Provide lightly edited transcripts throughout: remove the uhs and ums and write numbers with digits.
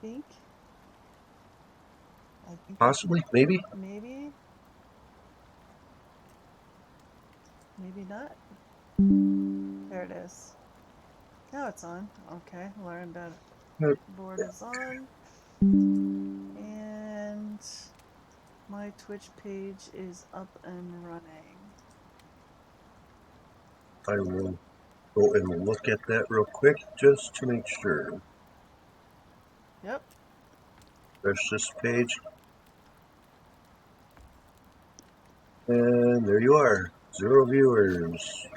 think. Possibly, maybe. Maybe. Maybe not. There it is. Now it's on. Okay, learned that board is on. And my Twitch page is up and running. I will go and look at that real quick just to make sure. Yep. There's this page. And there you are. 0 viewers.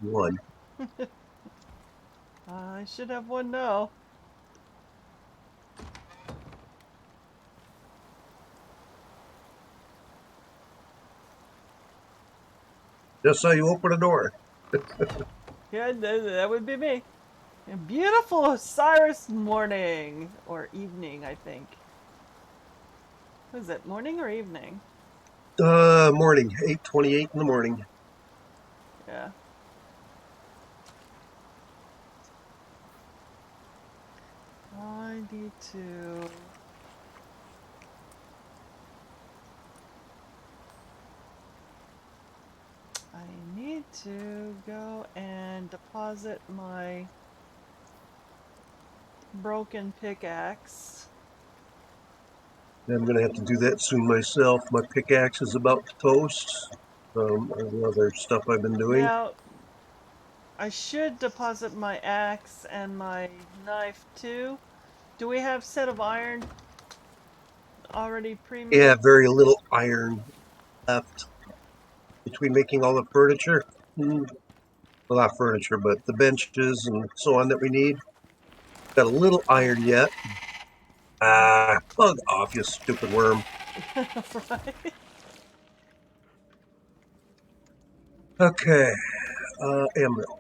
One. I should have one now. Just saw you open a door. Yeah, that would be me. A beautiful Osiris morning. Or evening, I think. Was it morning or evening? Morning. 8:28 in the morning. Yeah. I need to... I need to go and deposit my broken pickaxe. I'm going to have to do that soon myself. My pickaxe is about to toast. Other stuff I've been doing. Now, I should deposit my axe and my knife too. Do we have set of iron already pre-made? Yeah, very little iron left between making all the furniture. Well, not furniture, but the benches and so on that we need. Got a little iron yet. Bug off, you stupid worm. Right? Okay, emerald.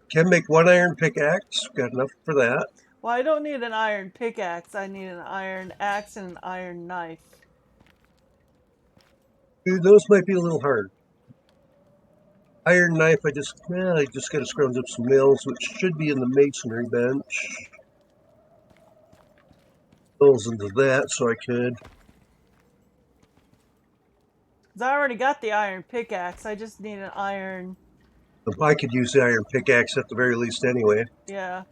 Can make one iron pickaxe. Got enough for that. Well, I don't need an iron pickaxe. I need an iron axe and an iron knife. Dude, those might be a little hard. Iron knife, I just got to scrounge up some nails, which should be in the masonry bench. Nails into that, so I could. Because I already got the iron pickaxe. I just need an iron... I could use the iron pickaxe at the very least anyway. Yeah.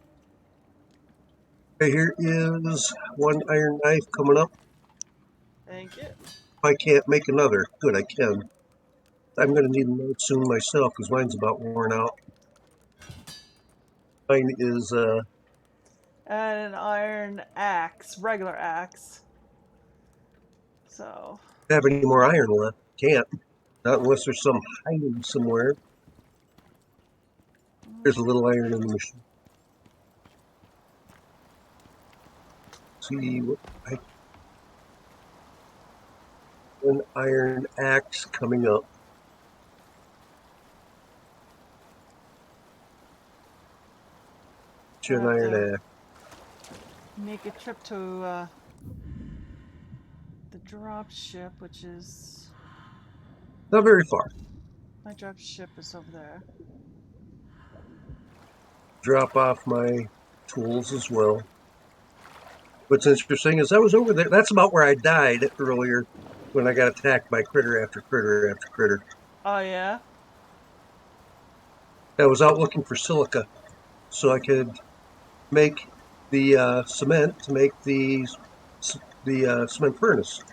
Okay, here is one iron knife coming up. Thank you. I can't make another. Good, I can. I'm going to need another soon myself because mine's about worn out. Mine is, And an iron axe. Regular axe. So... have any more iron left. Can't. Not unless there's some hiding somewhere. There's a little iron in the machine. See what an iron axe coming up. An iron axe. Make a trip to the drop ship, which is... Not very far. My drop ship is over there. Drop off my tools as well. What's interesting is I was over there. That's about where I died earlier when I got attacked by critter after critter after critter. Oh, yeah? I was out looking for silica so I could make the cement to make the cement furnace.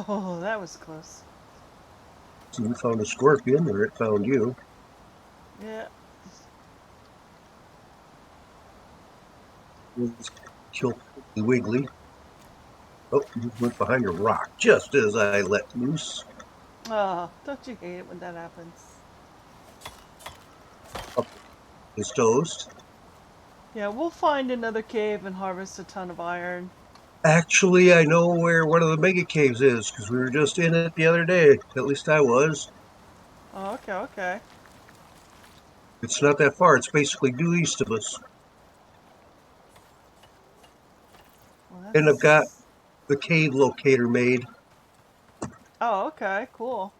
Oh, that was close. So you found a scorpion, or it found you. Yeah. Let's kill Wiggly. Oh, he went behind a rock just as I let loose. Oh, don't you hate it when that happens? Up his toast. Yeah, we'll find another cave and harvest a ton of iron. Actually, I know where one of the mega caves is because we were just in it the other day. At least I was. Oh, okay, okay. It's not that far. It's basically due east of us. And I've got the cave locator made. Oh, okay, cool.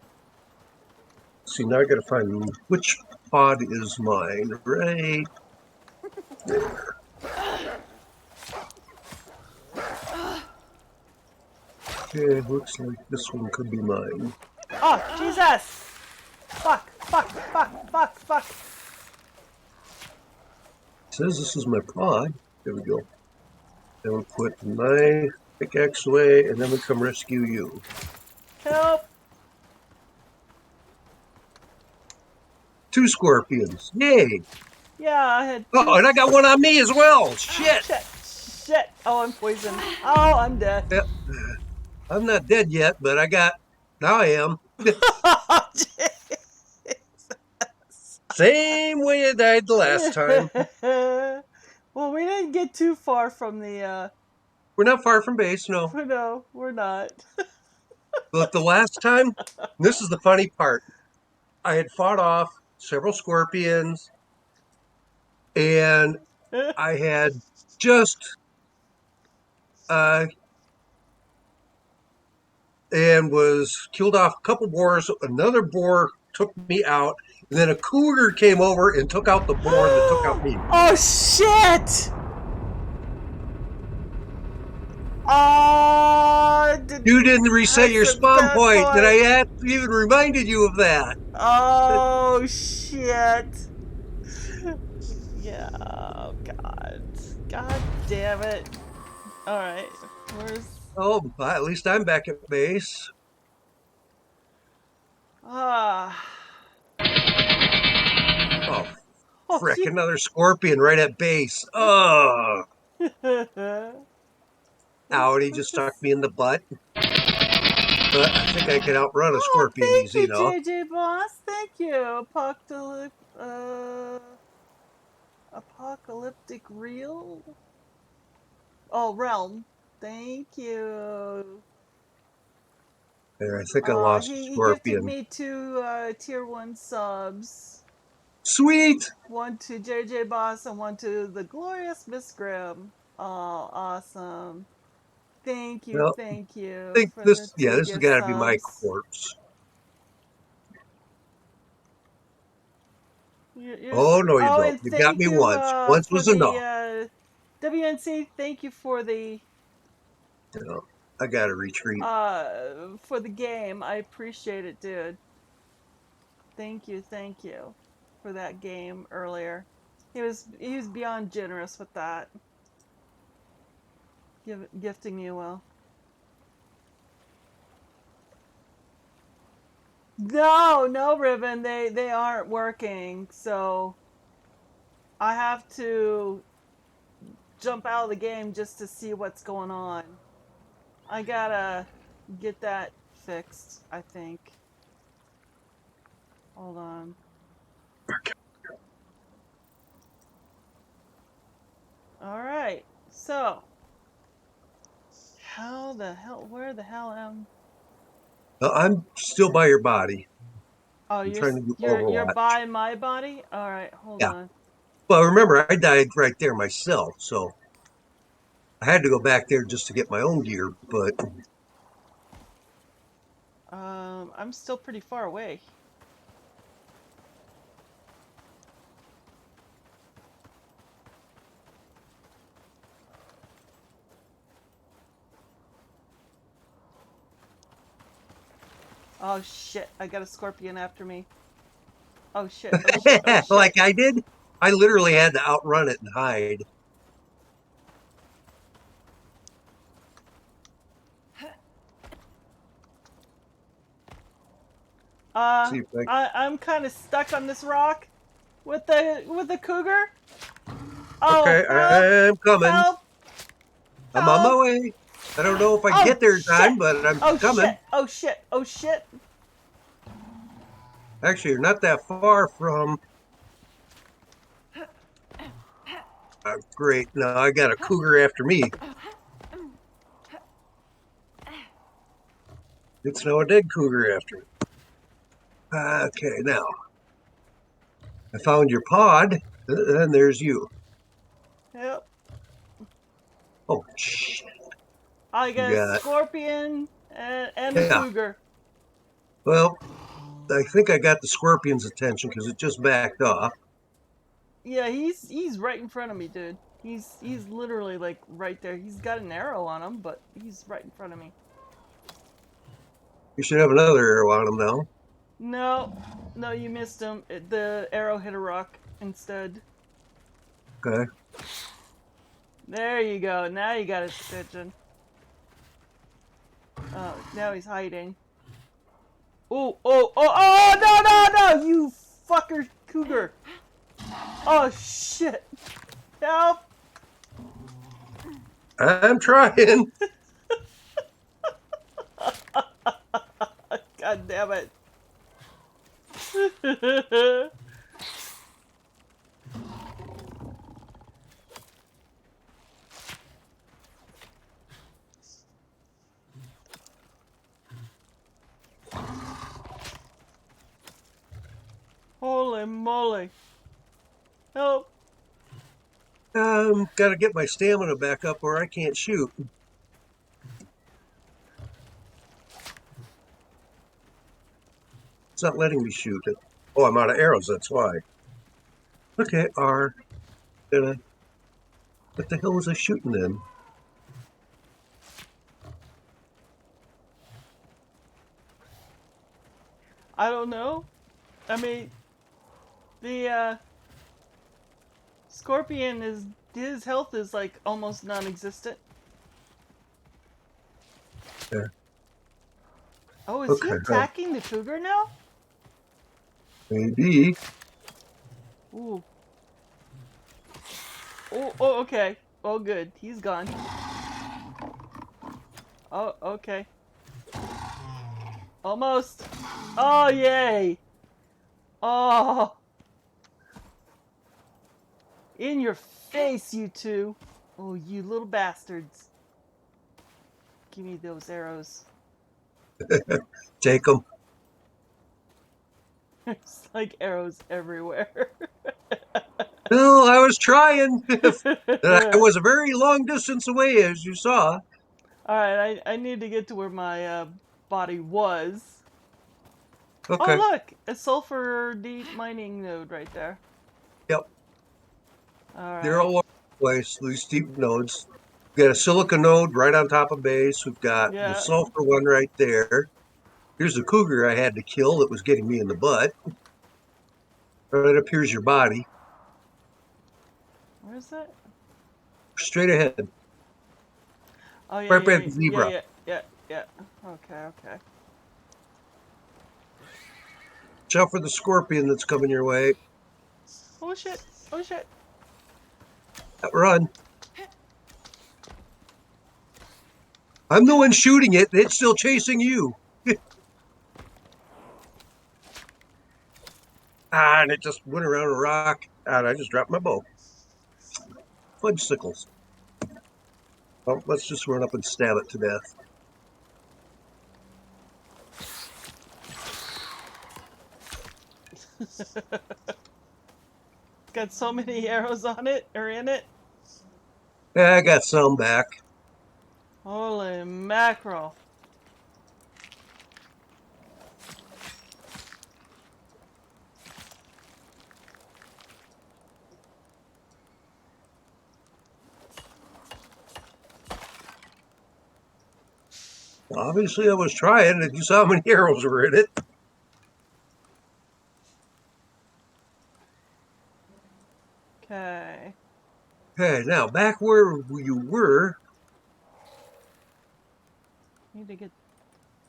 See, now I gotta find which pod is mine. Right there. Okay, looks like this one could be mine. Oh, Jesus! Fuck, fuck, fuck, fuck, fuck. It says this is my pod. There we go. Then we'll put my pickaxe away, and then we come rescue you. Help! 2 scorpions. Yay! Yeah, I had two. Oh, and I got one on me as well. Shit! Shit, shit. Oh, I'm poisoned. Oh, I'm dead. Yep. I'm not dead yet, but now I am. Oh, Same way I died the last time. Well, we didn't get too far from the, We're not far from base, no. no, we're not. But the last time, this is the funny part. I had fought off several scorpions, and I had just and was killed off a couple boars. Another boar took me out, and then a cougar came over and took out the boar that took out me. Oh, shit! Oh, You didn't reset your spawn point, and I even reminded you of that. Oh, shit. Yeah, oh, God. God damn it. Alright, where's... Oh, at least I'm back at base. Ah. Oh, Oh, frick, another scorpion right at base. Oh, ouch, he just stuck me in the butt. But I think I can outrun a Oh, scorpion thank easy, you, though. JJboss. Thank you. Apocalyptic Real? Oh, Realm. Thank you. There, I think I lost a He gifted scorpion. me 2 tier 1 subs. Sweet! One to JJboss and one to the glorious Miss Grimm. Oh, awesome. Thank you Well, I think for the this, 2 this has gift got to be my subs. corpse. You're, Oh, no, you oh, don't. and You got thank me you once. Once for was enough. the WNC. Thank you You know, I got to retreat. for the game. I appreciate it, dude. Thank you for that game earlier. He was beyond generous with that. Gifting me well. No, Riven. They aren't working, so I have to jump out of the game just to see what's going on. I gotta get that fixed, I think. Hold on. Alright, so where the hell am... I'm still by your body. Oh, I'm trying to do you're Overwatch. by my body? Alright, hold Yeah. on. Well, remember, I died right there myself, so I had to go back there just to get my own gear, but I'm still pretty far away. Oh shit, I got a scorpion after me. Oh shit, oh shit, oh shit. like I did, I literally had to outrun it and hide. See if I'm kind of stuck on this rock with the cougar. Oh, okay, help! I'm coming. Help! I'm on my Help! way. I don't know if I Oh get there in shit! time, but I'm Oh coming. shit! Oh shit! Oh shit! Actually, you're not that far from. Great. Now I got a cougar after me. It's now a dead cougar after me. Okay, now I found your pod, and there's you. Yep. Oh, shit. I You got a got, scorpion and a yeah. cougar. Well, I think I got the scorpion's attention because it just backed off. Yeah, he's right in front of me, dude. He's literally like right there. He's got an arrow on him, but he's right in front of me. You should have another arrow on him now. No, no, you missed him. The arrow hit a rock instead. Okay. There you go. Now you got his attention. Now he's hiding. Oh, oh, oh, oh, no, no, no, you fucker cougar. Oh, shit. Help. I'm trying. God damn it. Holy moly. Help. Got to get my stamina back up or I can't shoot. It's not letting me shoot it. Oh, I'm out of arrows, that's why. Okay, R. What the hell was I shooting then? I don't know. I mean, the scorpion is his health is like almost non-existent. Yeah. Oh, is he Okay. attacking the cougar now? Maybe. Ooh. Oh, oh, okay. Oh, good. He's gone. Oh, okay. Almost. Oh, yay. Oh. In your face, you two. Oh, you little bastards. Give me those arrows. Take them. There's like arrows everywhere. No, I was trying. I was a very long distance away, as you saw. Alright, I need to get to where my body was. Oh, Okay. look! A sulfur deep mining node right there. Yep. They're Alright. all over the place, these steep nodes. We've got a silica node right on top of base. We've got the Yeah. sulfur one right there. Here's the cougar I had to kill that was getting me in the butt. Right up here's your body. Where is it? Straight ahead. Oh, yeah, Right by yeah, the yeah, zebra. yeah, yeah, yeah. Okay, okay. Watch out for the scorpion that's coming your way. Oh, shit. Oh, shit. Run. I'm the one shooting it. It's still chasing you. And it just went around a rock. And I just dropped my bow. Fudge sickles. Well, let's just run up and stab it to death. Got so many arrows on it, or in it. Yeah, I got some back. Holy mackerel. Obviously, I was trying, and you saw how many arrows were in it. Okay. Okay, now back where you were. Need to get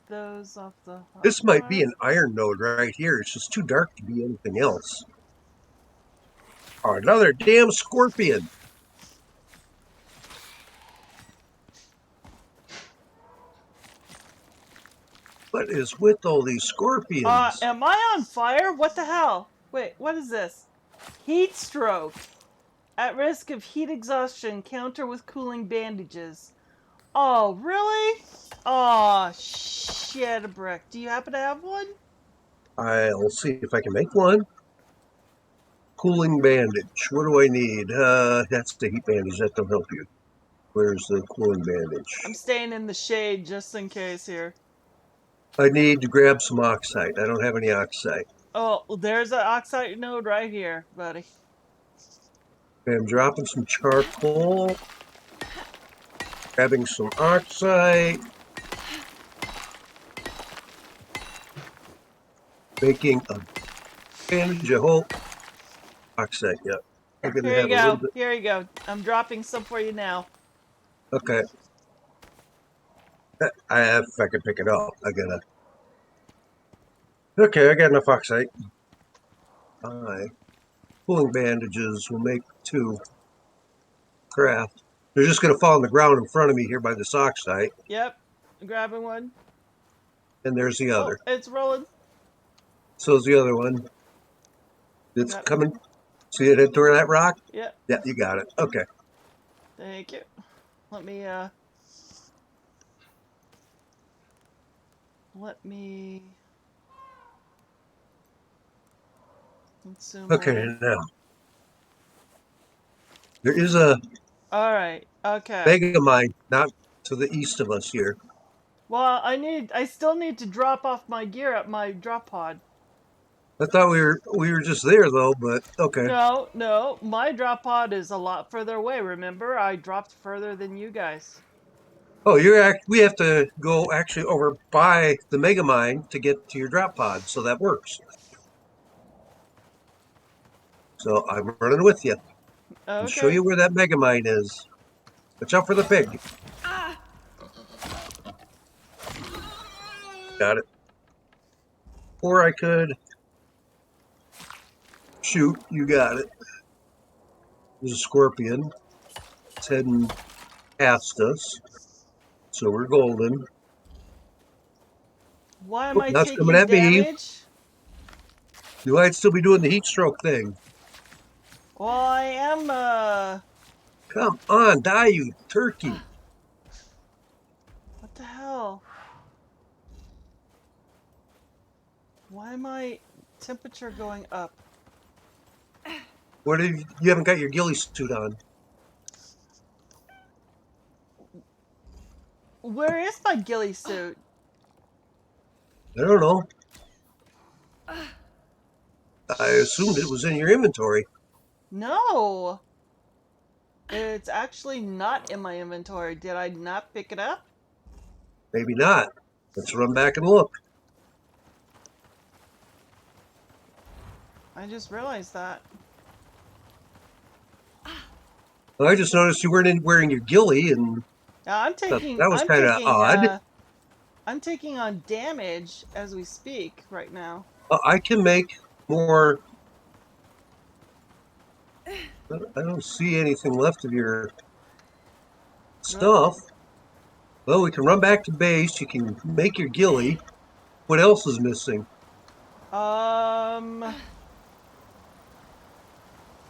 those off the This might be hotbar. an iron node right here. It's just too dark to be anything else. Oh, another damn scorpion. What is with all these scorpions? Am I on fire? What the hell? Wait, what is this? Heat stroke. At risk of heat exhaustion, counter with cooling bandages. Oh, really? Oh, shit, a brick. Do you happen to have one? I'll see if I can make one. Cooling bandage. What do I need? That's the heat bandage. That don't help you. Where's the cooling bandage? I'm staying in the shade just in case here. I need to grab some oxide. I don't have any oxide. Oh, well, there's an oxide node right here, buddy. Okay, I'm dropping some charcoal. Grabbing some oxide. Making a bandage of hope. Oxide, yep. I'm gonna Here you have a little go. bit. Here you go. I'm dropping some for you now. Okay. If I can pick it up, I gotta. Okay, I got enough oxide. Alright. Cooling bandages will make 2. Craft. They're just gonna fall on the ground in front of me here by this oxide. Yep. Grabbing one. And there's the Oh, other. it's rolling. So's the other one. It's Yep. coming. See it hit toward that rock? Yep. Yeah, you got it. Okay. Thank you. Let me consume Okay, more. now. There is a All right. Okay. mega mine not to the east of us here. Well, I still need to drop off my gear at my drop pod. I thought we were just there though, but okay. No, my drop pod is a lot further away. Remember, I dropped further than you guys. Oh, we have to go actually over by the mega mine to get to your drop pod, so that works. So I'm running with you. Okay. I'll show you where that mega mine is. Watch out for the pig. Got it. Or I could shoot. You got it. There's a scorpion. It's heading past us. So we're golden. Why am I That's coming taking at me. damage? You might still be doing the heat stroke thing. Well, I am, Come on, die, you turkey. what the hell? Why am I temperature going up? What have you haven't got your ghillie suit on? Where is my ghillie suit? I don't know. I assumed it was in your inventory. No. It's actually not in my inventory. Did I not pick it up? Maybe not. Let's run back and look. I just realized that. Well, I just noticed you weren't wearing your ghillie, and I'm that was kind of odd. I'm taking on damage as we speak right now. I can make more. I don't see anything left of your stuff. Well, we can run back to base. You can make your ghillie. What else is missing?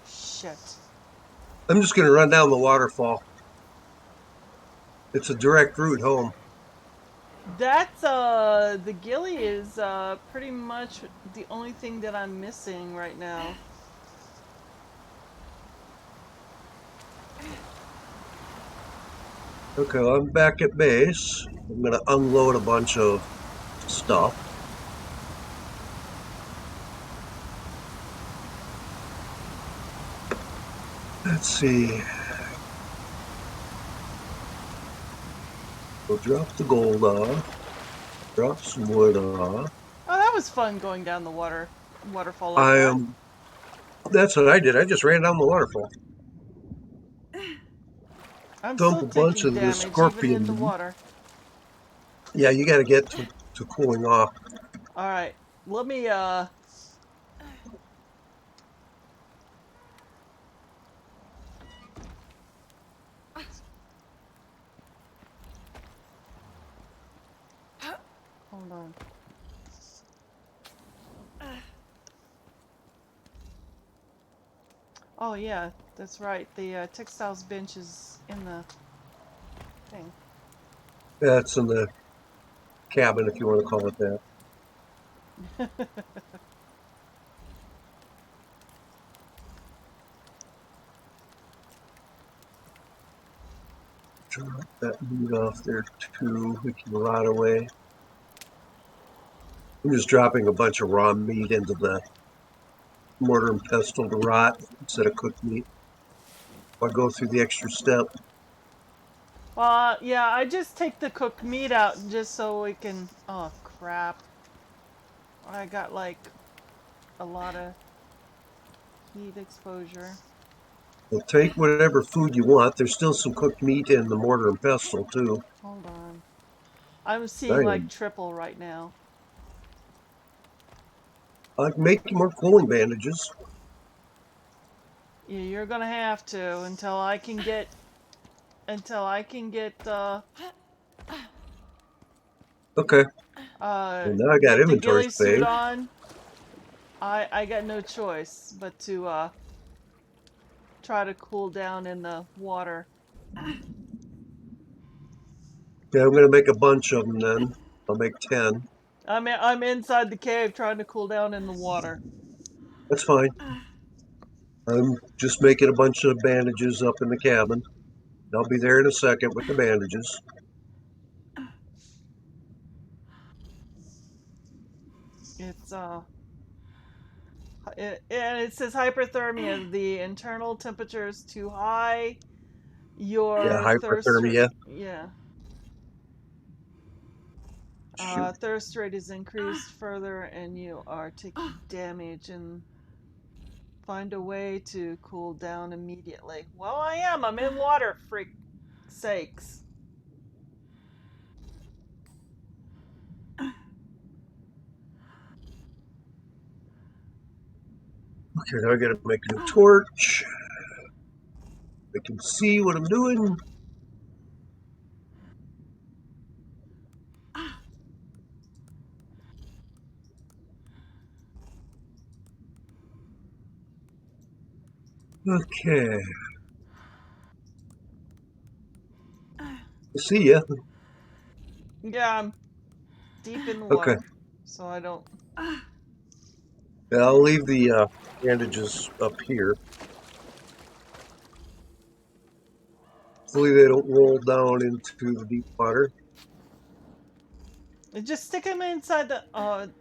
Shit. I'm just going to run down the waterfall. It's a direct route home. That's the ghillie is pretty much the only thing that I'm missing right now. Okay, well, I'm back at base. I'm going to unload a bunch of stuff. Let's see. We'll drop the gold off. Drop some wood off. Oh, that was fun going down the waterfall like that. That's what I did. I just ran down the waterfall. I'm Dump still a bunch taking of the damage even in the scorpion. water. Yeah, you got to get to cooling off. All right, let me hold on. Oh yeah, that's right. The textiles bench is in the thing. That's in the cabin, if you want to call it that. Drop that meat off there too. We can rot away. I'm just dropping a bunch of raw meat into the mortar and pestle to rot instead of cooked meat. I'll go through the extra step. Well, yeah, I just take the cooked meat out just so we can. Oh crap! I got like a lot of heat exposure. Well, take whatever food you want. There's still some cooked meat in the mortar and pestle too. Hold on. I'm I seeing like am. triple right now. I can make more cooling bandages. Yeah, you're gonna have to until I can get Okay. Well, now I got get the inventory ghillie suit space. on. I got no choice but to try to cool down in the water. Yeah, I'm gonna make a bunch of them then. I'll make 10. I'm inside the cave trying to cool down in the water. That's fine. I'm just making a bunch of bandages up in the cabin. I'll be there in a second with the bandages. It's and it says hyperthermia. The internal temperature is too high. Yeah, Your hyperthermia. yeah, Shoot. thirst rate is increased further, and you are taking damage. And find a way to cool down immediately. Well, I am. I'm in water. Freak sakes. Okay, now I gotta make a new torch. I can see what I'm doing. Okay. See ya. Yeah, I'm deep in the Okay. water, so I don't. Yeah, I'll leave the bandages up here. Hopefully they don't roll down into the deep water. Just stick them inside the.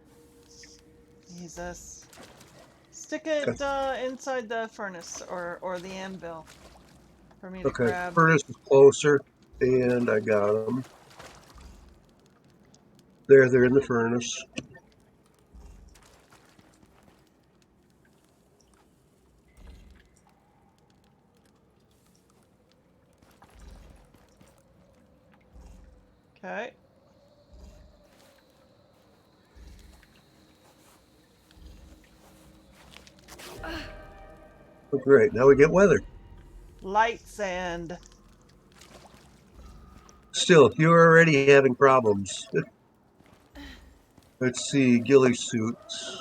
Jesus. Stick it Okay. inside the furnace or the anvil for me to Okay. grab. Furnace is closer, and I got them. There, they're in the furnace. Okay. Oh, great. Now we get weather. Light sand. Still, you're already having problems. Let's see, ghillie suits.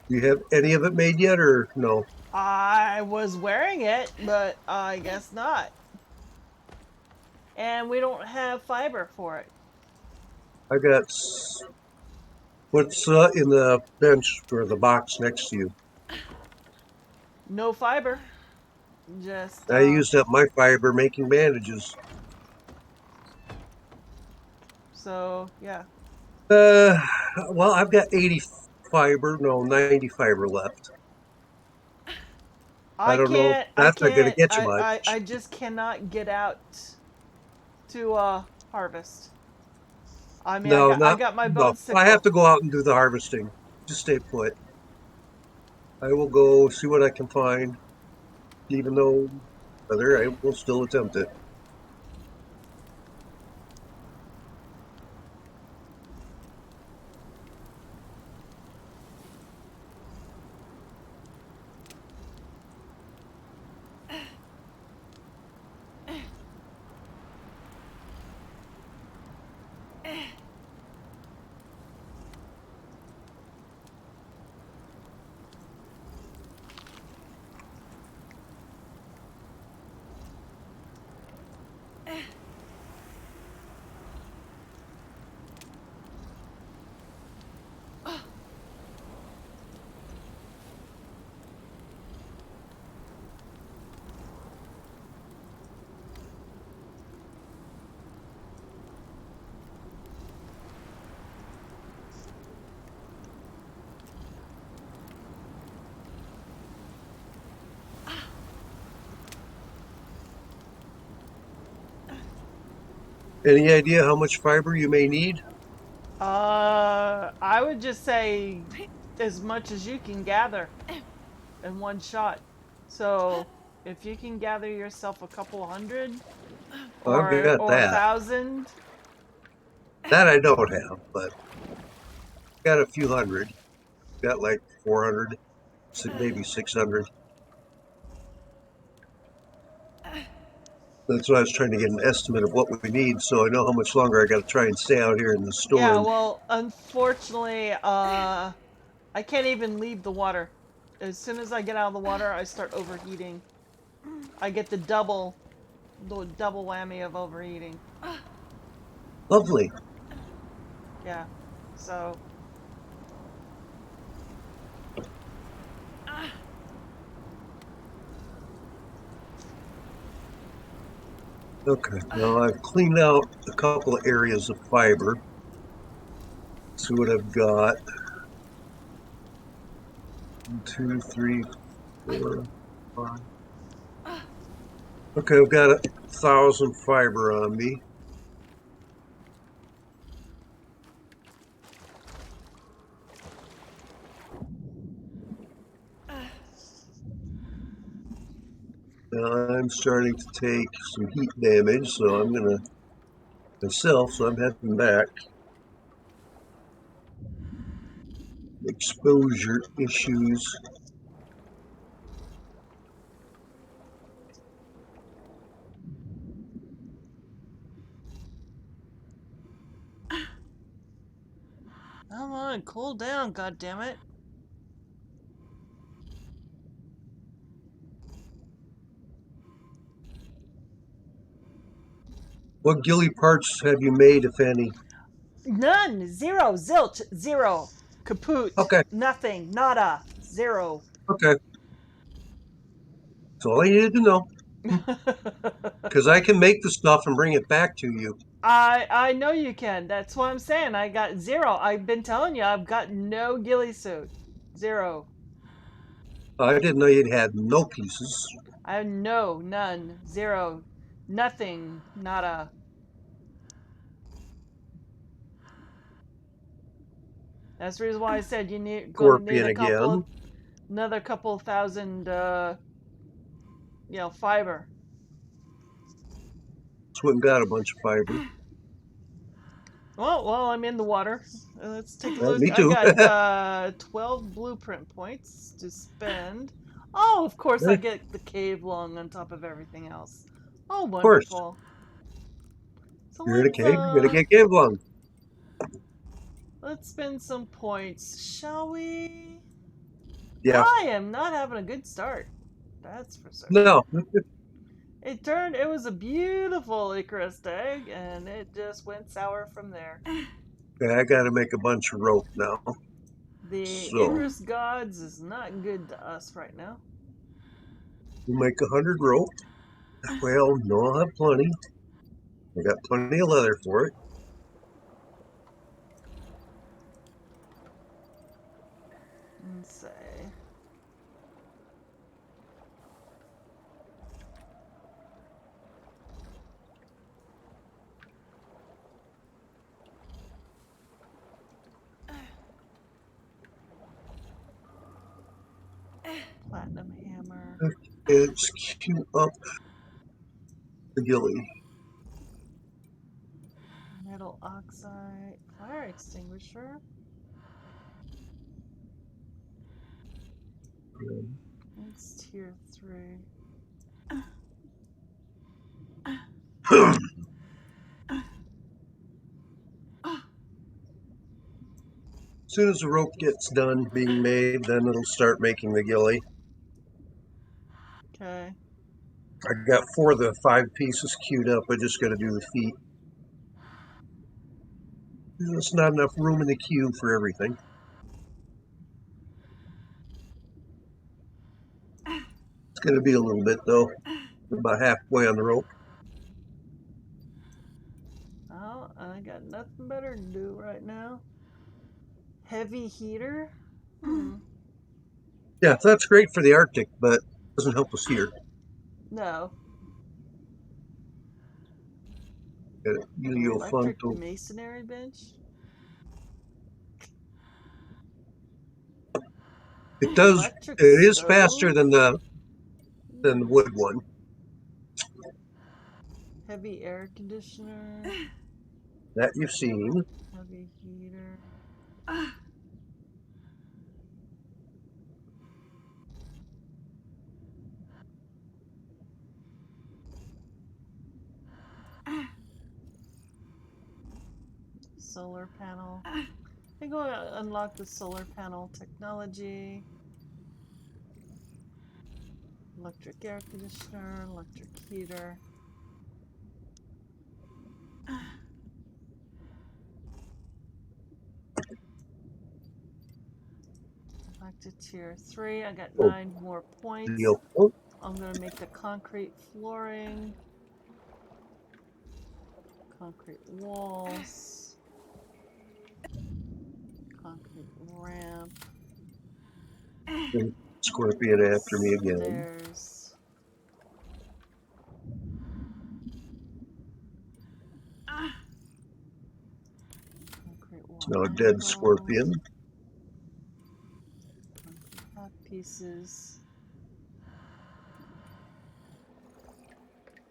Do you have any of it made yet, or no? I was wearing it, but I guess not. And we don't have fiber for it. I got. What's in the bench or the box next to you? No fiber. Just I used up my fiber making bandages. so yeah. Uh, well, I've got 80 fiber, no, 90 fiber left. I I don't know if can't I that's not going to can't get you much. I just cannot get out to harvest. I mean No, I not got my no. bone I have sickle. to go out and do the harvesting. Just stay put. I will go see what I can find, even though whether I will still attempt it. Any idea how much fiber you may need? I would just say as much as you can gather in one shot. So if you can gather yourself a couple hundred I've got or a that. thousand, That I don't have, but got a few hundred. Got like 400, maybe 600. That's why I was trying to get an estimate of what we need, so I know how much longer I got to try and stay out here in the yeah. storm. Well, unfortunately, I can't even leave the water. As soon as I get out of the water, I start overheating. I get the double whammy of overeating. Lovely. Yeah. So Okay, now I've cleaned out a couple of areas of fiber. See what I've got. 1, 2, 3, 4, 5. Okay, I've got 1,000 fiber on me. Now I'm starting to take some heat damage, so I'm gonna myself. So I'm heading back. Exposure issues. come on, cool down, god damn it. What gilly parts have you made, if any? None, zero, zilch, zero, kaput, Okay, nothing, nada, zero. okay. That's all I needed to know. Because I can make the stuff and bring it back to you. I know you can. That's what I'm saying. I got zero. I've been telling you, I've got no ghillie suit. Zero. I didn't know you'd had no pieces. I have none, zero, nothing, nada. That's the reason why I said you gonna need Scorpion again. another couple of thousand, fiber. Just went and got a bunch of fiber. Well, I'm in the water. Let's take a look. Me I too. got 12 blueprint points to spend. Oh, of course, I Of get the cave lung on top of everything else. Oh, course. wonderful. So You're in a cave, you're gonna get cave lung. let's spend some points, shall we? Yeah. I am not having a good start. That's for certain. No. It was a beautiful Icarus day, and it just went sour from there. Okay, I gotta make a bunch of rope now. The So Icarus gods is not good to us right now. we'll make 100 rope. Well, no, I'll have plenty. I got plenty of leather for it. Let's say. Platinum hammer. It's queue up the gilly. Metal oxide. Fire extinguisher. It's tier 3. As soon as the rope gets done being made, then it'll start making the gilly. Okay. I got 4 of the 5 pieces queued up. I just got to do the feet. There's not enough room in the queue for everything. It's going to be a little bit though. About halfway on the rope. Oh, I got nothing better to do right now. Heavy heater? Yeah, that's great for the Arctic, but it doesn't help us here. No. YIyou Electric Funto. masonry bench? It does. Electric It is faster stove? than the wood one. Heavy air conditioner? That you've seen. Heavy heater? Solar panel? I think I'll unlock the solar panel technology. Electric air conditioner, electric heater. Back to tier 3. I got 9 more points. Oh, I'm going to make the concrete flooring. Concrete walls. Concrete ramp. Scorpion after me again. Stairs. Concrete wall. No dead angles. scorpion. Concrete hot pieces.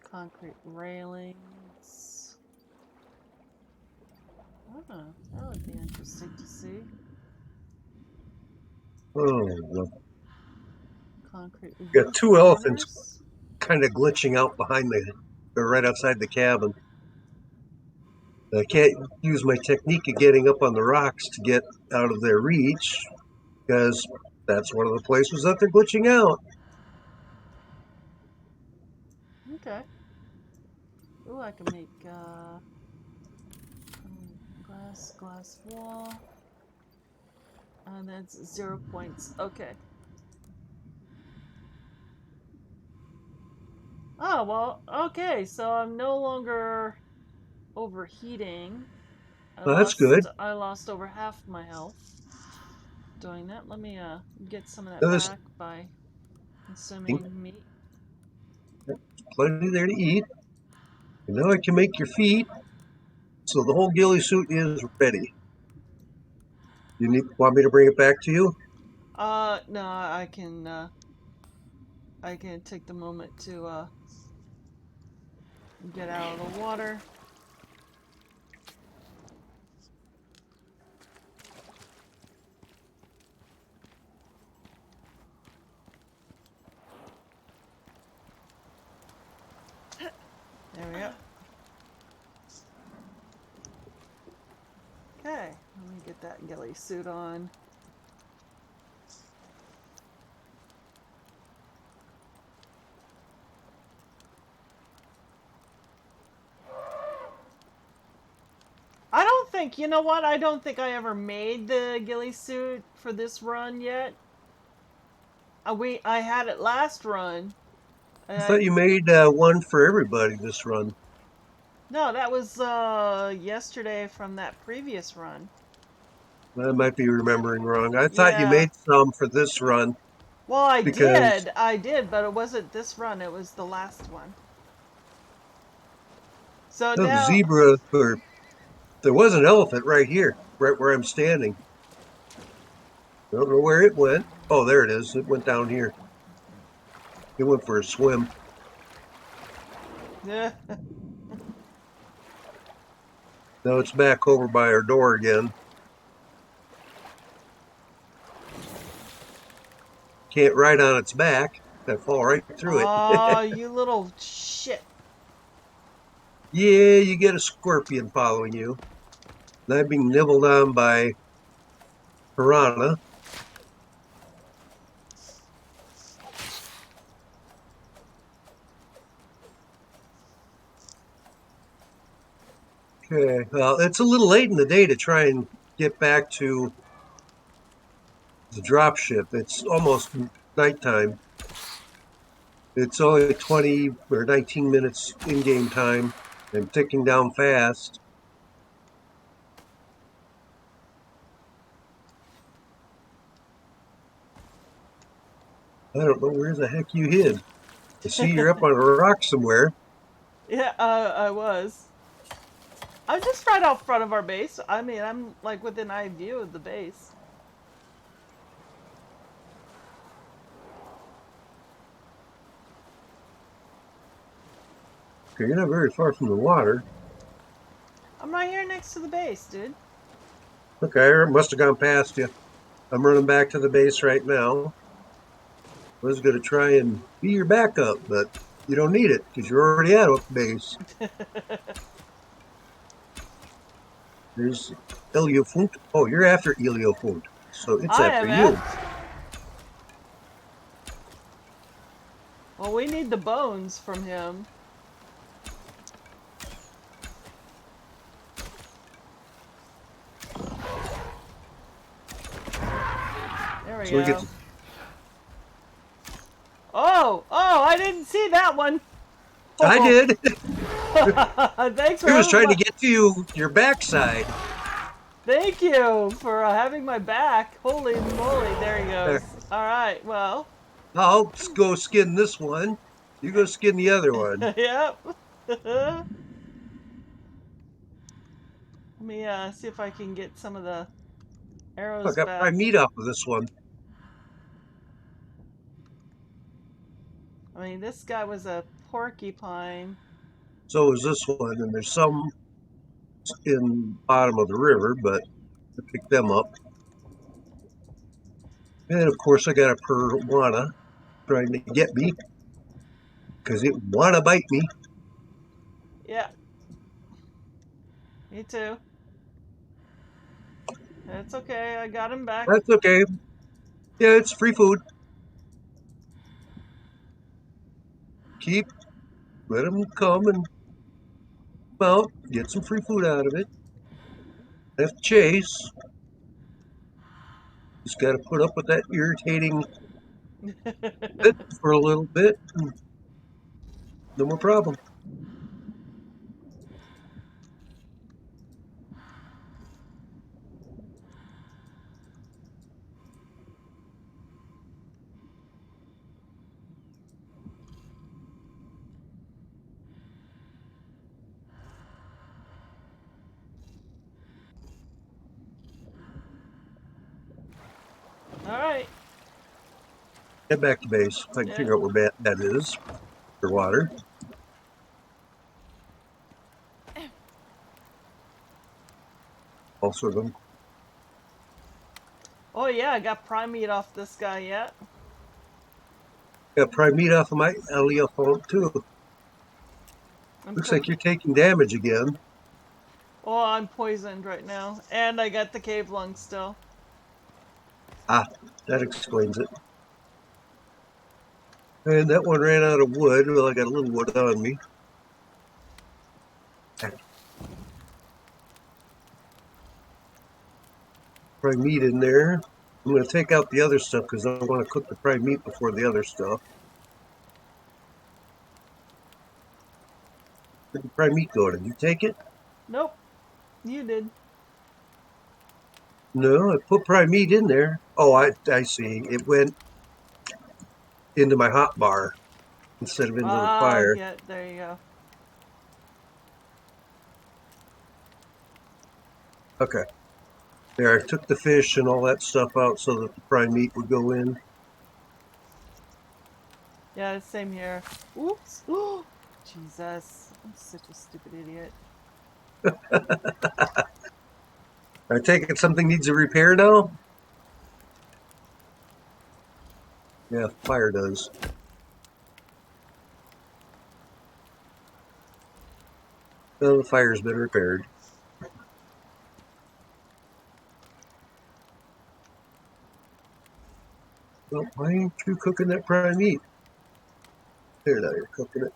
Concrete railings. Oh, that would be interesting to see. Oh, well. Concrete Got roof 2 elephants corners. kind of glitching out behind they're right outside the cabin. I can't use my technique of getting up on the rocks to get out of their reach because that's one of the places that they're glitching out. Okay. Ooh, I can make glass wall. And that's 0 points. Okay. Oh, well, okay. So I'm no longer overheating. Well, that's good. I lost over half my health doing that. Let me get some of that There's back by consuming meat. plenty there to eat. And now I can make your feet. So the whole ghillie suit is ready. Want me to bring it back to you? No, I can take the moment to get out of the water. There we go. Okay, let me get that ghillie suit on. I don't think, you know what? I don't think I ever made the ghillie suit for this run yet. I had it last run. I thought you made one for everybody this run. No, that was yesterday from that previous run. I might be remembering wrong. I thought you Yeah. made some for this run. Well, I because did, but it wasn't this run. It was the last one. So the now, zebra, or there was an elephant right here, right where I'm standing. I don't know where it went. Oh, there it is. It went down here. It went for a swim. yeah. Now it's back over by our door again. Can't ride on its back. I fall right through it. Oh, you little shit. Yeah, you get a scorpion following you. And I'm being nibbled on by piranha. Okay, well, it's a little late in the day to try and get back to the drop ship. It's almost nighttime. It's only 20 or 19 minutes in-game time and ticking down fast. I don't know where the heck you hid. I see you're up on a rock somewhere. Yeah, I was. I'm just right out front of our base. I mean, I'm like within eye view of the base. Okay, you're not very far from the water. I'm right here next to the base, dude. Okay, I must have gone past you. I'm running back to the base right now. I was going to try and be your backup, but you don't need it because you're already at a base. There's Iliofunt. Oh, you're after Iliofunt. So it's I after am you. at. Well, we need the bones from him. There we So we get go. to, Oh, I didn't see that one. I Oh, did. thanks for He was having trying to my. get to you, your backside. Thank you for having my back. Holy moly, there he Uh, goes. All right, well, I'll go skin this one. You go skin the other one. yep. Let me see if I can get some of the I arrows got back. prime meat off of this one. I mean, this guy was a porcupine. So is this one, and there's some in the bottom of the river, but I picked them up. And of course, I got a piranha trying to get me because it wanna bite me. Yeah, me too. It's okay. I got him back. That's okay. Yeah, it's free food. Keep let them come and out, get some free food out of it. Have to chase. Just got to put up with that irritating bit for a little bit. No more problem. All right. Head back to base. If I can Yeah. figure out where that is for water. Also, them. Oh yeah, I got prime meat off this guy yet. Got prime meat off of my Eliaphant too. I'm Looks like cooking. you're taking damage again. Oh, I'm poisoned right now, and I got the cave lung still. Ah, that explains it. And that one ran out of wood. Well, I got a little wood on me. Prime meat in there. I'm going to take out the other stuff because I want to cook the prime meat before the other stuff. Where'd the prime meat go? Did you take it? Nope, you did. No, I put prime meat in there. Oh, I see. It went into my hot bar instead of into the Ah, fire. yeah, there you go. Okay. There, I took the fish and all that stuff out so that the prime meat would go in. Yeah, same here. Oops. Oh, Jesus. I'm such a stupid idiot. I take it something needs a repair now? Yeah, fire does. Well, the fire's been repaired. Well, why ain't you cooking that prime meat? There, now you're cooking it.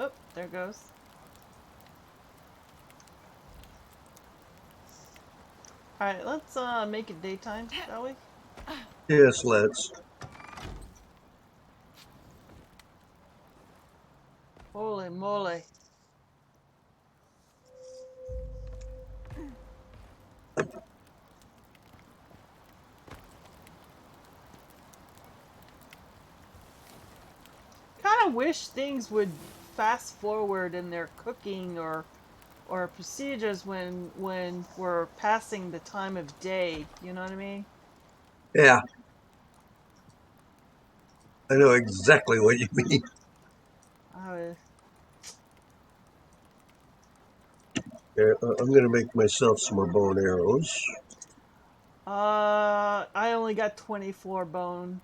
Oh, there goes. Alright, let's make it daytime, shall we? Yes, let's. Holy moly. Kind of wish things would fast forward in their cooking or procedures when we're passing the time of day. You know what I mean? Yeah, I know exactly what you mean. I I'm going to make myself some more bow and arrows. I only got 24 bone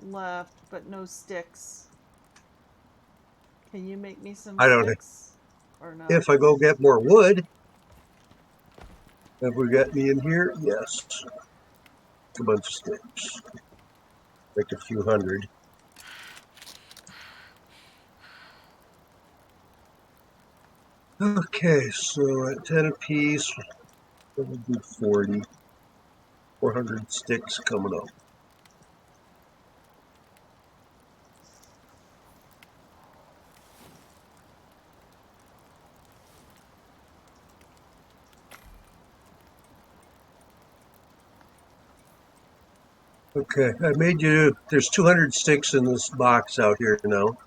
left, but no sticks. Can you make me some I don't know. sticks? Or no? If I go get more wood, have we got any in here? Yes. A bunch of sticks. Like a few hundred. Okay, so at 10 apiece, that would be 40. 400 sticks coming up. Okay, I made you, there's 200 sticks in this box out here now.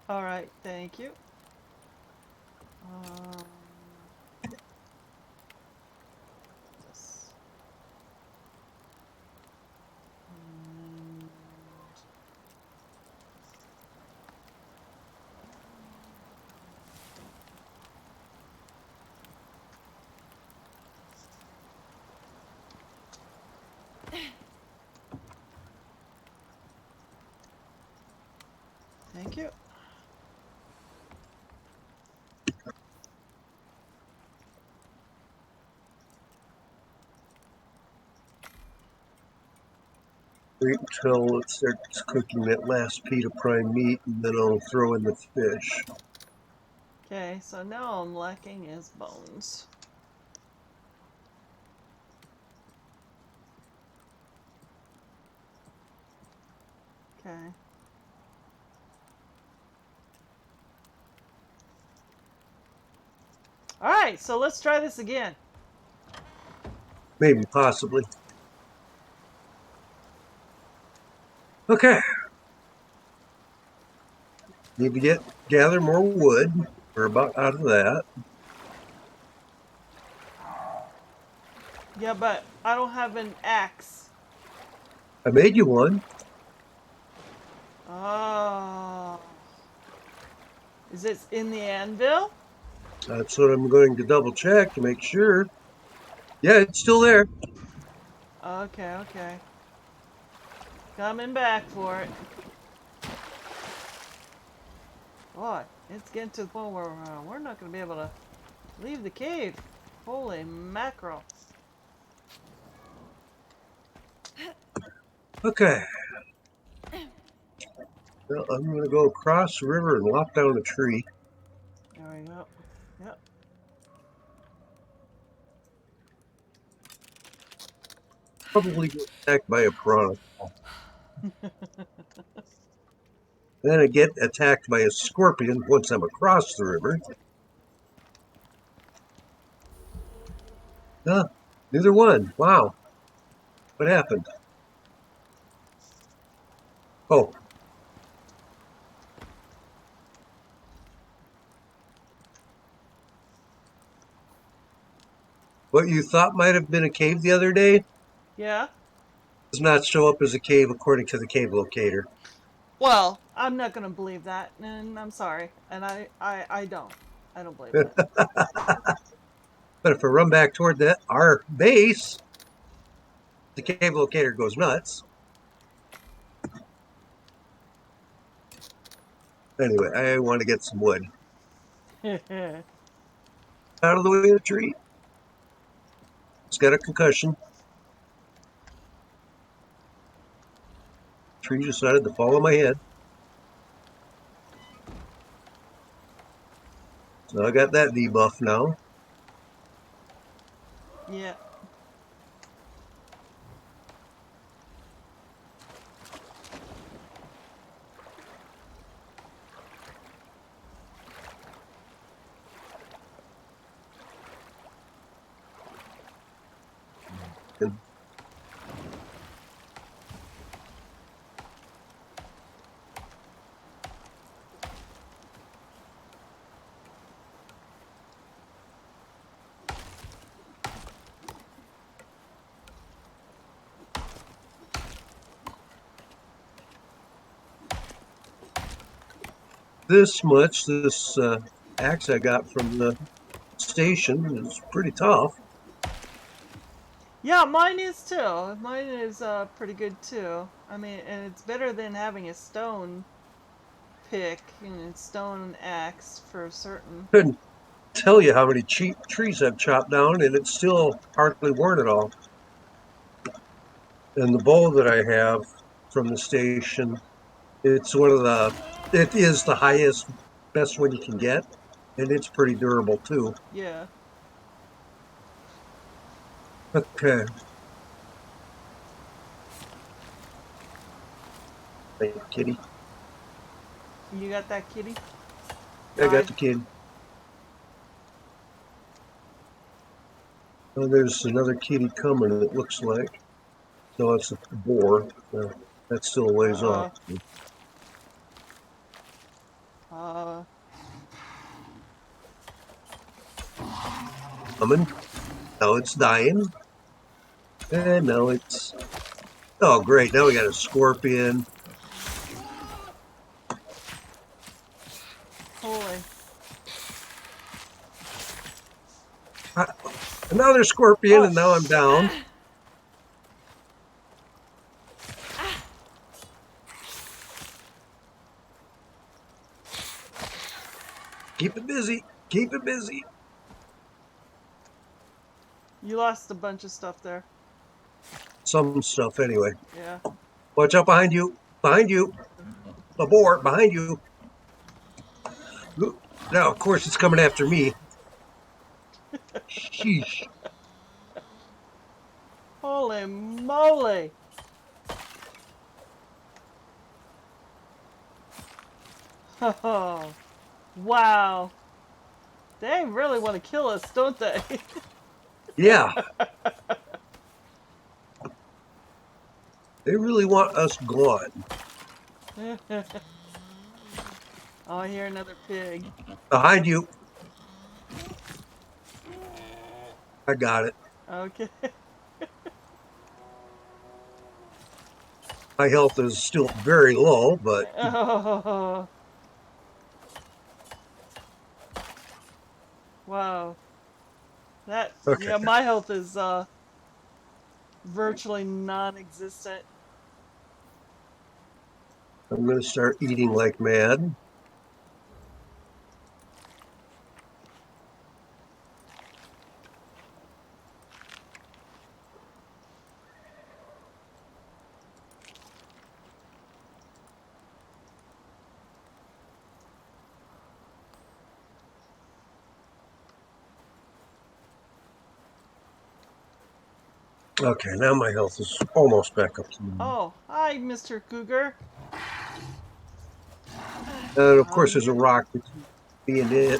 Alright, thank you. Um, this. And thank you. Wait until it starts cooking that last peat of prime meat, and then I'll throw in the fish. Okay, so now I'm lacking is bones. Okay. Alright, so let's try this again. Maybe, possibly. Okay. Need to gather more wood. We're about out of that. Yeah, but I don't have an axe. I made you one. Oh. Is it in the anvil? That's what I'm going to double check to make sure. Yeah, it's still there. Okay, okay. Coming back for it. Boy, it's getting to the point where we're not going to be able to leave the cave. Holy mackerel. Okay. Well, I'm going to go across the river and lop down a tree. There we go. Yep. Probably get attacked by a piranha. Then I get attacked by a scorpion once I'm across the river. Huh, neither one. Wow. What happened? Oh, what you thought might have been a cave the other day Yeah? does not show up as a cave according to the cave locator. Well, I'm not going to believe that, and I'm sorry. And I don't. I don't believe that. But if I run back toward our base, the cave locator goes nuts. Anyway, I want to get some wood. Out of the way of the tree. It's got a concussion. Tree decided to fall on my head. So I got that debuff now. Yeah. And this axe I got from the station is pretty tough. Yeah, mine is too. Mine is pretty good too. I mean, and it's better than having a stone pick and a stone axe for certain. Couldn't tell you how many trees I've chopped down, and it's still hardly worn at all. And the bow that I have from the station, it's it is the highest, best one you can get, and it's pretty durable too. Yeah. Okay. Thank you, kitty. You got that, kitty? I got the kid. Oh, there's another kitty coming, it looks like. No, it's a boar. That's still a ways off. Uh, Coming. Now it's dying. And now it's... Oh, great. Now we got a scorpion. holy. Another scorpion, and now I'm down. Keep it busy. Keep it busy. You lost a bunch of stuff there. Some stuff, anyway. Yeah. Watch out behind you. Behind you. A boar behind you. Now, of course, it's coming after me. Sheesh. Holy moly. Oh, wow. They really want to kill us, don't they? Yeah. They really want us gone. Oh, I hear another pig. Behind you. I got it. Okay. My health is still very low, but... Oh. Wow. That, Okay. yeah, my health is virtually non-existent. I'm going to start eating like mad. Okay, now my health is almost back up to normal. Oh, hi, Mr. Cougar. And of course, there's a rock being hit.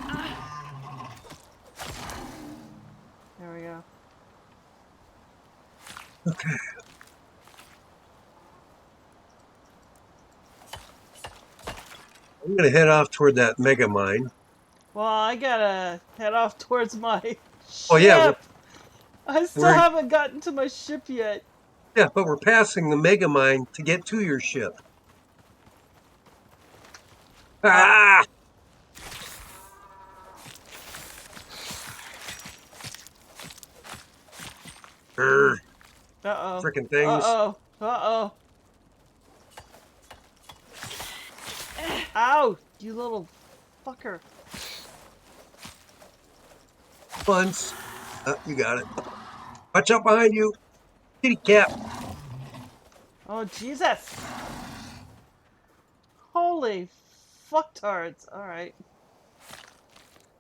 There we go. Okay. I'm going to head off toward that mega mine. Well, I gotta head off towards my ship. Oh, yeah. I still haven't gotten to my ship yet. Yeah, but we're passing the mega mine to get to your ship. Ah! Uh-oh. Freaking things. Uh-oh. Uh-oh. Ow! You little fucker. Once. You got it. Watch out behind you. Kitty cat. Oh, Jesus. Holy fucktards. Alright.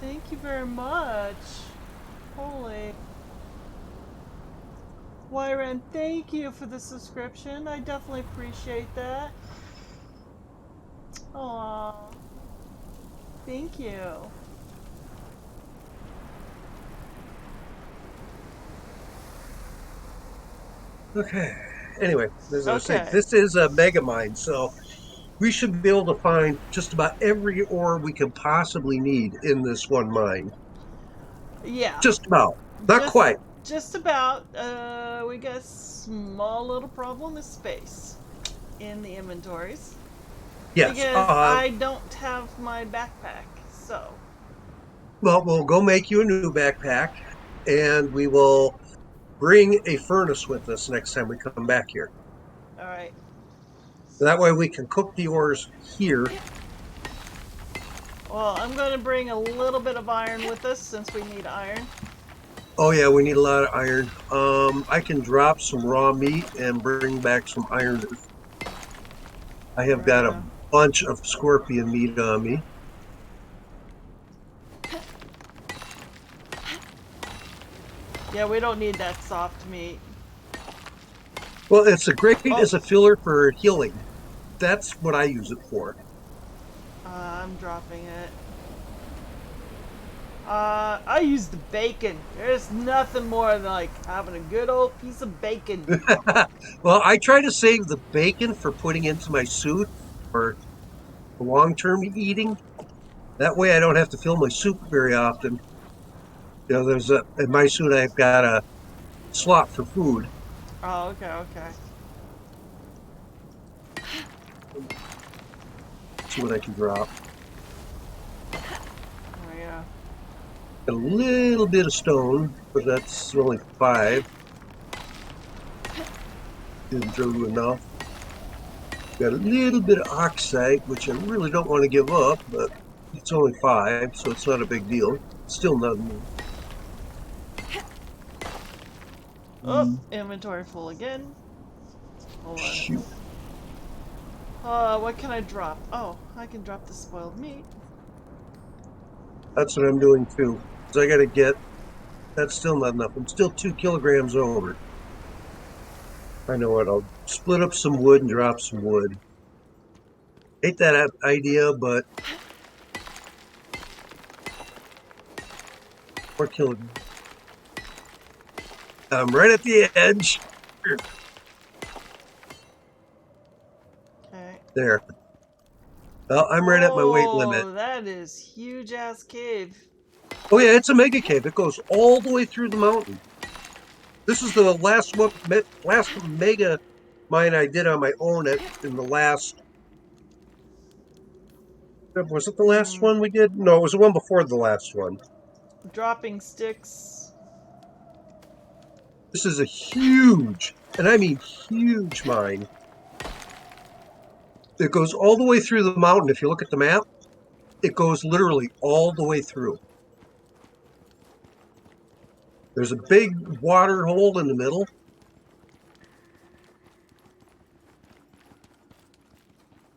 Thank you very much. Holy. Wyron, thank you for the subscription. I definitely appreciate that. Aww. Thank you. Okay. Anyway, as I was saying, Okay. this is a mega mine, so we should be able to find just about every ore we can possibly need in this one mine. Yeah. Just about. Not Just quite. just about. We got a small little problem with space in the inventories. Yes. Because I don't have my backpack, so. Well, we'll go make you a new backpack, and we will bring a furnace with us next time we come back here. Alright. That way we can cook the ores here. Well, I'm going to bring a little bit of iron with us since we need iron. Oh yeah, we need a lot of iron. I can drop some raw meat and bring back some iron. I have got a Yeah. bunch of scorpion meat on me. Yeah, we don't need that soft meat. Well, it's a great Oh, as a filler for healing. That's what I use it for. I'm dropping it. I use the bacon. There's nothing more than like having a good old piece of bacon. Well, I try to save the bacon for putting into my soup for long-term eating. That way I don't have to fill my soup very often. You know, in my suit I've got a slot for food. Oh, okay, okay. See what I can drop. Oh, yeah. A little bit of stone, but that's only 5. Didn't do enough. Got a little bit of oxide, which I really don't want to give up, but it's only 5, so it's not a big deal. Still nothing. Oh, inventory full again. Hold on. Shoot. What can I drop? Oh, I can drop the spoiled meat. That's what I'm doing too. So I got to get. That's still not enough. I'm still 2 kilograms over. I know what. I'll split up some wood and drop some wood. Hate that idea, but 4 kilograms. I'm right at the edge. Okay. There. Well, I'm right at my weight limit. Oh, that is huge ass cave. Oh yeah, it's a mega cave. It goes all the way through the mountain. This is the last mega mine I did on my own in the last. Was it the last one we did? No, it was the one before the last one. Dropping sticks. This is a huge, and I mean huge mine. It goes all the way through the mountain. If you look at the map, it goes literally all the way through. There's a big water hole in the middle.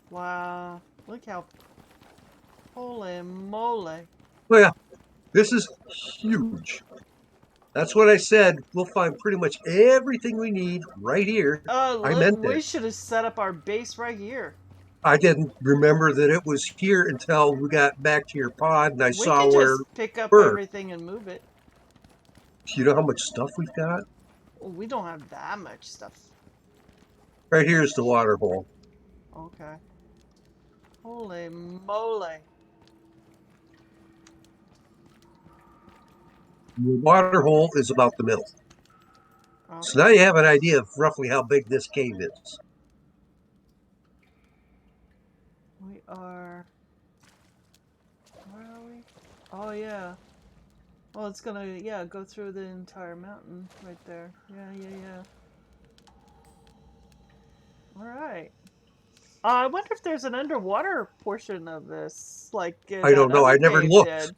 Wow. Look how. Holy moly. Oh yeah, this is huge. That's what I said. We'll find pretty much everything we need right here. I Look, meant we it. should have set up our base right here. I didn't remember that it was here until we got back to your pod and I We saw can where just pick we up were. everything and move it. You know how much stuff we've got? We don't have that much stuff. Right here's the water hole. Okay. Holy moly. The water hole is about the middle. Okay. So now you have an idea of roughly how big this cave is. We are. Where are we? Oh, yeah. Oh, it's gonna, yeah, go through the entire mountain right there. Yeah, yeah, yeah. Alright. I wonder if there's an underwater portion of this, like I that don't know. other I never cave looked. did.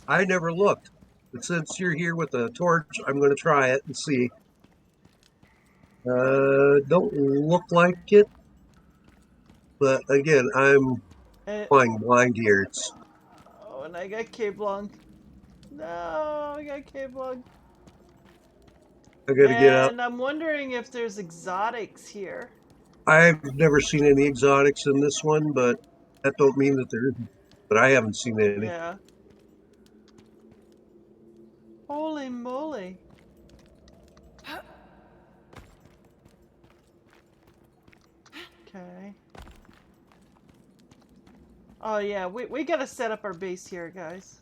I never looked. But since you're here with a torch, I'm going to try it and see. Don't look like it. But again, I'm It, flying blind here. It's Oh, and I got cave lung. No, I got cave lung. I gotta get up. And I'm wondering if there's exotics here. I've never seen any exotics in this one, but that don't mean that there isn't. But I haven't seen any. Yeah. Holy moly. Okay. Oh yeah, we gotta set up our base here, guys.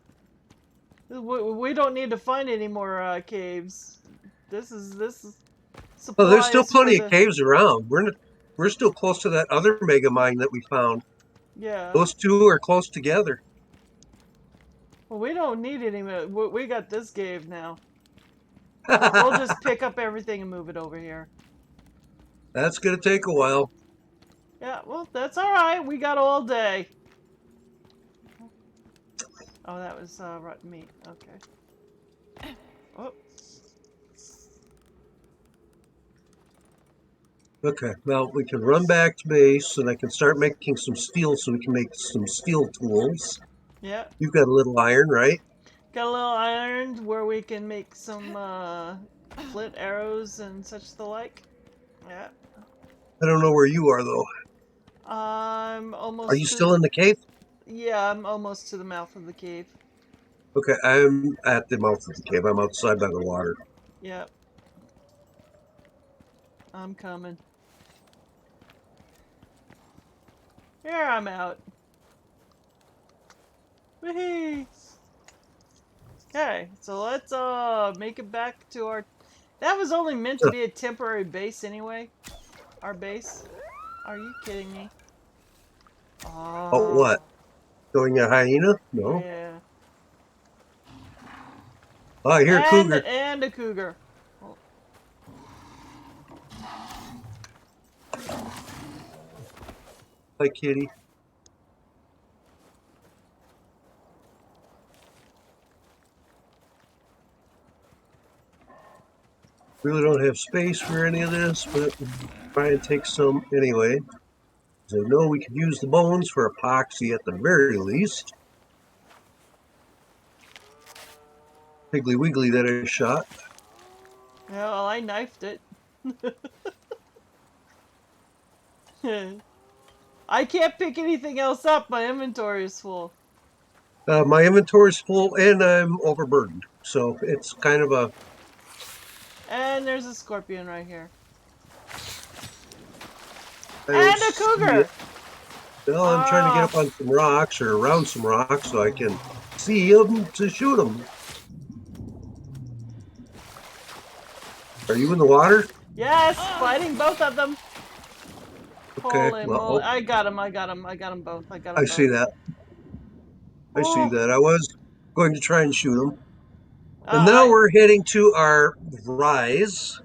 We don't need to find any more caves. This is Oh, there's still supplies for plenty of the caves around. We're still close to that other mega mine that we found. yeah. Those two are close together. Well, we don't need any more. We got this cave now. We'll just pick up everything and move it over here. That's gonna take a while. Yeah, well, that's all right. We got all day. Oh, that was rotten meat. Okay. Oh, Okay, well, we can run back to base and I can start making some steel so we can make some steel tools. yeah. You've got a little iron, right? Got a little iron where we can make some flint arrows and such the like. Yeah. I don't know where you are, though. I'm Are you almost still to. in the cave? Yeah, I'm almost to the mouth of the cave. Okay, I'm at the mouth of the cave. I'm outside by the water. Yep. I'm coming. Here I'm out. Whee! Okay, so let's make it back to our. That was only meant to be a temporary base anyway. Our base. Are you kidding me? Oh, what? Oh, Going a hyena? No. yeah. Oh, I hear a cougar. And a cougar. Oh, Hi, kitty. Really don't have space for any of this, but try and take some anyway. So I know we could use the bones for epoxy at the very least. Piggly Wiggly that I shot. yeah, well, I knifed it. I can't pick anything else up. My inventory is full. My inventory's full and I'm overburdened. So it's kind of a. And there's a scorpion right here. I don't And a see it. cougar! Well, I'm trying to get Ah, up on some rocks or around some rocks so I can see them to shoot them. Are you in the water? yes, fighting both of them. Okay, Holy well, moly. oh, I got him, I got him, I got them both, I got I them see both. that. I see Oh, that. I was going to try and shoot them. And now I, we're heading to our rise.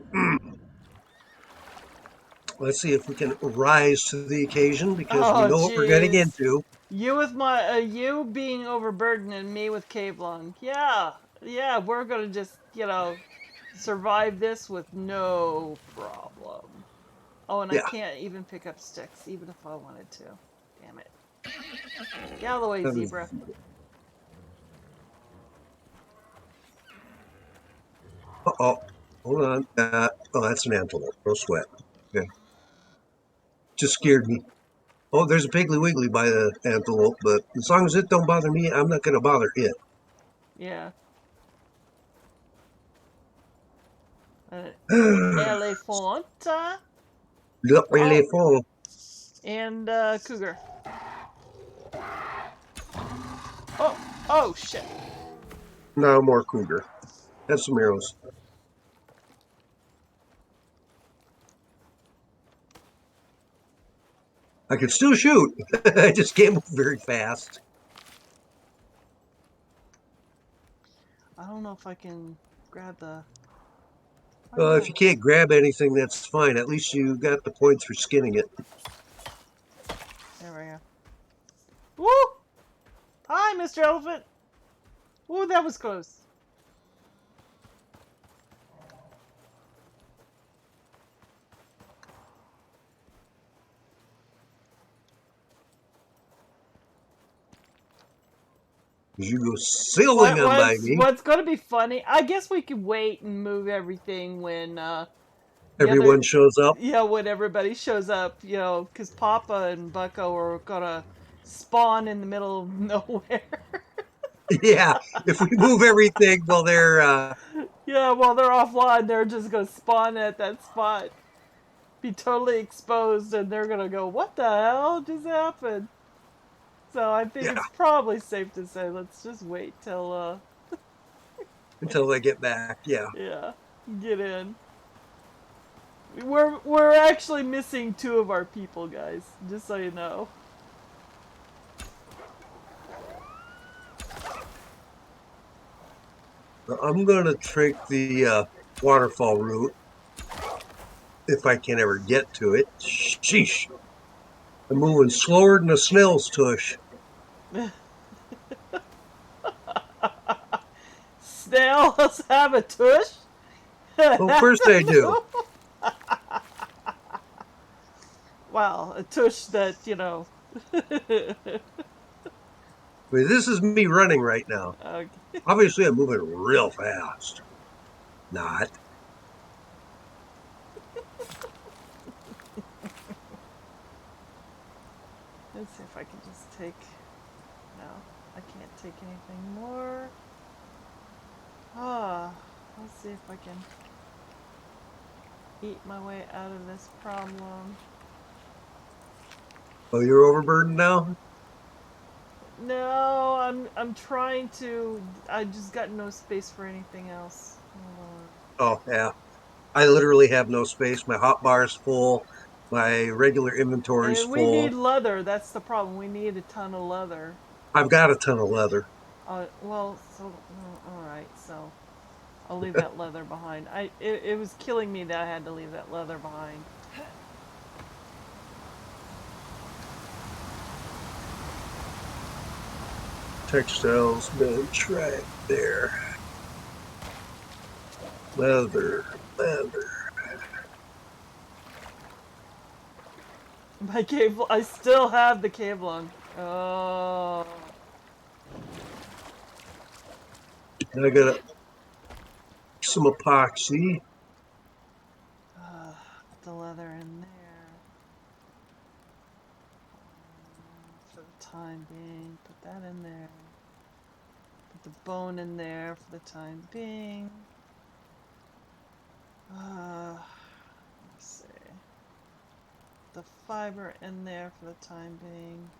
Let's see if we can rise to the occasion because we oh, know what we're getting jeez. into. You with my, you being overburdened and me with cave lung. Yeah, yeah, we're gonna just, survive this with no problem. Oh, and I Yeah. can't even pick up sticks, even if I wanted to. Damn it. Get out of the way, Uh zebra. oh. Hold on. Oh, that's an antelope. No sweat. Okay. Just scared me. Oh, there's a Piggly Wiggly by the antelope, but as long as it don't bother me, I'm not going to bother it. Yeah. Uh, Le elephant. Oh, elephant. and cougar. Oh, oh shit. No more cougar. Have some arrows. I can still shoot. I just can't move very fast. I don't know if I can grab the. If you can't grab anything, that's fine. At least you got the points for skinning it. There we go. Woo! Hi, Mr. Elephant. Ooh, that was close. You go sailing on by me. What's going to be funny? I guess we could wait and move everything when the other Everyone shows up. yeah, when everybody shows up, because Papa and Bucko are gonna spawn in the middle of nowhere. Yeah, if we move everything while they're Yeah, while they're offline, they're just gonna spawn at that spot, be totally exposed, and they're gonna go, "What the hell just happened?" So I think yeah it's probably safe to say let's just wait till until they get back. Yeah, yeah, get in. We're actually missing two of our people, guys. Just so you know. I'm gonna take the waterfall route if I can ever get to it. Sheesh, I'm moving slower than a snail's tush. Snails have a tush. Well, of course they do. Well, a tush that I mean, this is me running right now. Okay. Obviously, I'm moving real fast. Not. Let's see if I can just take. No, I can't take anything more. Let's see if I can eat my way out of this problem. Oh, you're overburdened now? No, I'm trying to. I just got no space for anything else. Oh, yeah. I literally have no space. My hotbar is full. My regular inventory's And we full. need leather. That's the problem. We need a ton of leather. I've got a ton of leather. Well, so all right. So I'll leave that leather behind. It was killing me that I had to leave that leather behind. Textiles bench right there. Leather, leather. My cable. I still have the cable on. Oh. And I got some epoxy. Put the leather in there. For the time being. Put that in there. Put the bone in there for the time being. Let's see. The fiber in there for the time being.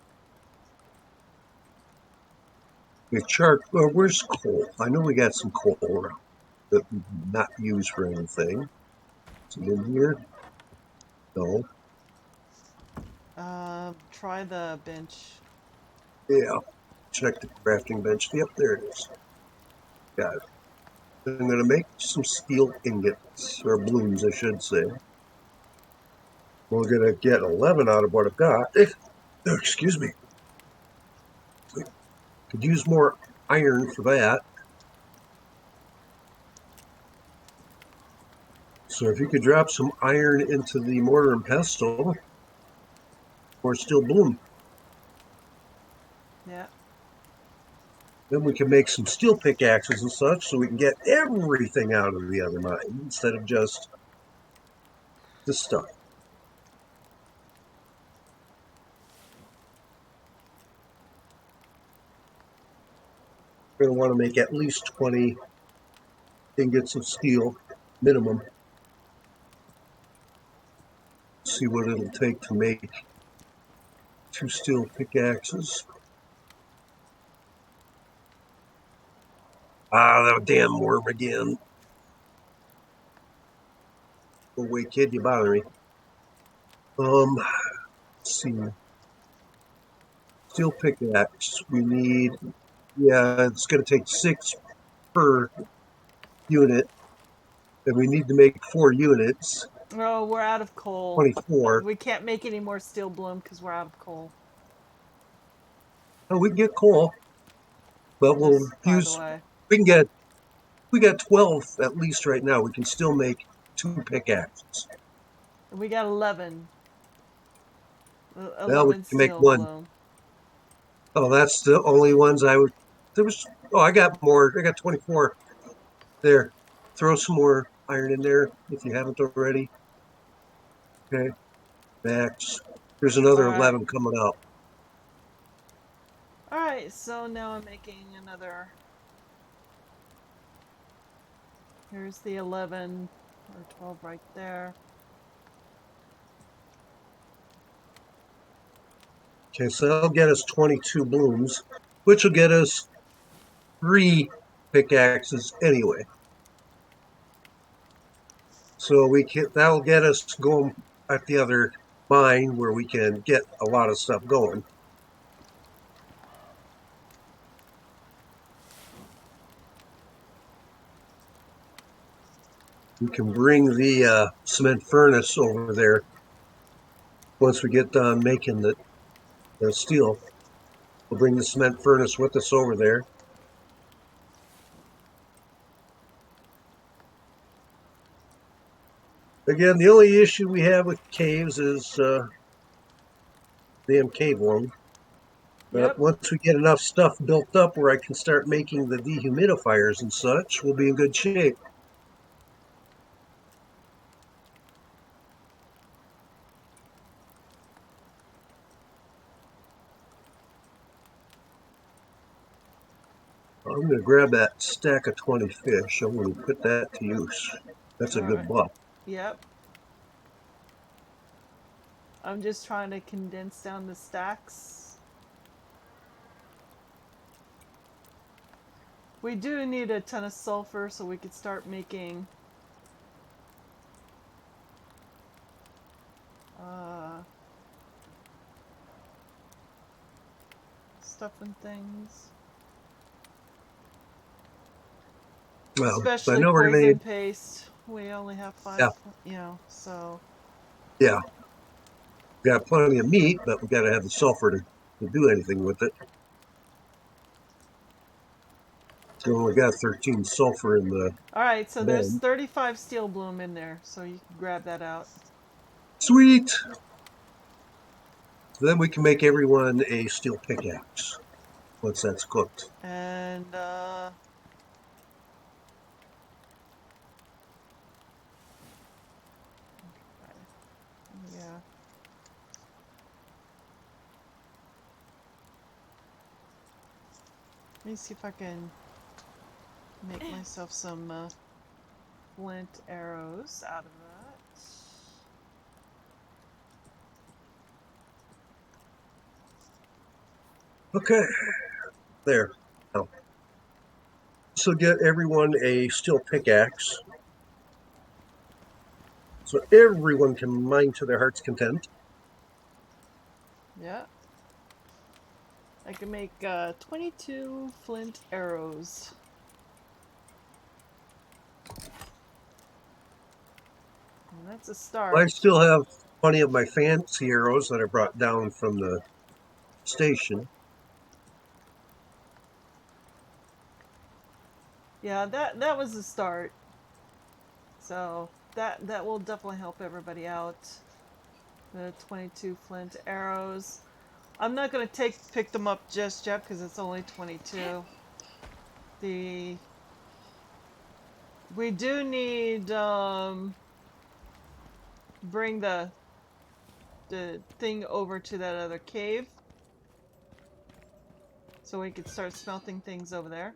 Where's coal? I know we got some coal around that not used for anything. Is it in here? No. Try the bench. Yeah. Check the crafting bench. Yep, there it is. Got it. I'm going to make some steel ingots, or blooms, I should say. We're going to get 11 out of what I've got. Excuse me. Could use more iron for that. So if you could drop some iron into the mortar and pestle, or steel bloom, Yeah. then we can make some steel pickaxes and such, so we can get everything out of the other mine instead of just the stuff. We're going to want to make at least 20 ingots of steel minimum. See what it'll take to make 2 steel pickaxes. Ah, that damn worm again. Go away, kid, you bother me. Let's see. Steel pickaxe. We need, yeah, it's going to take 6 per unit. And we need to make 4 units. Oh, we're out of coal. 24. We can't make any more steel bloom because we're out of coal. Oh, we can get coal. But we'll Just by use, the way. we got 12 at least right now. We can still make 2 pickaxes. We got 11. Well, we 11 can make steel 1. bloom. Oh, that's the only ones I would there was. Oh, I got more. I got 24 there. Throw some more iron in there if you haven't already. Okay, max. There's another All right. 11 coming out. All right. So now I'm making another. Here's the 11 or 12 right there. Okay, so that'll get us 22 blooms, which will get us 3 pickaxes anyway. So that'll get us going at the other mine where we can get a lot of stuff going. We can bring the cement furnace over there once we get done making the steel. We'll bring the cement furnace with us over there. Again, the only issue we have with caves is damn cave one. But Yep. once we get enough stuff built up where I can start making the dehumidifiers and such, we'll be in good shape. I'm going to grab that stack of 20 fish. I'm going to put that to use. That's a All good right. buck. Yep. I'm just trying to condense down the stacks. We do need a ton of sulfur so we could start making stuff and things. Well, I Especially know we're going poison to paste. We only have 5, yeah, so. yeah. We got plenty of meat, but we got to have the sulfur to do anything with it. So we got 13 sulfur in the Alright, so there's bed. 35 steel bloom in there, so you can grab that out. Sweet! So then we can make everyone a steel pickaxe once that's cooked. And, yeah. Let me see if I can make myself some flint arrows out of that. Okay, there. Now, this will get everyone a steel pickaxe. So everyone can mine to their heart's content. Yeah. I can make 22 flint arrows. And that's a I start. still have plenty of my fancy arrows that I brought down from the station. Yeah, that was a start. So that will definitely help everybody out. The 22 flint arrows. I'm not gonna pick them up just yet because it's only 22. We do need bring the thing over to that other cave so we could start smelting things over there.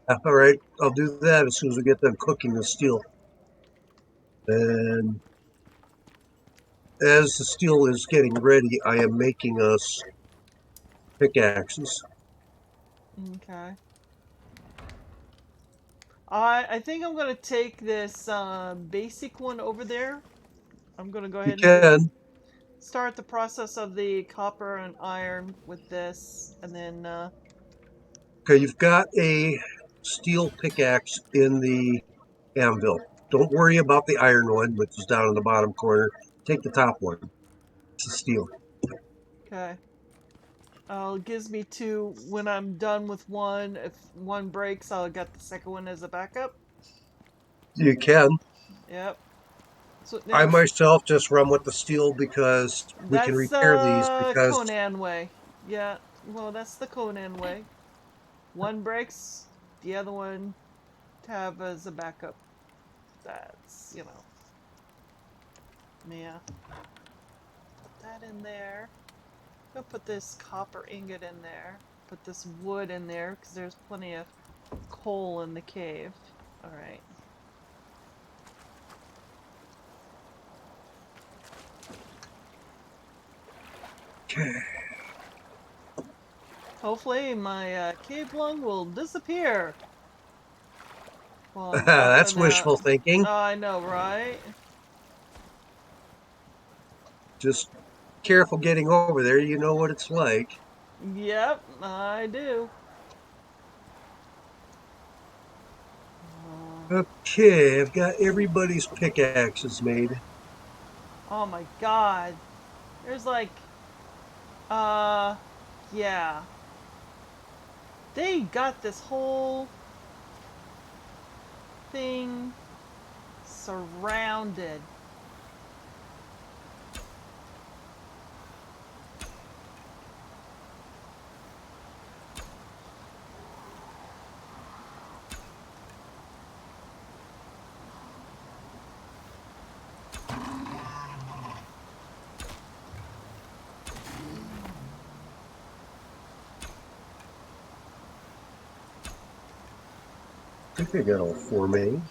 All right, I'll do that as soon as we get done cooking the steel. And as the steel is getting ready, I am making us pickaxes. Okay. I think I'm gonna take this basic one over there. I'm gonna go You ahead and can. start the process of the copper and iron with this, and then Okay, you've got a steel pickaxe in the anvil. Don't worry about the iron one, which is down in the bottom corner. Take the top one. It's a steel. okay. It gives me two when I'm done with one. If one breaks, I'll get the second one as a backup. You can. Yep. So I now myself just run with the steel because we can that's repair these because Conan way. Yeah. Well, that's the Conan way. one breaks, the other one to have as a backup. That's, you know. Yeah. Put that in there. Go put this copper ingot in there. Put this wood in there because there's plenty of coal in the cave. Alright. Okay. Hopefully my cave lung will disappear. Well, I'm That's helping out. wishful thinking. I know, right? Just careful getting over there. You know what it's like. Yep, I do. Okay, I've got everybody's pickaxes made. Oh my god. There's like, yeah. They got this whole thing surrounded. I think I got all 4 made.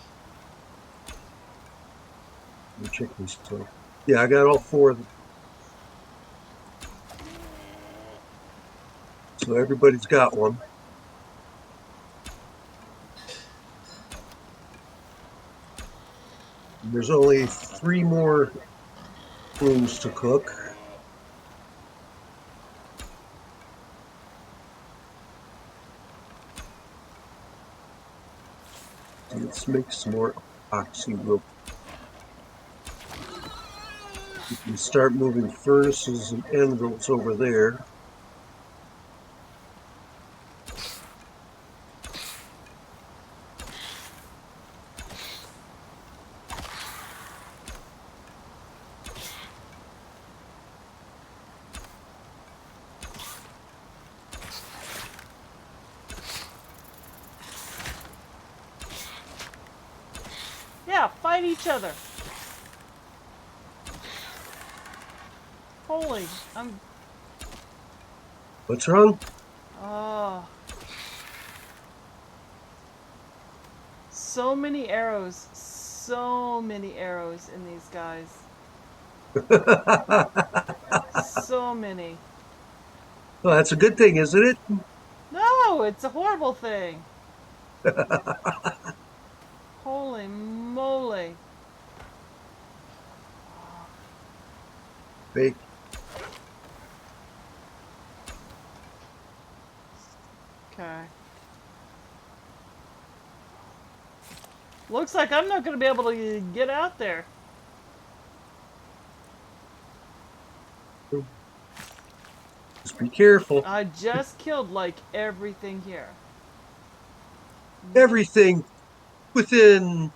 Let me check these two. Yeah, I got all 4 of them. So everybody's got one. There's only 3 more rooms to cook. Let's make some more epoxy real. You can start moving furnaces and anvils over there. Yeah, fight each other. Holy, I'm... What's wrong? Oh. So many arrows. So many arrows in these guys. So many. Well, that's a good thing, isn't it? No, it's a horrible thing. Holy moly. Fake. Okay. Looks like I'm not going to be able to get out there. Just be careful. I just killed like everything here. Everything within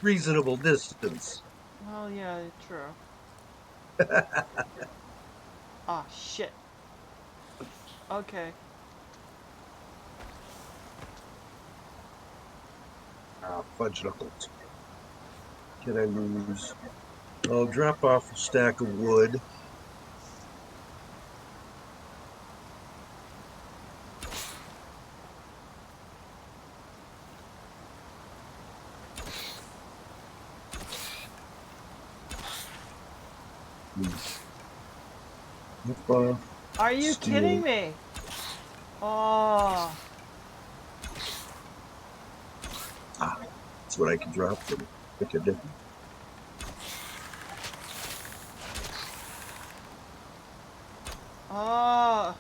reasonable distance. Oh yeah, true. Ah, shit. Okay. Ah, fudge knuckles. Can I lose? I'll drop off a stack of wood. Are you Steel. kidding me? Oh. Ah, that's what I can drop them. Make a difference. Oh.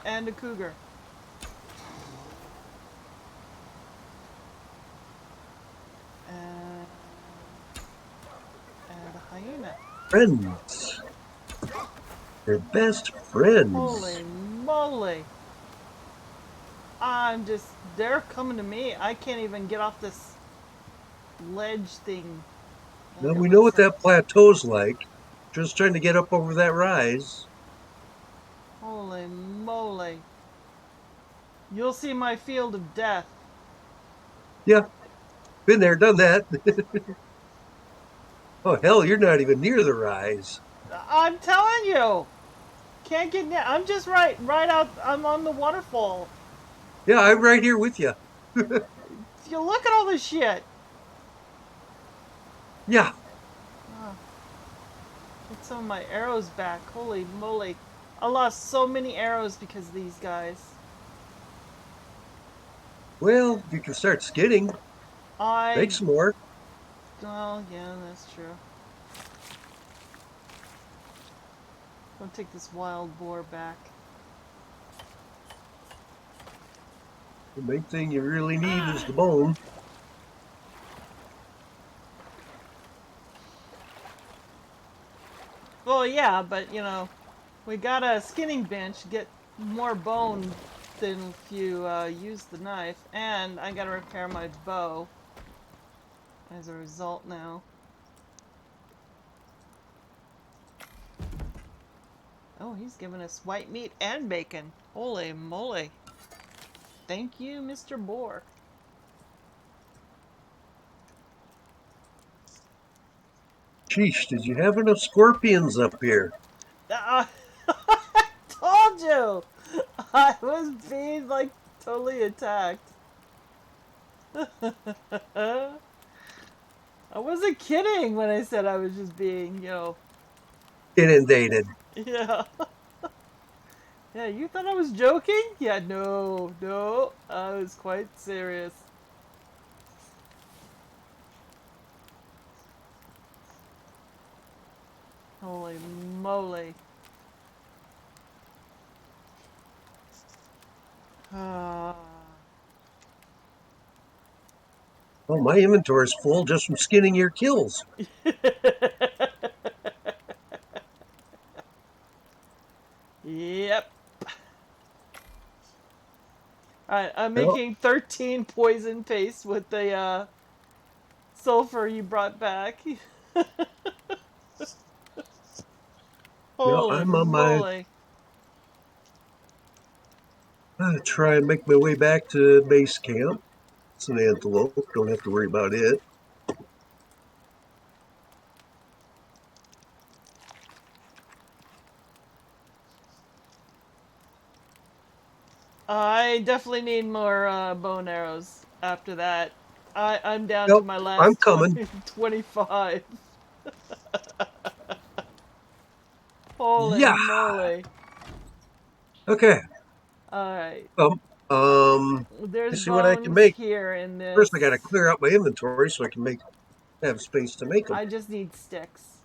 And a cougar. And a hyena. Friends. They're best friends. Holy moly. I'm just, they're coming to me. I can't even get off this ledge thing. Now we know what that plateau's like. Just trying to get up over that rise. Holy moly. You'll see my field of death. Yeah, been there, done that. Oh, hell, you're not even near the rise. I'm telling you, can't get near. I'm just right out. I'm on the waterfall. Yeah, I'm right here with you. You look at all this shit. Yeah. Oh, get some of my arrows back. Holy moly! I lost so many arrows because of these guys. Well, you can start skidding. Make I. some more. Oh yeah, that's true. I'll take this wild boar back. The main thing you really need is the bone. Well, yeah, but you know, we got a skinning bench. Get more bone than if you use the knife, and I gotta repair my bow as a result now. Oh, he's giving us white meat and bacon. Holy moly! Thank you, Mr. Boar. Sheesh, did you have enough scorpions up here? I told you, I was being like totally attacked. I wasn't kidding when I said I was just being, Inundated. yeah. Yeah, you thought I was joking? Yeah, no, no, I was quite serious. Holy moly. Ah. Oh, my inventory is full just from skinning your kills. Yep. Alright, I'm Well, making 13 poison paste with the sulfur you brought back. well, Holy I'm on my moly. try and make my way back to base camp. It's an antelope. Don't have to worry about it. I definitely need more bow and arrows after that. I'm down to Nope, my I'm last coming. 25. Holy Yeah. moly. Okay. Alright. Um. There's Let's see what I can bones make. here in First, I got to this. clear out my inventory so I can have space to make them. I just need sticks.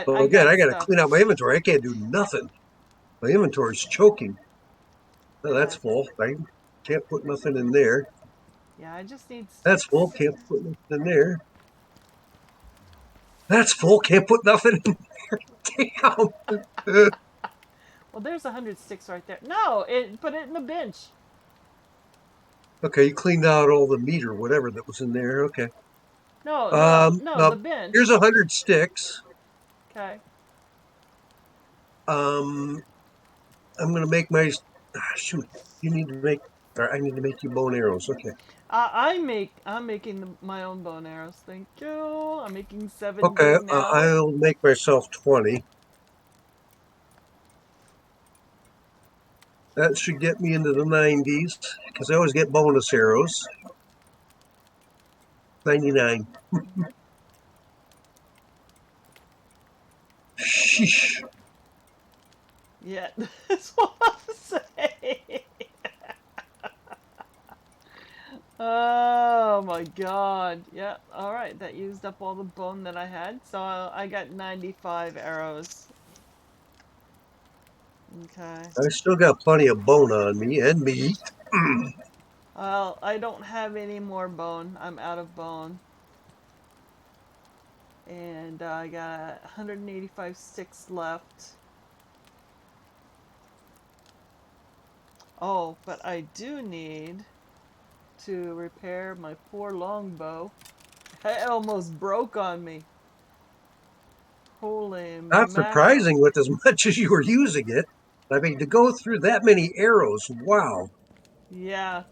Well, I again, got I got to stuff. clean out my inventory. I can't do nothing. My inventory's choking. Oh, that's Okay. full. I can't put nothing in there. Yeah, I just need That's sticks. full. Can't put nothing in there. That's full. Can't put nothing in. Damn. Well, there's 100 sticks right there. No, put it in the bench. Okay, you cleaned out all the meat or whatever that was in there. Okay. No, no, the Here's bench. 100 sticks. Okay. Um, I'm gonna make my. Shoot, you need to make. Or I need to make you bow and arrows. Okay. I'm making my own bow and arrows. Thank you. I'm making Okay. 70 now. I'll make myself 20. That should get me into the 90s because I always get bonus arrows. 99. Sheesh. Yeah, that's what I'm saying. Oh my god. Yeah, alright. That used up all the bone that I had. So I got 95 arrows. Okay. I still got plenty of bone on me and meat. Well, I don't have any more bone. I'm out of bone. And I got 185 sticks left. Oh, but I do need to repair my poor longbow. It almost broke on me. Holy Not mackerel. surprising with as much as you were using it. I mean, to go through that many arrows, wow. Yeah.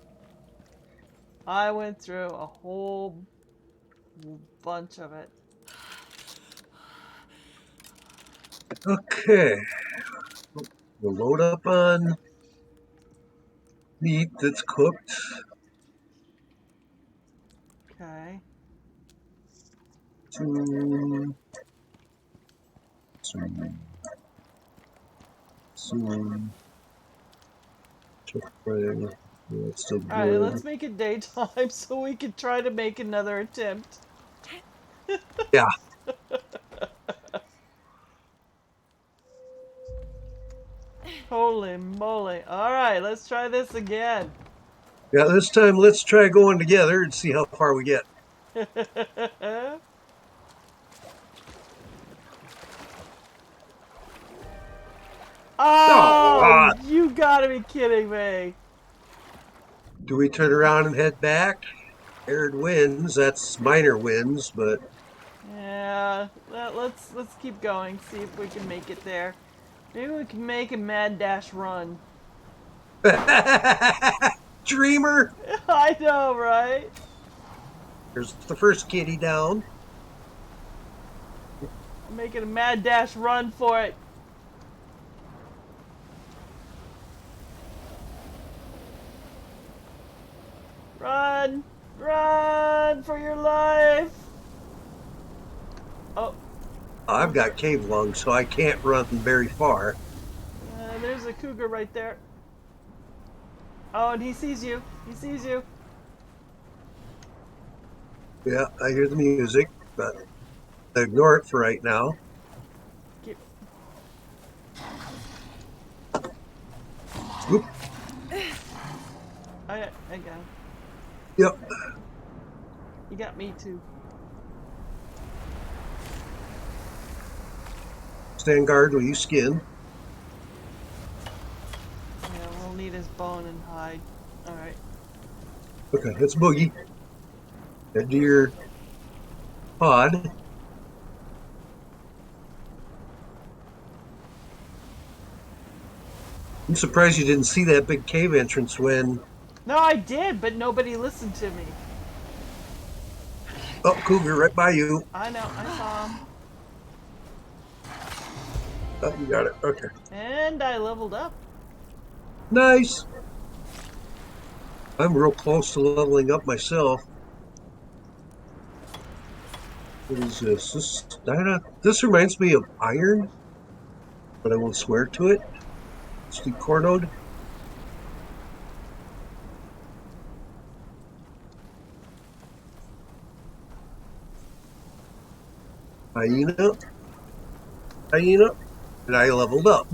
I went through a whole bunch of it. Okay. We'll load up on meat that's cooked. Okay. Some. Check Friday. Yeah, it's still Alright, good. let's make it daytime so we can try to make another attempt. Yeah. Holy moly. Alright, let's try this again. Yeah, this time let's try going together and see how far we get. Oh, Oh, you gotta be kidding me. do we turn around and head back? Aired wins, that's minor wins, but Yeah, let's keep going, see if we can make it there. Maybe we can make a mad dash run. Dreamer. I know, right? There's the first kitty down. I'm making a mad dash run for it. Run! Run for your life! Oh, I've got cave lungs, so I can't run very far. there's a cougar right there. Oh, and he sees you. He sees you. Yeah, I hear the music, but I ignore it for right now. Get... Oop. I got him. Yep. You got me too. Stand guard while you skin. Yeah, we'll need his bone and hide. Alright. Okay, that's Boogie. Head to your pod. I'm surprised you didn't see that big cave entrance when... No, I did, but nobody listened to me. Oh, cougar right by you. I know, I saw him. Oh, you got it. Okay. And I leveled up. Nice. I'm real close to leveling up myself. What is this? This reminds me of iron, but I won't swear to it. It's the core node. Hyena. Hyena. And I leveled up.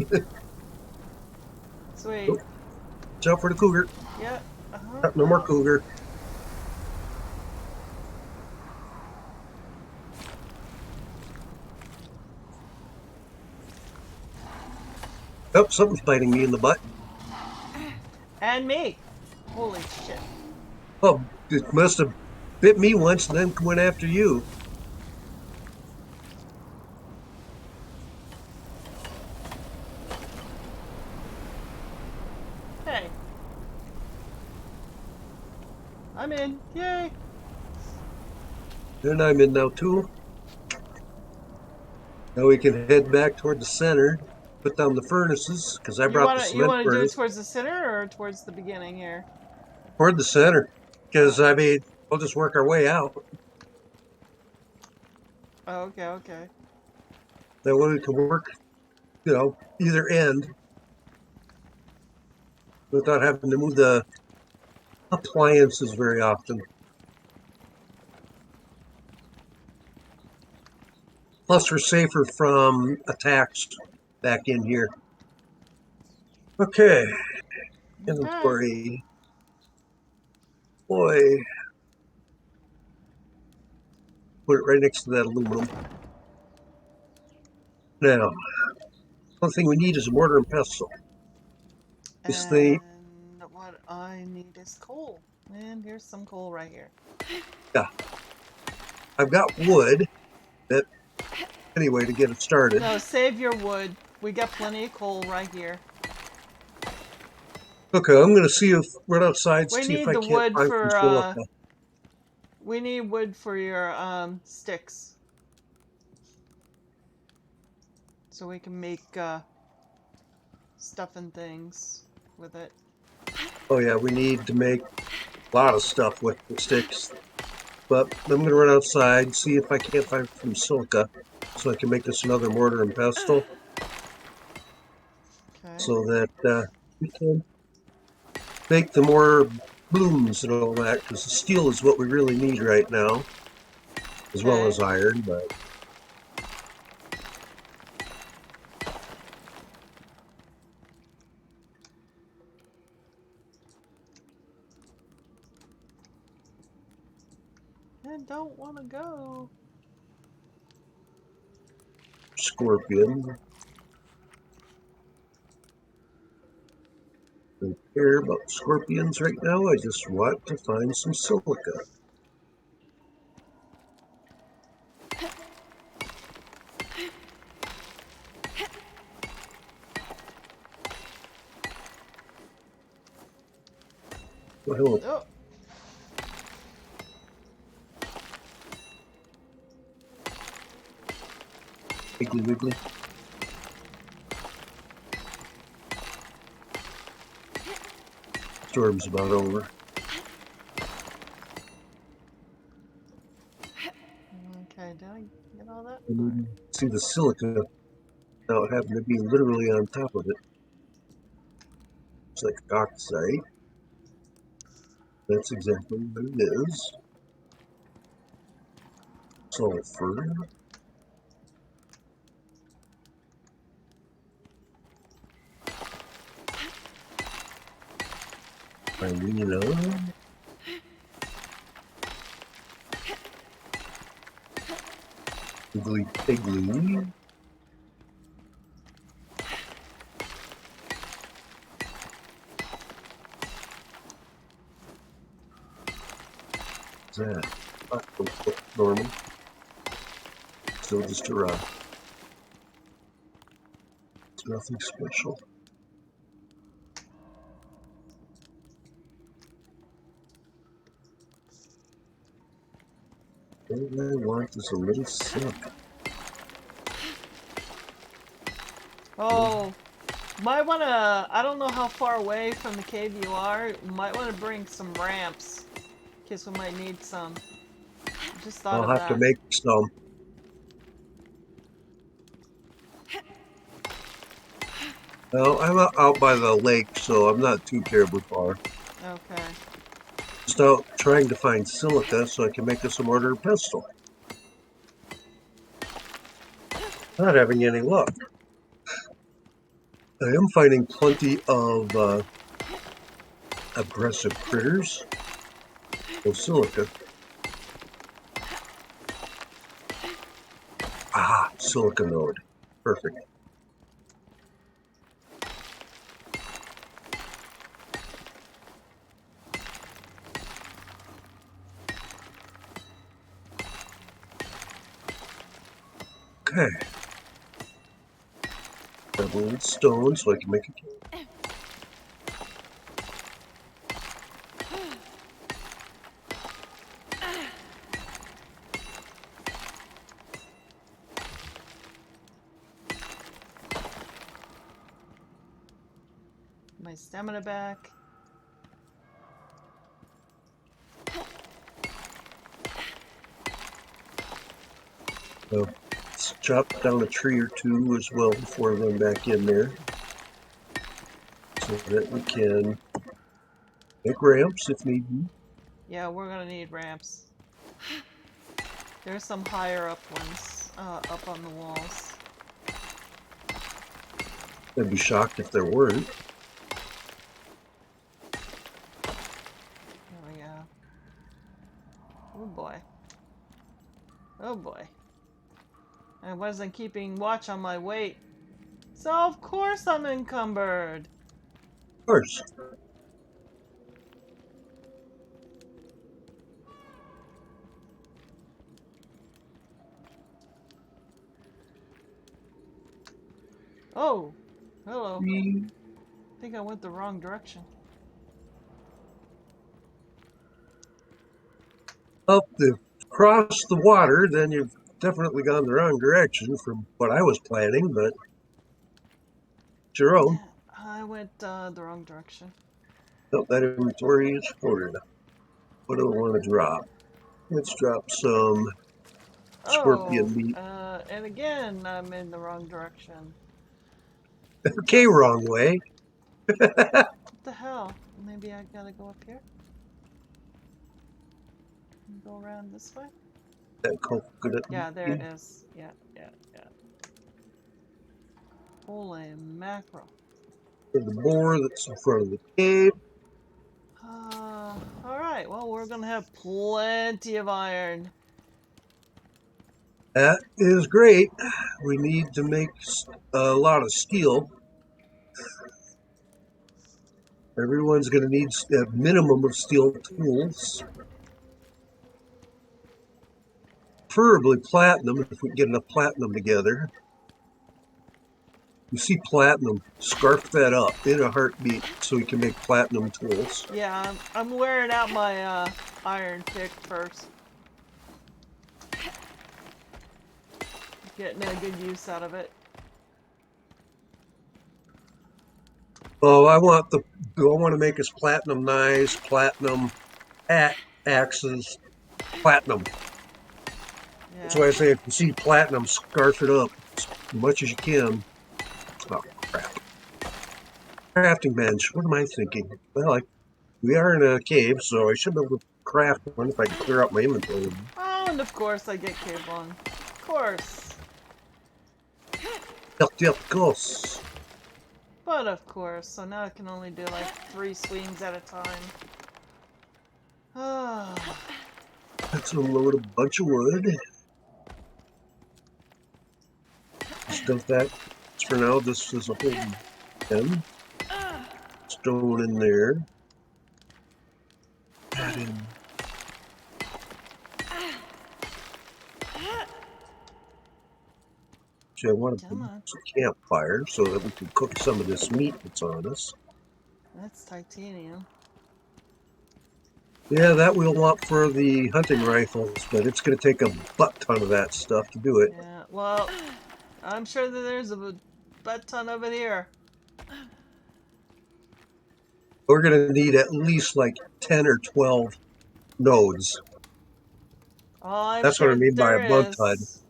Sweet. Oh, watch out for the cougar. Yeah. No more cougar. Oh, something's biting me in the butt. And me. Holy shit. Oh, it must have bit me once and then went after you. Hey. I'm in. Yay. And I'm in now too. Now we can head back toward the center, put down the furnaces, because I brought the You cement wanna do it furnace. towards the center or towards the beginning here? Toward the center, because I mean, we'll just work our way out. Oh, okay, okay. That way we can work, either end without having to move the appliances very often. Plus, we're safer from attacks back in here. Okay, Okay. inventory. Boy, put it right next to that aluminum. Now, one thing we need is a mortar and pestle. This thing, And what I need is coal. And here's some coal right here. yeah, I've got wood. That anyway to get it started. No, save your wood. We got plenty of coal right here. Okay, I'm gonna see if run outside, We see if need I the can't wood find some for silica. we need wood for your sticks. So we can make stuff and things with it. Oh yeah, we need to make a lot of stuff with the sticks. But I'm gonna run outside, see if I can't find some silica, so I can make us another mortar and pestle, Okay. so that we can make the more blooms and all that. Because the steel is what we really need right now, as well Okay. as iron. But I don't want to go. scorpion, I don't care about scorpions right now. I just want to find some silica. Well, Oh. wiggly wiggly. Storm's about over. Okay, did I get all that? And All you right. can see the silica now it happened to be literally on top of it. It's like oxide. That's exactly what it is. Sulfur. Marino. Wiggly piggly. What's that? Oh, normal. Still just a rock. It's nothing special. All I want is a little silk. Oh, might want to. I don't know how far away from the cave you are. Might want to bring some ramps, in case we might need some. Just thought I'll of have to that. make some. Well, I'm out by the lake, so I'm not too terribly far. Okay. Just out trying to find silica so I can make us a mortar and pestle. Not having any luck. I am finding plenty of aggressive critters. Well, silica. Ah, Silica Node. Perfect. Okay. Grab a little stone so I can make a cave. My stamina back. So let's chop down a tree or two as well before I run back in there, so that we can make ramps if need be. Yeah, we're gonna need ramps. There's some higher up ones, up on the walls. I'd be shocked if there weren't. Oh yeah. Oh boy. Oh boy. I wasn't keeping watch on my weight. So of course I'm encumbered. Of course. Oh, hello. Mm, I think I went the wrong direction. Up the cross the water, then you've definitely gone the wrong direction from what I was planning, but it's your own. Yeah, I went the wrong direction. Oh, that inventory is full. What do I want to drop? Let's drop some Oh, scorpion meat. and again, I'm in the wrong direction. Okay, wrong way. What the hell? Maybe I gotta go up here? Go around this way? That coconut Yeah, there meat. it is. Yeah, yeah, yeah. Holy mackerel. The boar that's in front of the cave. Alright, well, we're gonna have plenty of iron. That is great. We need to make a lot of steel. Everyone's going to need a minimum of steel tools. Preferably platinum if we get enough platinum together. You see platinum, scarf that up in a heartbeat so we can make platinum tools. Yeah, I'm wearing out my iron pick first. Getting a good use out of it. Oh, I want to make us platinum knives, platinum axes, platinum. Yeah. That's why I say if you see platinum, scarf it up as much as you can. Oh, crap. Crafting bench. What am I thinking? Well, we are in a cave, so I should be able to craft one if I can clear out my inventory. Oh, and of course I get cave one. Of course. Of course. But of course, so now I can only do like 3 swings at a time. Ah. Let's unload a bunch of wood. Stuff that for now. This is a whole pen. Stone in there. Add in. So I want to put some campfire so that we can cook some of this meat that's on us. That's titanium. Yeah, that we'll want for the hunting rifles, but it's going to take a butt ton of that stuff to do it. Yeah, well, I'm sure that there's a butt ton of it here. We're going to need at least like 10 or 12 nodes. Oh, I'm That's sure what I mean by a there bug HUD. is.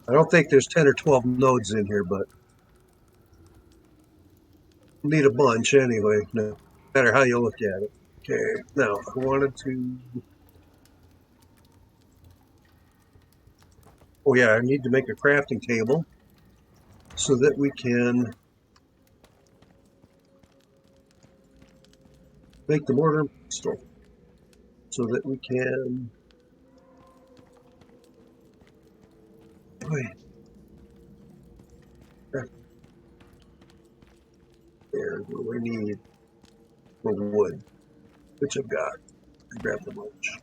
I don't think there's 10 or 12 nodes in here, but we'll need a bunch anyway, no matter how you look at it. Okay, now I wanted to... Oh yeah, I need to make a crafting table so that we can make the mortar and pestle. So that we can... There's what we need for wood, which I've got. I grabbed a bunch.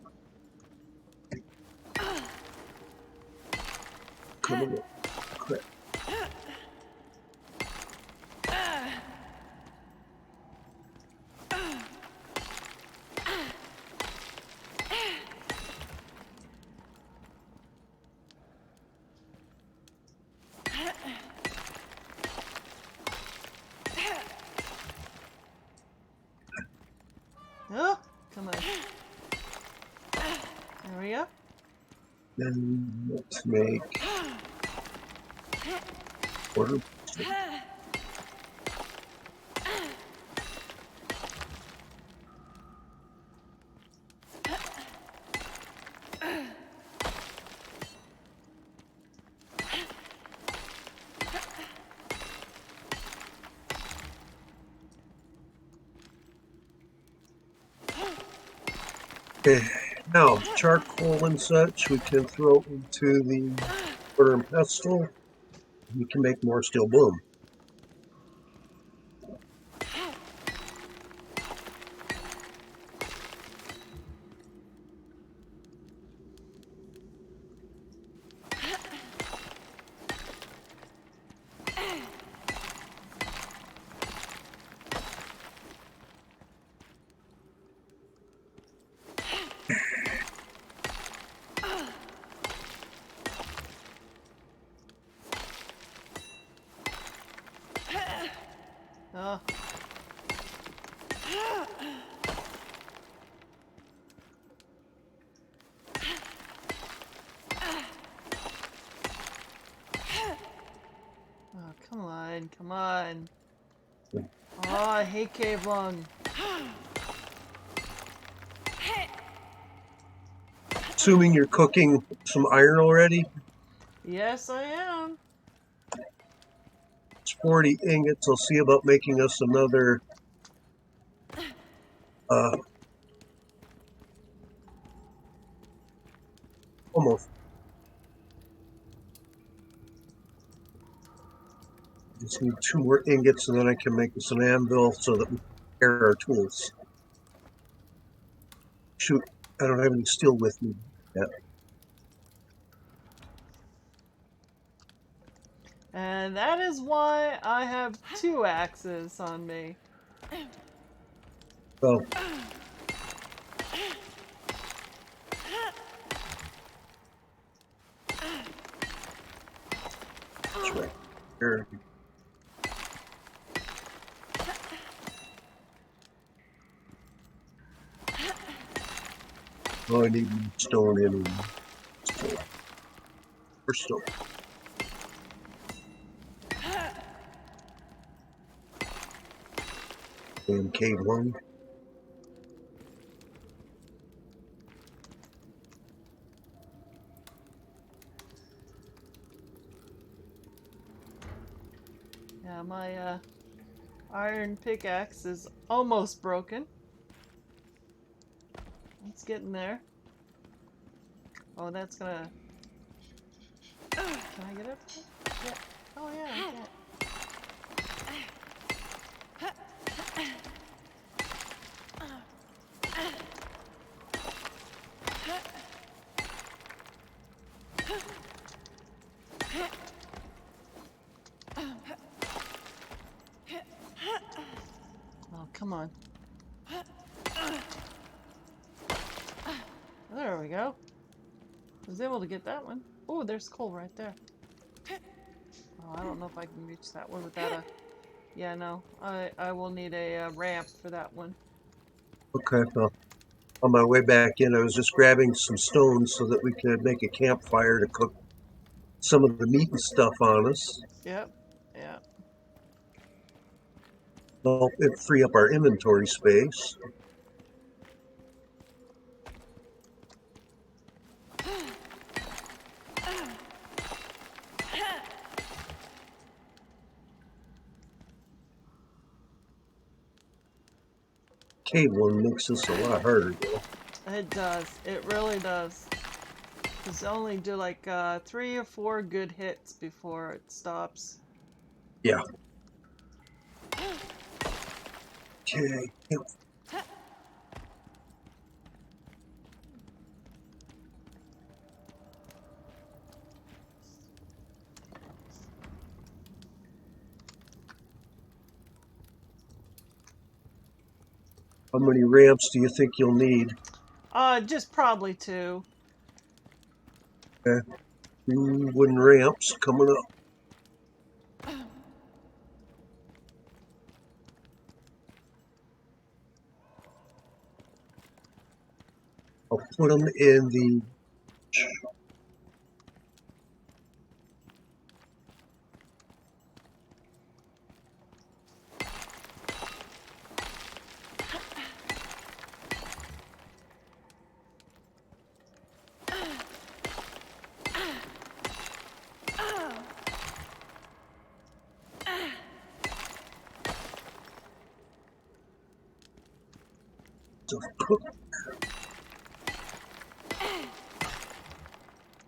Come on. Crap. Oh, come on. There we go. Then let's make quarter. Okay, now charcoal and such we can throw into the mortar and pestle. We can make more steel bloom. Oh. Oh, come on, come on. Oh, I hate cave lung. Assuming you're cooking some iron already. Yes, I am. It's 40 ingots. I'll see about making us another almost. Just need 2 more ingots and then I can make us an anvil so that we can prepare our tools. Shoot, I don't have any steel with me yet. And that is why I have 2 axes on me. So, that's right. Here. Oh, I need stone in. Stone. For stone. And cave 1. Yeah, my iron pickaxe is almost broken. It's getting there. Oh, that's gonna... Can I get up there? Yeah. Oh yeah, I can. Oh, come on. There we go. I was able to get that one. Oh, there's coal right there. Oh, I don't know if I can reach that one without a... Yeah, no. I will need a ramp for that one. Okay, well, on my way back in, I was just grabbing some stones so that we could make a campfire to cook some of the meat and stuff on us. Yep. Yeah. Well, it free up our inventory space. Cave 1 makes this a lot harder, though. It does. It really does. Because only do like 3 or 4 good hits before it stops. Yeah. Okay. How many ramps do you think you'll need? Just probably 2. Okay. 2 wooden ramps coming up. I'll put them in the...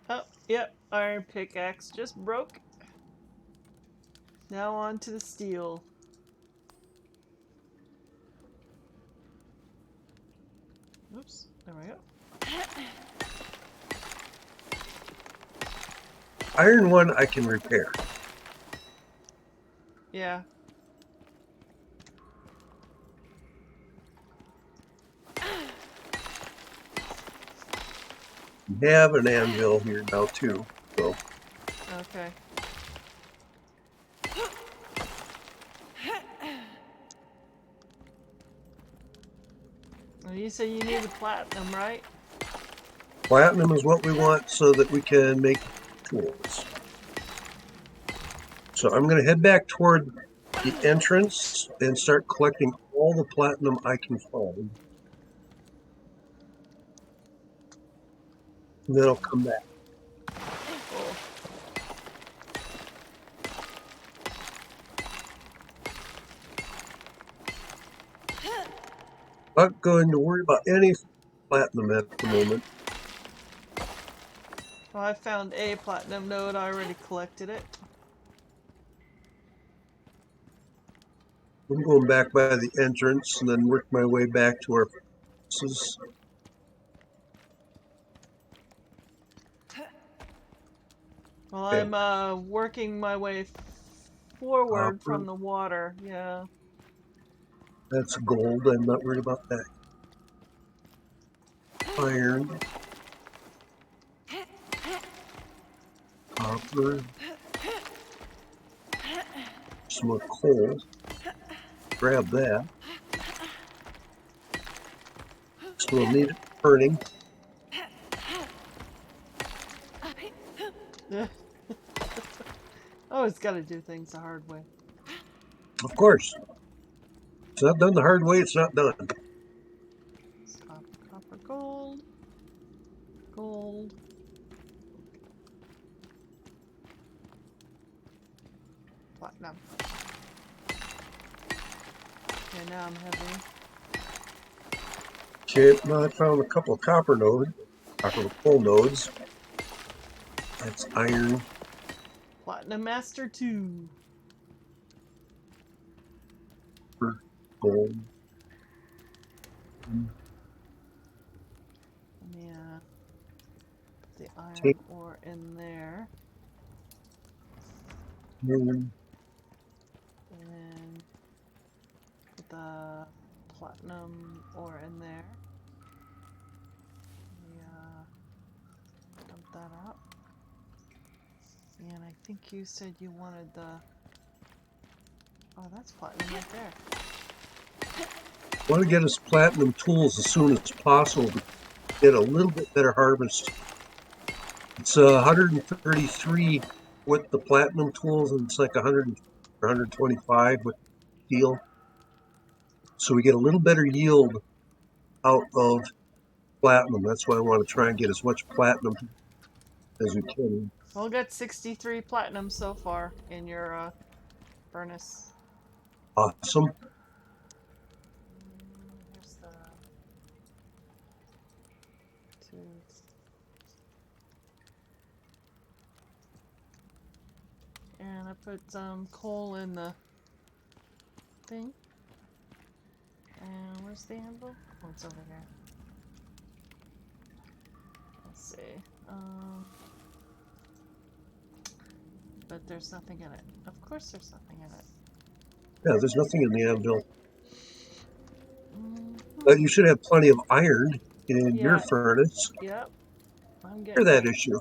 Oh, yep. Iron pickaxe just broke. Now on to the steel. Oops. There we go. Iron 1 I can repair. Yeah. We have an anvil here now too, so Okay. Well, you say you need the platinum, right? Platinum is what we want so that we can make tools. So I'm going to head back toward the entrance and start collecting all the platinum I can find. And then I'll come back. Cool. Not going to worry about any platinum at the moment. Well, I found a platinum node. I already collected it. I'm going back by the entrance and then work my way back to our places. Well, Okay. I'm working my way forward Copper. from the water. Yeah. That's gold. I'm not worried about that. Iron. Copper. Some more coal. Grab that. Still need it burning. Always got to do things the hard way. Of course. It's not done the hard way, it's not done. Copper, copper, gold. Gold. Platinum. Okay, now I'm heavy. Okay, now I found a couple of copper nodes, copper coal nodes. That's iron. Platinum Master 2. Gold. Yeah. Put the Take iron ore in there. moon. And then put the platinum ore in there. Dump that out. And I think you said you wanted the... Oh, that's platinum right there. I want to get us platinum tools as soon as possible to get a little bit better harvest. It's 133 with the platinum tools, and it's like 100 or 125 with steel. So we get a little better yield out of platinum. That's why I want to try and get as much platinum as we can. Well, we got 63 platinum so far in your furnace. Awesome. Here's the two. And I put some coal in the thing. And where's the anvil? Oh, it's over here. Let's see. But there's nothing in it. Of course there's nothing in it. Yeah, there's nothing in the anvil. Mm-hmm. But you should have plenty of iron in your Yeah. furnace. Yep. I'm Hear getting that it. issue.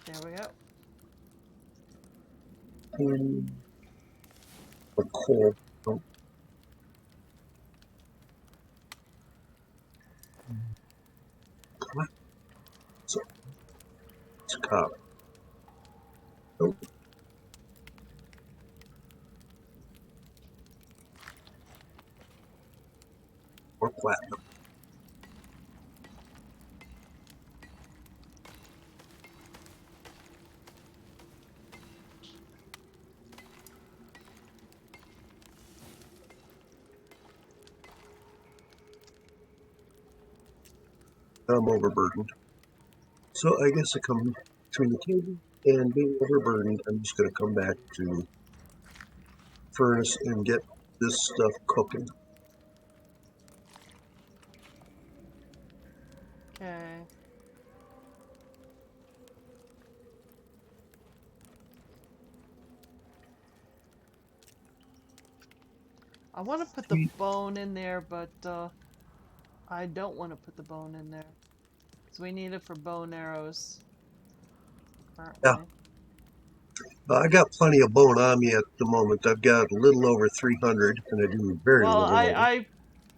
There we go. The coal. Oh. So, it's copper. Oh. Or platinum. I'm overburdened. So I guess I come between the table and being overburdened. I'm just going to come back to furnace and get this stuff cooking. Okay. I want to put the bone in there, but I don't want to put the bone in there. So we need it for bow and arrows. Yeah. Currently. I got plenty of bone on me at the moment. I've got a little over 300, and I do very Well, little over. I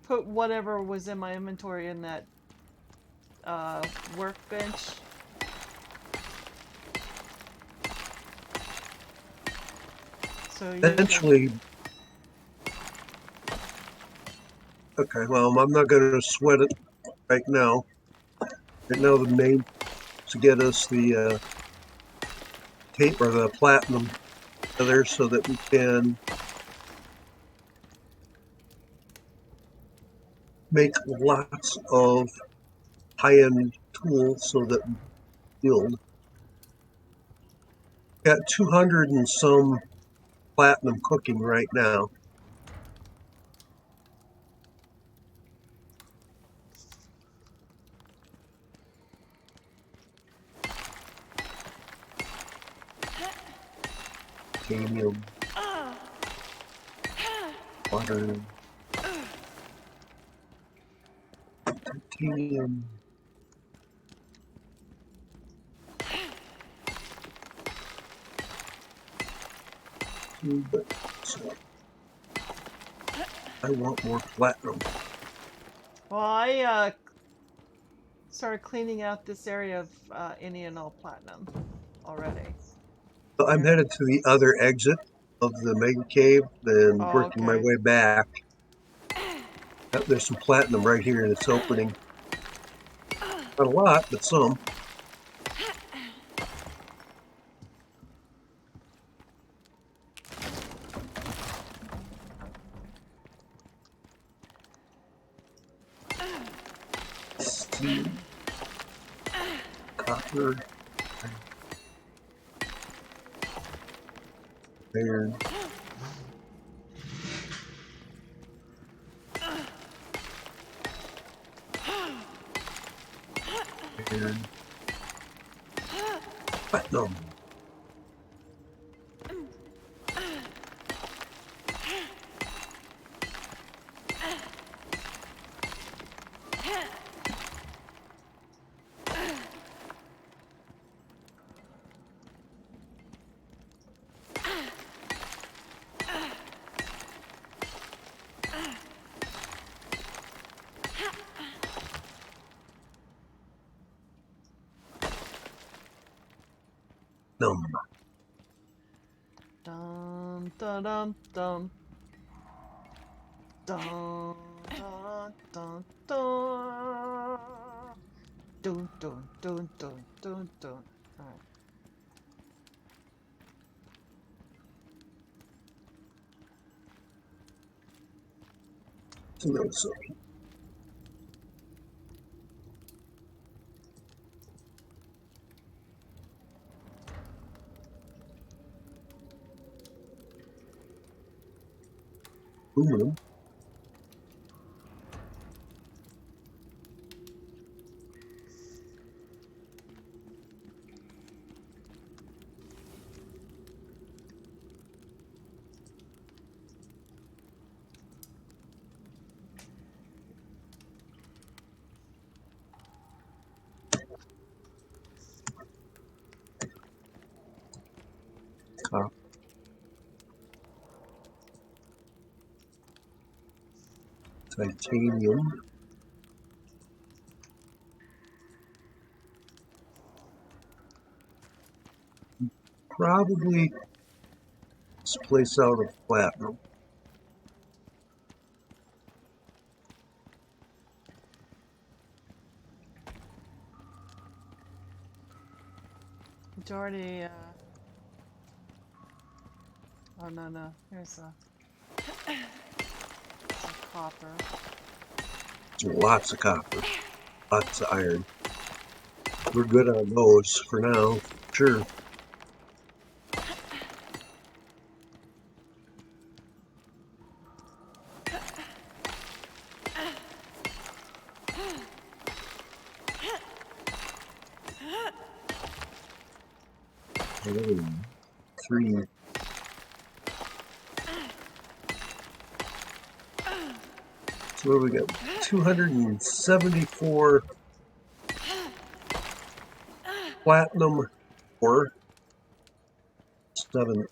put whatever was in my inventory in that workbench. So you can... Eventually, okay, well, I'm not going to sweat it right now. Right now, the main to get us the tape or the platinum together so that we can make lots of high-end tools so that we build. Got 200 and some platinum cooking right now. Titanium, water, titanium. But I want more platinum. Well, I started cleaning out this area of any and all platinum already. So I'm headed to the other exit of the mega cave, then Oh, working my okay. way back. There's some platinum right here in its opening. Not a lot, but some. Steel, copper, iron. Iron. Platinum. Dum. Dum dum dum dum. Dun dun dun dun. Dun dun dun dun dun dun. Alright. So, aluminum. Copper. Titanium. Probably this place out of platinum. Majority, oh no, no. Here's a copper. Lots of copper. Lots of iron. We're good on those for now. Sure. Three. So what do we got? 274 platinum ore. 7.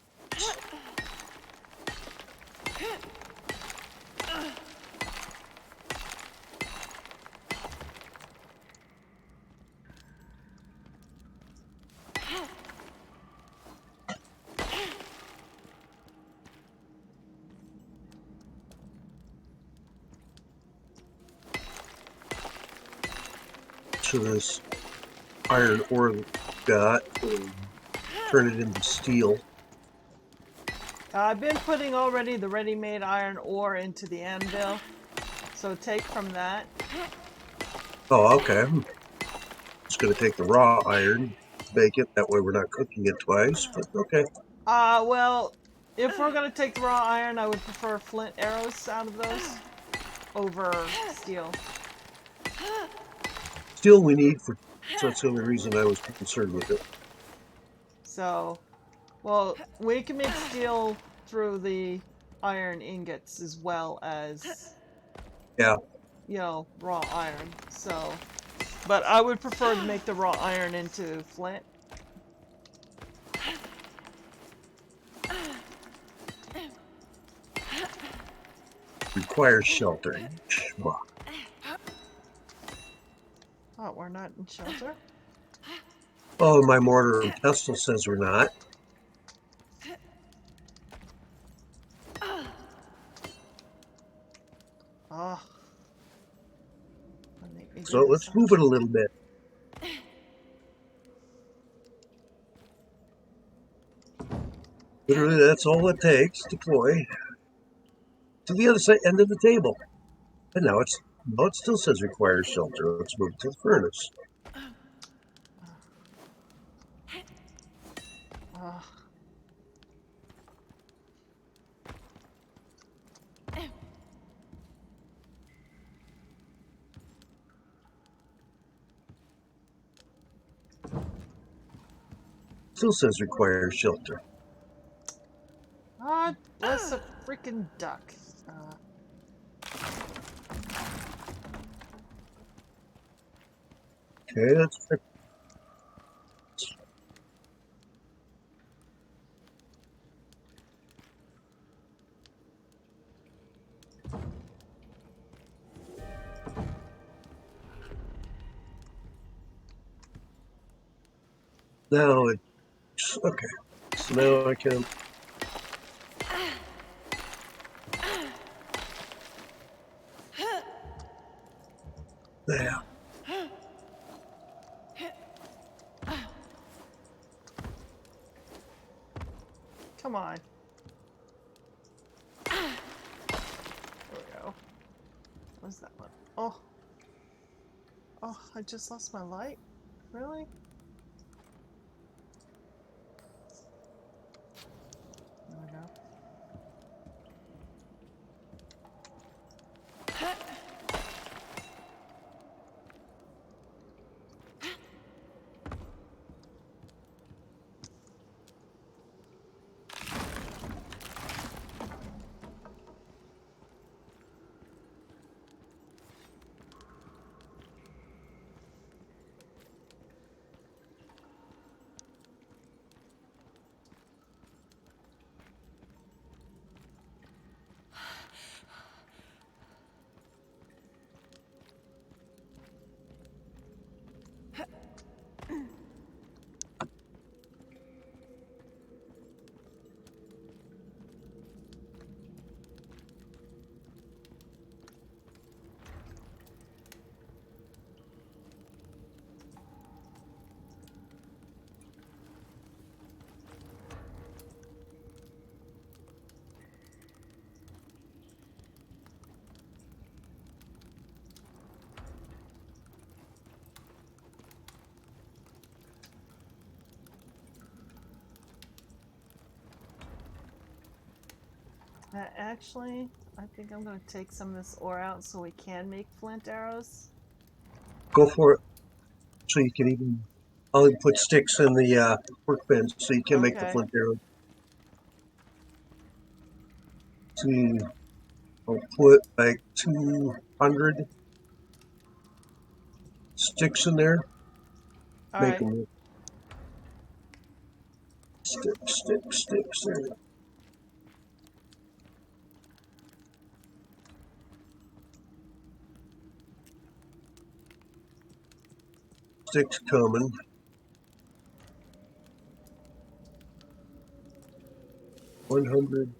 So this iron ore got turn it into steel. I've been putting already the ready-made iron ore into the anvil, so take from that. Oh, okay. Just going to take the raw iron, bake it. That way we're not cooking it twice. But okay. Well, if we're gonna take the raw iron, I would prefer flint arrows out of those over steel. Steel we need for. So that's the only reason I was concerned with it. So, well, we can make steel through the iron ingots as well as, Yeah. you know, raw iron. So, but I would prefer to make the raw iron into flint. Requires shelter. Oh, we're not in shelter? Oh, my mortar and pestle says we're not. Oh. So let's move it a little bit. Literally, that's all it takes. Deploy to the other side end of the table. And now it still says requires shelter. Let's move to the furnace. Still says requires shelter. Ah, bless a freaking duck. Okay, that's now it's okay. So now I can. There. Come on. There we go. What's that one? Oh. Oh, I just lost my light? Really? There we go. Actually, I think I'm going to take some of this ore out so we can make flint arrows. Go for it. So you can even. I'll even put sticks in the workbench so you can make the flint arrow. See, I'll put like 200 sticks in there. All Make right. them. Sticks. There we go. Sticks coming. 100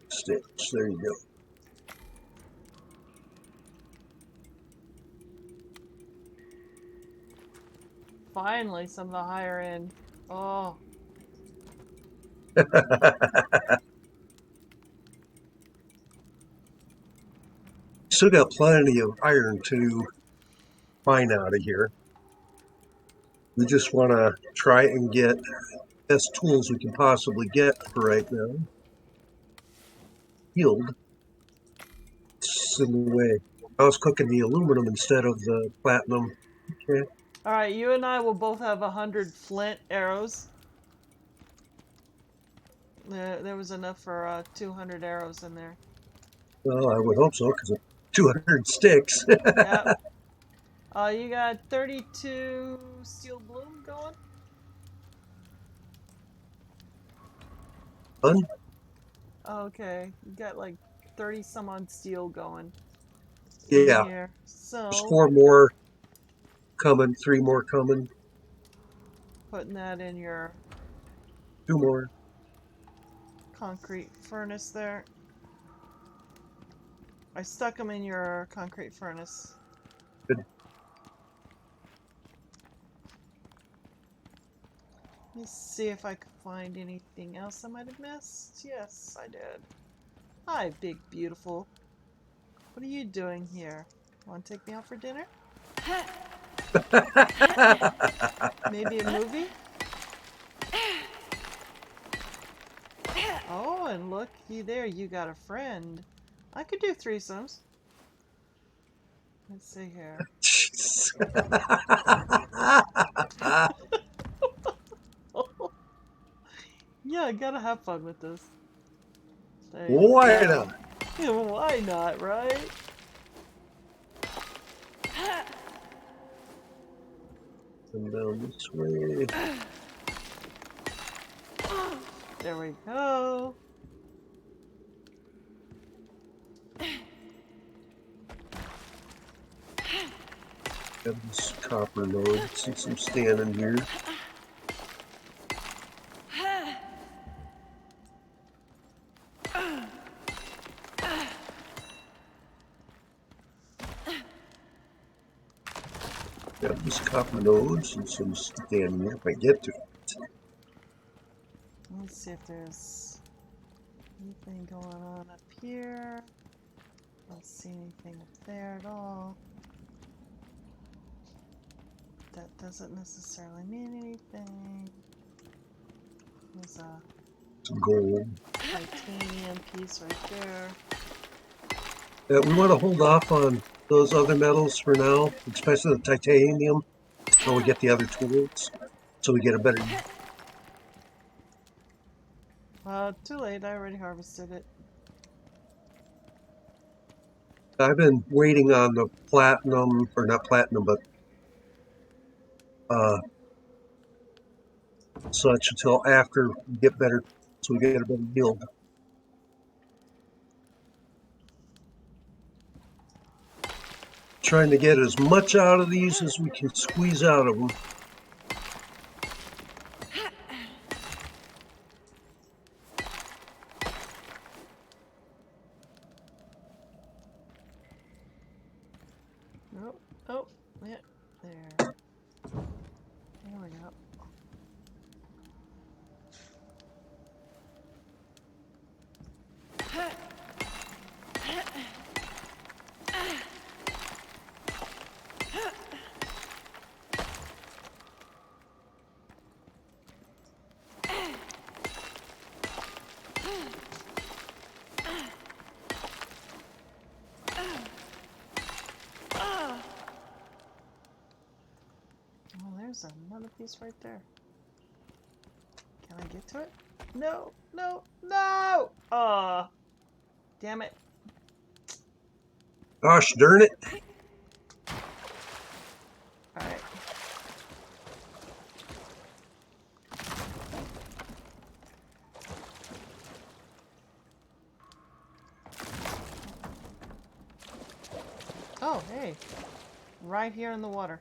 sticks. There you go. Finally, some of the higher end. Oh, Still got plenty of iron to mine out of here. We just want to try and get the best tools we can possibly get for right now. Healed. It's in the way. I was cooking the aluminum instead of the platinum. Okay. all right. You and I will both have 100 flint arrows. There was enough for 200 arrows in there. Well, I would hope so, because 200 sticks. Yep. You got 32 steel bloom going? Fun. Okay. You got like 30 some odd steel going. Yeah. Here. So, There's 4 more coming, 3 more coming, putting that in your 2 more. concrete furnace there. I stuck them in your concrete furnace. Good. Let me see if I could find anything else I might have missed. Yes, I did. Hi, big beautiful. What are you doing here? Want to take me out for dinner? Maybe a movie? Oh, and look, there, you got a friend. I could do threesomes. Let's see here. Yeah, I gotta have fun with this. There you Why go. not? Yeah, why not, right? Come down this way. There we go. Got this copper node since I'm standing here. Got this copper node since I'm standing here if I get to it. Let's see if there's anything going on up here. Don't see anything up there at all. That doesn't necessarily mean anything. There's a Some gold. titanium piece right there. We want to hold off on those other metals for now, especially the titanium, until we get the other tools, so we get a better. Too late. I already harvested it. I've been waiting on the platinum, or not platinum, but such until after we get better, so we get a better yield. Trying to get as much out of these as we can squeeze out of them. Oh, yeah, there. There we go. There's another piece right there. Can I get to it? No, no, no! Damn it. Gosh darn it. Alright. Oh, hey. Right here in the water.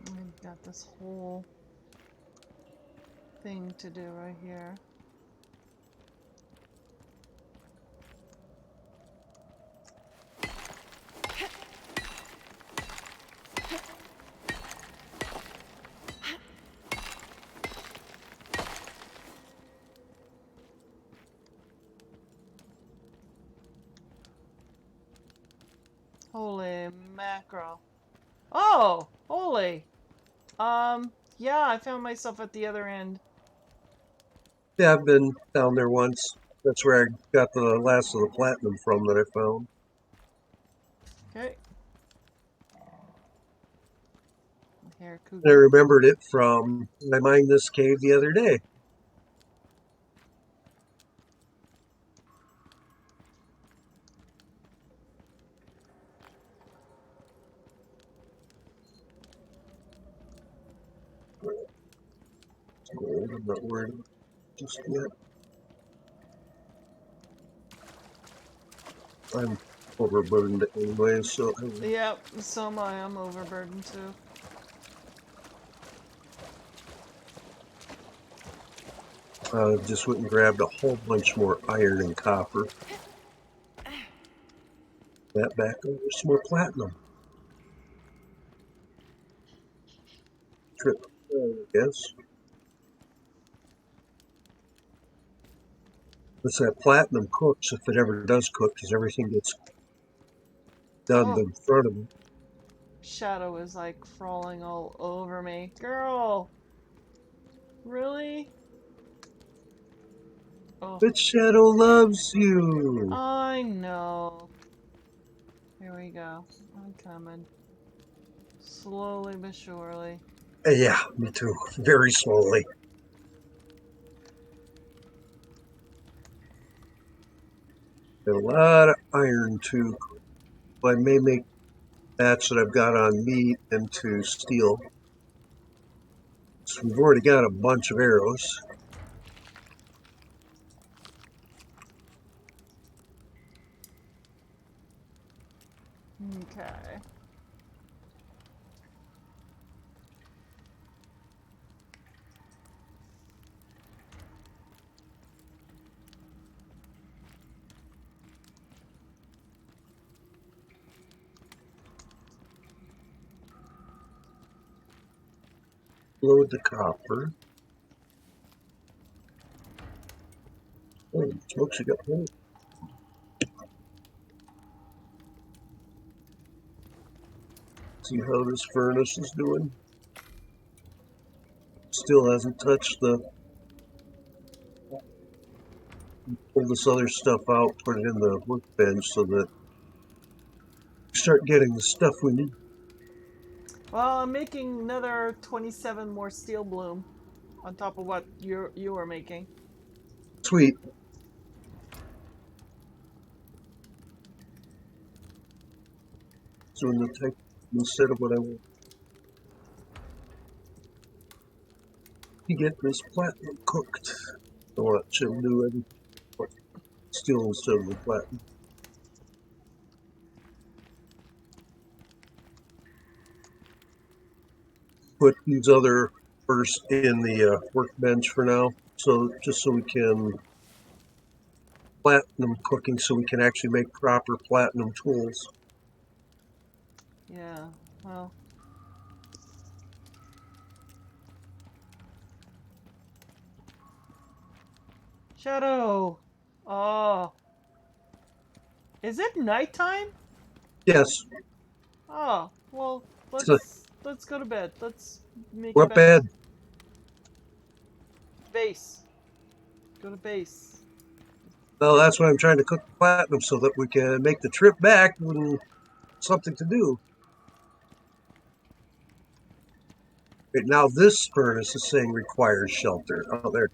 I've got this whole thing to do right here. Holy mackerel. Oh, holy. Yeah, I found myself at the other end. Yeah, I've been down there once. That's where I got the last of the platinum from that I found. Okay. Here, And I cougar. remembered it from when I mined this cave the other day. Gold, I'm not worried about it just yet. I'm overburdened anyway, so Yep, so am I. I'm overburdened too. I just went and grabbed a whole bunch more iron and copper. That back over some more platinum. Trip, I guess. Once that platinum cooks, if it ever does cook, because everything gets done Oh, in front of me. Shadow is like crawling all over me. Girl! Really? Oh, But Shadow loves you. I know. Here we go. I'm coming. Slowly but surely. Yeah, me too. Very slowly. Got a lot of iron too. I may make bats that I've got on meat into steel. So we've already got a bunch of arrows. Okay. Load the copper. Oh, smokes, you got holes. See how this furnace is doing? Still hasn't touched the. Pull this other stuff out, put it in the workbench so that we start getting the stuff we need. Well, I'm making another 27 more steel bloom on top of what you were making. Sweet. So in the type instead of what I want to get this platinum cooked. I want to do everything steel instead of the platinum. Put these other first in the workbench for now, so just so we can platinum cooking, so we can actually make proper platinum tools. Yeah, well. Shadow! Oh. Is it nighttime? Yes. Oh, well, So let's go to bed. Let's make a what bed? base. Go to base. Well, that's why I'm trying to cook the platinum so that we can make the trip back and something to do. Right now, this furnace is saying requires shelter. Oh, there.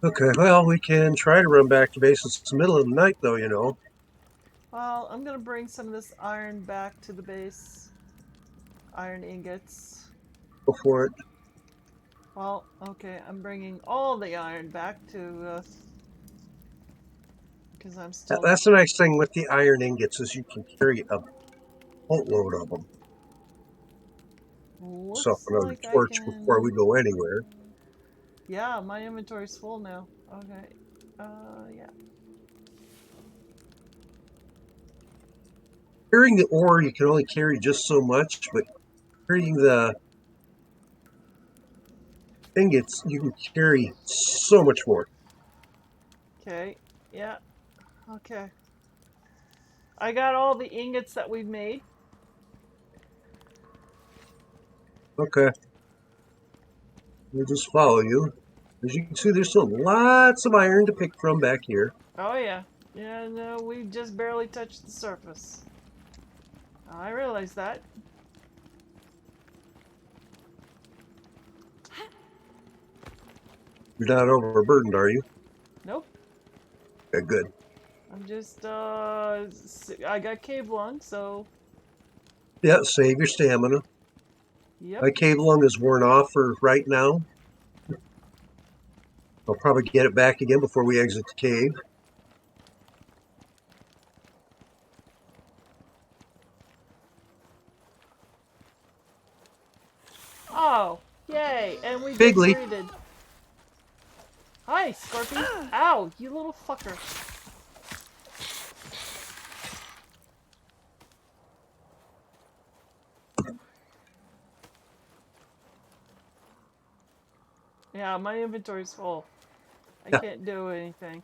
Okay, well, we can try to run back to base. It's the middle of the night, though, you know. Well, I'm gonna bring some of this iron back to the base. Iron ingots. Go for it. Well, okay, I'm bringing all the iron back to, because I'm still... That's the nice thing with the iron ingots is you can carry a boatload of them. So Looks another like I torch before we can... go anywhere. Yeah, my inventory's full now. Okay. Yeah. Carrying the ore, you can only carry just so much, but carrying the ingots, you can carry so much more. Okay. Yeah. Okay. I got all the ingots that we've made. Okay. We'll just follow you. As you can see, there's still lots of iron to pick from back here. Oh, yeah. Yeah, no, we just barely touched the surface. I realize that. You're not overburdened, are you? Nope. Okay, good. I'm just, I got cave lung, so... Yeah, save your stamina. Yep. My cave lung is worn off for right now. I'll probably get it back again before we exit the cave. Oh, yay! And we just Bigly. breeded. Hi, Scorpion. Ow, you little fucker. Yeah, my inventory's full. I Yeah. can't do anything.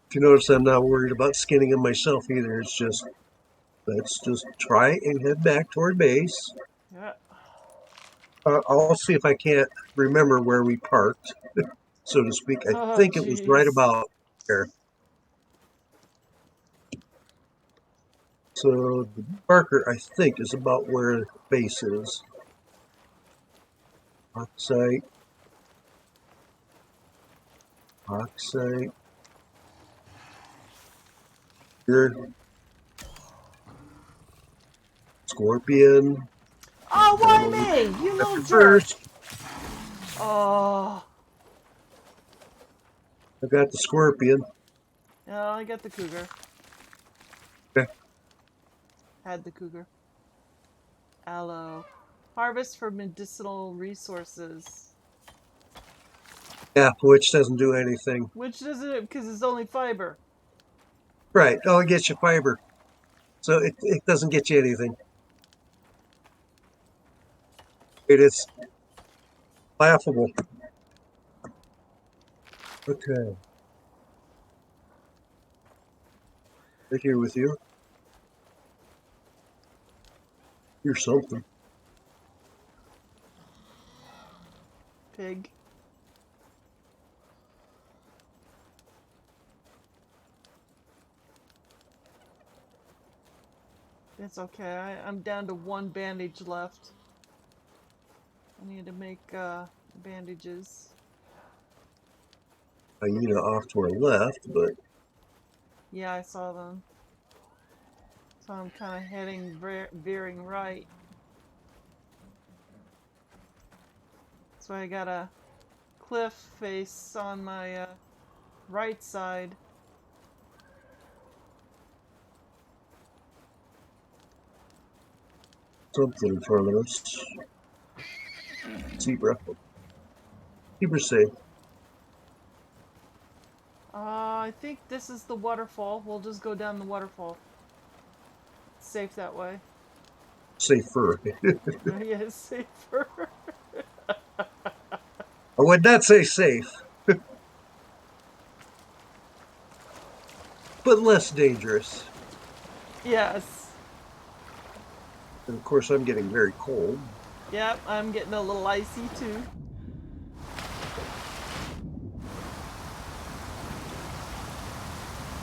If you notice, I'm not worried about skinning them myself either. It's just, let's just try and head back toward base. Yeah. I'll see if I can't remember where we parked, so to speak. I Oh, think it was right jeez. about there. So the marker, I think, is about where the base is. Oxide. Oxide. Here. Scorpion. Oh, why me? You little jerk. First, Oh. I got the scorpion. No, I got the cougar. Okay. Had the cougar. Aloe. Harvest for medicinal resources. Yeah, which doesn't do anything. Which doesn't, because it's only fiber. Right. Oh, it gets you fiber. So it doesn't get you anything. It is laughable. Okay. Right here with you. Here's something. Pig. It's okay. I'm down to one bandage left. I need to make bandages. YIyou off to our left, but Yeah, I saw them. So I'm kind of heading, veering right. So I got a cliff face on my right side. something in front of us. Zebra. Zebra's safe. I think this is the waterfall. We'll just go down the waterfall. It's safe that way. Safer. Yeah, it's safer. I would not say safe, but less dangerous. Yes. And of course, I'm getting very cold. Yep, I'm getting a little icy too.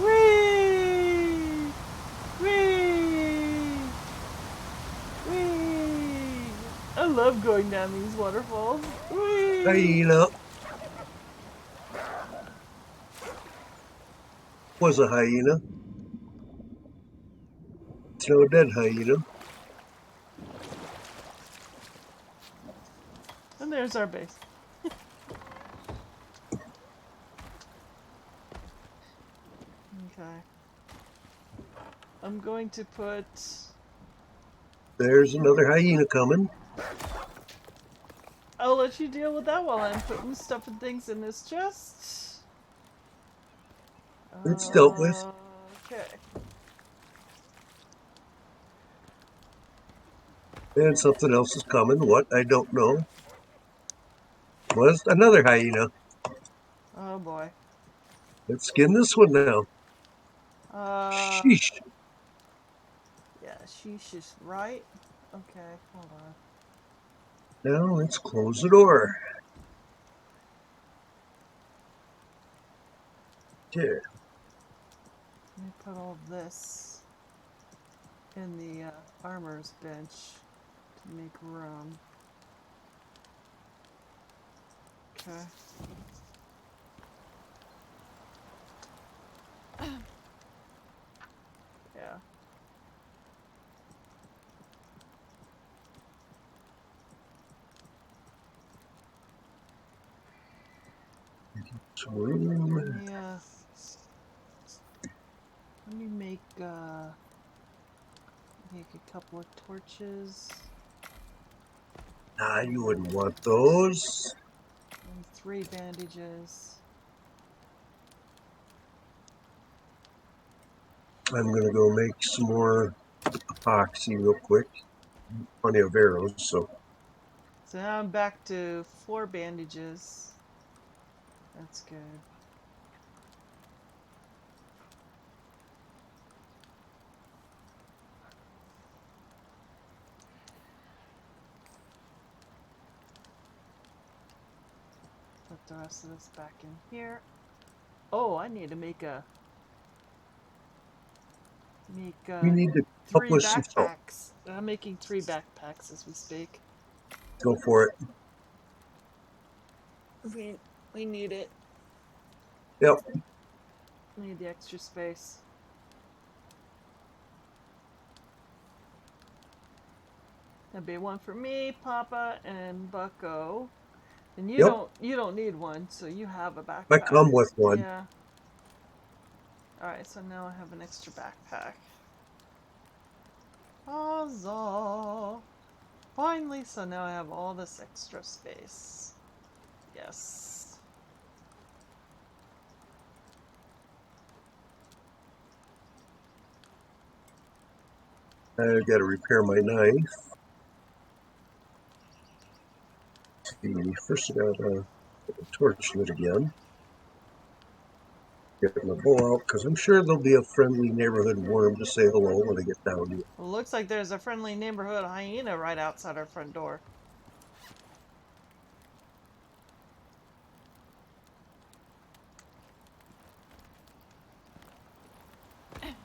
Whee! Whee! Whee! I love going down these waterfalls. Whee! Hyena was a hyena. It's no dead hyena. And there's our base. Okay. I'm going to put... There's another hyena coming. I'll let you deal with that while I'm putting stuff and things in this chest. It's dealt with. Okay. And something else is coming. What? I don't know. Was another hyena. Oh boy. Let's skin this one now. Sheesh. Yeah, sheesh is right. Okay, hold on. Now let's close the door. There. Let me put all this in the armor's bench to make room. Okay. Yeah. Yeah. Let me make a couple of torches Ah, you wouldn't want those. and 3 bandages. I'm gonna go make some more epoxy real quick. Plenty of arrows, so So now I'm back to 4 bandages. That's good. Put the rest of this back in here. Oh, I need to make we need to 3 publish some salt. backpacks. I'm making 3 backpacks as we speak. Go for it. We need it. Yep. We need the extra space. That'd be one for me, Papa, and Bucko. And Yep. you don't need one, so you have a backpack. I come with one. Yeah. Alright, so now I have an extra backpack. Huzzah! Finally, so now I have all this extra space. Yes. I gotta repair my knife. First I gotta torch it again. Get my bow out, because I'm sure there'll be a friendly neighborhood worm to say hello when I get down here. Well, looks like there's a friendly neighborhood hyena right outside our front door.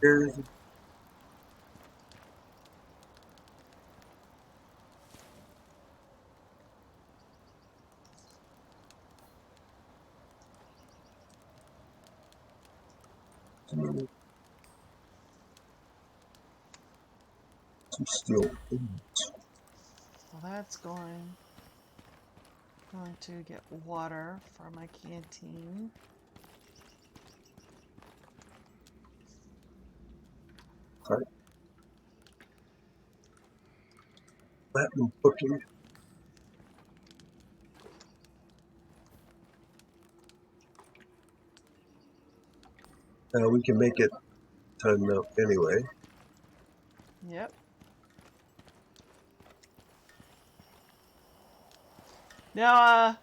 Here's some steel. Well, that's going to get water for my canteen. Right. Platinum cooking. We can make it time now anyway. Yep. Now,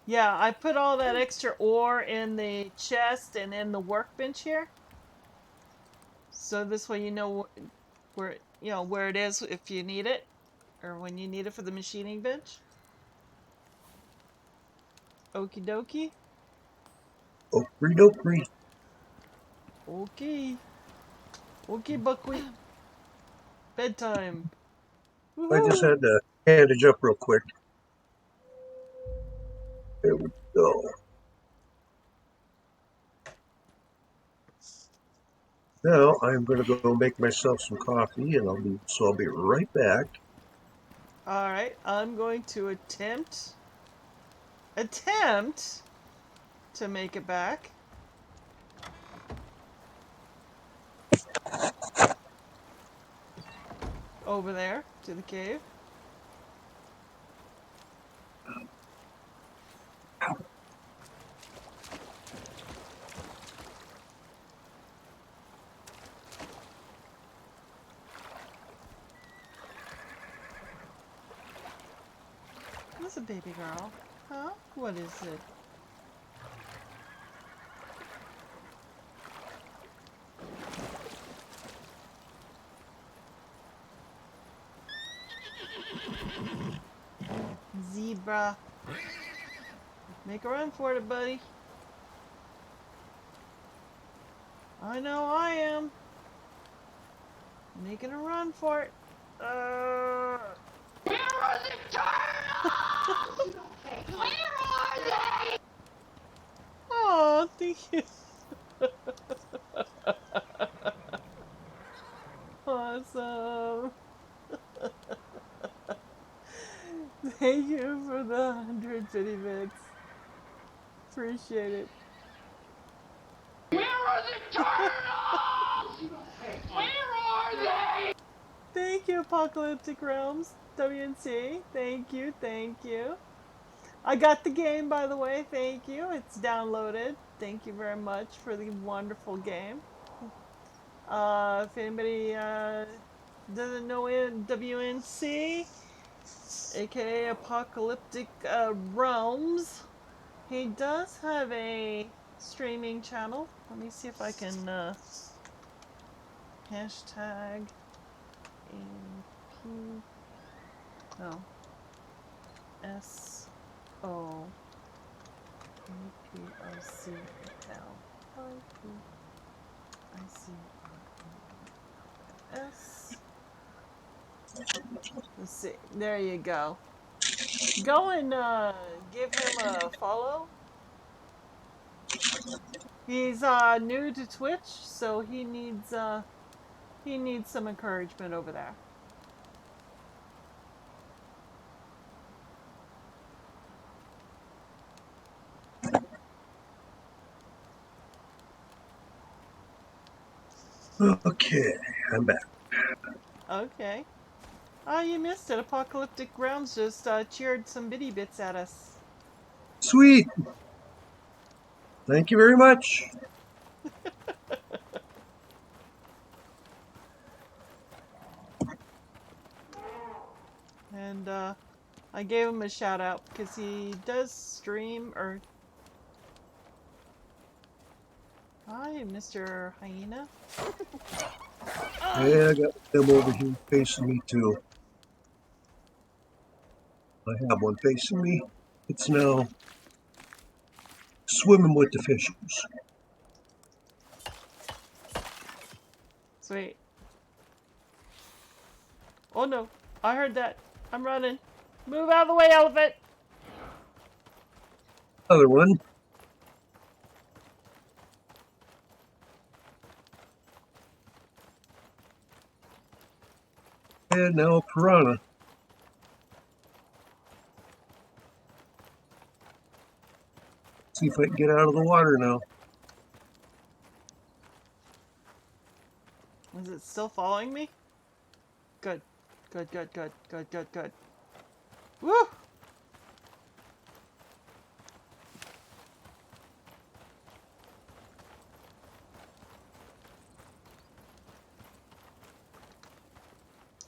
yeah, I put all that extra ore in the chest and in the workbench here. So this way you know where you know, where it is if you need it, or when you need it for the machining bench. Okie dokie. Okey dokey. Okay. Okay, Buckwheat. Bedtime. I just Woohoo! had to bandage up real quick. There we go. Now I'm going to go make myself some coffee, and I'll be right back. Alright, I'm going to attempt to make it back. Over there to the cave. That's a baby girl. Huh? What is it? Zebra. Make a run for it, buddy. I know I am. Making a run for it. Where are the turtles? Where are they? Oh, thank you. Awesome. Thank you for the 150 bits. Appreciate it. Where are the turtles? Where are they? Thank you, Apocalyptic Realms. WNC. Thank you, thank you. I got the game, by the way. Thank you. It's downloaded. Thank you very much for the wonderful game. If anybody doesn't know it, WNC, aka Apocalyptic Realms, he does have a streaming channel. Let me see if I can hashtag AP. No. SO. APOCL. ICRS. Let's see. There you go. Go and give him a follow. He's new to Twitch, so he needs some encouragement over there. Okay, I'm back. Okay. Oh, you missed it. Apocalyptic Realms just cheered some bitty bits at us. Sweet. Thank you very much. And I gave him a shout out because he does stream or. Hi, Mr. Hyena. Yeah, I got them over here facing me too. I have one facing me. It's now swimming with the fishes. Sweet. Oh no, I heard that. I'm running. Move out of the way, elephant! Other one. And now a piranha. See if I can get out of the water now. Is it still following me? Good. Good, good, good, good, good, good. Woo!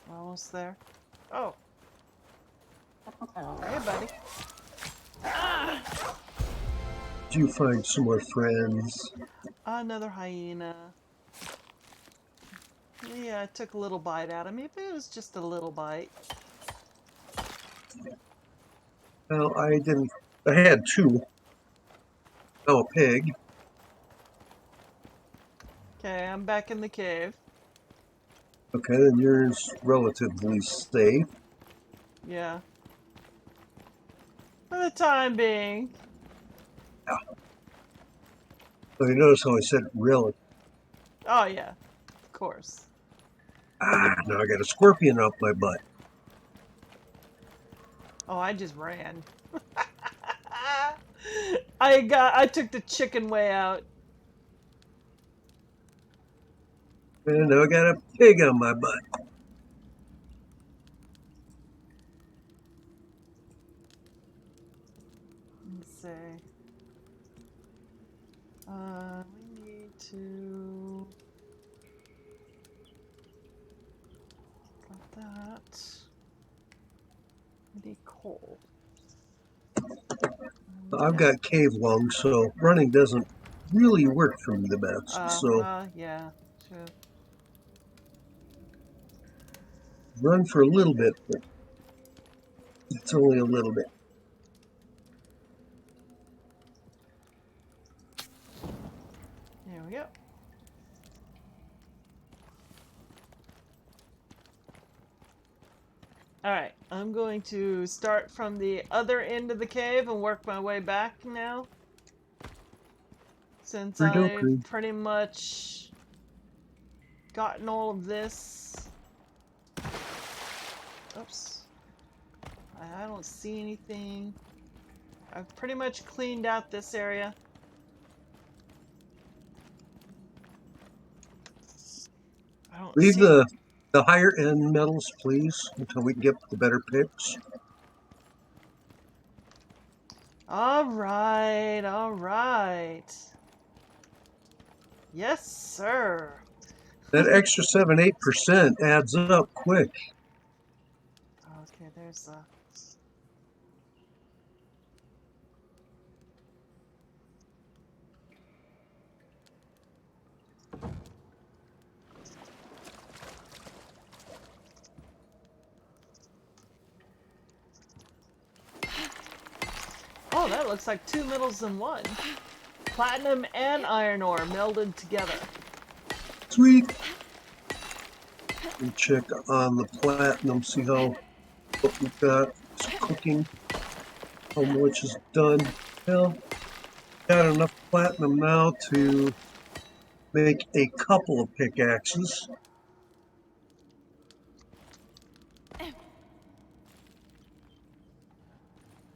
We're almost there. Oh. Hey, buddy. Did you find some more friends? Another hyena. Yeah, I took a little bite out of me, but it was just a little bite. Well, I didn't. I had two. Oh, a pig. Okay, I'm back in the cave. Okay, then yours relatively safe. Yeah. For the time being. Yeah. So you notice how I said relative. Oh, yeah. Of course. Ah, now I got a scorpion up my butt. Oh, I just ran. I took the chicken way out. And now I got a pig on my butt. Let me see. We need to got that. We need coal. I've got cave lungs, so running doesn't really work for me the best. So Well, yeah, true. run for a little bit, but it's only a little bit. There we go. Alright, I'm going to start from the other end of the cave and work my way back now. Since I've Crew. pretty much gotten all of this. Oops. I don't see anything. I've pretty much cleaned out this area. I don't Leave see... the higher end metals, please, until we can get the better picks. Alright, alright. Yes, sir. That extra 7-8% adds up quick. Okay, there's a... Oh, that looks like two metals in one. Platinum and iron ore melded together. Sweet. We check on the platinum, see how what we've got. It's cooking. How much is done. Well, got enough platinum now to make a couple of pickaxes.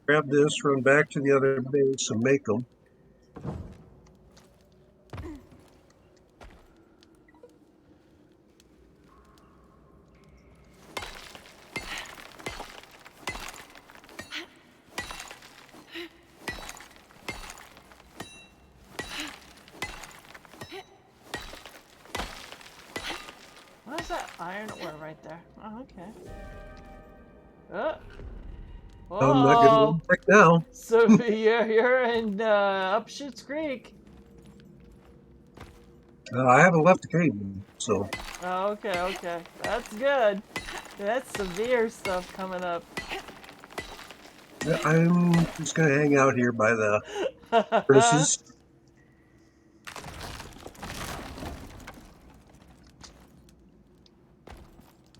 Grab this, run back to the other base and make them. What is that iron ore right there? Oh, okay. Oh. I'm not going to Whoa! go back now. So you're in up Schitt's Creek. I haven't left the cave, so Oh, okay, okay. That's good. That's severe stuff coming up. I'm just going to hang out here by the furnaces.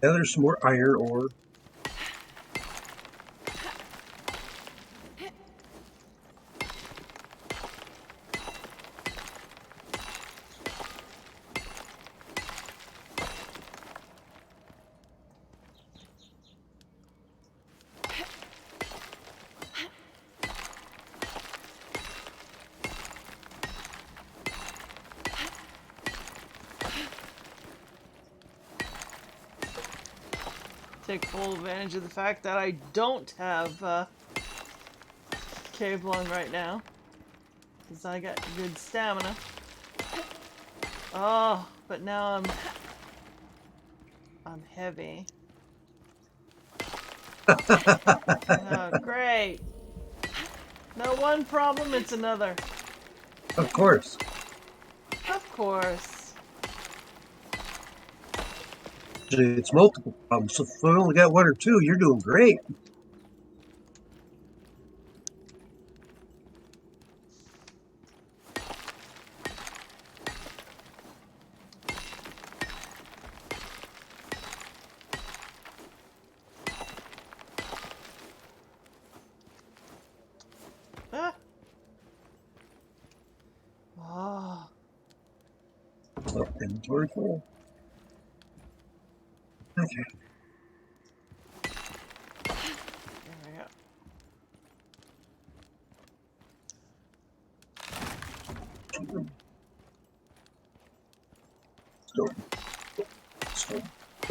Yeah, there's some more iron ore. Take full advantage of the fact that I don't have cave lung right now. Because I got good stamina. Oh, but now I'm heavy. Oh, great. No one problem, it's another. Of course. Of course. It's multiple problems. So if I only got one or two, you're doing great. Ah. Oh. Oh, inventory full. Okay. There we go. So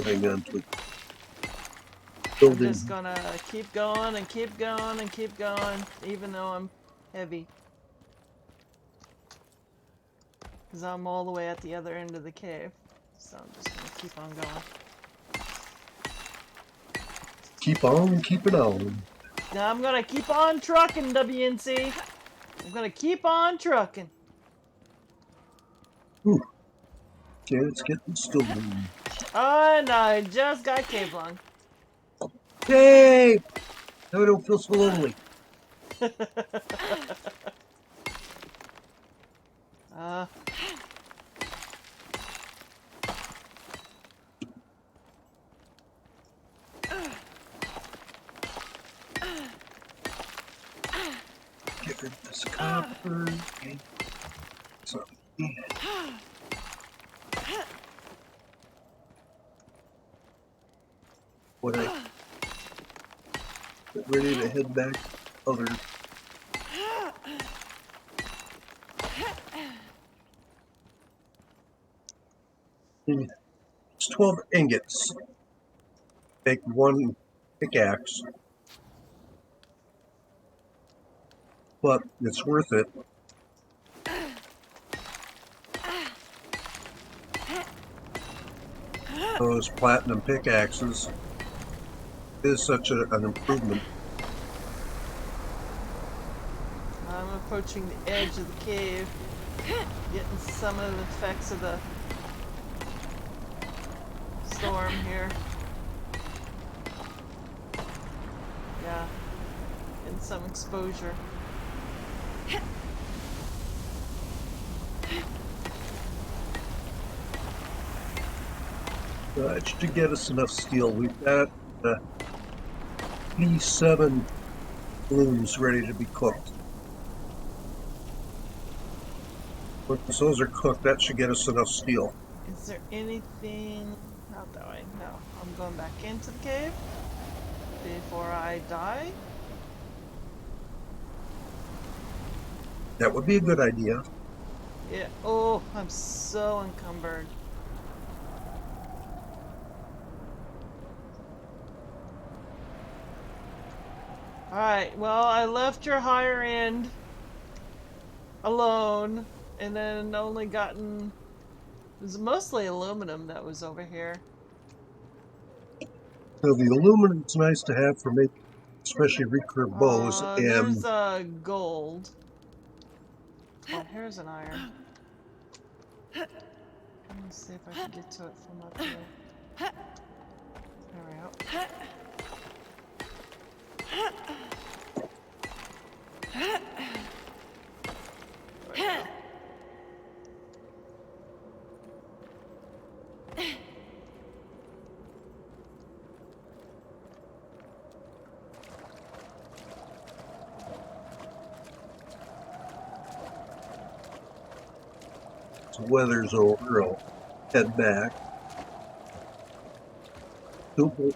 hang on to it. I'm Building. just gonna keep going and keep going and keep going, even though I'm heavy. Because I'm all the way at the other end of the cave. So I'm just gonna keep on going. Keep on keeping on. Now I'm gonna keep on trucking, WNC. I'm gonna keep on trucking. Ooh. Okay, let's get this still moving. And I just got cave lung. Yay! Now I don't feel so lonely. uh, Get rid of this copper. Okay. So, yeah. When I get ready to head back other. It's 12 ingots. Make one pickaxe. But it's worth it. Those platinum pickaxes is such an improvement. I'm approaching the edge of the cave. Getting some of the effects of the storm here. Yeah. Getting some exposure. It should get us enough steel. We've got 87 blooms ready to be cooked. Once those are cooked, that should get us enough steel. Is there anything out that way? No. I'm going back into the cave before I die. That would be a good idea. Yeah. Oh, I'm so encumbered. Alright, well, I left your higher end alone, and then only gotten... It was mostly aluminum that was over here. So the aluminum's nice to have for making, especially recurve bows. There's And gold. Oh, here's an iron. Let me see if I can get to it from up here. There we go. There we go. the weather's over, I'll head back. Super.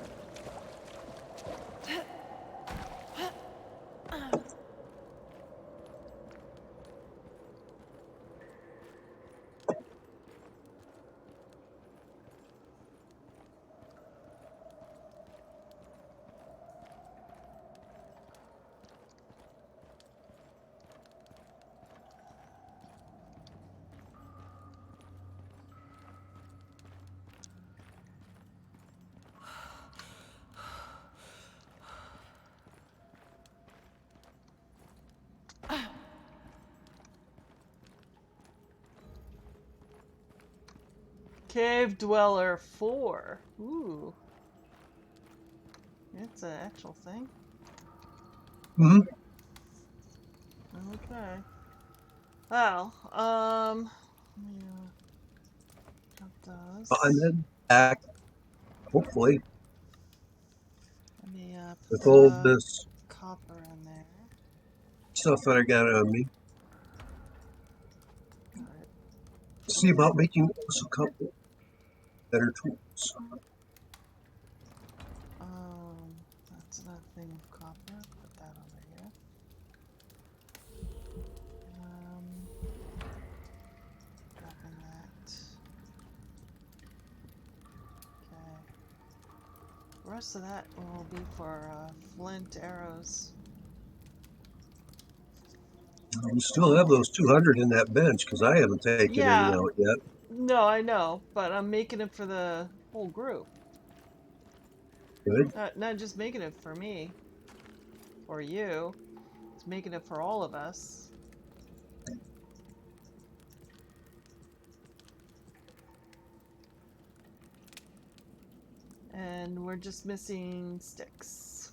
Cave Dweller 4. Ooh. It's an actual thing. Hmm. Okay. Well, let me drop And those. then back, hopefully, Let me with put all the this copper in there. stuff that I got on me. Alright. See about making us a couple better tools. That's another thing of copper. Put that over here. Dropping that. Okay. The rest of that will be for flint arrows. We still have those 200 in that bench because I haven't taken any Yeah, out yet. no, I know, but I'm making it for the whole group. Good. Not just making it for me or you. It's making it for all of us. And we're just missing sticks.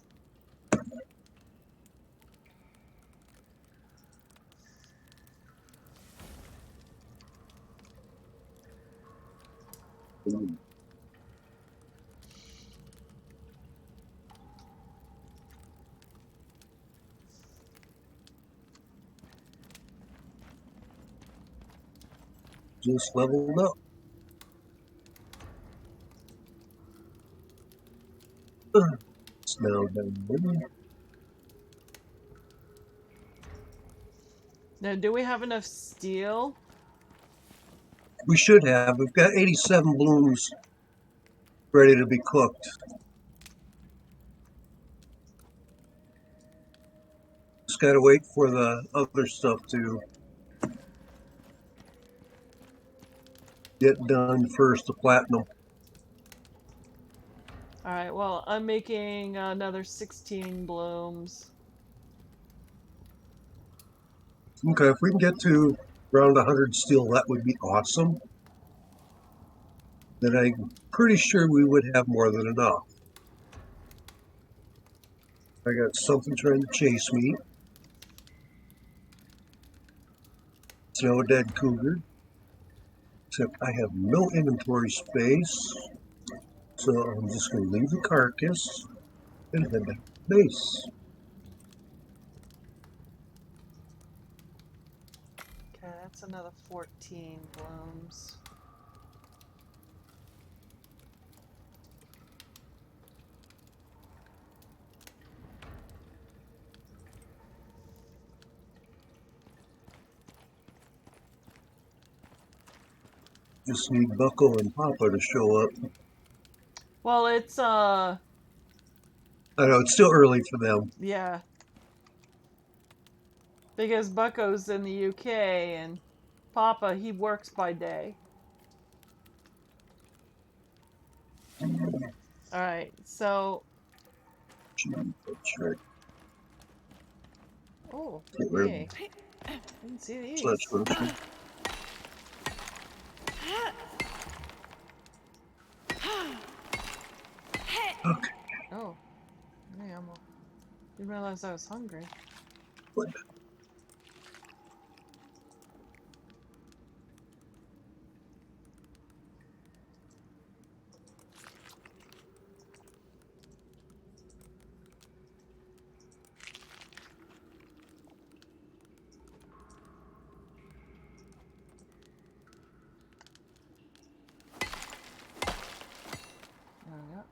Just leveled up. It's now done. Now, do we have enough steel? We should have. We've got 87 blooms ready to be cooked. Just got to wait for the other stuff to get done first, the platinum. Alright, well, I'm making another 16 blooms. Okay, if we can get to around 100 steel, that would be awesome. Then I'm pretty sure we would have more than enough. I got something trying to chase me. It's no dead cougar. Except I have no inventory space. So I'm just going to leave the carcass and head back to base. Okay, that's another 14 blooms. Just need Bucko and Papa to show up. Well, it's, I know, it's still early for them. yeah. Because Bucko's in the UK and Papa, he works by day. Alright, so. Sure. Oh, Get rid of them. hey. Didn't see these. So that's what Okay. Oh, hey, didn't realize I was hungry. What? There we go.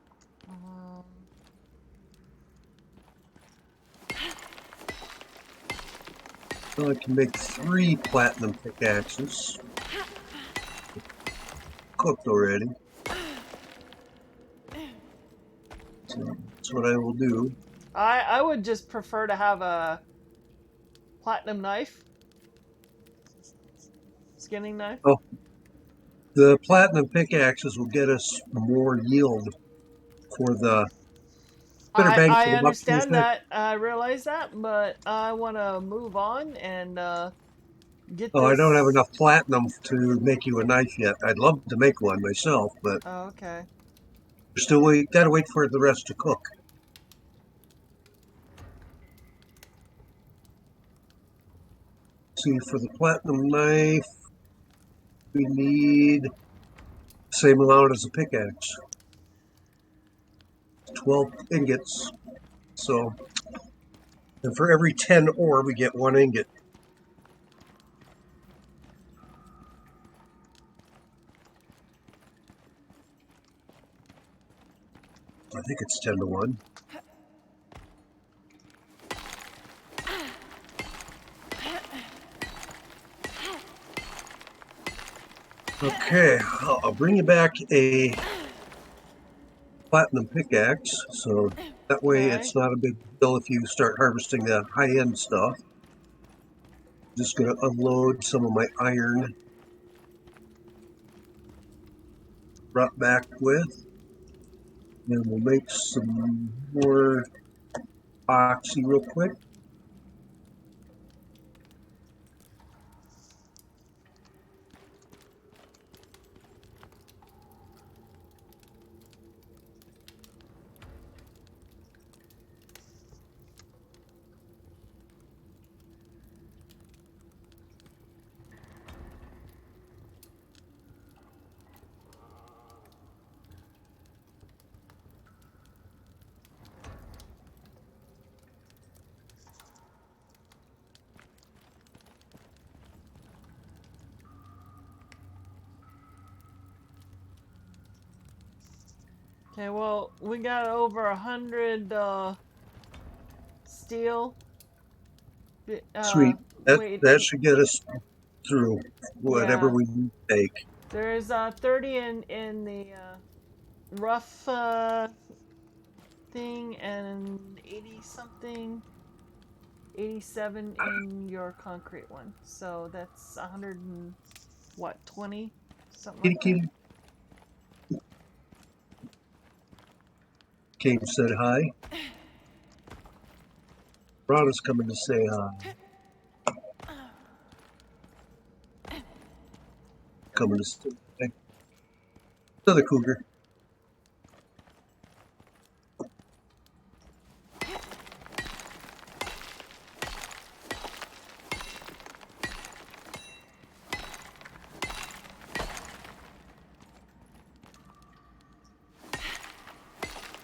Well, I can make 3 platinum pickaxes. Cooked already. So that's what I will do. I would just prefer to have a platinum knife. Skinning knife. Oh, the platinum pickaxes will get us more yield for the better bang for I the buck. understand that. I realize that, but I want to move on and Get Oh, I don't have this. enough platinum to make you a knife yet. I'd love to make one myself, but Oh, okay. still gotta wait for the rest to cook. See, for the platinum knife, we need the same amount as a pickaxe. 12 ingots. So, and for every 10 ore, we get 1 ingot. I think it's 10 to 1. Okay, I'll bring you back a platinum pickaxe, so that way Okay. it's not a big deal if you start harvesting the high-end stuff. Just gonna unload some of my iron. Brought back with, and we'll make some more epoxy real quick. Okay, well, we got over 100 steel. Sweet. Wait, That should get us through whatever yeah. we take. There's 30 in the rough thing and 80 something, 87 in your concrete one. So that's 100 and what, 20? Something Kitty like that. kitty came said hi. Rhonda's coming to say hi. Coming to say hi. Another cougar.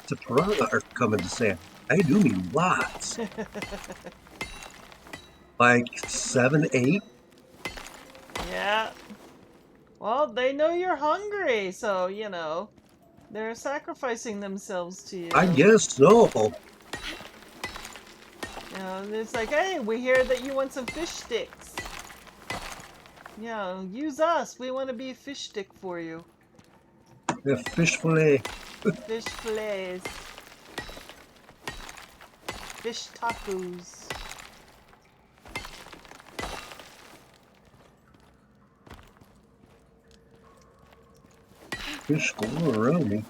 The piranha are coming to say hi. I do mean lots. Like 7, 8. Yeah. Well, they know you're hungry, so, they're sacrificing themselves to I you. guess so. It's like, hey, we hear that you want some fish sticks. Use us. We want to be a fish stick for you. The fish fillet. Fish fillets. Fish tacos. Fish galore around me.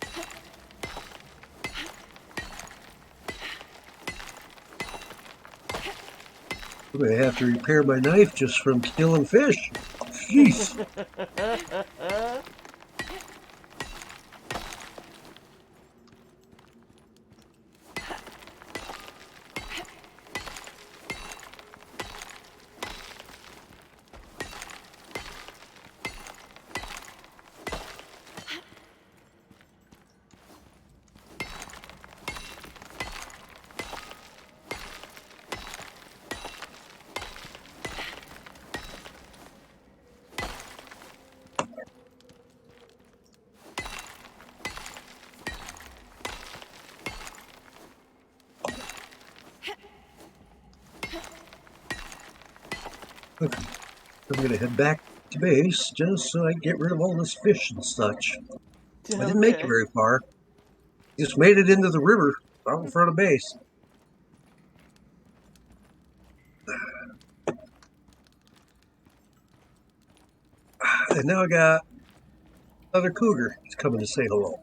I'm gonna have to repair my knife just from killing fish. Jeez. Okay. I'm gonna head back to base just so I get rid of all this fish and such. I didn't make it Okay. very far. Just made it into the river out in front of base. And now I got another cougar. He's coming to say hello.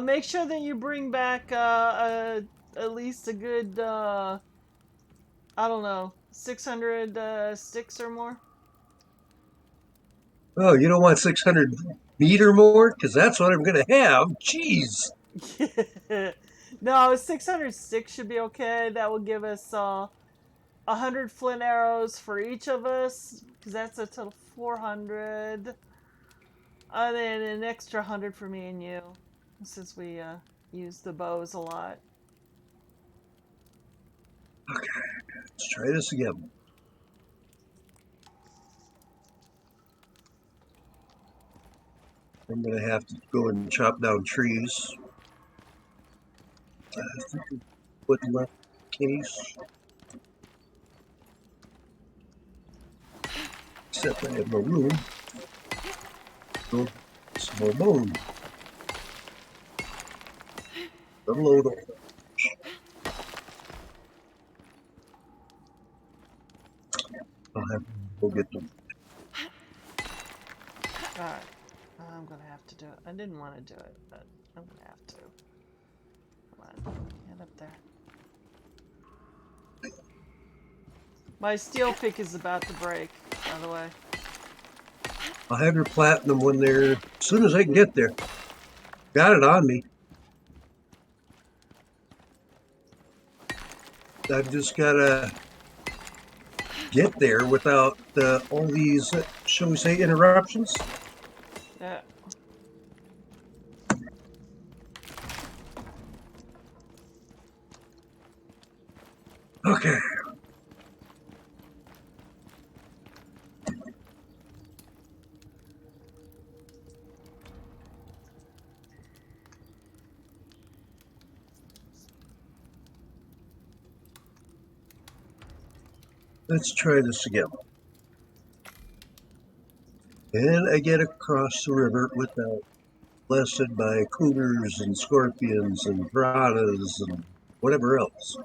Make sure that you bring back at least a good I don't know, 600 sticks or more. Oh, you don't want 600 meat or more? Because that's what I'm going to have. Jeez. No, 600 sticks should be okay. That will give us 100 flint arrows for each of us, because that's a total 400. And then an extra 100 for me and you, since we use the bows a lot. Okay, let's try this again. I'm going to have to go and chop down trees. I think I put left case. Except I have no room. So, some more bone. Unload all. I'll have to go get them. Alright, I'm gonna have to do it. I didn't want to do it, but I'm gonna have to. Come on, get up there. My steel pick is about to break, by the way. I'll have your platinum one there as soon as I can get there. Got it on me. I've just got to get there without all these, shall we say, interruptions. Yeah. Okay. Let's try this again. And I get across the river without blasted by cougars and scorpions and piranhas and whatever else.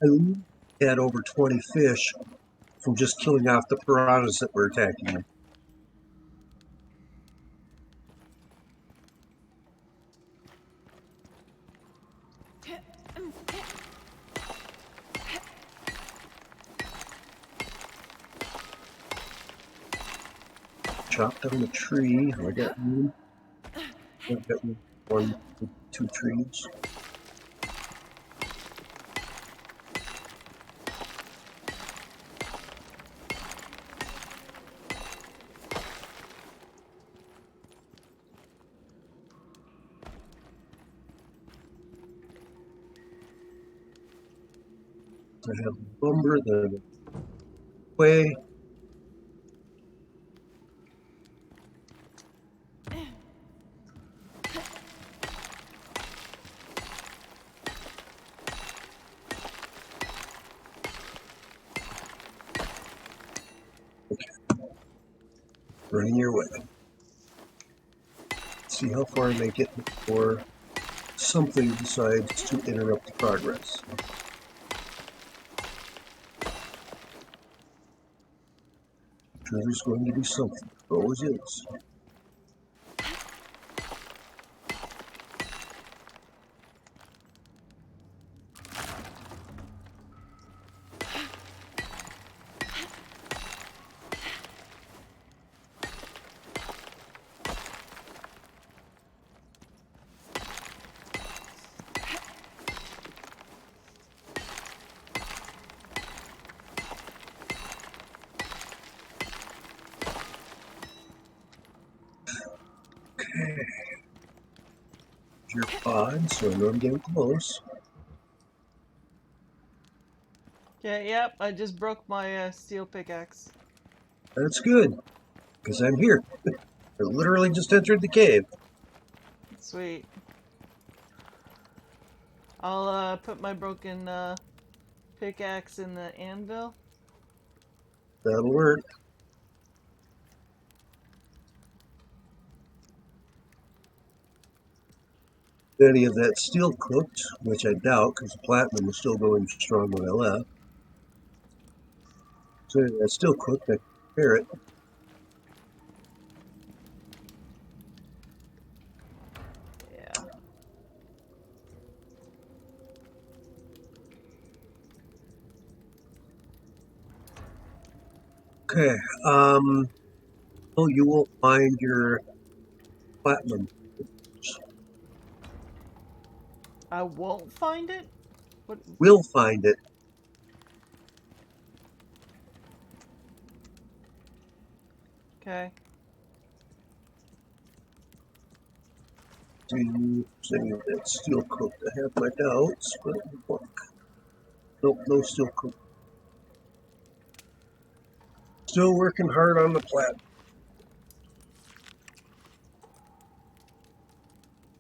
I had over 20 fish from just killing off the piranhas that were attacking me. Chopped down the tree. I got room. I've got one, two trees. I have lumber, the way. Running your way. See how far I make it before something decides to interrupt the progress. There's going to be something. There always is. Your pod, so I know I'm getting close. Okay, yep, I just broke my steel pickaxe. That's good, because I'm here. I literally just entered the cave. Sweet. I'll put my broken pickaxe in the anvil. That'll work. Any of that steel cooked, which I doubt, because the platinum was still going strong when I left. So that's still cooked. I can prepare it. Yeah. Okay. Oh, you will find your platinum. I won't find it? What? We'll find it. Okay. Do saying that steel coat. I have my doubts, but look. Nope, no steel coat. Still working hard on the plat.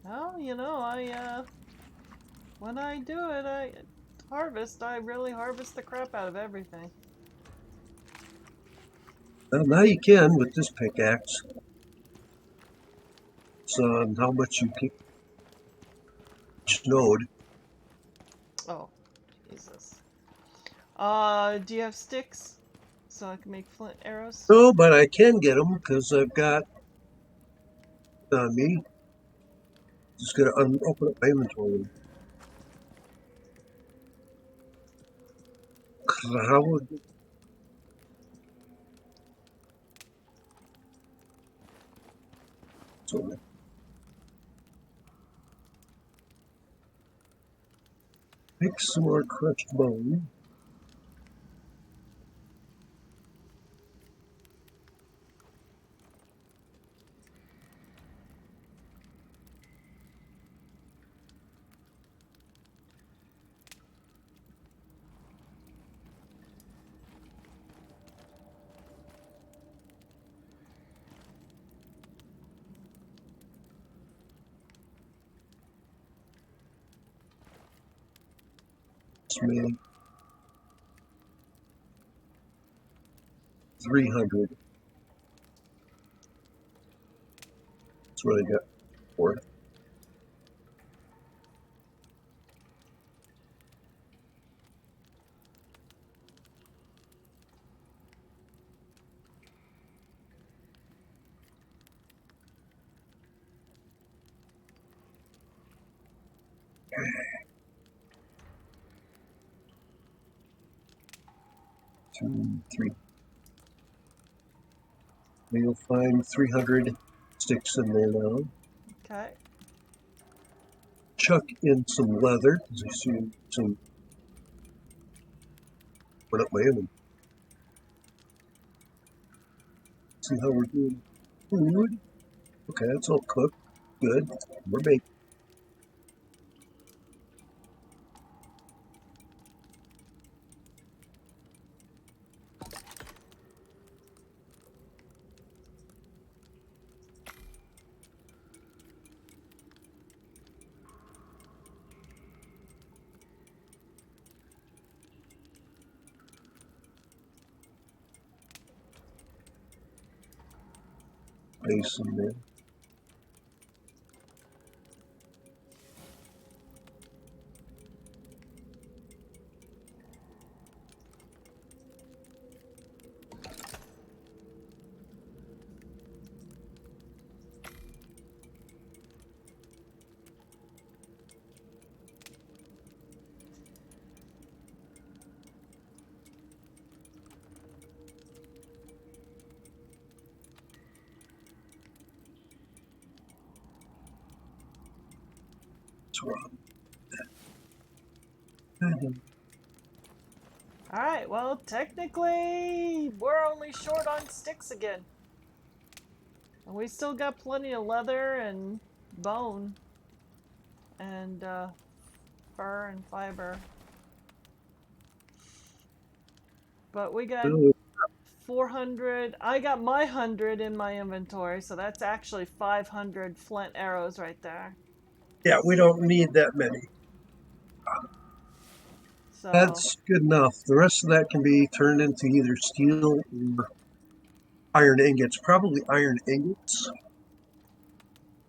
Well, you know, when I do it, I really harvest the crap out of everything. Well, now you can with this pickaxe. It's on how much you keep each node. Oh, Jesus. Do you have sticks? So I can make flint arrows? No, but I can get them because I've got on me. Just gonna open up my inventory. How would so make some more crushed bone. It's made 300. That's what I got for it. Two, three. You'll find 300 sticks in there now. Okay. Chuck in some leather, as I see some. Put up my image. See how we're doing food. Okay, it's all cooked. Good. We're baking. Base in there. What's wrong? Alright, well, technically, we're only short on sticks again. And we still got plenty of leather and bone. And, fur and fiber. But we got 400. I got my 100 in my inventory, so that's actually 500 flint arrows right there. Yeah, we don't need that many. So, That's good enough. The rest of that can be turned into either steel or iron ingots. Probably iron ingots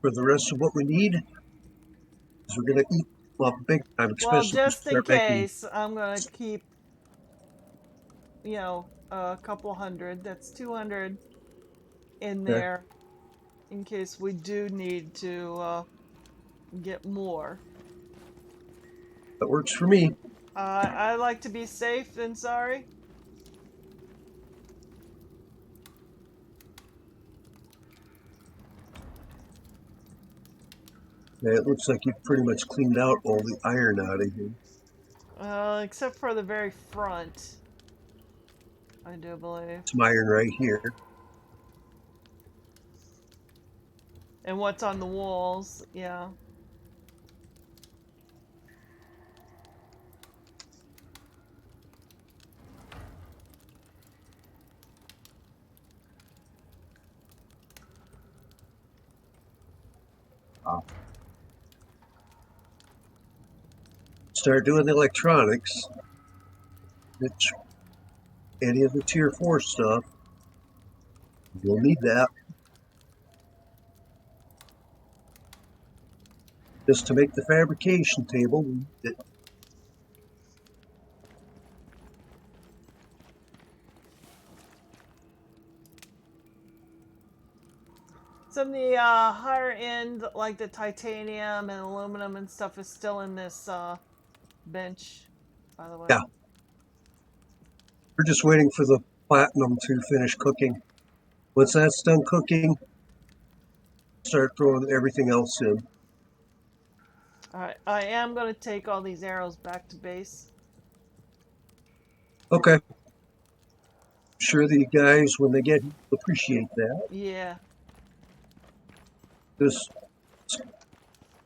for the rest of what we need. Because we're going to eat well big time, well, especially if we just in start making. case, I'm gonna keep, a couple hundred. That's 200 in Okay, there in case we do need to get more. that works for me. I like to be safe than sorry. Yeah, it looks like you've pretty much cleaned out all the iron out of here. Except for the very front, I do believe. Some iron right here. And what's on the walls, yeah. Start doing the electronics. Which, any of the tier 4 stuff, you'll need that. Just to make the fabrication table, Some of the higher end, like the titanium and aluminum and stuff, is still in this bench, by the way. yeah. We're just waiting for the platinum to finish cooking. Once that's done cooking, start throwing everything else in. Alright, I am going to take all these arrows back to base. Okay. Sure the guys, when they get, appreciate that. Yeah. Just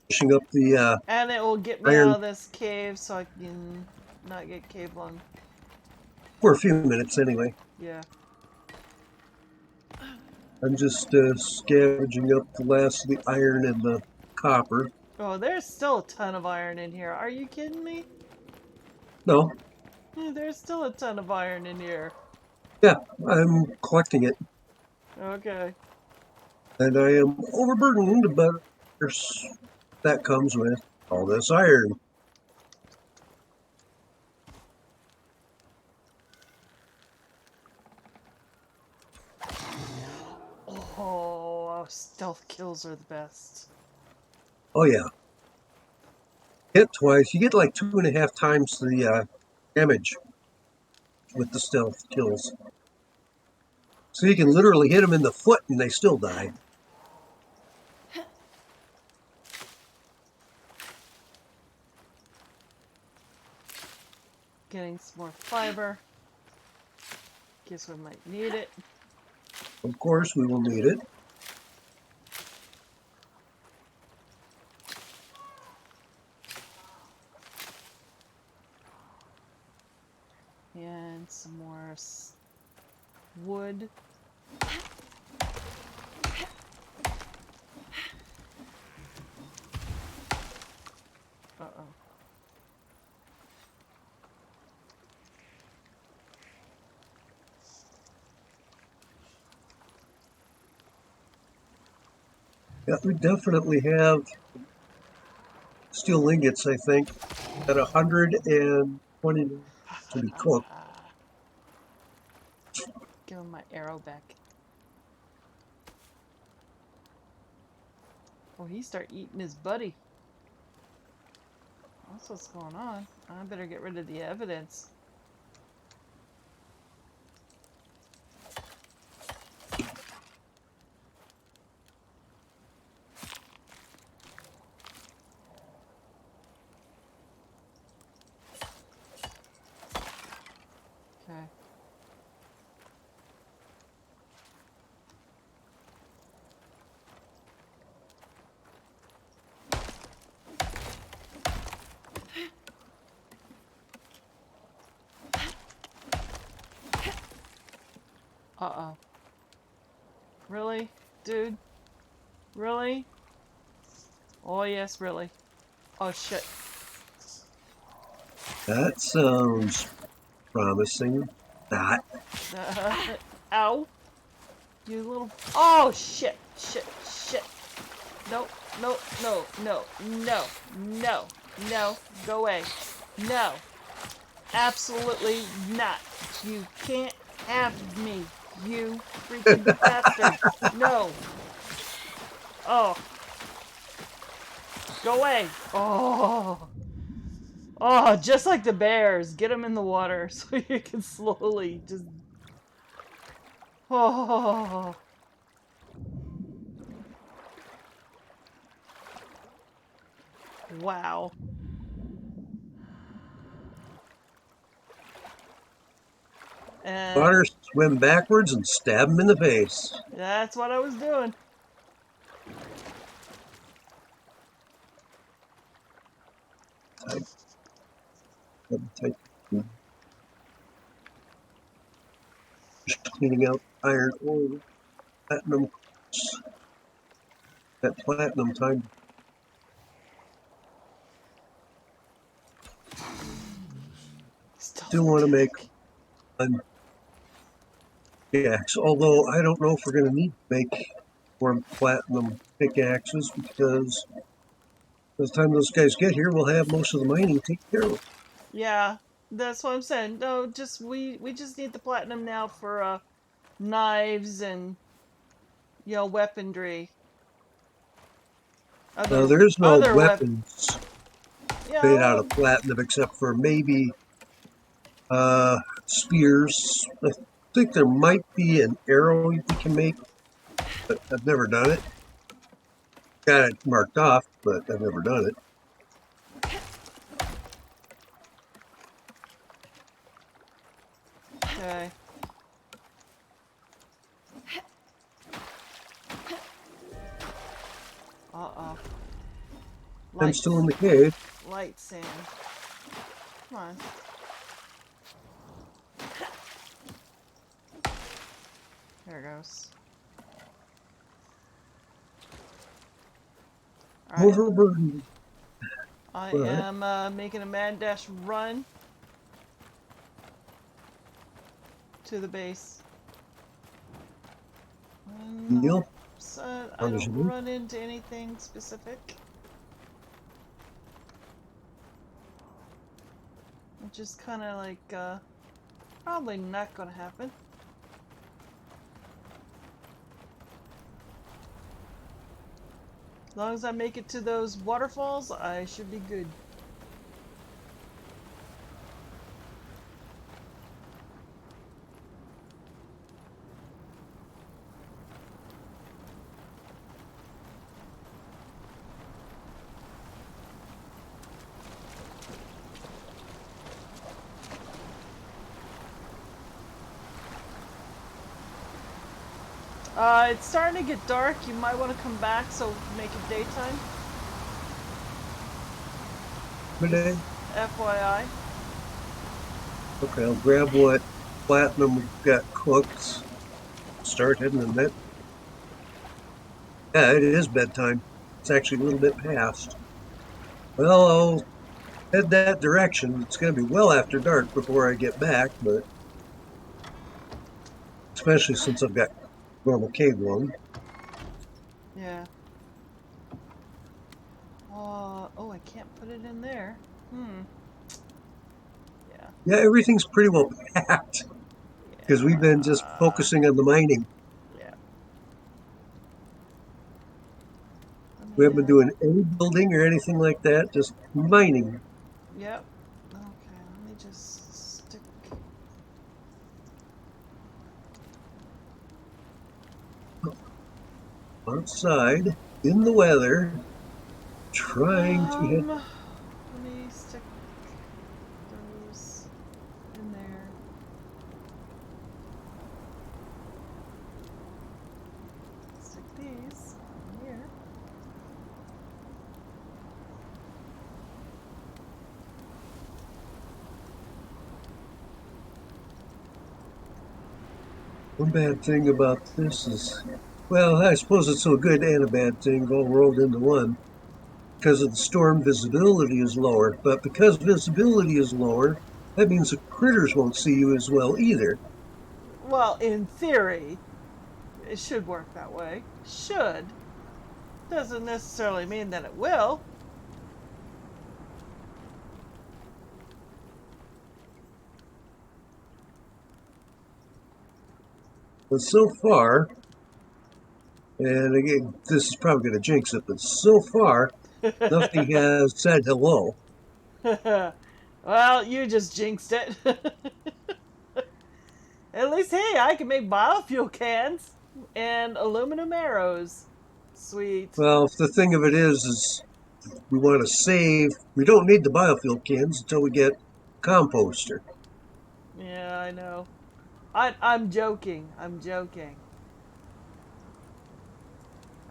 pushing up the And it will get me iron out of this cave so I can not get cave lung. for a few minutes anyway. Yeah. I'm just scavenging up the last of the iron and the copper. Oh, there's still a ton of iron in here. Are you kidding me? No, There's still a ton of iron in here. yeah, I'm collecting it. Okay. And I am overburdened, but that comes with all this iron. Oh, stealth kills are the best. Oh yeah. Hit twice, you get like 2.5 times the damage with the stealth kills. So you can literally hit them in the foot and they still die. Getting some more fiber. Guess we might need it. Of course, we will need it. And some more wood. Uh-oh. Yeah, we definitely have steel ingots, I think, at 120 to be cooked. Give him my arrow back. Oh, he start eating his buddy. That's what's going on. I better get rid of the evidence. Okay. Uh-oh. Really? Dude? Really? Oh, yes, really. Oh, shit. That sounds promising. That. Ow. You little... Oh, shit. Shit. Shit. No. No. No. No. No. No. No. Go away. No. Absolutely not. You can't have me. You freaking bastard. No. Oh. Go away. Oh. Oh, just like the bears. Get them in the water so you can slowly just... Oh. Wow. And Water, swim backwards and stab him in the face. that's what I was doing. Type. Just cleaning out iron ore, platinum. That platinum time. Still want to make a pickaxe, although I don't know if we're going to need to make more platinum pickaxes because by the time those guys get here, we'll have most of the mining taken care of. Yeah, that's what I'm saying. No, just we just need the platinum now for knives and weaponry. There is no Other weapons made out of platinum except for maybe spears. I think there might be an arrow you can make, but I've never done it. Got it marked off, but I've never done it. Okay. Uh-oh. I'm still in the cave. Light sand. Come on. There it goes. All right. Overburdened. I am making a mad dash run to the base. Neil? So I don't run into anything specific. Which is kind of like, probably not going to happen. As long as I make it to those waterfalls, I should be good. It's starting to get dark. You might want to come back so make it daytime. Today? FYI. Okay, I'll grab what platinum we've got cooked. Start heading in that. Yeah, it is bedtime. It's actually a little bit past. Well, I'll head that direction. It's going to be well after dark before I get back, but especially since I've got normal cave one. Yeah. Oh, I can't put it in there. Yeah. Yeah, everything's pretty well packed because we've been just focusing on the mining. Yeah. We haven't been doing any building or anything like that, just mining. Yep. Okay, let me just stick. Outside, in the weather, trying to hit. Let me stick those in there. Stick these in here. One bad thing about this is, well, I suppose it's a good and a bad thing all rolled into one. Because of the storm, visibility is lower. But because visibility is lower, that means the critters won't see you as well either. Well, in theory, it should work that way. Should. Doesn't necessarily mean that it will. But so far, and again, this is probably going to jinx it, but so far, nothing has said hello. Well, you just jinxed it. At least, hey, I can make biofuel cans and aluminum arrows. Sweet. Well, the thing of it is we want to save. We don't need the biofuel cans until we get composter. Yeah, I know. I'm joking. I'm joking.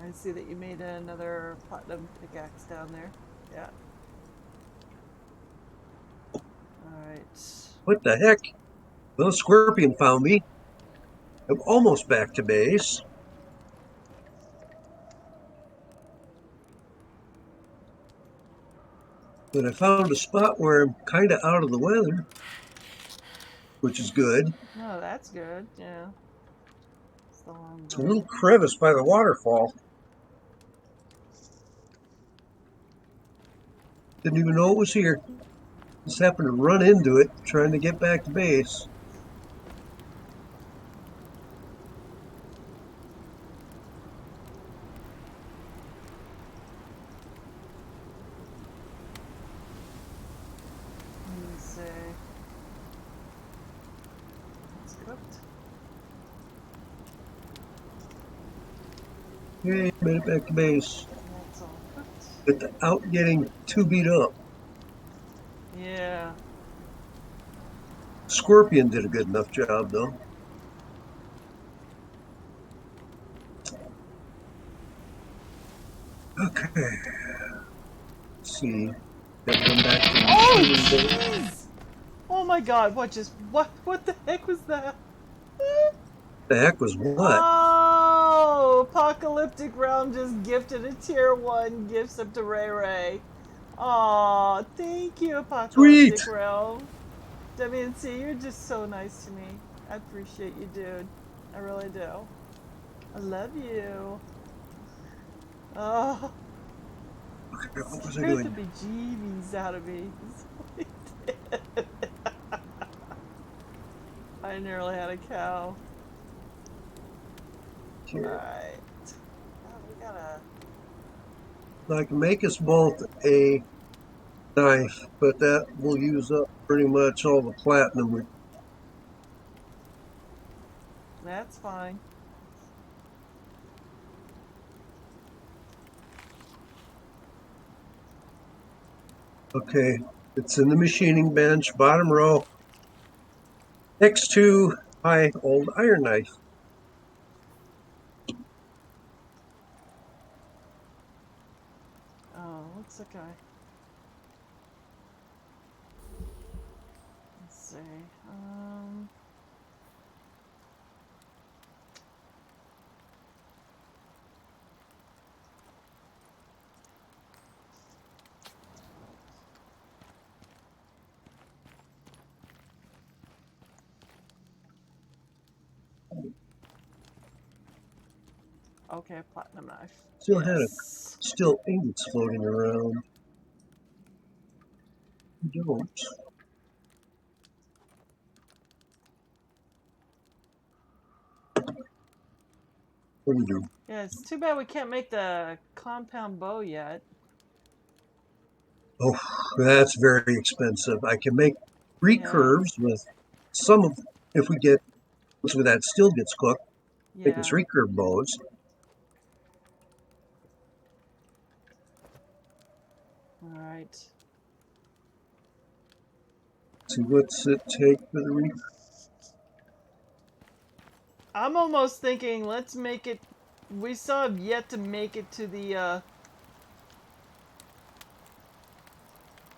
I see that you made another platinum pickaxe down there. Yeah. Alright. What the heck? Well, Scorpion found me. I'm almost back to base. But I found a spot where I'm kind of out of the weather, which is good. No, that's good. Yeah. It's the It's a little longbow. crevice by the waterfall. Didn't even know it was here. Just happened to run into it trying to get back to base. Let me see. It's cooked. Yay, made it back to base. That's all cooked. Without getting too beat up. Yeah. Scorpion did a good enough job, though. Okay. Let's see. Got one back to the Oh, machine. jeez! Oh my god, what the heck was that? The heck was what? Oh, Apocalyptic Realm just gifted a tier 1 gift sub to Ray Ray. Aw, thank you, Sweet! Apocalyptic Realm. WNC, you're just so nice to me. I appreciate you, dude. I really do. I love you. Oh, Okay, what was I scared the doing? bejeebies out of me. I nearly had a cow. Here. Alright. Oh, we gotta... I can make us both a knife, but that will use up pretty much all the platinum. That's fine. Okay, it's in the machining bench, bottom row, next to my old iron knife. Oh, looks like let's see. Okay, platinum knife. Still had Yes. still ingots floating around. Don't. What do we do? Yeah, it's too bad we can't make the compound bow yet. Oh, that's very expensive. I can make Yeah, recurves with some of, if we get, so that still gets cooked, make us yeah. recurve bows. Alright. See, what's it take for the recurve? I'm almost thinking let's make it... We still have yet to make it to the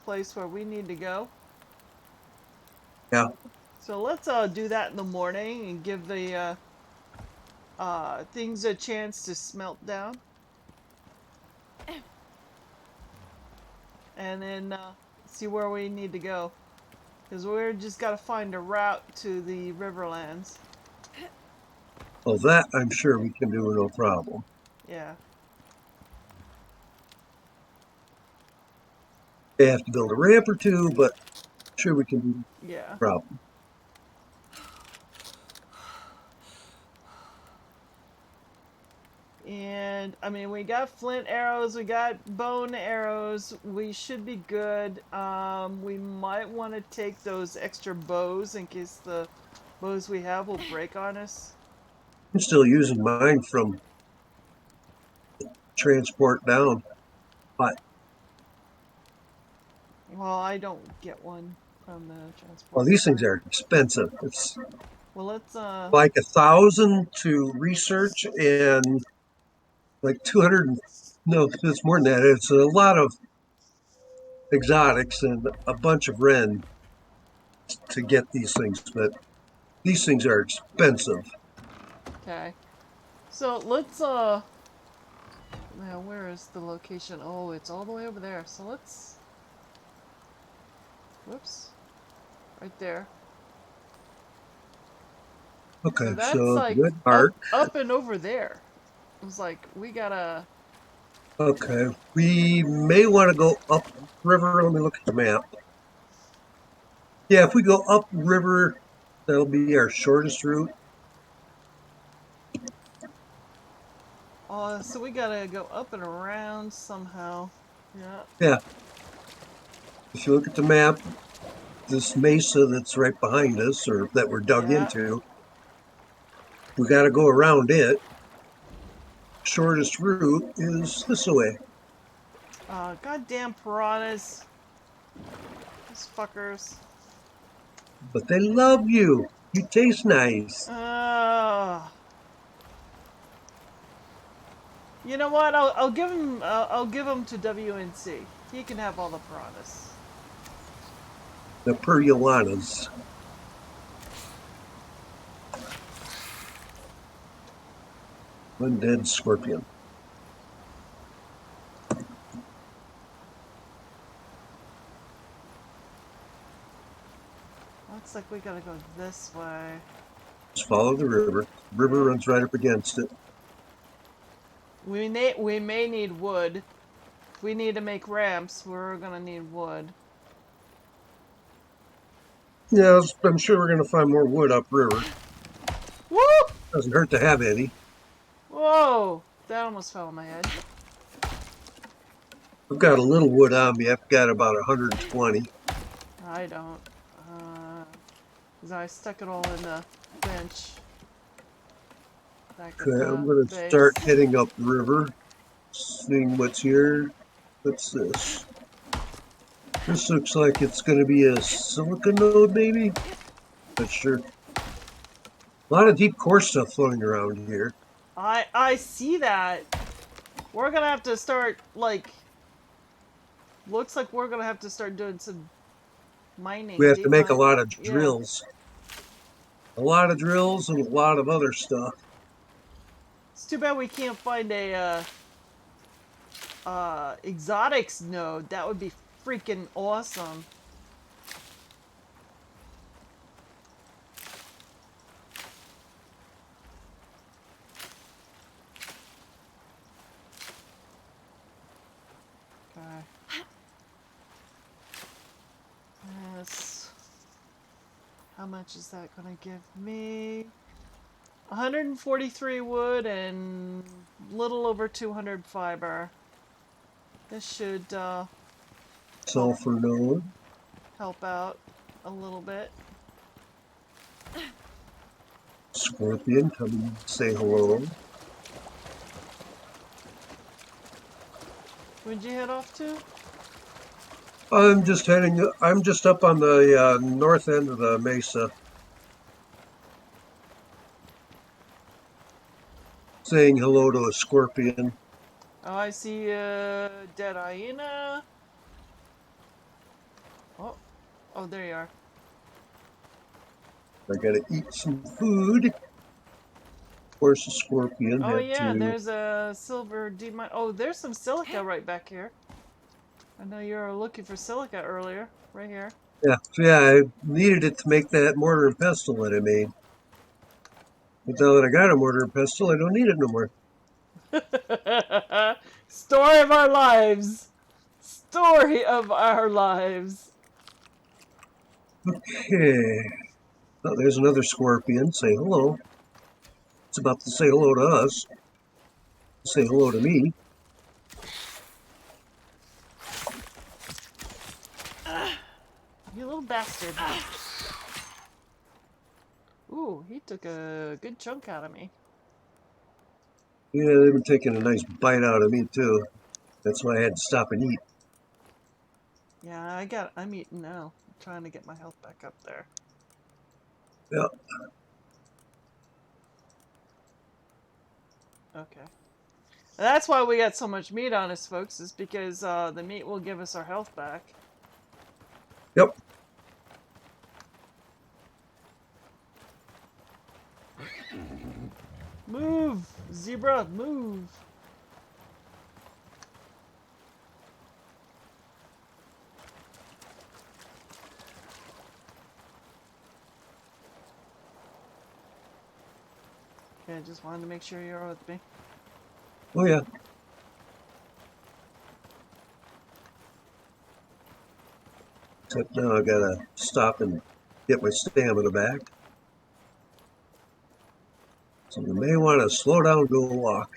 place where we need to go. Yeah. So let's do that in the morning and give the things a chance to smelt down. And then see where we need to go. Because we're just got to find a route to the Riverlands. Well, that I'm sure we can do no problem. Yeah. They have to build a ramp or two, but I'm sure we can do no Yeah. problem. And I mean, we got flint arrows, we got bone arrows. We should be good. We might want to take those extra bows in case the bows we have will break on us. I'm still using mine from transport down, but Well, I don't get one from the transport. Well, these things are expensive. It's Well, let's like 1,000 to research and like 200. No, it's more than that. It's a lot of exotics and a bunch of Ren to get these things, but these things are expensive. okay. So let's now where is the location? Oh, it's all the way over there. So let's whoops. Right there. Okay, So that's so like good mark. up and over there. It was like we gotta Okay, we may want to go upriver. Let me look at the map. Yeah, if we go upriver, that'll be our shortest route. so we gotta go up and around somehow. Yeah. Yeah, if you look at the map, this mesa that's right behind us, or that we're dug Yeah. into, we got to go around it. Shortest route is this way. Goddamn piranhas. These fuckers. But they love you. You taste nice. You know what? I'll give him. I'll give him to WNC. He can have all the piranhas. The Purilanas. Undead scorpion. Looks like we gotta go this way. Just follow the river. The river runs right up against it. We may need wood. If we need to make ramps, we're gonna need wood. Yeah, I'm sure we're going to find more wood upriver. Woo! Doesn't hurt to have any. Whoa! That almost fell on my head. I've got a little wood on me. I've got about 120. I don't. Cause I stuck it all in the bench. Back at Okay, the I'm going to base. start heading up river, seeing what's here. What's this? This looks like it's going to be a Silica Node, maybe? Not sure. A lot of deep core stuff floating around here. I see that. We're gonna have to start like. Looks like we're gonna have to start doing some mining. We have to Deep make a mine. lot of Yeah. drills. A lot of drills and a lot of other stuff. It's too bad we can't find a exotics node. That would be freaking awesome. Okay. Yes. How much is that gonna give me? 143 wood and little over 200 fiber. This should Sulfur node. help out a little bit. Scorpion, come and say hello. Where'd you head off to? I'm just up on the north end of the mesa. Saying hello to a scorpion. Oh, I see dead hyena. Oh, there you are. I gotta eat some food. Of course, the scorpion Oh had yeah, to. there's a silver demon. Oh, there's some silica right back here. I know you were looking for silica earlier. Right here. Yeah, I needed it to make that mortar and pestle that I made. But now that I got a mortar and pestle, I don't need it no more. Story of our lives. Story of our lives. Okay. Oh, there's another scorpion. Say hello. It's about to say hello to us. Say hello to me. You little bastard. Ooh, he took a good chunk out of me. Yeah, they've been taking a nice bite out of me too. That's why I had to stop and eat. Yeah, I'm eating now. I'm trying to get my health back up there. Yep. Okay. And that's why we got so much meat on us, folks, is because the meat will give us our health back. Yep. Move! Zebra, move! Okay, I just wanted to make sure you're with me. Oh yeah. Except now I gotta stop and get my stamina back. So you may want to slow down and go walk.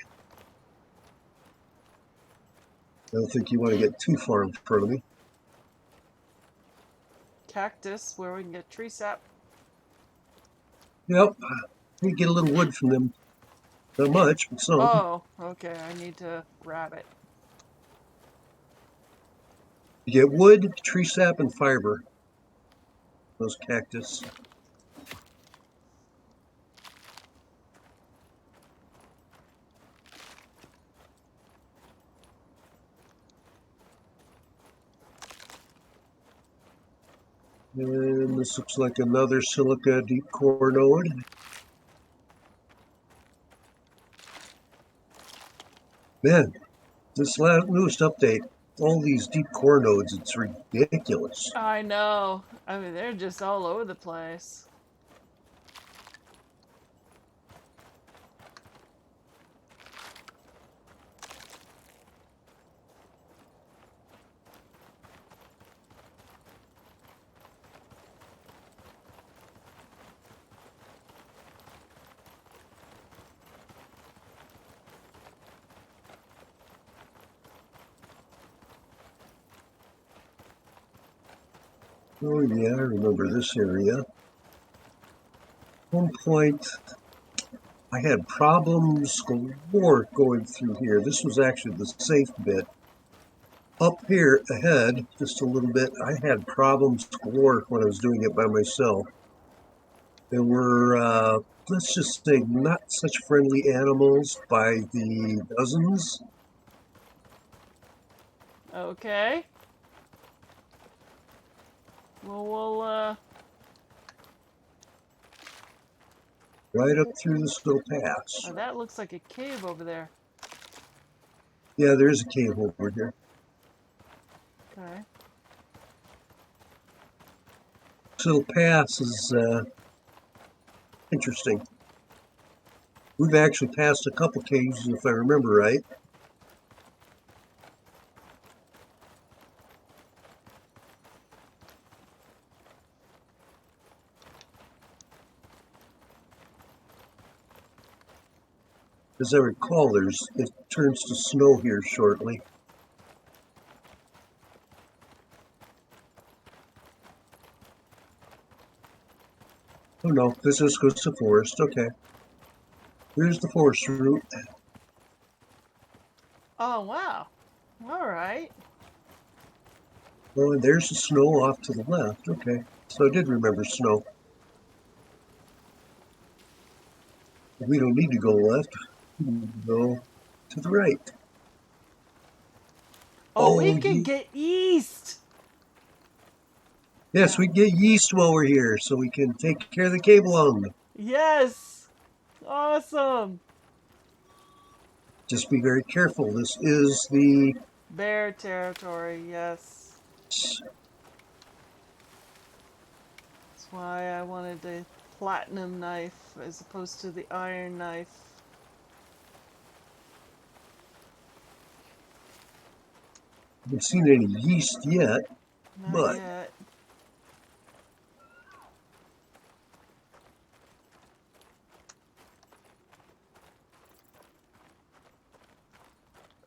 I don't think you want to get too far in front of me. Cactus, where we can get tree sap. Yep. We get a little wood from them. Not much, but some. Oh, okay, I need to rabbit. You get wood, tree sap, and fiber. Those cactus. And this looks like another silica deep core node. Man, this newest update, all these deep core nodes, it's ridiculous. I know. I mean, they're just all over the place. Oh yeah, I remember this area. At one point, I had problems galore going through here. This was actually the safe bit. Up here ahead, just a little bit, I had problems galore when I was doing it by myself. There were, let's just say, not such friendly animals by the dozens. Okay. Well, Right up through this little pass. oh, that looks like a cave over there. Yeah, there's a cave over here. Okay. This little pass is interesting. We've actually passed a couple caves, if I remember right. As I recall, it turns to snow here shortly. Oh no, this just goes to forest. Okay. Here's the forest route. Oh, wow. All right. Oh, and there's the snow off to the left. Okay. So I did remember snow. We don't need to go left. We need to go to the right. Oh, we can get east. Yes, we get yeast while we're here, so we can take care of the cave lung. Yes. Awesome. Just be very careful. This is the Bear territory, yes. That's why I wanted the platinum knife as opposed to the iron knife. I haven't seen any yeast yet, Not but yet.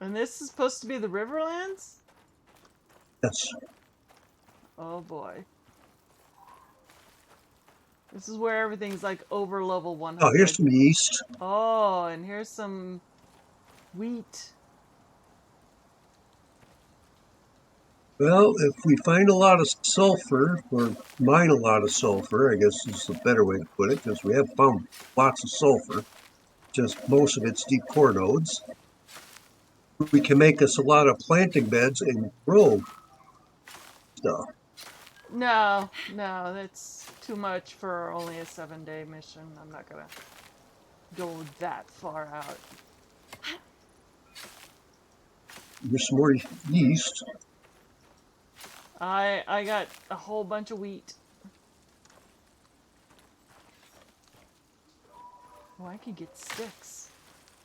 And this is supposed to be the Riverlands? yes. Oh boy. This is where everything's like over level 100. Oh, here's some yeast. Oh, and here's some wheat. Well, if we find a lot of sulfur, or mine a lot of sulfur, I guess is the better way to put it, because we have found lots of sulfur, just most of it's deep core nodes. We can make us a lot of planting beds and grow stuff. No, that's too much for only a 7-day mission. I'm not gonna go that far out. There's some more yeast. I got a whole bunch of wheat. Oh, I could get sticks.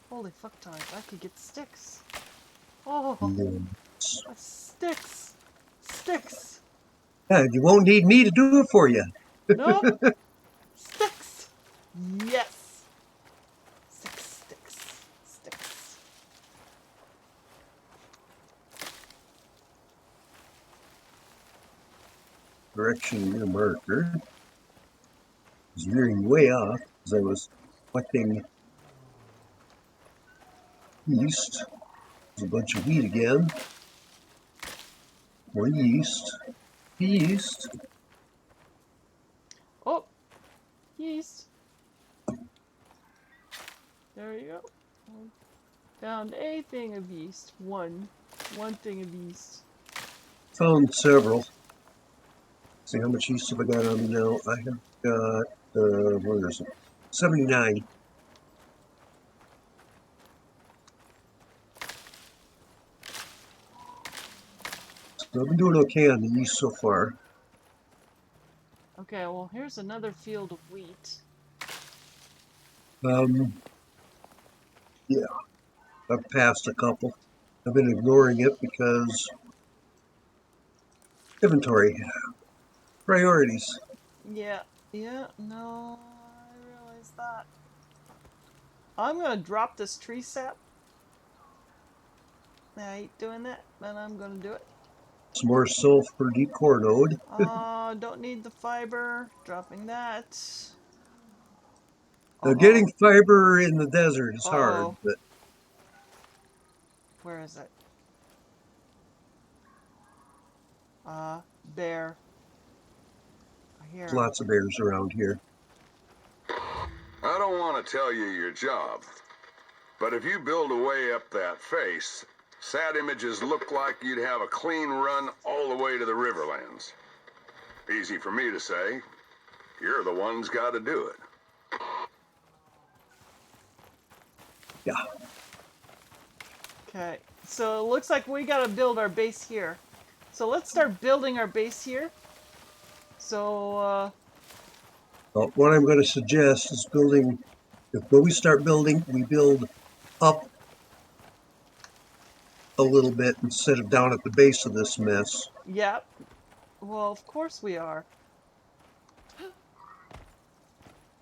Holy fuck times, I could get sticks. Oh, Yes. sticks! Sticks! Yeah, you won't need me to do it for you. Nope! Sticks! Yes! Sticks. Direction near marker is veering way off as I was collecting yeast. There's a bunch of wheat again. More yeast. Yeast. Oh! Yeast. There you go. Found a thing of yeast. One thing of yeast. Found several. See how much yeast have I got on me now? I have got, where is it? 79. So I've been doing okay on the yeast so far. Okay, well, here's another field of wheat. Yeah, I've passed a couple. I've been ignoring it because inventory priorities. Yeah, no, I realize that. I'm gonna drop this tree sap. I hate doing that, but I'm gonna do it. Some more sulfur deep core node. Don't need the fiber. Dropping that. Now getting fiber in the desert is hard, but where is it? Bear. I hear there's lots of bears around here. I don't want to tell you your job, but if you build a way up that face, sat images look like you'd have a clean run all the way to the Riverlands. Easy for me to say. You're the one's got to do it. Yeah. Okay, so it looks like we gotta build our base here. So let's start building our base here. So, Well, what I'm going to suggest is building, when we start building, we build up a little bit instead of down at the base of this mess. yeah. Well, of course we are. I don't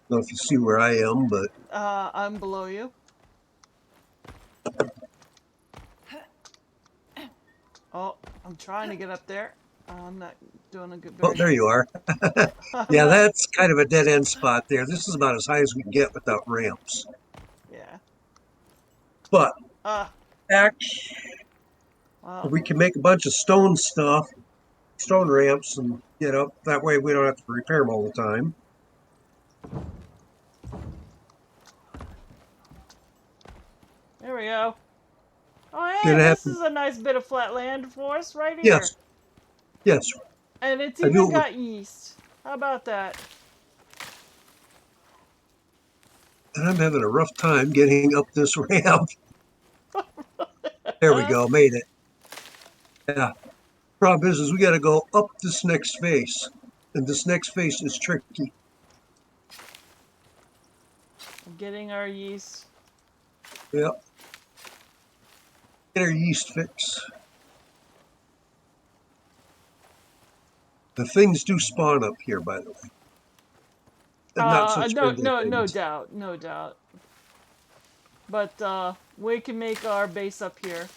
know if you see where I am, but I'm below you. Oh, I'm trying to get up there. I'm not doing a good job. oh, there you are. Yeah, that's kind of a dead end spot there. This is about as high as we can get without ramps. Yeah. But Wow. we can make a bunch of stone stuff, stone ramps, and get up. That way we don't have to repair them all the time. There we go. Oh, hey, this is a nice bit of flat land for us right here. Yes. Yes. And it's even got yeast. How about that? And I'm having a rough time getting up this ramp. There we go, made it. Yeah. Problem is we got to go up this next face. And this next face is tricky. Getting our yeast. Yep. Get our yeast fix. The things do spawn up here, by the way. No doubt. But we can make our base up here.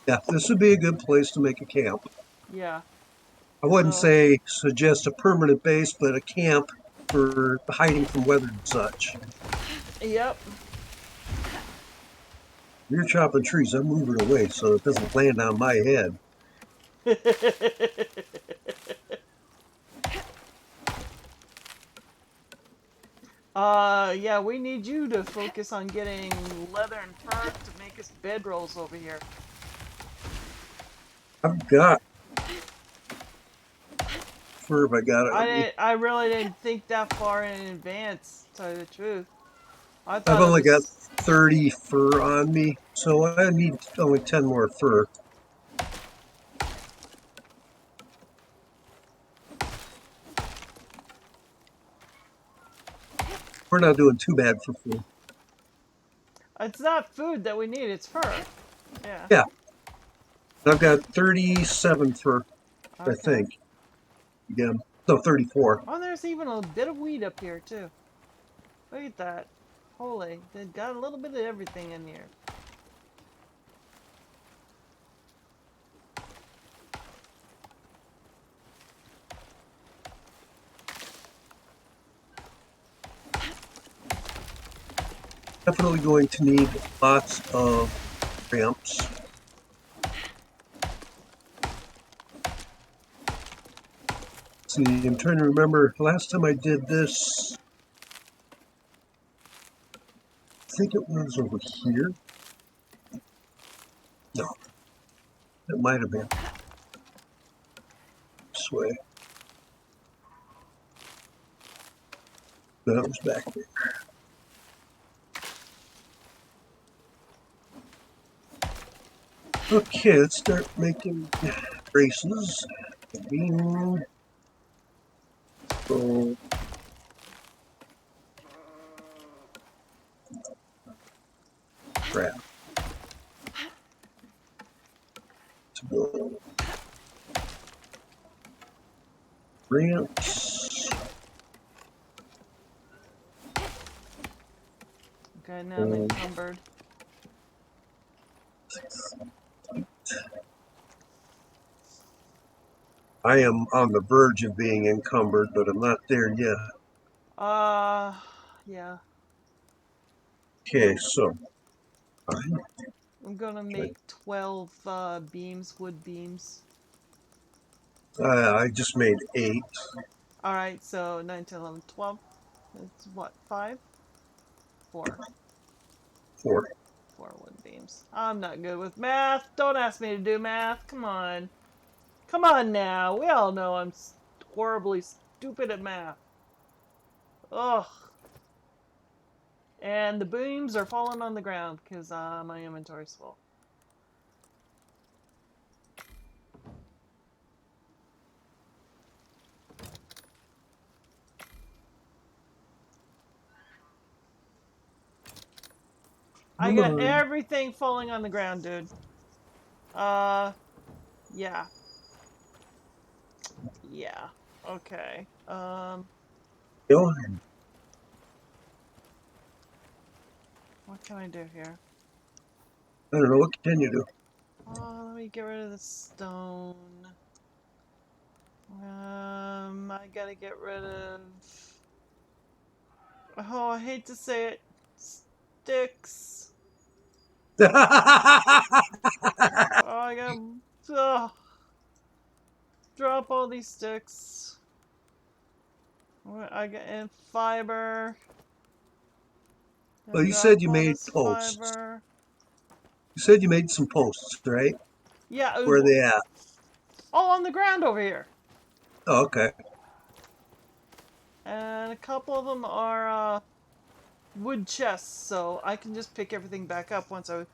Yeah, this would be a good place to make a camp. Yeah. I wouldn't say suggest a permanent base, but a camp for hiding from weather and such. Yep. You're chopping trees. I'm moving away so it doesn't land on my head. Yeah, we need you to focus on getting leather and fur to make us bedrolls over here. I've got fur if I got it on me. I really didn't think that far in advance, to tell you the truth. I I've thought it only got was 30 fur on me, so I need only 10 more fur. We're not doing too bad for food. it's not food that we need, it's fur. Yeah. Yeah, I've got 37 fur, I Okay. think. Again, no, 34. Oh, there's even a bit of weed up here too. Look at that. Holy, they got a little bit of everything in here. Definitely going to need lots of ramps. See, I'm trying to remember last time I did this. I think it was over here. No, it might have been this way. No, it was back there. Okay, let's start making braces. Beam. So, crap. To go. Ramps. Okay, now I'm encumbered. I am on the verge of being encumbered, but I'm not there yet. Yeah. Okay, so I'm gonna make 12 beams, wood beams. I just made 8. Alright, so 9, 10, 11, 12. It's what, 5? 4. 4. 4 wood beams. I'm not good with math. Don't ask me to do math. Come on. Come on now. We all know I'm horribly stupid at math. Ugh. And the beams are falling on the ground because my inventory's full. I Come got on. everything falling on the ground, dude. Yeah. Yeah. Okay. Go. What can I do here? I don't know, what can you do? Let me get rid of the stone. I gotta get rid of... Oh, I hate to say it. Sticks. Oh, I gotta... drop all these sticks. I got in fiber. Well, you Drop said you all made this posts. fiber. You said you made some posts, right? Yeah, Where are they at? all on the ground over here. Oh, okay. And a couple of them are wood chests, so I can just pick everything back up once I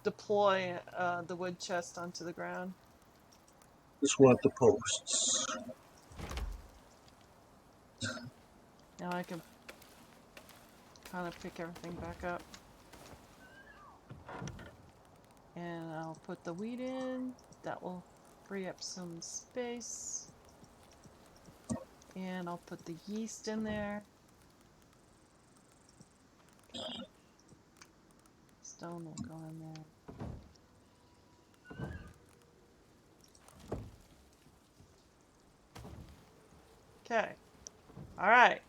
deploy the wood chest onto the ground. Just want the posts. Now I can kind of pick everything back up. And I'll put the wheat in. That will free up some space. And I'll put the yeast in there. Okay. Stone will go in there. Okay. Alright.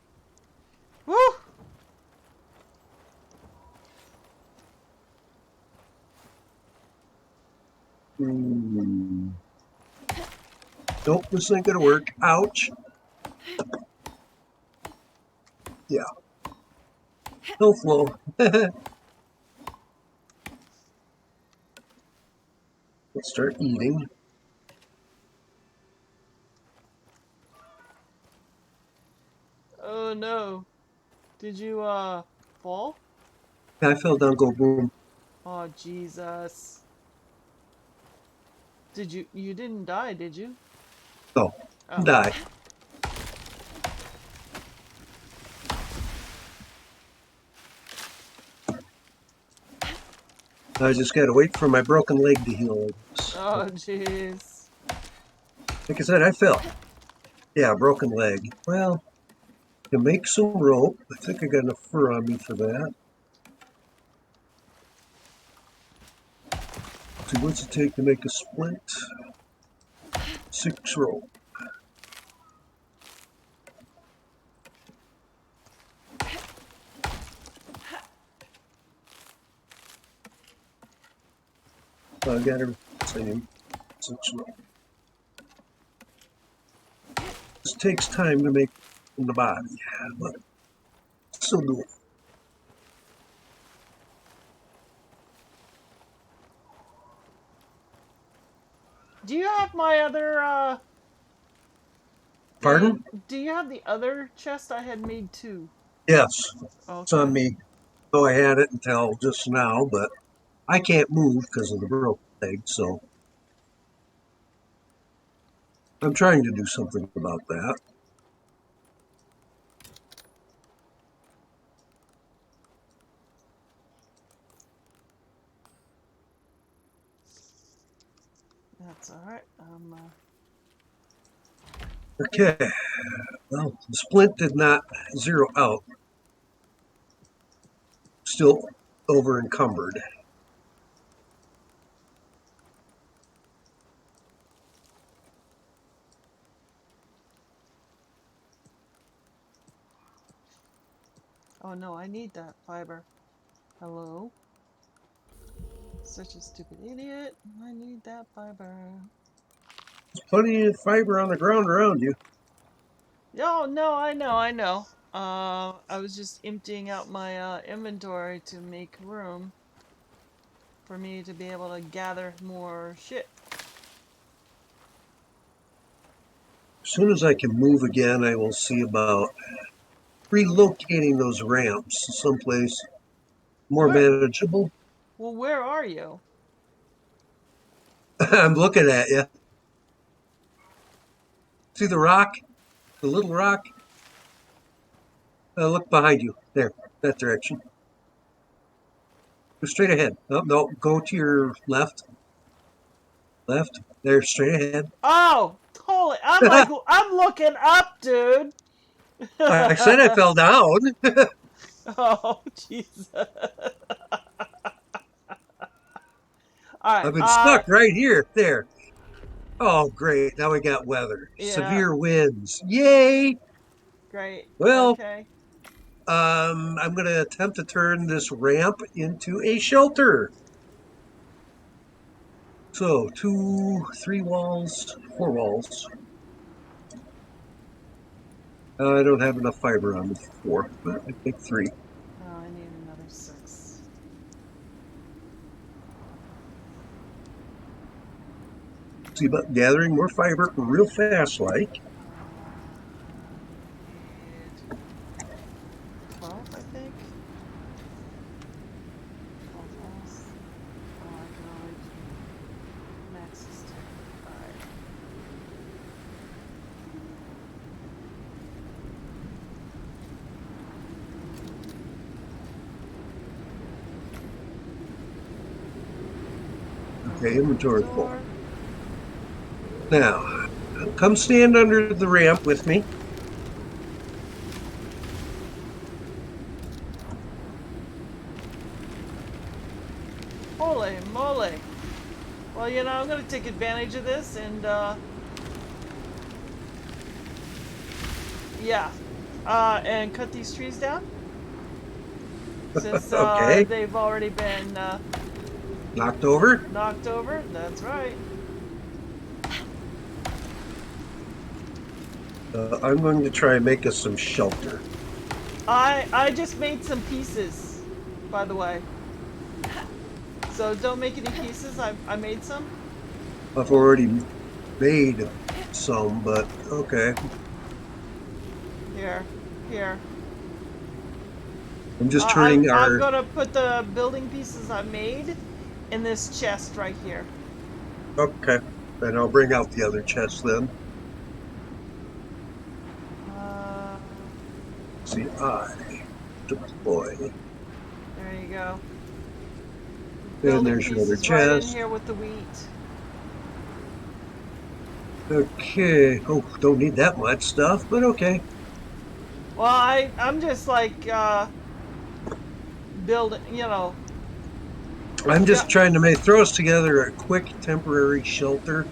Woo! Hmm. Nope, this ain't gonna work. Ouch. Yeah. No flow. Let's start eating. Oh no. Did you fall? I fell down, go boom. Oh Jesus. You didn't die, did you? Oh, Oh. die. I just gotta wait for my broken leg to heal. Oh jeez. Like I said, I fell. Yeah, broken leg. Well, to make some rope. I think I got enough fur on me for that. See, what's it take to make a splint? 6 rope. I got everything. 6 rope. This takes time to make in the body, but still do it. Do you have my other Pardon? Do you have the other chest I had made too? Yes, Okay. it's on me. So I had it until just now, but I can't move because of the broken leg, so I'm trying to do something about that. That's alright. Okay, well, the splint did not zero out. Still over encumbered. Oh no, I need that fiber. Hello? Such a stupid idiot. I need that fiber. There's plenty of fiber on the ground around you. Oh no, I know. I was just emptying out my inventory to make room for me to be able to gather more shit. As soon as I can move again, I will see about relocating those ramps someplace more manageable. Well, where are you? I'm looking at you. See the rock? The little rock? Look behind you. There, that direction. Go straight ahead. Oh, no, go to your left. Left. There, straight ahead. Oh, holy! I'm looking up, dude. I said I fell down. Oh, Jesus. All right. I've been stuck right here. There. Oh, great. Now we got weather. Yeah. Severe winds. Yay. Great. Well, Okay. I'm going to attempt to turn this ramp into a shelter. So, 2, 3 walls, 4 walls. I don't have enough fiber on the 4, but I think 3. Oh, I need another 6. See about gathering more fiber real fast like. Need 12, I think. 12 walls. Oh, I can only max is 10. Alright. Okay, inventory full. Now, come stand under the ramp with me. Holy moly. Well, you know, I'm going to take advantage of this and, yeah. And cut these trees down. Since, Okay. they've already been, Knocked over. knocked over. That's right. I'm going to try and make us some shelter. I just made some pieces, by the way. So don't make any pieces. I made some. I've already made some, but okay. Here. I'm just turning I'm our... gonna put the building pieces I made in this chest right here. Okay. And I'll bring out the other chest then. See, I deploy. There you go. And Building there's your other pieces right in chest. here with the wheat. Okay. Oh, don't need that much stuff, but okay. Well, I'm just like building, you know. I'm Yeah. just trying to throw us together a quick temporary shelter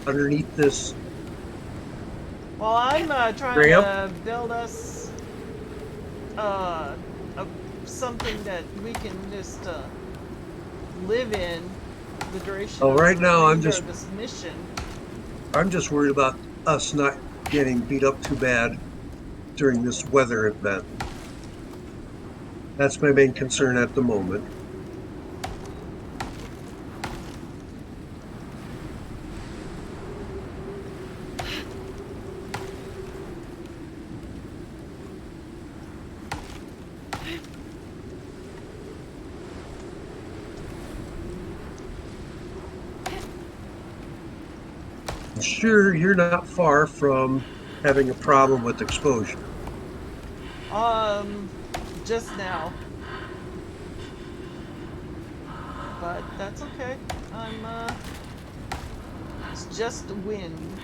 underneath this Well, I'm trying ramp. to build us uh, something that we can just live in the duration Oh, of right the now remainder of this mission. I'm just worried about us not getting beat up too bad during this weather event. That's my main concern at the moment. I'm sure you're not far from having a problem with exposure. Just now. But that's okay. It's just wind.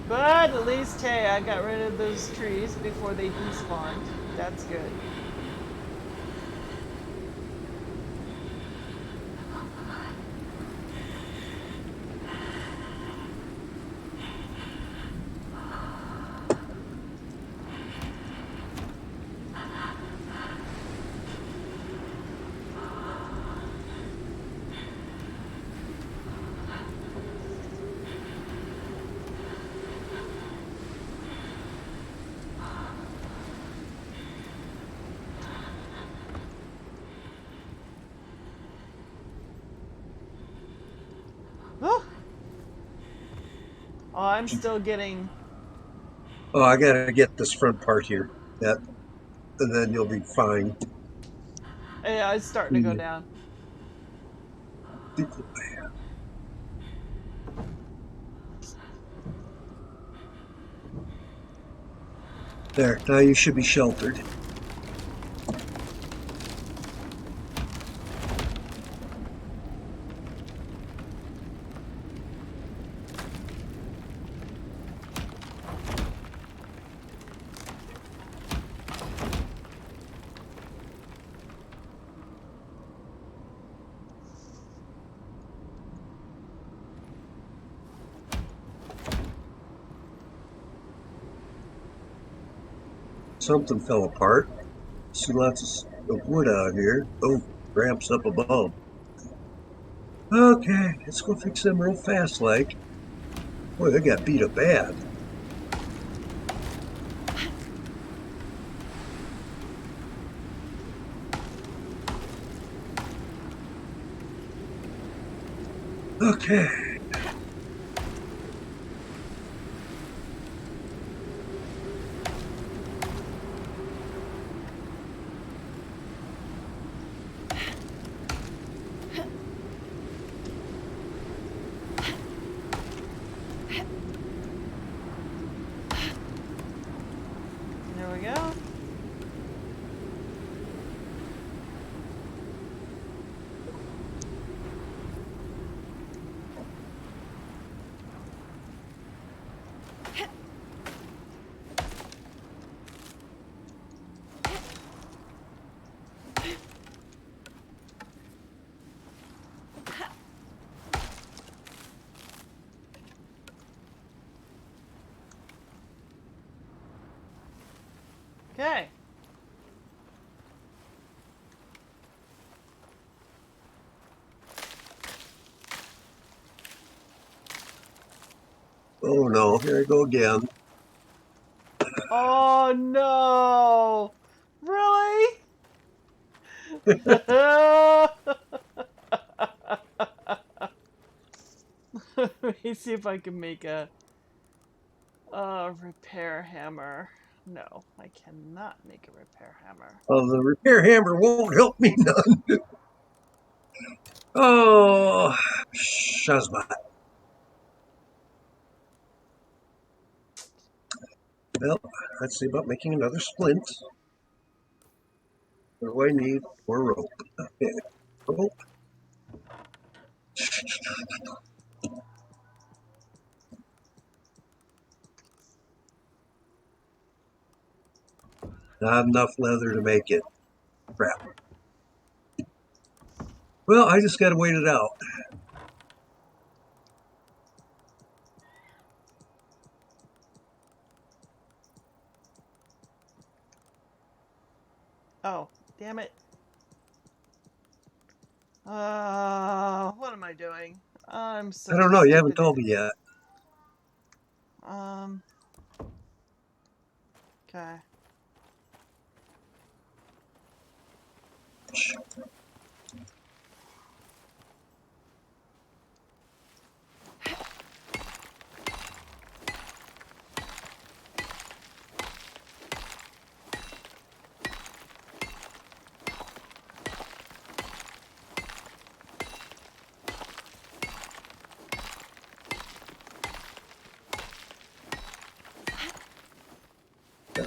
But at least, hey, I got rid of those trees before they despawned. That's good. Oh, I'm still getting... Oh, I gotta get this front part here. That, and then you'll be fine. Yeah, it's starting to go down. There, now you should be sheltered. Something fell apart. See lots of wood out here. Oh, ramps up above. Okay, let's go fix them real fast like. Boy, they got beat up bad. Okay. There we go. Oh no, here I go again. Oh no! Really? Let me see if I can make a repair hammer. No, I cannot make a repair hammer. The repair hammer won't help me none. Oh, Shazbot. Well, let's see about making another splint. What do I need? More rope. Okay, rope. Not enough leather to make it. Crap. Well, I just gotta wait it out. Oh, damn it. What am I doing? I'm I such don't a know. You haven't stupid told idiot. me yet. Okay.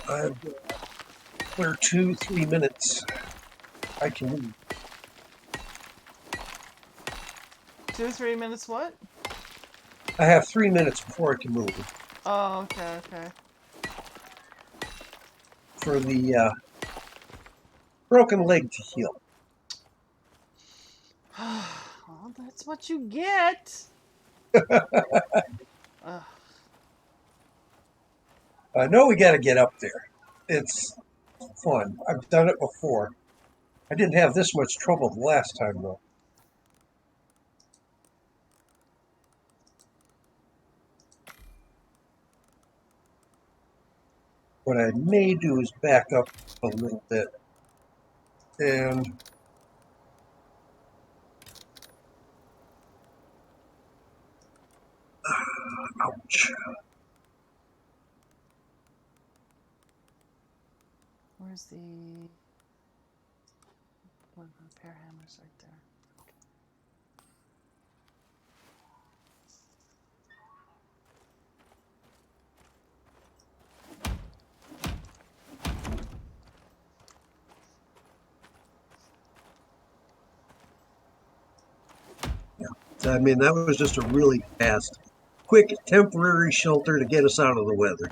I have clear 2-3 minutes. I can move. 2-3 minutes what? I have 3 minutes before I can move Oh, okay, okay. for the broken leg to heal. Well, that's what you get. Ugh. I know we got to get up there. It's fun. I've done it before. I didn't have this much trouble the last time, though. What I may do is back up a little bit. And ouch. Where's the one repair hammers right there? I mean, that was just a really fast, quick, temporary shelter to get us out of the weather.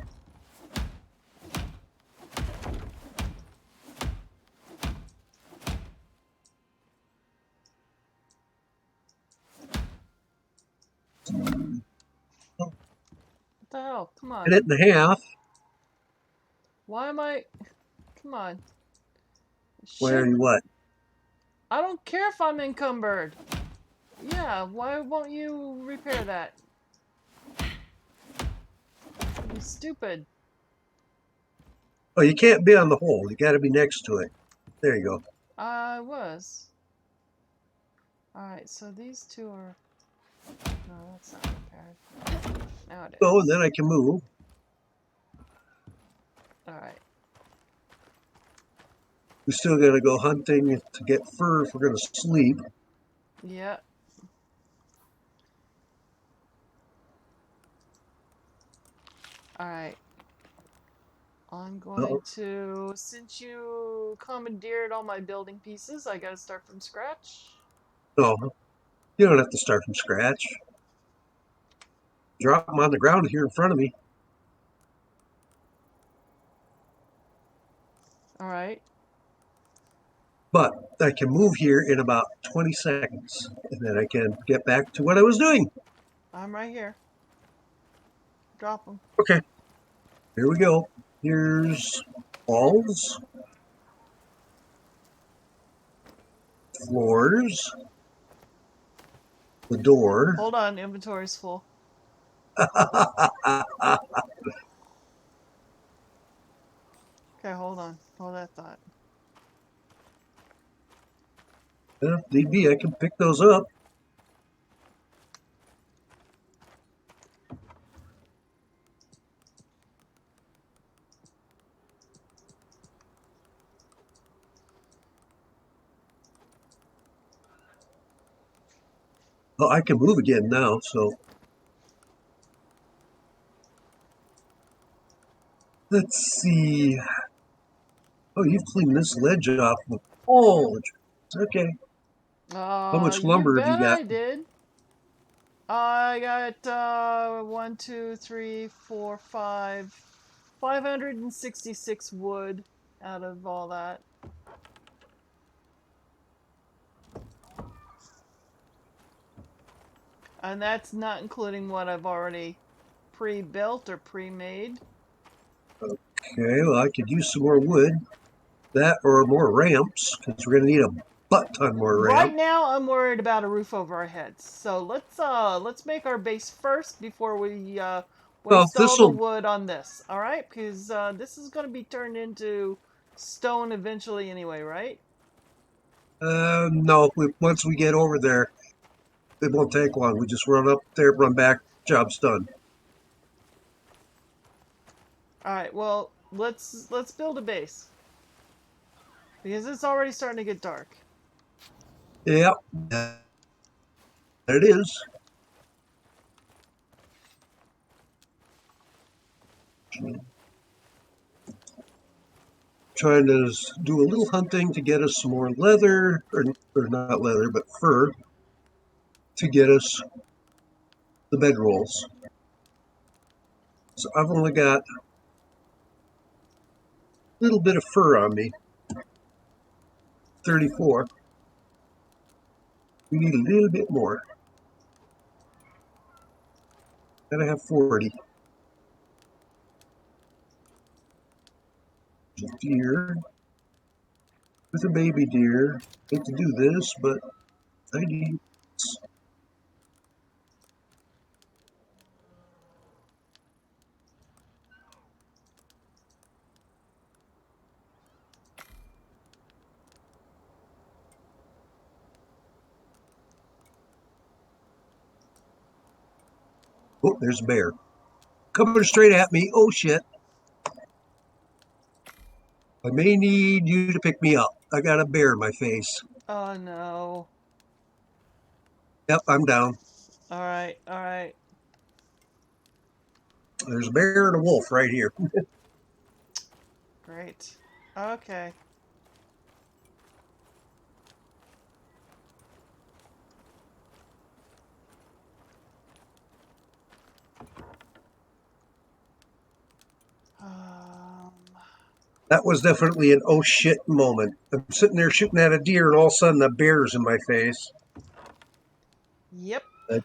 What the hell? Come on. Minute and a half. Why am I... Come on. Where Shit. what? I don't care if I'm encumbered. Yeah, why won't you repair that? You stupid. Oh, you can't be on the hole. You got to be next to it. There you go. I was. Alright, so these two are... No, that's not repaired. Now it is. Oh, and then I can move. Alright. We still got to go hunting to get fur if we're going to sleep. Yeah. Alright. I'm going to... Since you commandeered all my building pieces, I gotta start from scratch. No, you don't have to start from scratch. Drop them on the ground here in front of me. Alright. But I can move here in about 20 seconds. And then I can get back to what I was doing. I'm right here. Drop them. Okay. Here we go. Here's walls. Floors. The door. Hold on, inventory's full. Okay, hold on. Hold that thought. If need be, I can pick those up. Well, I can move again now, so let's see. Oh, you've cleaned this ledge off with all the trees. Okay. How much You lumber have you bet got? I did. I got 1, 2, 3, 4, 5, 566 wood out of all that. And that's not including what I've already pre-built or pre-made. Okay, well, I could use some more wood. That or more ramps, because we're going to need a butt ton more Right ramp. now, I'm worried about a roof over our heads. So let's make our base first before we Well, waste all this the will. wood on this. All right, because this is going to be turned into stone eventually anyway, right? No, once we get over there, it won't take long. We just run up there, run back, job's done. All right. Well, let's build a base because it's already starting to get dark. Yep, there it is. Trying to do a little hunting to get us some more leather, or not leather, but fur, to get us the bedrolls. So I've only got a little bit of fur on me, 34. We need a little bit more. Gotta have 40. Deer with a baby deer. Hate to do this, but I need. Oh, there's a bear. Coming straight at me. Oh shit. I may need you to pick me up. I got a bear in my face. Oh no. Yep, I'm down. All right. All right. There's a bear and a wolf right here. Great. Okay. Um, That was definitely an oh shit moment. I'm sitting there shooting at a deer, and all of a sudden the bear's in my face. yep. I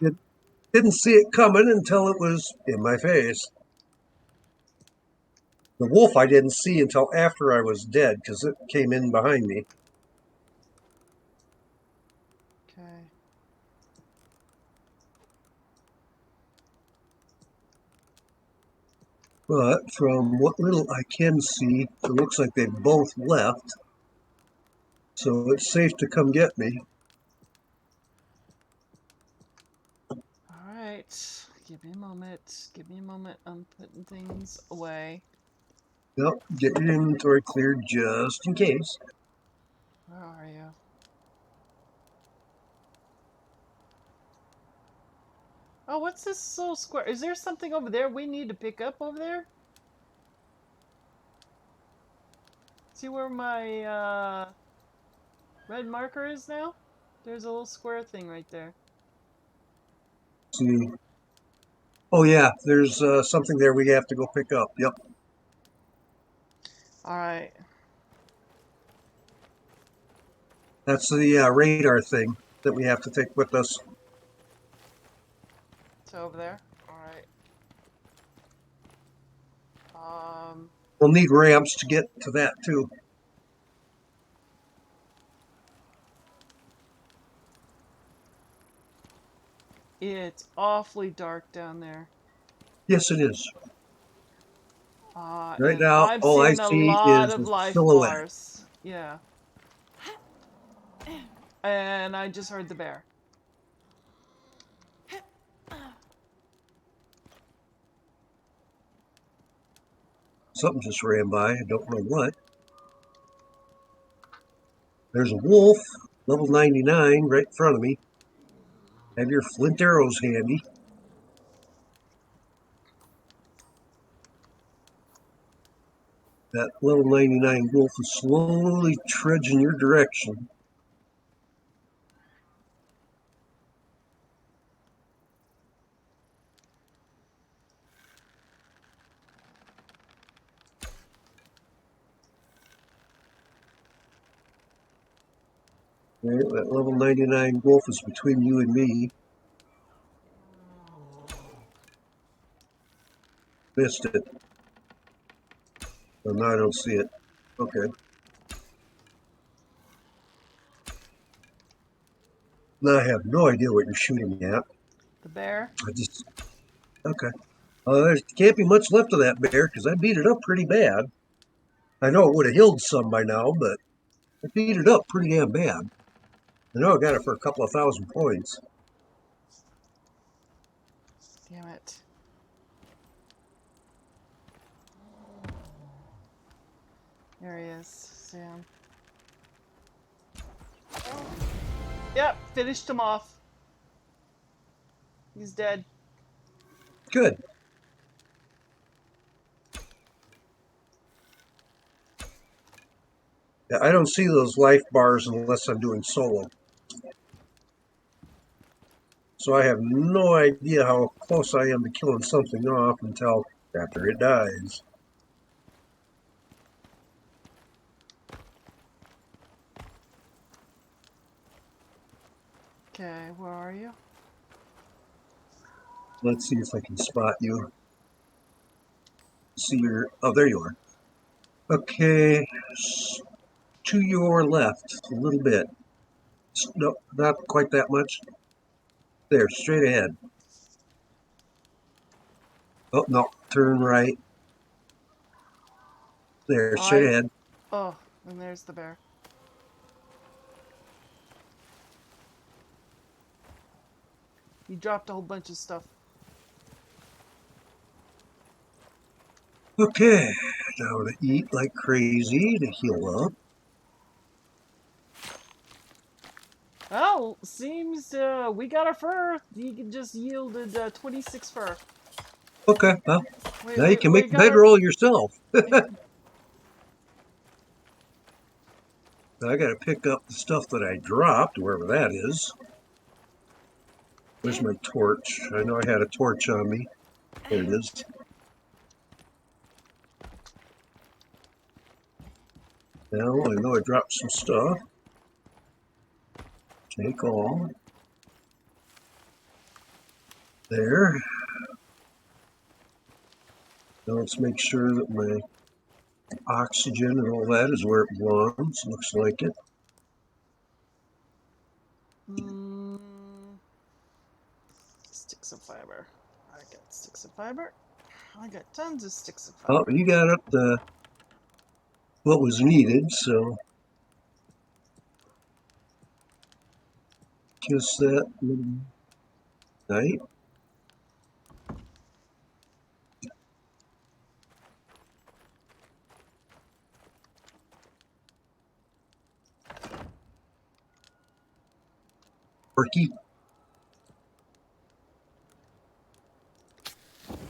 didn't see it coming until it was in my face. The wolf I didn't see until after I was dead because it came in behind me. Okay. But from what little I can see, it looks like they both left. So it's safe to come get me. All right. Give me a moment. Give me a moment. I'm putting things away. Yep, get your inventory cleared just in case. Where are you? Oh, what's this little square? Is there something over there we need to pick up over there? See where my red marker is now? There's a little square thing right there. Let's see. Oh yeah, there's something there we have to go pick up. Yep. All right. That's the radar thing that we have to take with us. It's over there. All right. We'll need ramps to get to that too. It's awfully dark down there. Yes, it is. Right And now, I'm all I seeing a see lot is of a life silhouette. bars. Yeah. And I just heard the bear. Something just ran by. I don't know what. There's a wolf, level 99, right in front of me. Have your flint arrows handy. That level 99 wolf is slowly trudging your direction. Right, that level 99 wolf is between you and me. Missed it. Oh, no, I don't see it. Okay. Now I have no idea what you're shooting at. The bear? I just... Okay. There can't be much left of that bear because I beat it up pretty bad. I know it would have healed some by now, but I beat it up pretty damn bad. I know I got it for a couple of 1,000 points. Damn it. There he is, Sam. Yep, finished him off. He's dead. Good. Yeah, I don't see those life bars unless I'm doing solo. So I have no idea how close I am to killing something off until after it dies. Okay, where are you? Let's see if I can spot you. See your... Oh, there you are. Okay. To your left, a little bit. No, not quite that much. There, straight ahead. Oh, no, turn right. There, straight ahead. Oh, and there's the bear. He dropped a whole bunch of stuff. Okay, now to eat like crazy to heal up. Well, seems we got our fur. He just yielded 26 fur. Okay, well, now you can We make the got our... bedroll yourself. I gotta pick up the stuff that I dropped, wherever that is. Where's my torch? I know I had a torch on me. There it is. Now I know I dropped some stuff. Take all. There. Now let's make sure that my oxygen and all that is where it belongs. Looks like it. Sticks of fiber. I got sticks of fiber. I got tons of sticks of Oh, fiber. you got up the what was needed, so kiss that little night. Porky.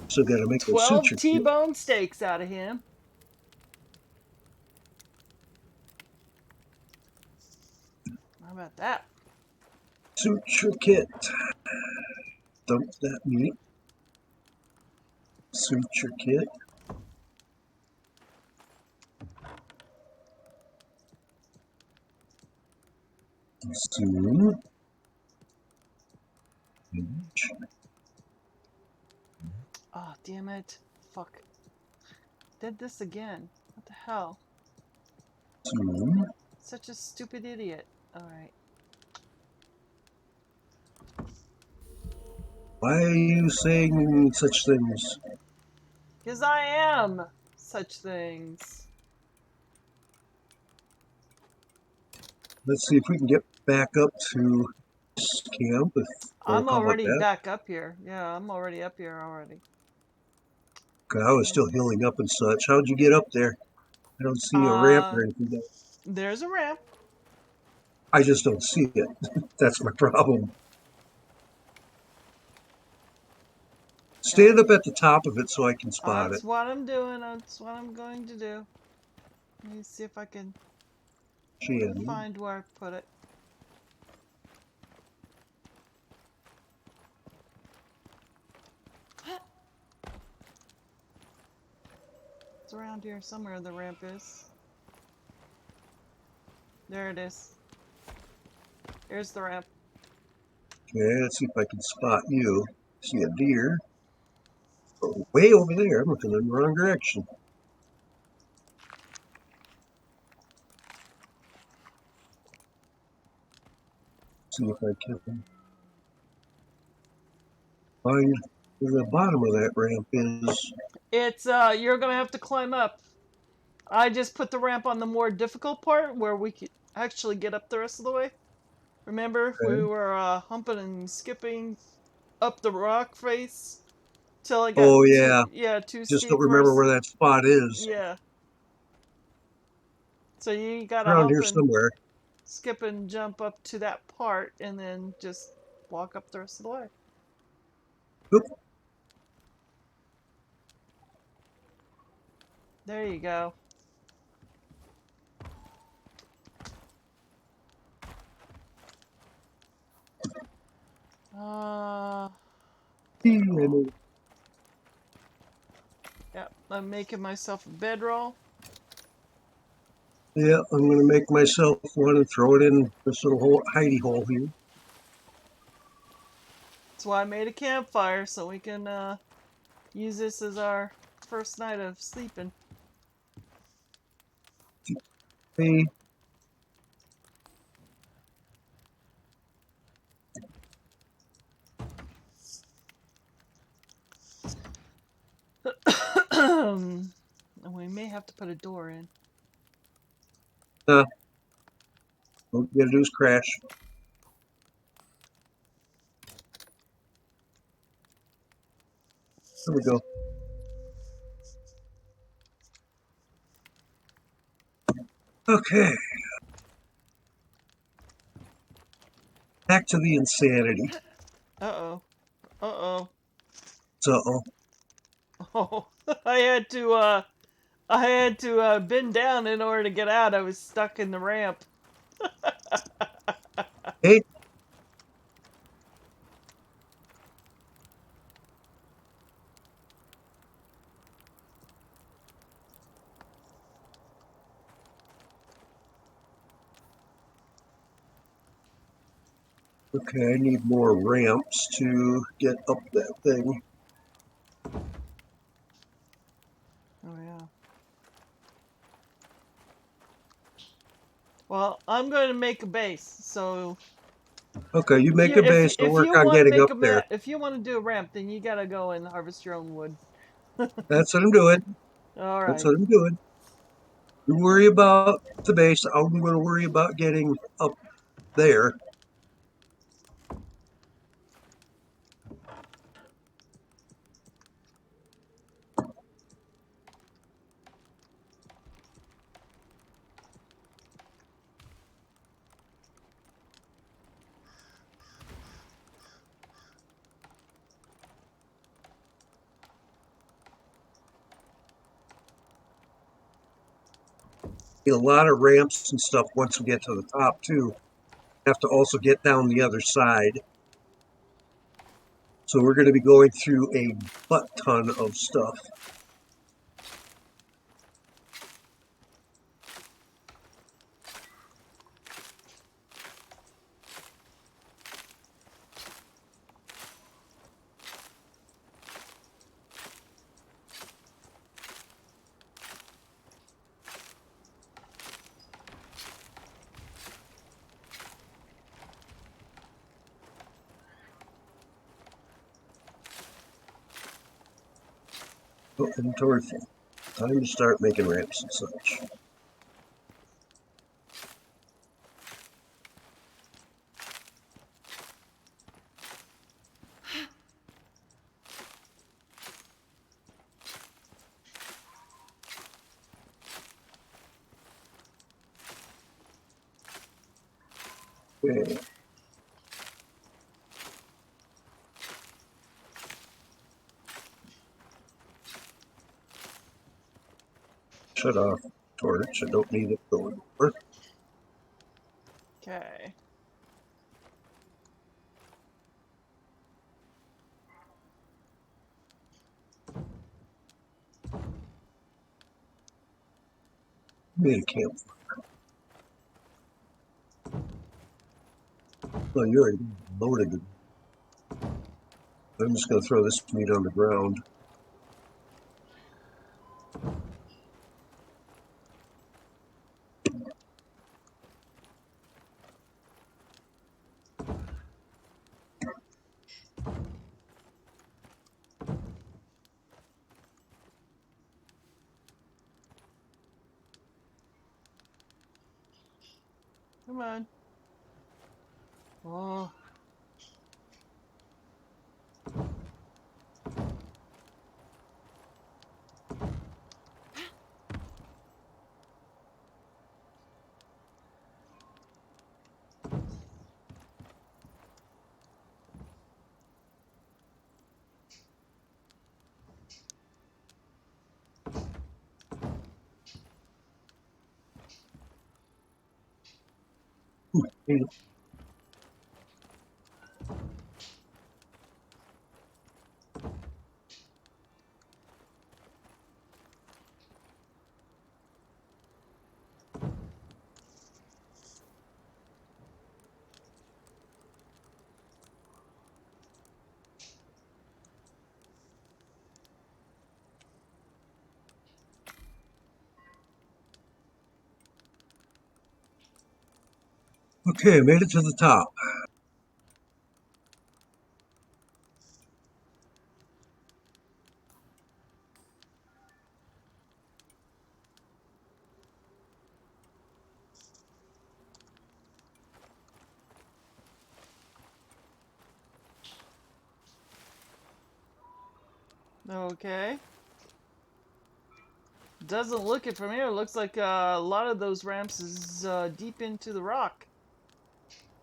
Still got to make those 12 suture kit. T-bone steaks out of him. How about that? Suture kit. Dump that meat. Suture kit. Zoom. Image. Oh, damn it. Fuck. Did this again. What the hell? Zoom. Such a stupid idiot. Alright. Why are you saying such things? Because I am such things. Let's see if we can get back up to this camp, if we'll I'm call it already that. back up here. Yeah, I'm already up here already. 'Cause I was still healing up and such. How'd you get up there? I don't see a ramp Uh, or anything. there's a ramp. I just don't see it. That's my problem. Yeah, Stand up at the top of it so I can spot it. that's what I'm doing. That's what I'm going to do. Let me see if I can Shannon. find where I put it. It's around here somewhere, the ramp is. There it is. Here's the ramp. Okay, let's see if I can spot you. See a deer. Oh, way over there. I'm looking in the wrong direction. See if I can find where the bottom of that ramp is. It's, you're gonna have to climb up. I just put the ramp on the more difficult part where we could actually get up the rest of the way. Remember, we Okay. were humping and skipping up the rock face till I got Oh, too, yeah. yeah, too Just don't steep for remember us. where that spot is. Yeah. So you gotta Around hump here and somewhere. skip and jump up to that part and then just walk up the rest of the way. Oop. There you go. Uh, oh. Yep, I'm making myself a bedroll. Yeah, I'm going to make myself one and throw it in this little hole, hidey hole here. That's why I made a campfire, so we can use this as our first night of sleeping. Hey, And we may have to put a door in. all you got to do is crash. There we go. Okay, back to the insanity. Uh-oh. Uh-oh. So, Oh, I had to bend down in order to get out. I was stuck in the ramp. hey, okay, I need more ramps to get up that thing. Oh yeah. Well, I'm going to make a base. So Okay, you make a base. I'll if work you on want to getting make up a there. if you want to do a ramp, then you got to go and harvest your own wood. That's what I'm doing. All That's right. what I'm doing. You worry about the base. I'm going to worry about getting up there. Need a lot of ramps and stuff once we get to the top too. Have to also get down the other side. So we're going to be going through a butt ton of stuff. Oh, inventory full. Time to start making ramps and such. Okay. Shut off torch. I don't need it going over. Okay. Made a camp. Well, you already loaded it. I'm just going to throw this meat on the ground. Come on. Oh. Hey, okay, made it to the top. Okay. Doesn't look it from here. Looks like a lot of those ramps is deep into the rock.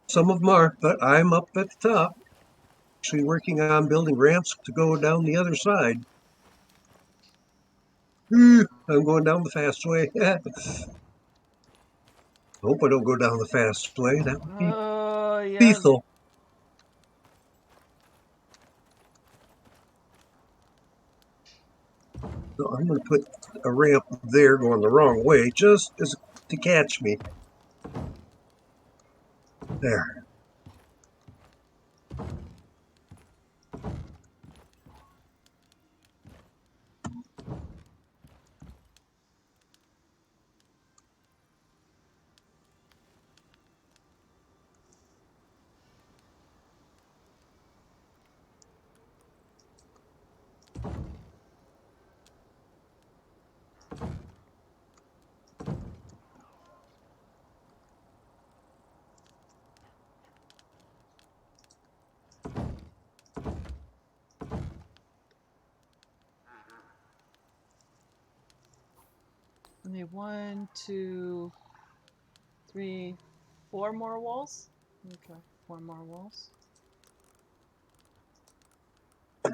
Some of them are, but I'm up at the top. Actually working on building ramps to go down the other side. I'm going down the fast way. Hope I don't go down the fast way. That would be Oh, yeah. lethal. So I'm going to put a ramp there going the wrong way just as to catch me. There. I need 1, 2, 3, 4 more walls. Okay, 4 more walls. 4.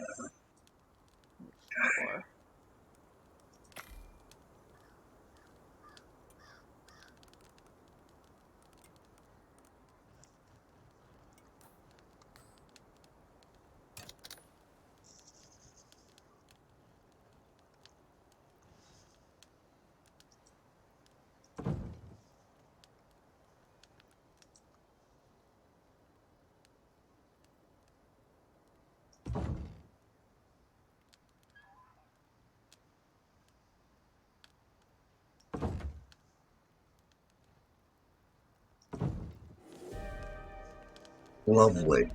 Lovely.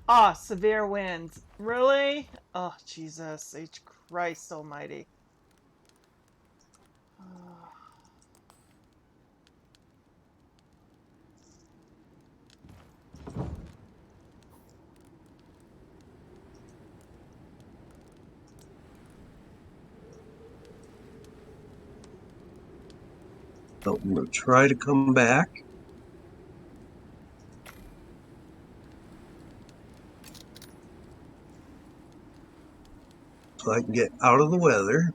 Ah, severe winds. Really? Oh, Jesus. Christ almighty. So I'm going to try to come back. So I can get out of the weather.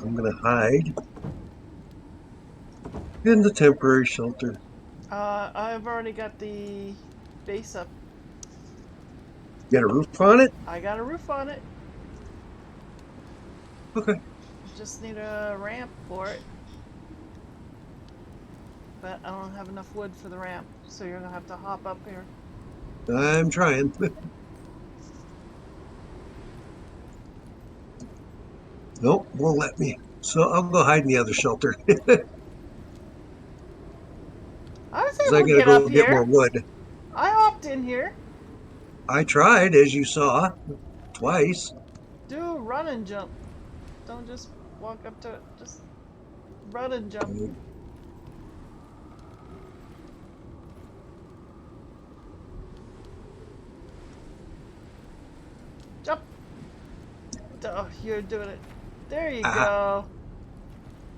I'm going to hide in the temporary shelter. I've already got the base up. Get a roof on it? I got a roof on it. Okay. Just need a ramp for it. But I don't have enough wood for the ramp, so you're gonna have to hop up here. I'm trying. Nope, won't let me. So I'll go hide in the other shelter. I was Because I able to gotta get go up get more here. wood. I hopped in here. I tried, as you saw, twice. Do a run and jump. Don't just walk up to it. Just run and jump. Jump. Oh, you're doing it. There you go.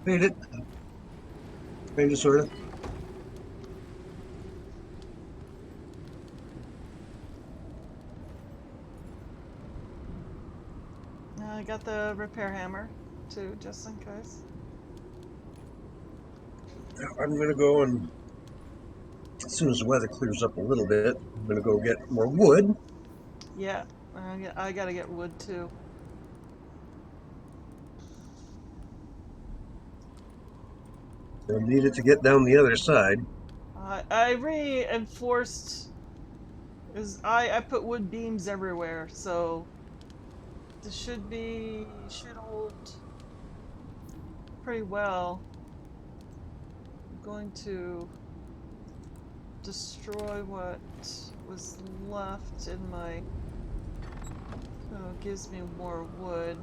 Made it. Kind of, sort of. I got the repair hammer, too, just in case. I'm going to go and, as soon as the weather clears up a little bit, I'm going to go get more wood. Yeah, I gotta get wood, too. I need it to get down the other side. I reinforced... I put wood beams everywhere, so... This should hold pretty well. I'm going to destroy what was left in my... So it gives me more wood.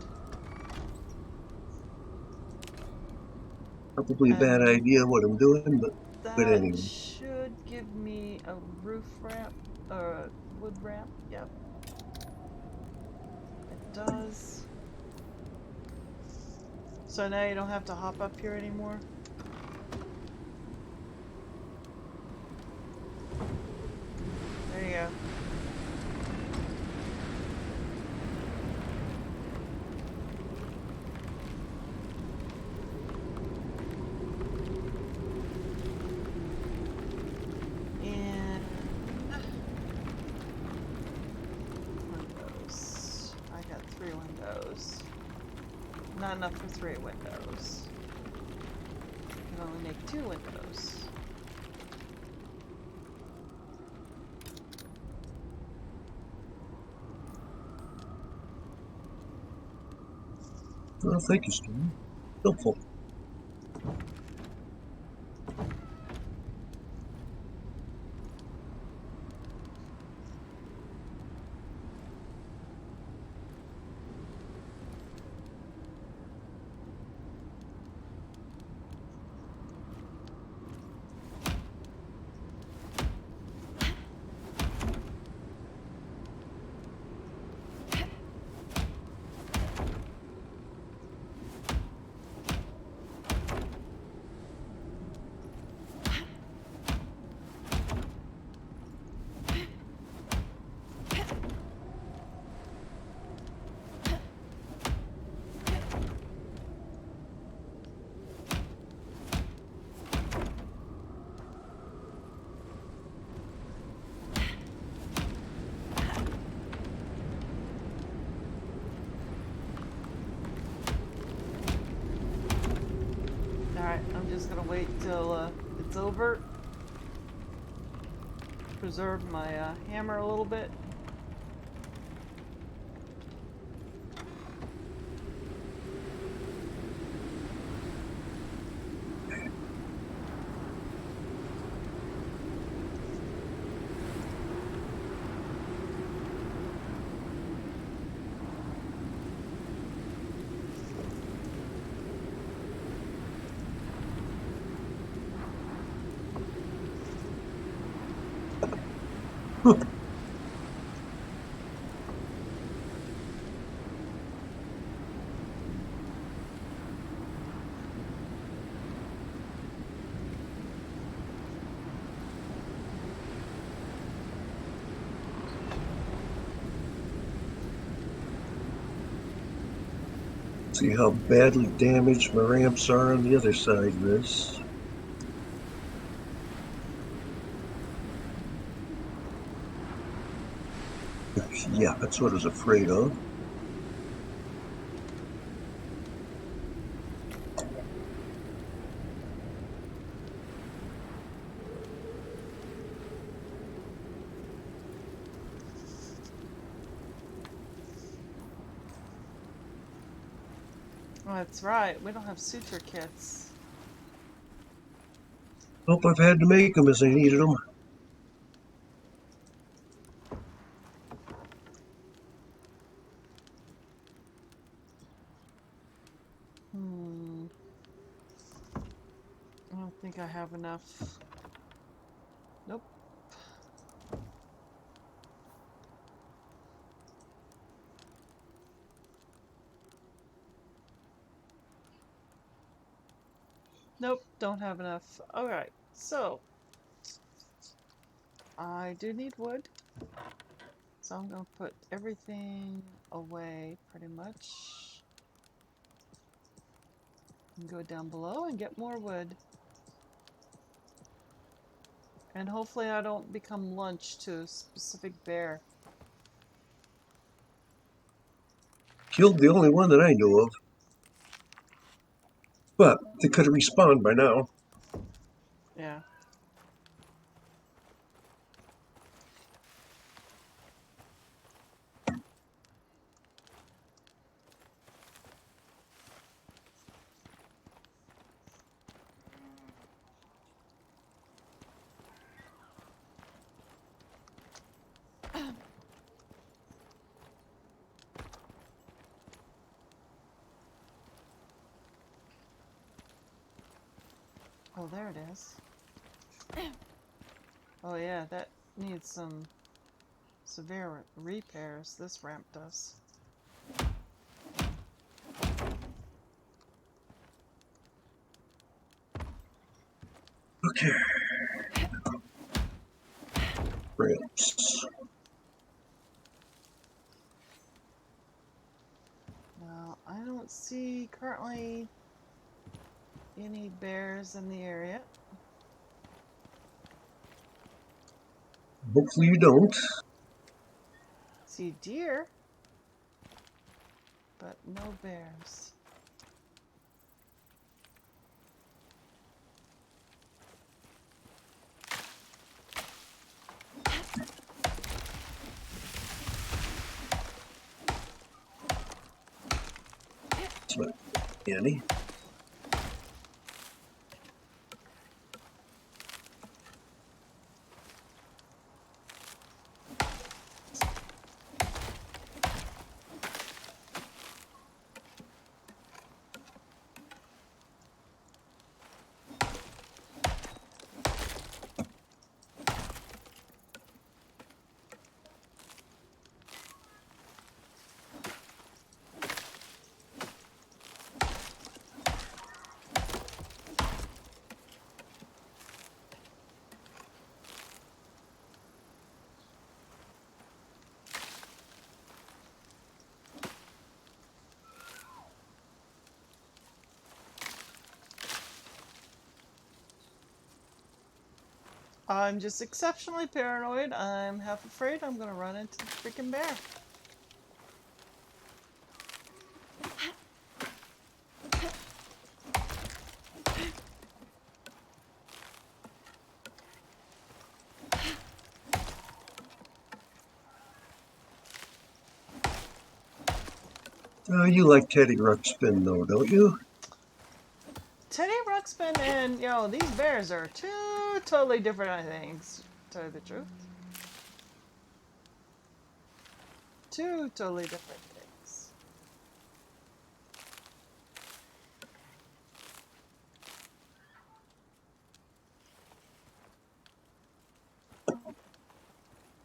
Probably a bad idea what I'm doing, but That anyway. should give me a roof ramp, or a wood ramp, yep. It does. So now you don't have to hop up here anymore? There you go. And windows. I got 3 windows. Not enough for 3 windows. I can only make 2 windows. Well, thank you, Stu. Helpful. just gonna wait till it's over. Preserve my hammer a little bit. See how badly damaged my ramps are on the other side of this. Yeah, that's what I was afraid of. Oh, that's right. We don't have suture kits. Hope I've had to make them as I needed them. I don't think I have enough. Nope. Nope, don't have enough. Alright, so I do need wood. So I'm gonna put everything away pretty much. And go down below and get more wood. And hopefully I don't become lunch to a specific bear. Killed the only one that I know of. But they could have respawned by now. Yeah. Oh, there it is. Oh yeah, that needs some severe repairs. This ramp does. Okay. Ramps. Now, I don't see currently any bears in the area. Hopefully you don't. See deer, but no bears. That's not handy. I'm just exceptionally paranoid. I'm half afraid I'm gonna run into the freaking bear. You like Teddy Ruxpin, though, don't you? Teddy Ruxpin and, these bears are two totally different things, to tell you the truth. Two totally different things.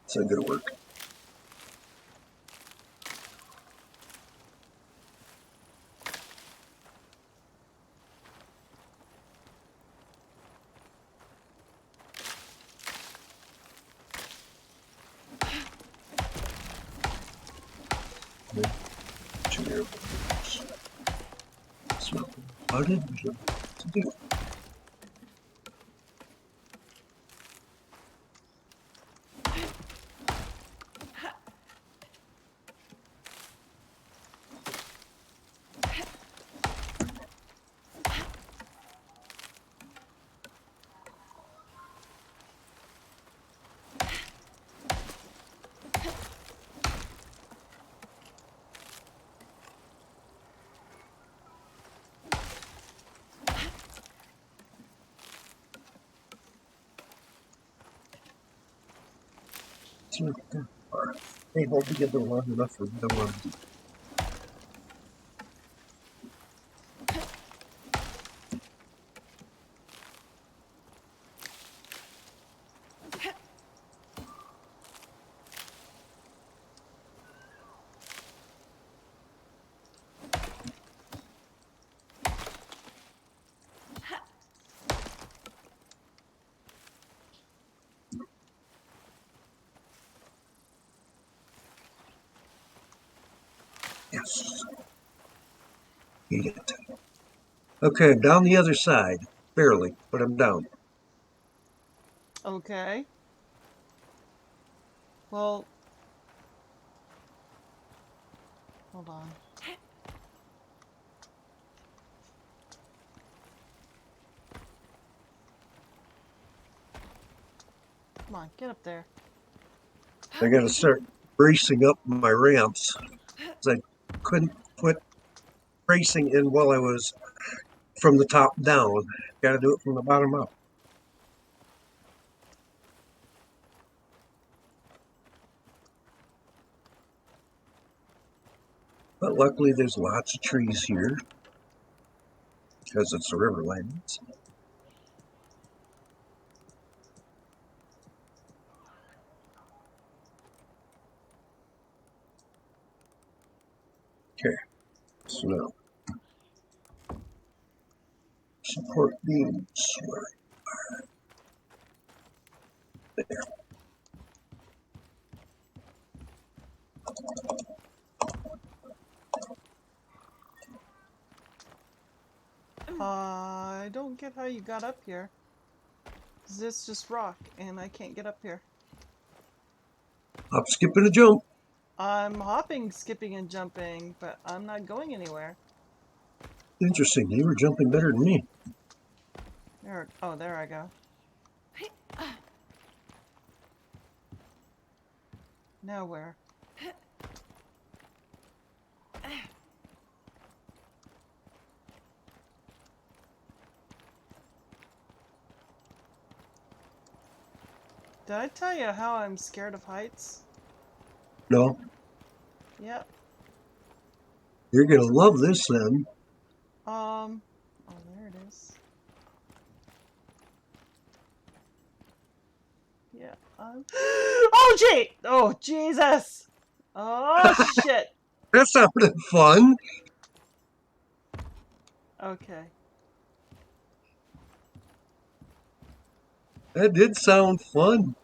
It's not going to work. How did you do? They hold together long enough for the one. Yes. Eat it. Okay, I'm down the other side. Barely, but I'm down. Okay. Well, hold on. Come on, get up there. I gotta start bracing up my ramps. I couldn't put bracing in while I was from the top down. Gotta do it from the bottom up. But luckily there's lots of trees here because it's the Riverlands. Okay, so now support beams. There. I don't get how you got up here. This just rock, and I can't get up here. Hop, skip, and a jump. I'm hopping, skipping, and jumping, but I'm not going anywhere. Interesting. You were jumping better than me. There I go. Now where? Did I tell you how I'm scared of heights? No. Yep. You're gonna love this then. Oh, there it is. Yeah. Oh, gee! Oh, Jesus! Oh, shit! That sounded fun. Okay. That did sound fun.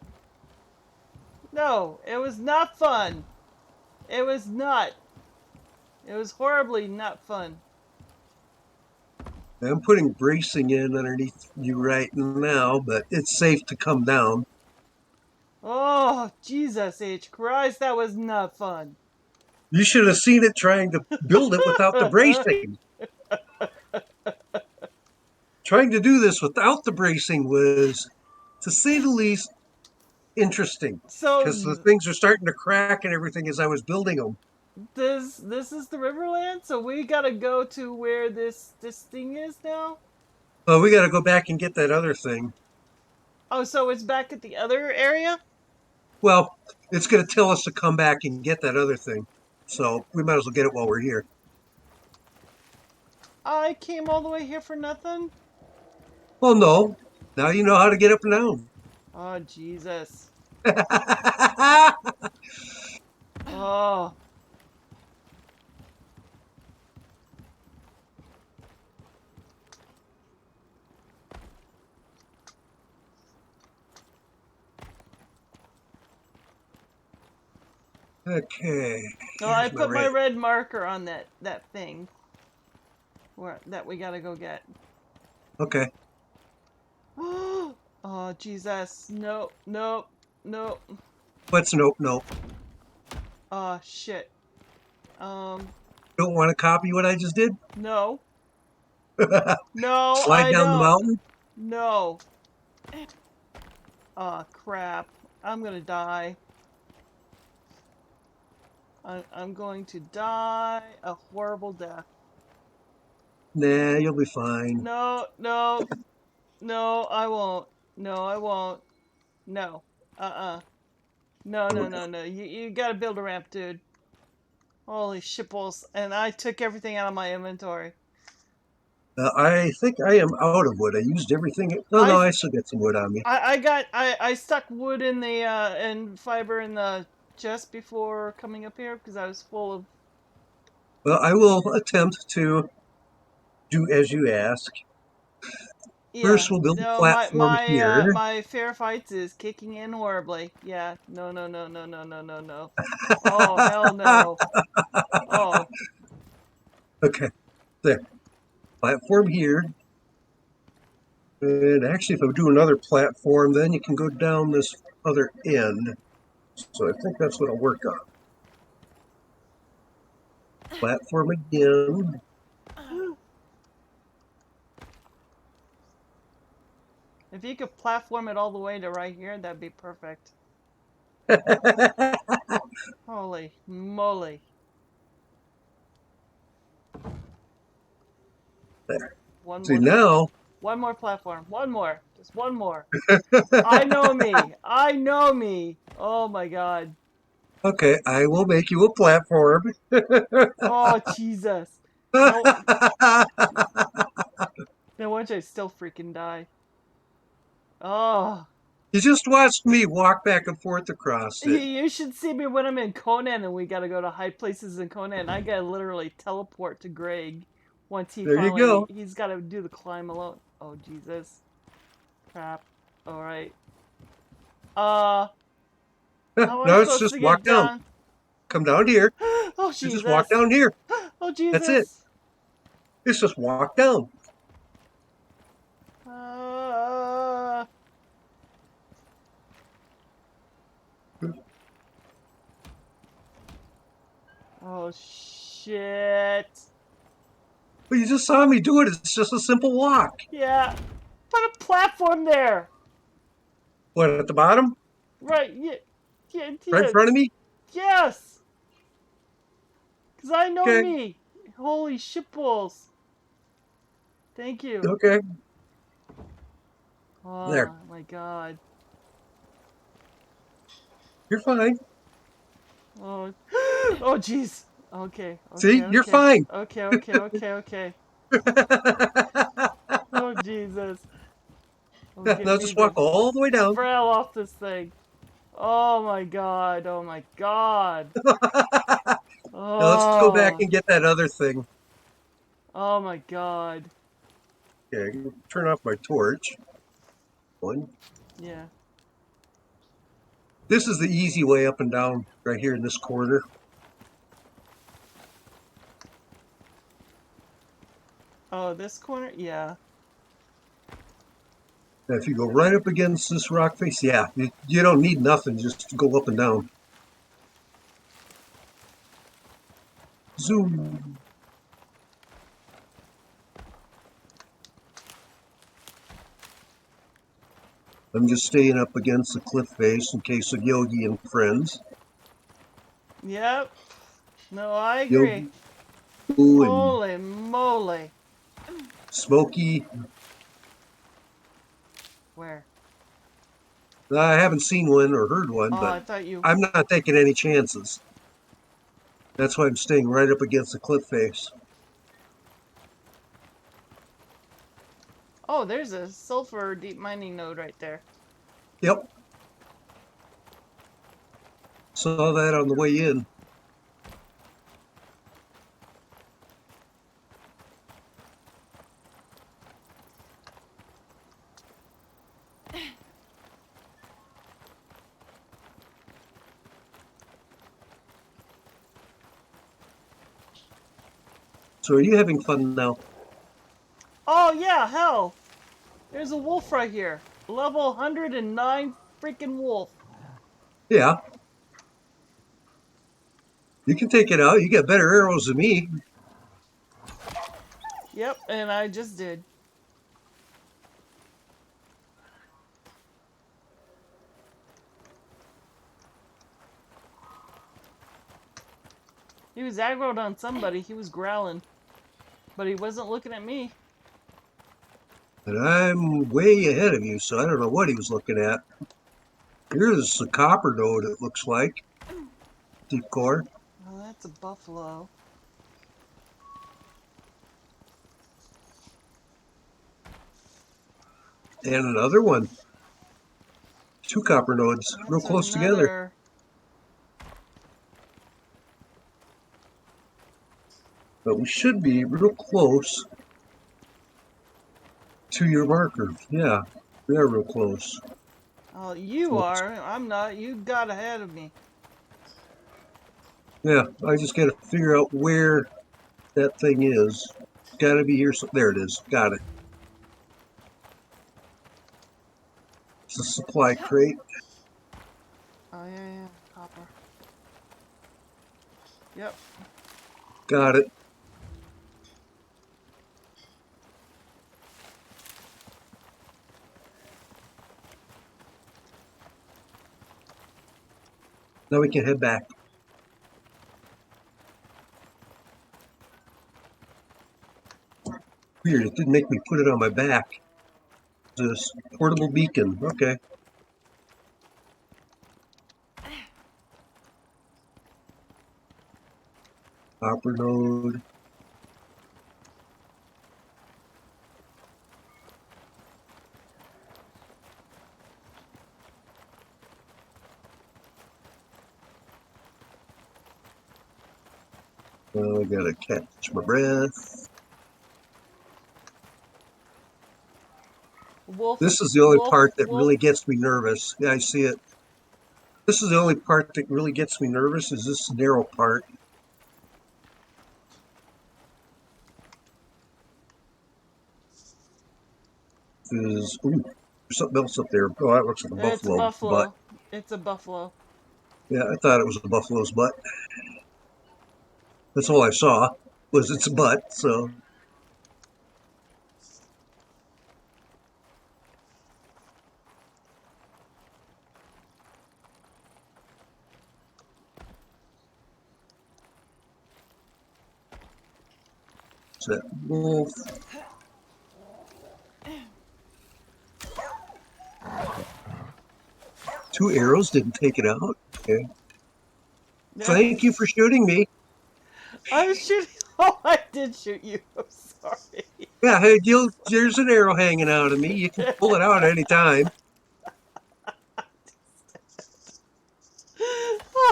No, it was not fun. It was not. It was horribly not fun. I'm putting bracing in underneath you right now, but it's safe to come down. Oh, Jesus H. Christ, that was not fun. You should have seen it trying to build it without the bracing. Trying to do this without the bracing was, to say the least, interesting. Because the So, things are starting to crack and everything as I was building them. this is the Riverland, so we gotta go to where this thing is now. Oh, we got to go back and get that other thing. Oh, so it's back at the other area. Well, it's going to tell us to come back and get that other thing. So we might as well get it while we're here. I came all the way here for nothing. Well, no. Now you know how to get up and down. Oh Jesus. Oh. Okay. No, I Here's my put my red. red marker on that thing. That we gotta go get. Okay. Oh Jesus. Nope. Nope. Nope. Let's nope, nope. Oh shit. Don't want to copy what I just did? No. No, Slide I down the don't. mountain? No. Oh crap. I'm gonna die. I'm going to die a horrible death. Nah, you'll be fine. No, no, no, I won't. No, I won't. No. No, Oh, no, no. no, no. You gotta build a ramp, dude. Holy shitballs. And I took everything out of my inventory. I think I am out of wood. I used everything. Oh, no, I I still got some wood on me. I stuck wood in the and fiber in the chest before coming up here because I was full of. Well, I will attempt to do as you ask. Yeah, First, we'll build a no, platform here. my fair fights is kicking in horribly. Yeah, no, no, no, no, no, no, no, no. Oh hell no. Oh, Okay, there. Platform here. And actually, if I do another platform, then you can go down this other end. So I think that's what I'll work on. Platform again. if you could platform it all the way to right here, that'd be perfect. Holy moly. There. One See, more now, one more platform. One more. Just one more. I know me. I know me. Oh my god. okay, I will make you a platform. Oh Jesus. No, no wonder I still freaking die. Oh. You just watched me walk back and forth across it. You should see me when I'm in Conan and we gotta go to high places in Conan. I gotta literally teleport to Greg once There you go. he's gotta do the climb alone. Oh Jesus. Crap. Alright. How am I No, it's supposed just to walk get down. down? Come down here. Oh You just walk Jesus. down here. Oh That's it. Jesus. It's just walk down. Uh, oh shit. But you just saw me do it. It's just a simple walk. Yeah. Put a platform there. What, at the bottom? Right. Yeah. Yeah. Right in Yeah. front of me? Yes. Cause I know Okay. me. Holy shitballs. Thank you. Okay. There. Oh my god. You're fine. Oh. Oh jeez. Okay. See? Okay. You're Okay. fine. Okay. Okay. Okay. Okay. Oh Jesus. Oh, Now give me just walk the all the way down. frail off this thing. Oh my god. Oh my god. Now let's go back Oh. and get that other thing. Oh my god. Okay, turn off my torch. One. Yeah. This is the easy way up and down right here in this corner. Oh, this corner? Yeah. Now if you go right up against this rock face, yeah, you don't need nothing, just go up and down. Zoom. I'm just staying up against the cliff face in case of Yogi and friends. Yep. No, I agree. Yogi and Holy moly. Smokey. Where? I haven't seen one or heard one, Oh, but I thought you... I'm not taking any chances. That's why I'm staying right up against the cliff face. Oh, there's a sulfur deep mining node right there. Yep. Saw that on the way in. So are you having fun now? Oh, yeah, hell. There's a wolf right here. Level 109 freaking wolf. Yeah. You can take it out. You got better arrows than me. Yep, and I just did. He was aggroed on somebody. He was growling. But he wasn't looking at me. And I'm way ahead of you, so I don't know what he was looking at. Here's a copper node, it looks like. Deep core. Oh, that's a buffalo. And another one. Two copper nodes, real That's close together. another... But we should be real close to your marker. Yeah, we are real close. Oh, you So are. I'm not. You got ahead of me. yeah, I just got to figure out where that thing is. Got to be here. So there it is. Got it. It's a supply crate. Oh, yeah, copper. Yep. Got it. Now we can head back. Weird, it didn't make me put it on my back. This portable beacon. Okay. Copper node. I gotta catch my breath. Wolf. This is the only Wolf. part that Wolf. really gets me nervous. Yeah, I see it. This is the only part that really gets me nervous, is this narrow part. Is ooh, there's something else up there. Oh, that looks like a It's a buffalo butt. buffalo. It's a buffalo. Yeah, I thought it was a buffalo's butt. That's all I saw was its butt. So it's that wolf. Two arrows didn't take it out. Okay. Yeah. Thank you for shooting me. I was shooting. Oh, I did shoot you. I'm sorry. Yeah, hey, there's an arrow hanging out of me. You can pull it out any time.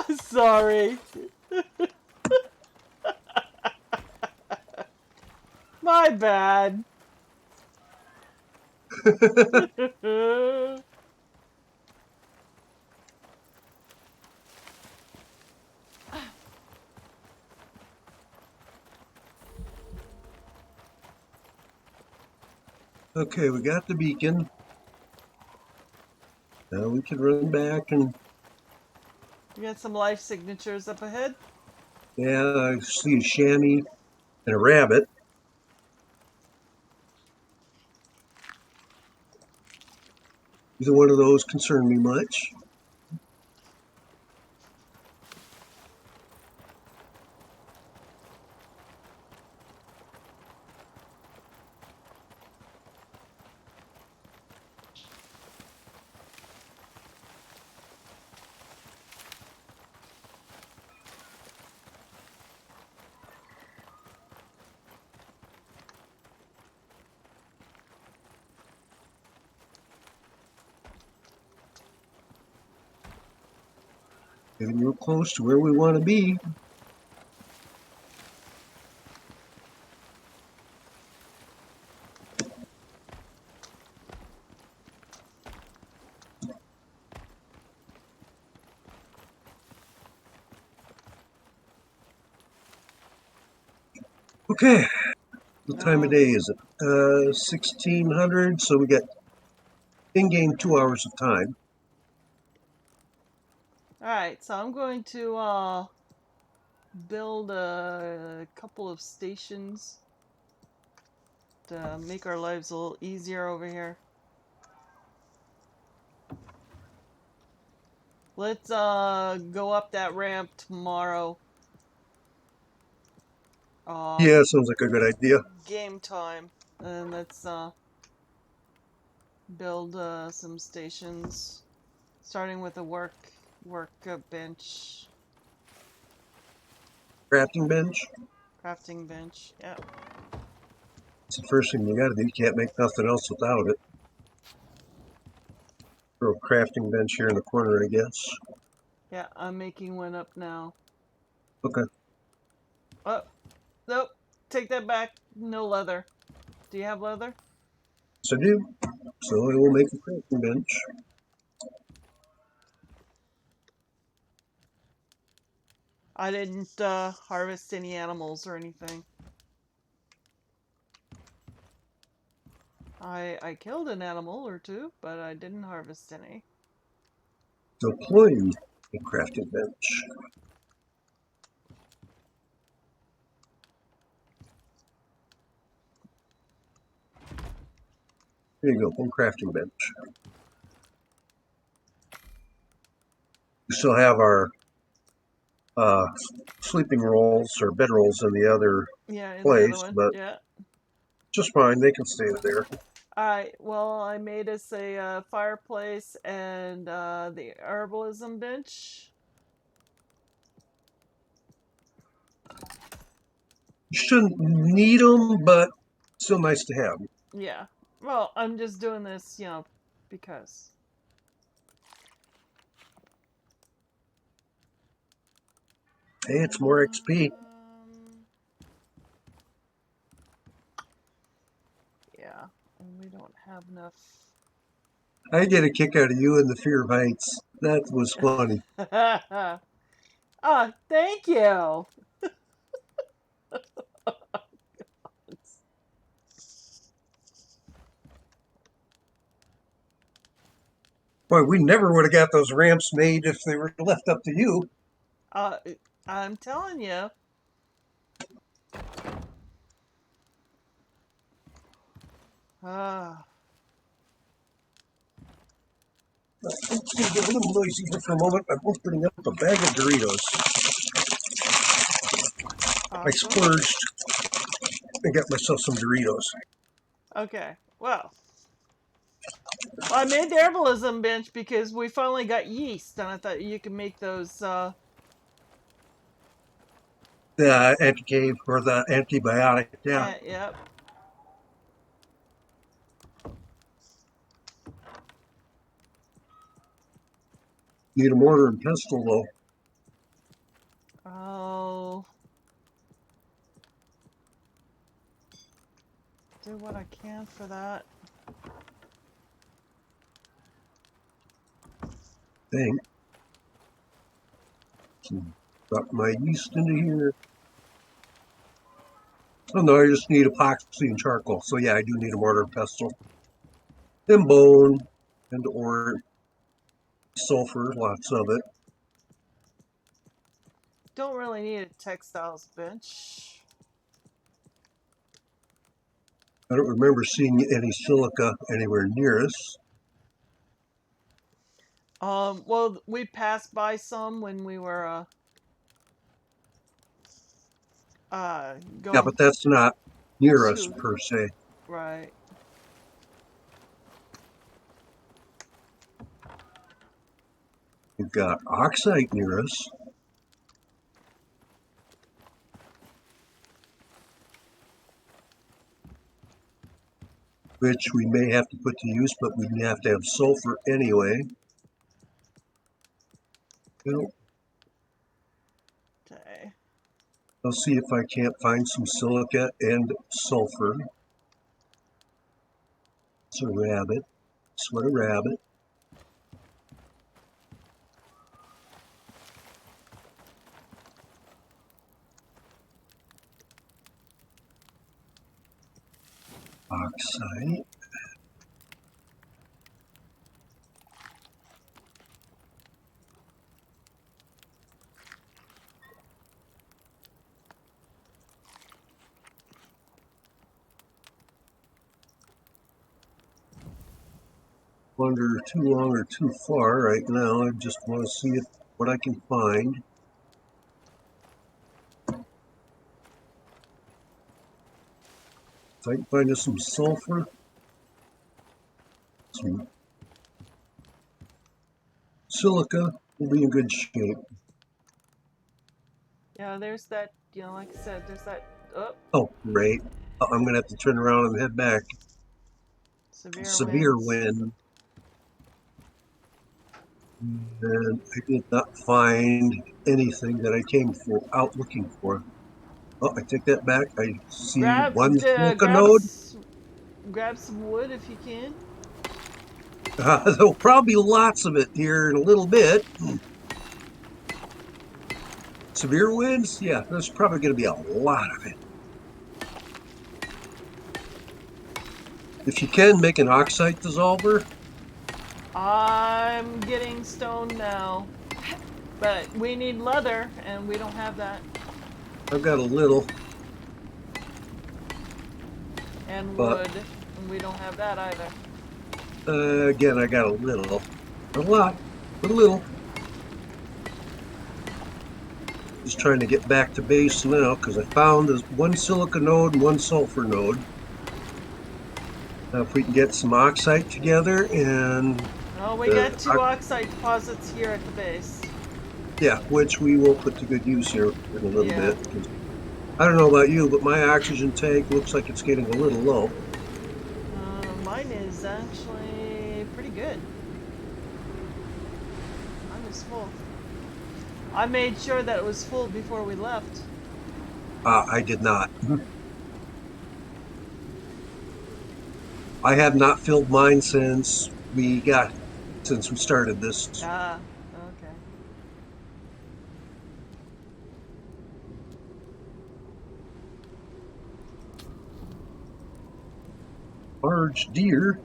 I'm sorry. My bad. Okay, we got the beacon. Now we can run back and You got some life signatures up ahead? yeah, I see a chamois and a rabbit. Either one of those concern me much. Getting real close to where we want to be. Okay, what time of day is it? 1600, so we got in-game 2 hours of time. Alright, so I'm going to build a couple of stations to make our lives a little easier over here. Let's go up that ramp tomorrow. Yeah, sounds like a good idea. Game time. And let's build some stations. Starting with a work bench. Crafting bench. Crafting bench, yeah. It's the first thing you gotta do. You can't make nothing else without it. Throw a crafting bench here in the corner, I guess. Yeah, I'm making one up now. Okay. Oh, nope. Take that back. No leather. Do you have leather? So I do. So I will make a crafting bench. I didn't harvest any animals or anything. I killed an animal or two, but I didn't harvest any. Deploying a crafting bench. There you go, one crafting bench. We still have our sleeping rolls or bed rolls in the other Yeah, in the other place, one. but Yeah. just fine. They can stay there. Alright, well, I made us a fireplace and the herbalism bench. You shouldn't need them, but still nice to have. Yeah. Well, I'm just doing this, you know, because. Hey, it's more XP. Yeah, and we don't have enough. I get a kick out of you in the Fear of Heights. That was funny. Oh, thank you. Boy, we never would have got those ramps made if they were left up to you. I'm telling you. Ah. It's going to get a little noisy here for a moment. I'm opening up a bag of Doritos. Awesome. I splurged and got myself some Doritos. Okay, well, I made the herbalism bench because we finally got yeast, and I thought you could make those. The anti-cave or the antibiotic, yeah. Yep. Need a mortar and pestle, though. Oh. Do what I can for that. Thing. Drop my yeast into here. Oh no, I just need epoxy and charcoal. So yeah, I do need a mortar and pestle. And bone and ore, sulfur, lots of it. Don't really need a textiles bench. I don't remember seeing any silica anywhere near us. Well, we passed by some when we were going. Yeah, but that's not near us to, per se. right. We've got oxide near us. Which we may have to put to use, but we have to have sulfur anyway. You know, I'll see if I can't find some silica and sulfur. It's a rabbit. It's what a rabbit. Oxide. Wander too long or too far right now. I just want to see what I can find. If I can find us some sulfur, some silica, we'll be in good shape. Yeah, there's that, you know, like I said, there's that, Oh, great. I'm going to have to turn around and head back. Severe winds. wind. And I did not find anything that I came out looking for. Oh, I take that back. I see one Silica Node. Grab some wood if you can. There'll probably be lots of it here in a little bit. Severe winds? Yeah, there's probably going to be a lot of it. If you can, make an oxide dissolver. I'm getting stone now. But we need leather, and we don't have that. I've got a little. And wood, and we don't have that either. Again, I got a little. Not a lot, but a little. Just trying to get back to base now, because I found there's one silica node and one sulfur node. Now if we can get some oxide together and... Oh, we got 2 oxide deposits here at the base. Yeah, which we will put to good use here in a little bit. I don't know about you, but my oxygen tank looks like it's getting a little low. Mine is actually pretty good. Mine is full. I made sure that it was full before we left. I did not. I have not filled mine since we started this. Ah, okay. Large deer.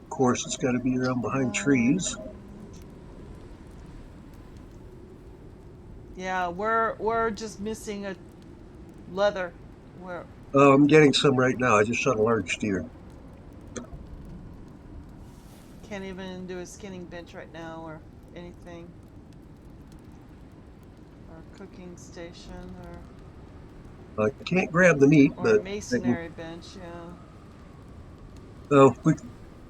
Of course, it's got to be around behind trees. Yeah, we're just missing a leather. I'm getting some right now. I just shot a large deer. Can't even do a skinning bench right now or anything. Or cooking station or... I can't grab the meat, or but... masonry bench, yeah. Oh, we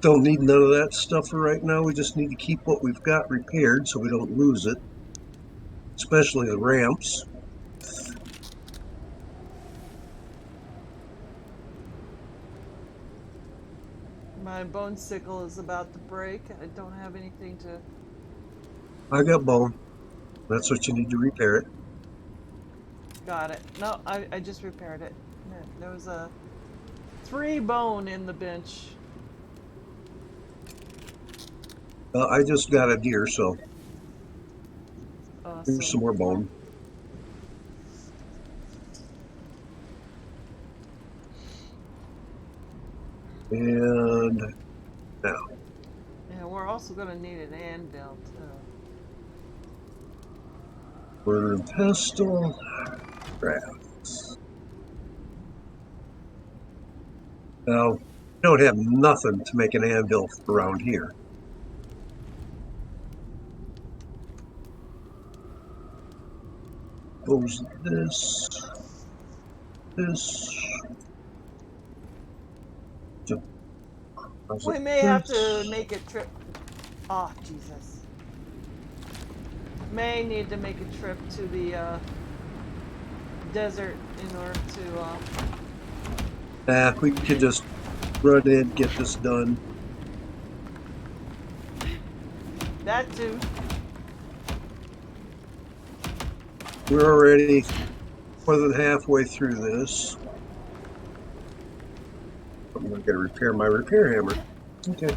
don't need none of that stuff for right now. We just need to keep what we've got repaired so we don't lose it. Especially the ramps. My bone sickle is about to break. I don't have anything to... I got bone. That's what you need to repair it. Got it. No, I just repaired it. There was a 3 bone in the bench. I just got a deer, so Awesome. here's some more bone. And now. Yeah, we're also going to need an anvil, too. Mortar and pestle. Crafts. Now, we don't have nothing to make an anvil around here. Goes this. We may have to make a trip. Oh, Jesus. May need to make a trip to the desert in order to... we could just run in, get this done. That too. We're already more than halfway through this. I'm going to repair my repair hammer. Okay.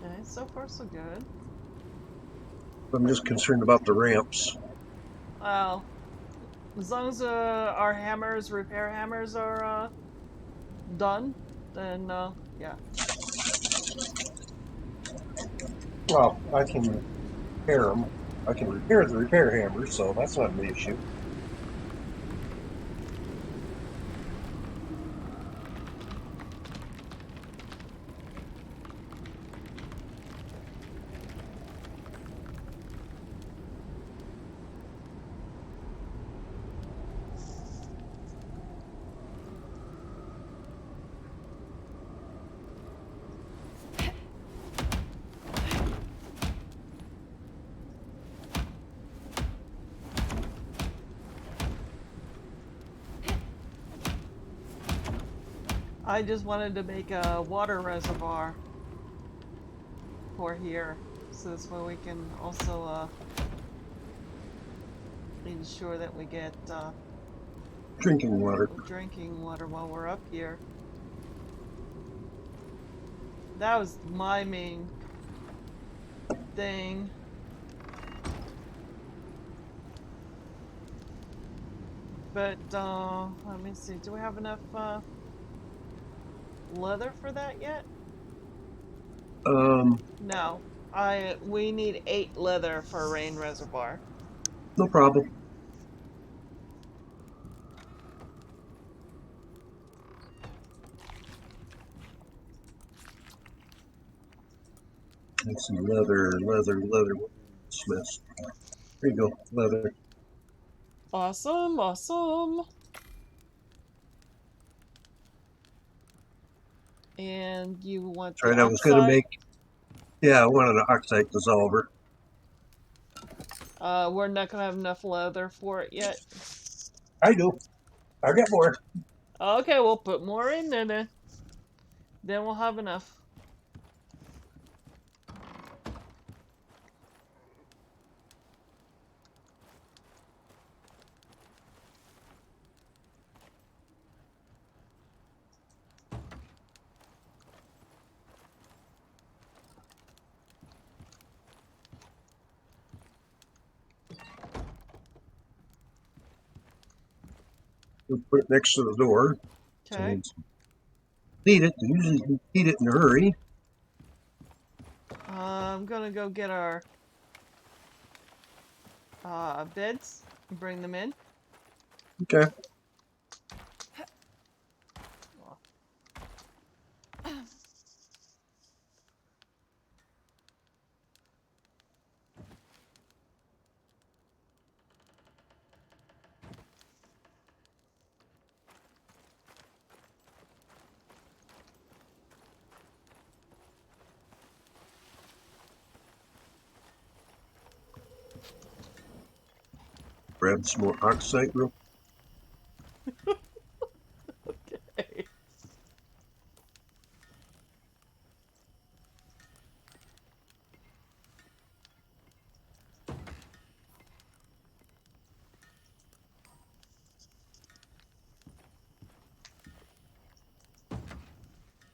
Okay, so far so good. I'm just concerned about the ramps. Well, as long as our hammers, repair hammers, are done, then yeah. Well, I can repair them. I can repair the repair hammer, so that's not an issue. I just wanted to make a water reservoir for here, so this way we can also ensure that we get Drinking water. drinking water while we're up here. That was my main thing. But let me see. Do we have enough leather for that yet? No. We need 8 leather for a rain reservoir. No problem. Let's see, leather. Smiths. There you go, leather. Awesome, awesome. And you want That's the right, I was going to oxide? make, yeah, I wanted an oxide dissolver. We're not gonna have enough leather for it yet. I do. I got more. Okay, we'll put more in then. Then we'll have enough. We'll put it next to the door. Okay. Need it. Usually need it in a hurry. I'm gonna go get our beds and bring them in. Okay. Grab some more oxide real. Okay.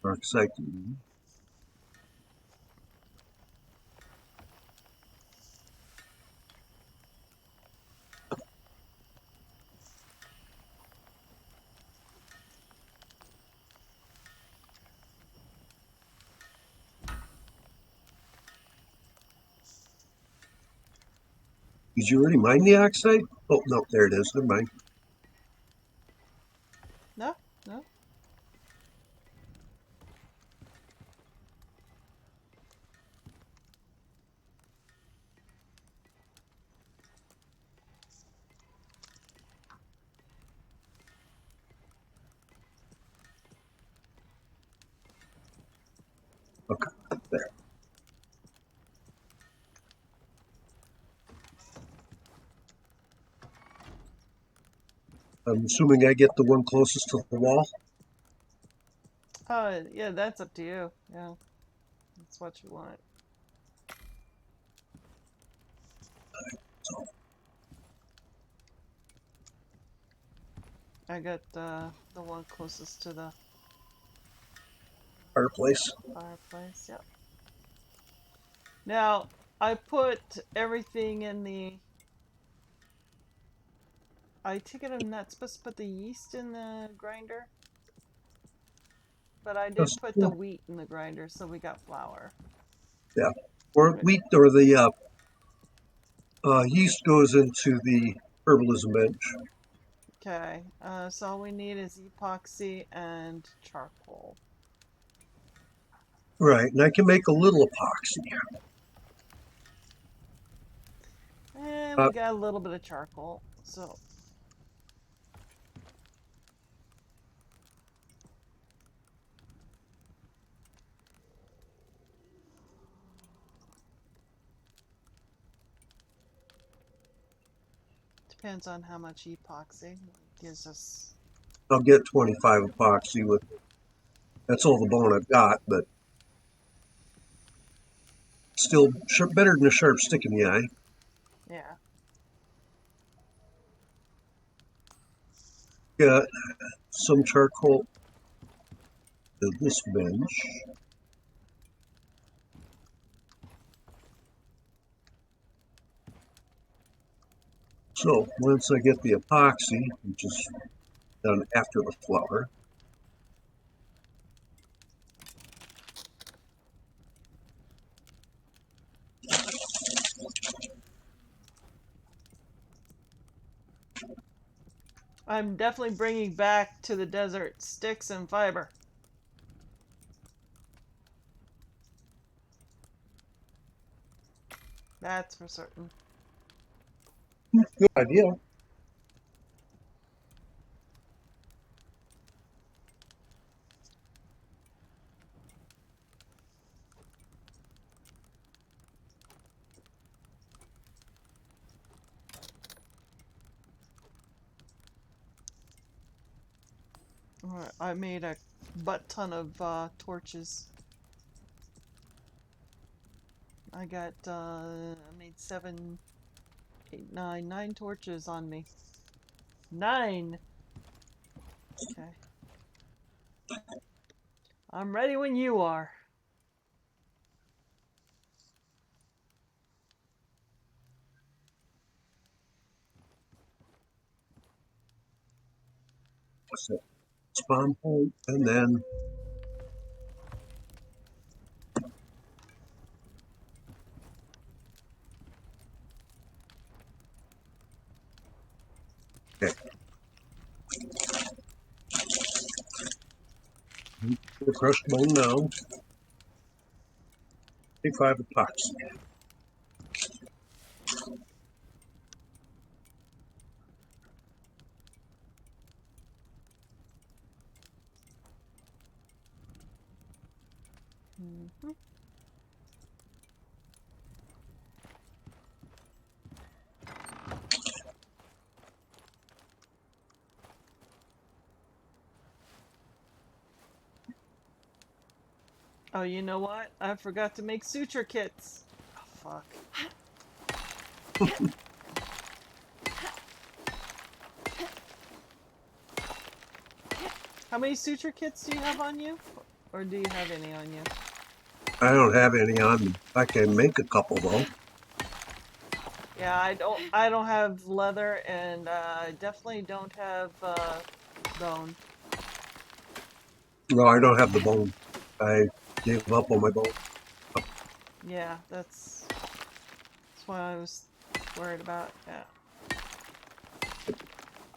Oxide. Did you already mine the oxide? Oh, no, there it is. Never mind. No, no. Okay, there. I'm assuming I get the one closest to the wall. Yeah, that's up to you. Yeah, that's what you want. So, I got the one closest to the fireplace. fireplace. Yep. Now I put everything in the. I take it I'm not supposed to put the yeast in the grinder, but I did Just, put the wheat in the grinder, so we got flour. yeah. Or wheat or the yeast goes into the herbalism bench. Okay, so all we need is epoxy and charcoal. Right, and I can make a little epoxy. And we got a little bit of charcoal, so depends on how much epoxy gives us. I'll get 25 epoxy with. That's all the bone I've got, but still better than a sharp stick in the eye. Yeah. Got some charcoal to this bench. So once I get the epoxy, which is done after the flour, I'm definitely bringing back to the desert sticks and fiber. That's for certain. good idea. I made a butt ton of torches. I made 7, 8, 9 torches on me. 9! Okay. I'm ready when you are. What's that? Spawn point, and then okay. The crushed bone now. 25 epoxy. Mm-hmm. Oh, you know what? I forgot to make suture kits. Oh, fuck. How many suture kits do you have on you? Or do you have any on you? I don't have any on me. I can make a couple though. Yeah, I don't have leather, and I definitely don't have bone. No, I don't have the bone. I gave up on my bone. Yeah, that's why I was worried about. Yeah.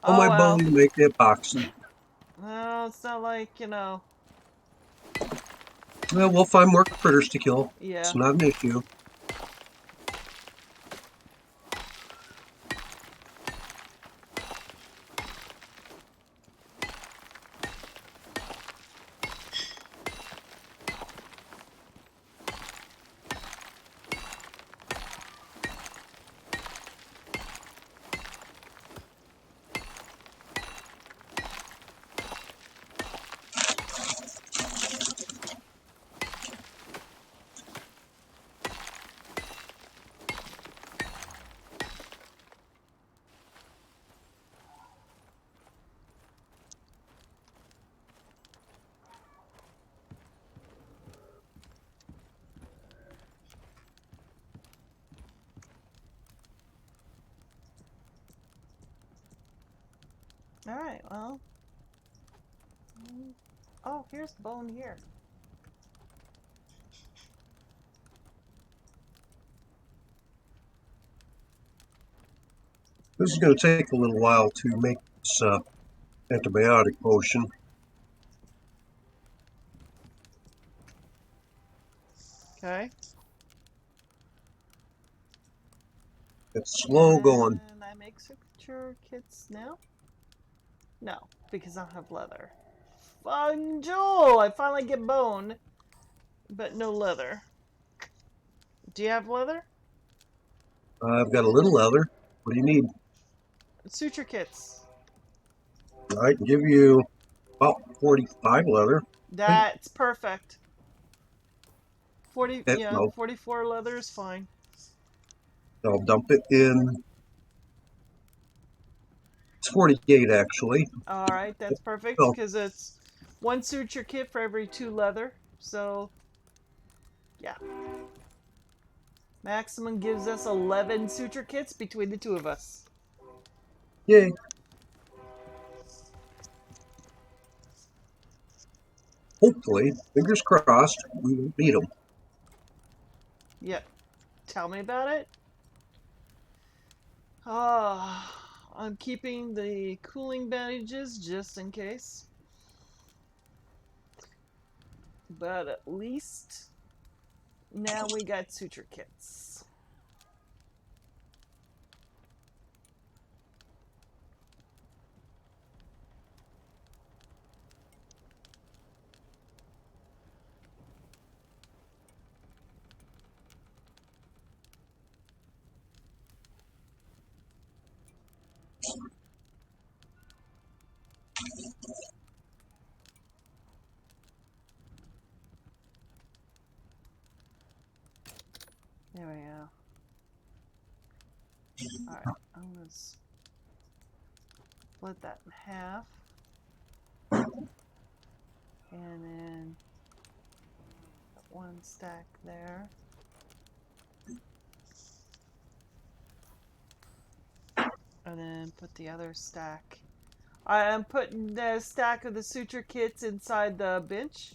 On Oh my well. bone to make the epoxy. No, it's not like, you know. Well, we'll find more critters to kill. Yeah. It's not an issue. Alright, well. Oh, here's bone here. This is going to take a little while to make this antibiotic potion. Okay. It's slow going. And I make signature kits now? No, because I don't have leather. Fungal! I finally get bone, but no leather. Do you have leather? I've got a little leather. What do you need? Suture kits. I can give you about 45 leather. That's perfect. 40, yeah, No, 44 leather is fine. I'll dump it in. It's 48 actually. Alright, that's perfect, Oh, because it's one suture kit for every 2 leather. So, yeah. Maximum gives us 11 suture kits between the two of us. yay. Hopefully, fingers crossed, we will beat them. Yep. Tell me about it. Ah, I'm keeping the cooling bandages just in case. But at least now we got suture kits. There we go. Alright, I'm going to split that in half. And then put one stack there. And then put the other stack. I'm putting the stack of the suture kits inside the bench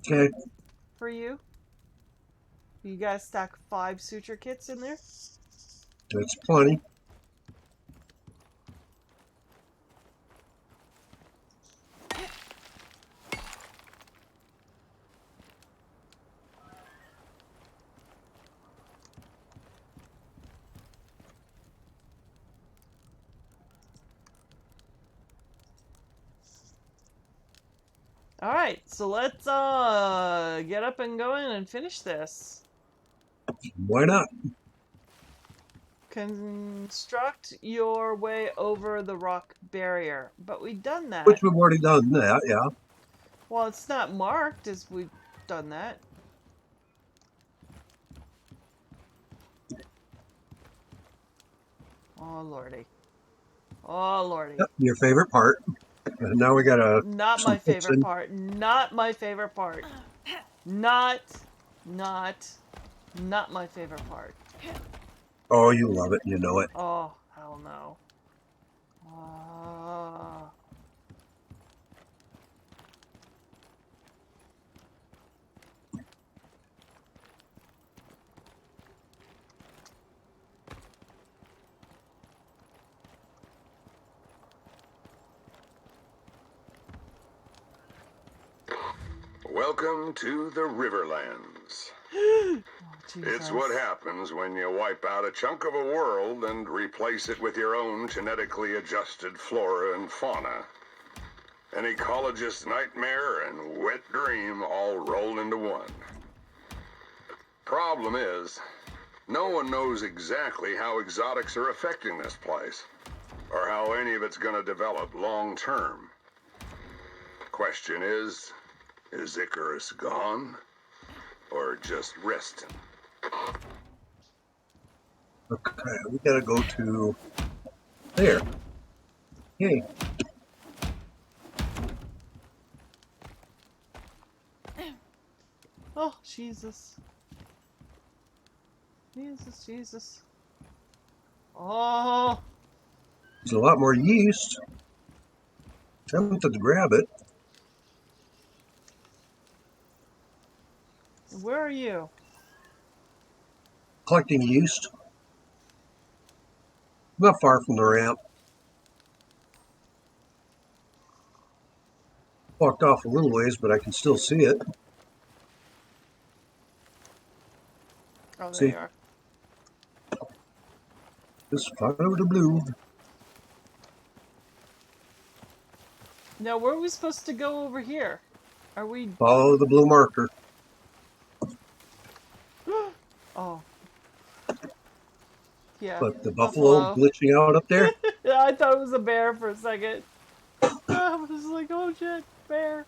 Okay, for you. You guys stack 5 suture kits in there? that's plenty. Alright, so let's get up and going and finish this. Why not? Construct your way over the rock barrier. But we've done that. Which we've already done that, yeah. Well, it's not marked as we've done that. Oh, lordy. Oh, lordy. Yep, your favorite part. And now we got a Not my favorite part. Not my favorite part. Not my favorite part. Oh, you love it, you know it. Oh, hell no. Ah. Welcome to the Riverlands. Oh, It's what Jesus. happens when you wipe out a chunk of a world and replace it with your own genetically adjusted flora and fauna. An ecologist's nightmare and wet dream all rolled into one. Problem is, no one knows exactly how exotics are affecting this place, or how any of it's going to develop long term. Question is Icarus gone, or just resting? Okay, we gotta go to there. Hey, Oh, Jesus. Jesus, Jesus. Oh, there's a lot more yeast. Tempted to grab it. where are you? Collecting yeast. Not far from the ramp. Walked off a little ways, but I can still see it. Oh, there See, you are. just follow the blue. Now, where are we supposed to go over here? Are we... Follow the blue marker. Oh. Yeah, But the buffalo buffalo. glitching out up there. Yeah, I thought it was a bear for a second. I was like, oh shit, bear.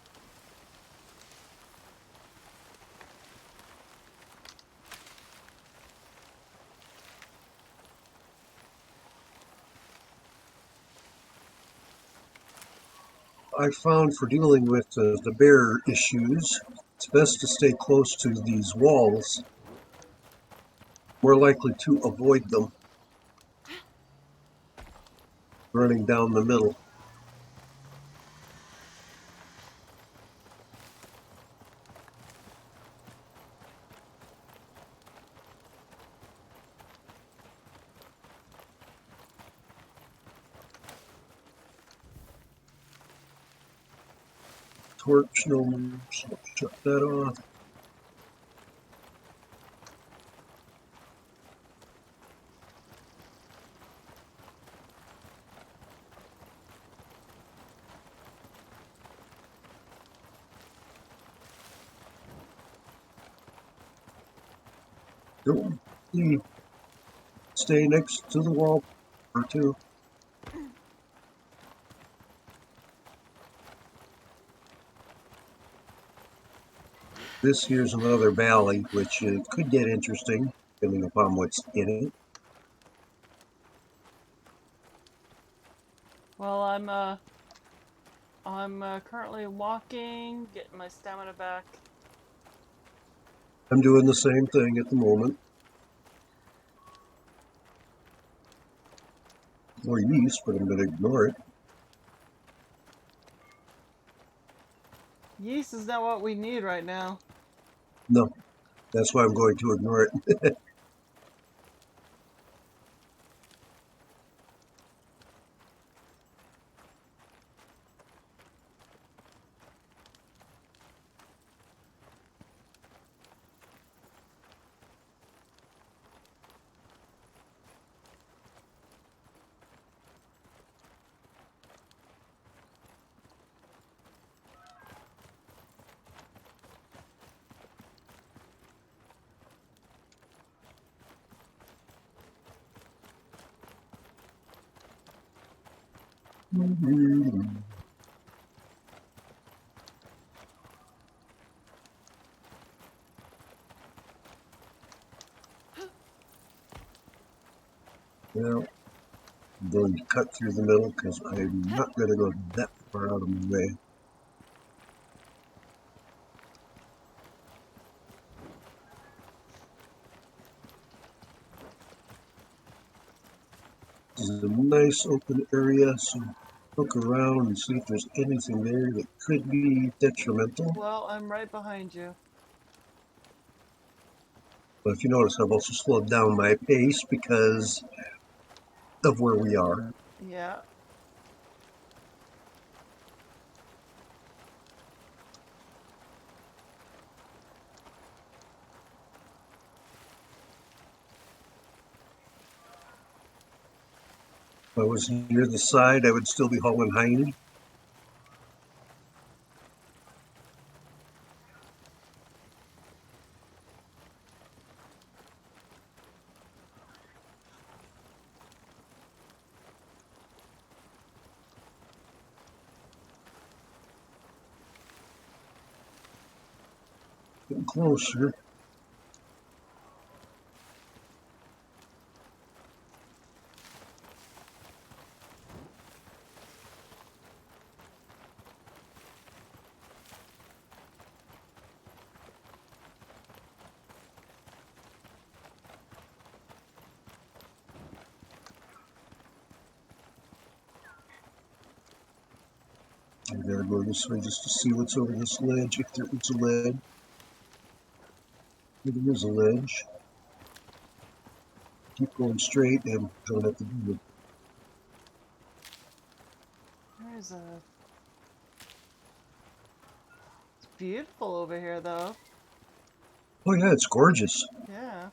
I found for dealing with the bear issues, it's best to stay close to these walls. More likely to avoid them running down the middle. Torch, no, shut that off. Don't stay next to the wall or two. This here's another valley, which could get interesting, depending upon what's in it. Well, I'm currently walking, getting my stamina back. I'm doing the same thing at the moment. More yeast, but I'm going to ignore it. Yeast is not what we need right now. No, that's why I'm going to ignore it. Well, I'm going to cut through the middle because I'm not going to go that far out of my way. This is a nice open area, so look around and see if there's anything there that could be detrimental. Well, I'm right behind you. But if you notice, I've also slowed down my pace because of where we are. Yeah. I was near the side, I would still be hauling hiney. Getting closer. I gotta go this way just to see what's over this ledge, if there is a ledge. If there is a ledge. Keep going straight and don't have to do it. There's a... It's beautiful over here, though. Oh yeah, it's gorgeous. Yeah.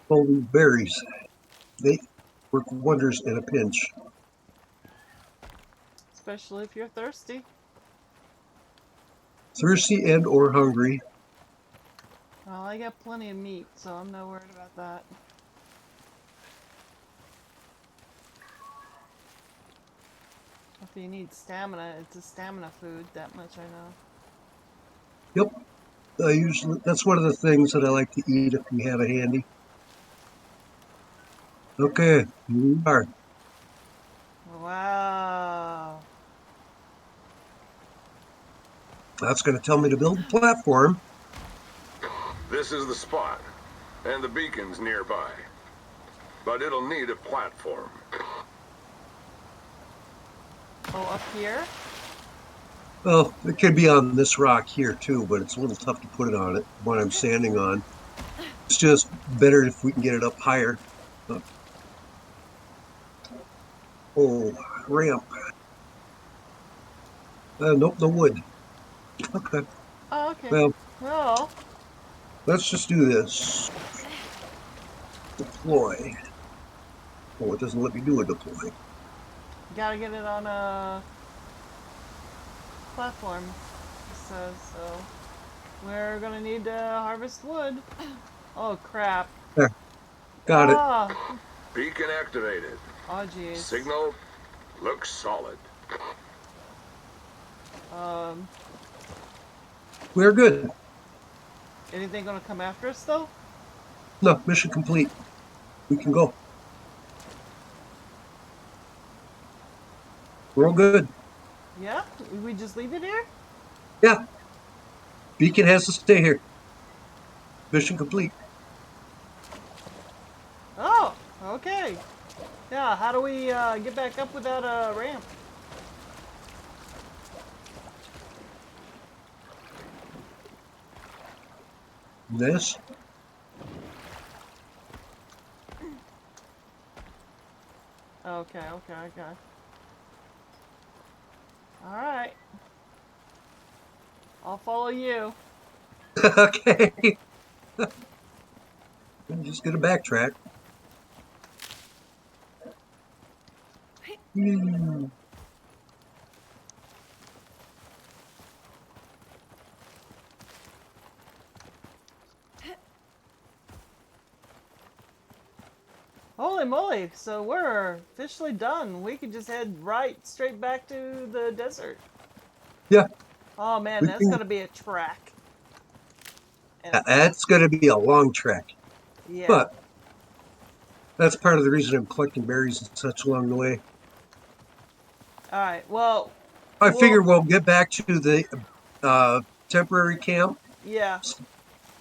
All these berries, they work wonders in a pinch. Especially if you're thirsty. Thirsty and or hungry. Well, I got plenty of meat, so I'm not worried about that. If you need stamina, it's a stamina food, that much I know. Yep. Usually, that's one of the things that I like to eat if we have it handy. Okay, here we are. Wow. That's going to tell me to build a platform. This is the spot, and the beacon's nearby. But it'll need a platform. Oh, up here? Well, it could be on this rock here too, but it's a little tough to put it on it, what I'm standing on. It's just better if we can get it up higher. Oh, ramp. Nope, no wood. Okay, Oh, okay. well, Well, let's just do this. Deploy. Oh, it doesn't let me do a deploy. gotta get it on a platform, it says, so we're gonna need to harvest wood. Oh, crap. There, got it. Ah! Beacon activated. Oh, jeez. Signal looks solid. We're good. Anything gonna come after us, though? No, mission complete. We can go. We're all good. Yeah? We just leave it here? Yeah. Beacon has to stay here. Mission complete. Oh, okay. Yeah, how do we get back up without a ramp? This. Okay, okay. Alright. I'll follow you. Okay. I'm just gonna backtrack. Holy moly, so we're officially done. We could just head straight back to the desert. Yeah. Oh man, We that's can- gonna be a trek. And That's gonna be a long trek. yeah. But that's part of the reason I'm collecting berries and such along the way. Alright, well, I figure we'll get back to the temporary camp, yeah.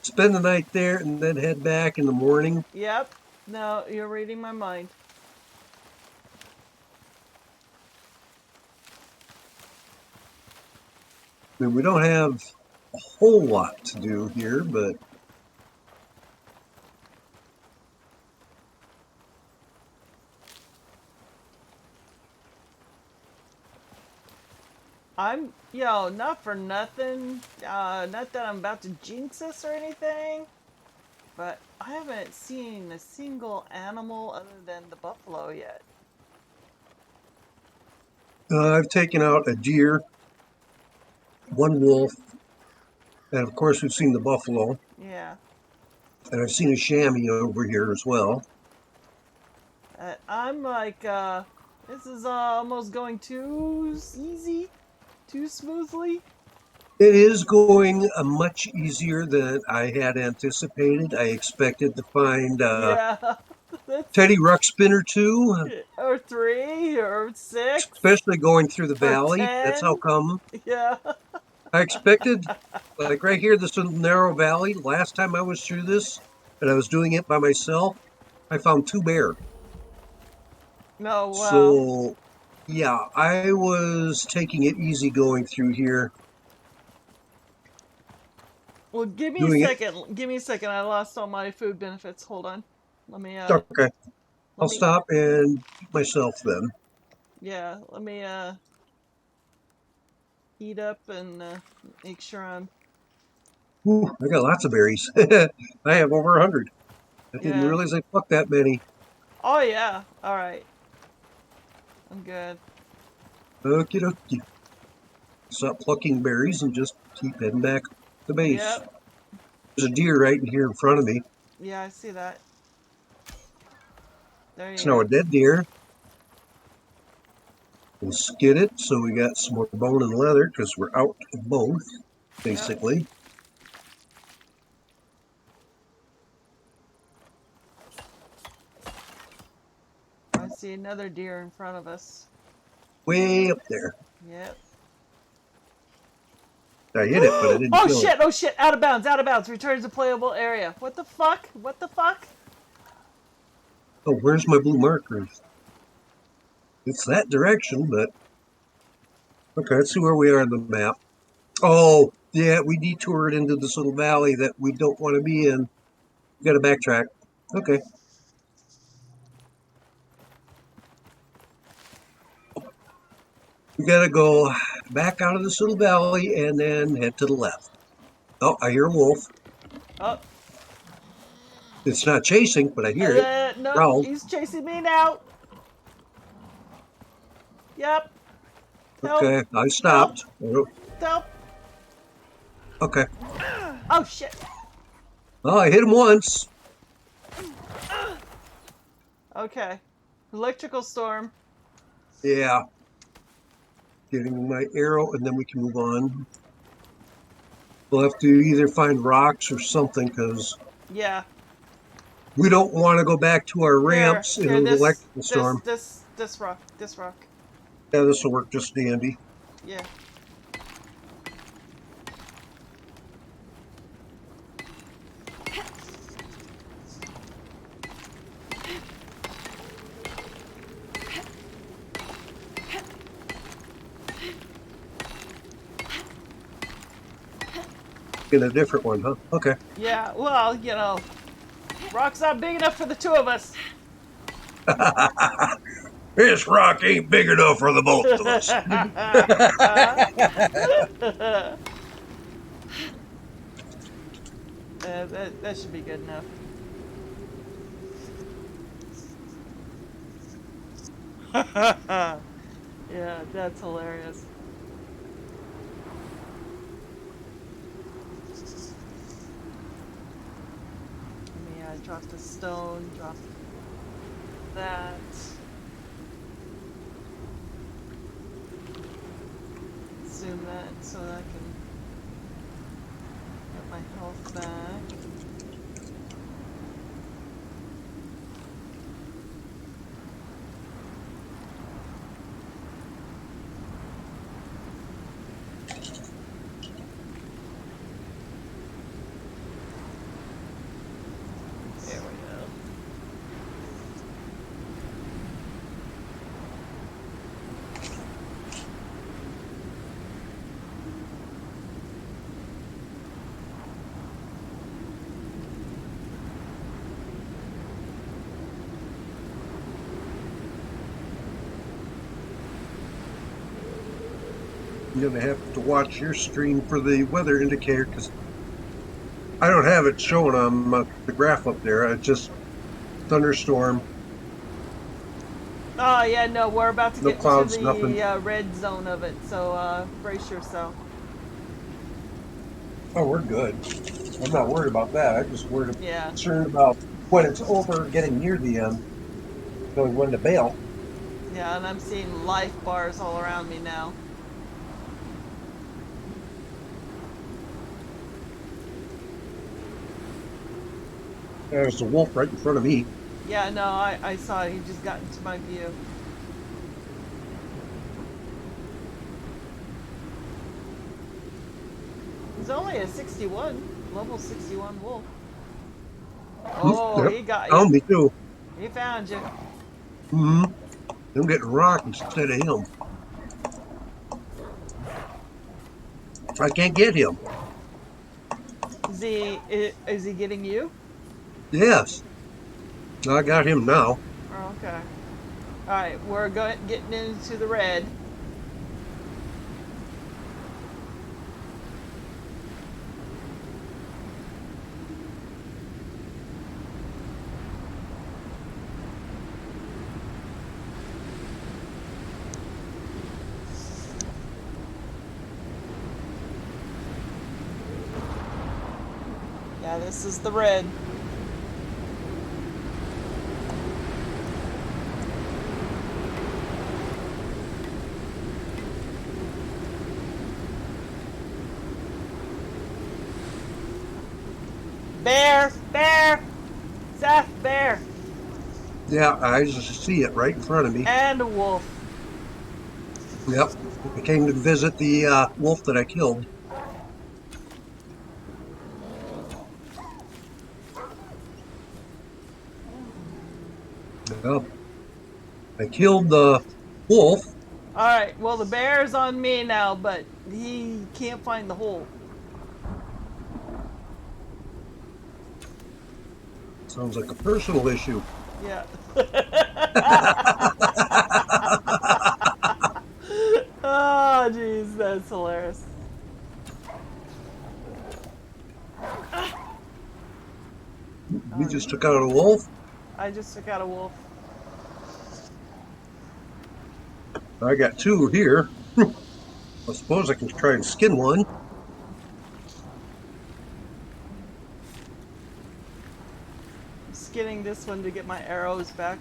spend the night there, and then head back in the morning. Yep. No, you're reading my mind. I mean, we don't have a whole lot to do here, but I'm, not for nothing. Not that I'm about to jinx us or anything, but I haven't seen a single animal other than the buffalo yet. I've taken out a deer, one wolf, and of course we've seen the buffalo, Yeah. and I've seen a chamois over here as well. I'm like, this is almost going too easy, too smoothly. It is going much easier than I had anticipated. I expected to find Yeah. That's, Teddy Ruxpin or two, or 3, or 6, especially going through the or valley. That's how 10. come. Yeah. I expected, like right here, this narrow valley. Last time I was through this, and I was doing it by myself, I found 2 bear. No, wow. So, yeah, I was taking it easy going through here, Well, give me a doing it. second. Give me a second. I lost all my food benefits. Hold on. Let me, Okay, let I'll me, stop and eat myself then. yeah, let me, heat up and, make sure I'm, Ooh, I got lots of berries. I have over 100. I didn't yeah. realize I plucked that many. Oh, yeah. All right. I'm good. Okie dokie. Stop plucking berries and just keep heading back to the base. Yep. There's a deer right here in front of me. Yeah, I see that. There It's you now a go. dead deer. We'll skid it so we got some more bone and leather because we're out of both, Yep. basically. I see another deer in front of us. Way up there. Yep. I hit it, but I didn't Oh kill it. shit! Oh shit! Out of bounds! Out of bounds! Returns to playable area. What the fuck? What the fuck? Oh, where's my blue markers? It's that direction, but okay, let's see where we are on the map. Oh, yeah, we detoured into this little valley that we don't want to be in. We got to backtrack. Okay. We got to go back out of this little valley and then head to the left. Oh, I hear a wolf. Oh, It's not chasing, but I hear it. nope. Growl. He's chasing me now. Yep. Help! Okay, I Help! stopped. Oh, Help! okay. Oh shit! Well, I hit him once. Okay. Electrical storm. Yeah. Getting my arrow, and then we can move on. We'll have to either find rocks or something because Yeah. we don't want to go back to our Here, ramps in here. an This, electrical this, storm. this, this rock. This rock. Yeah, this will work just dandy. Yeah. Get a different one, huh? Okay. Yeah. Well, rock's not big enough for the 2 of us. This rock ain't big enough for the both of us. That should be good enough. Yeah, that's hilarious. Let me drop the stone, drop that. Zoom that so that I can get my health back. There we go. going to have to watch your screen for the weather indicator because I don't have it showing on the graph up there. It's just thunderstorm, Oh, yeah, no, we're about to no get into clouds, nothing. the red zone of it, so brace yourself. Oh, we're good. I'm not worried about that. I'm just Yeah. concerned about when it's over, getting near the end, knowing when to bail. Yeah, and I'm seeing life bars all around me now. There's a wolf right in front of me. Yeah, no, I saw it. He just got into my view. He's only a 61, level 61 wolf. Oh, Yep, he got you. found me too. He found you. Mm-hmm. I'm getting rocked instead of him. I can't get him. Is he getting you? Yes, I got him now. Oh, okay. All right, we're getting into the red. Yeah, this is the red. Bear! Bear! Seth, bear! Yeah, I just see it right in front of me. And a wolf. Yep, I came to visit the wolf that I killed. Yep. I killed the wolf. All right, well, the bear's on me now, but he can't find the hole. Sounds like a personal issue. Yeah. Oh, jeez, that's hilarious. You just took out a wolf? I just took out a wolf. I got two here. I suppose I can try and skin one. I'm skinning this one to get my arrows back.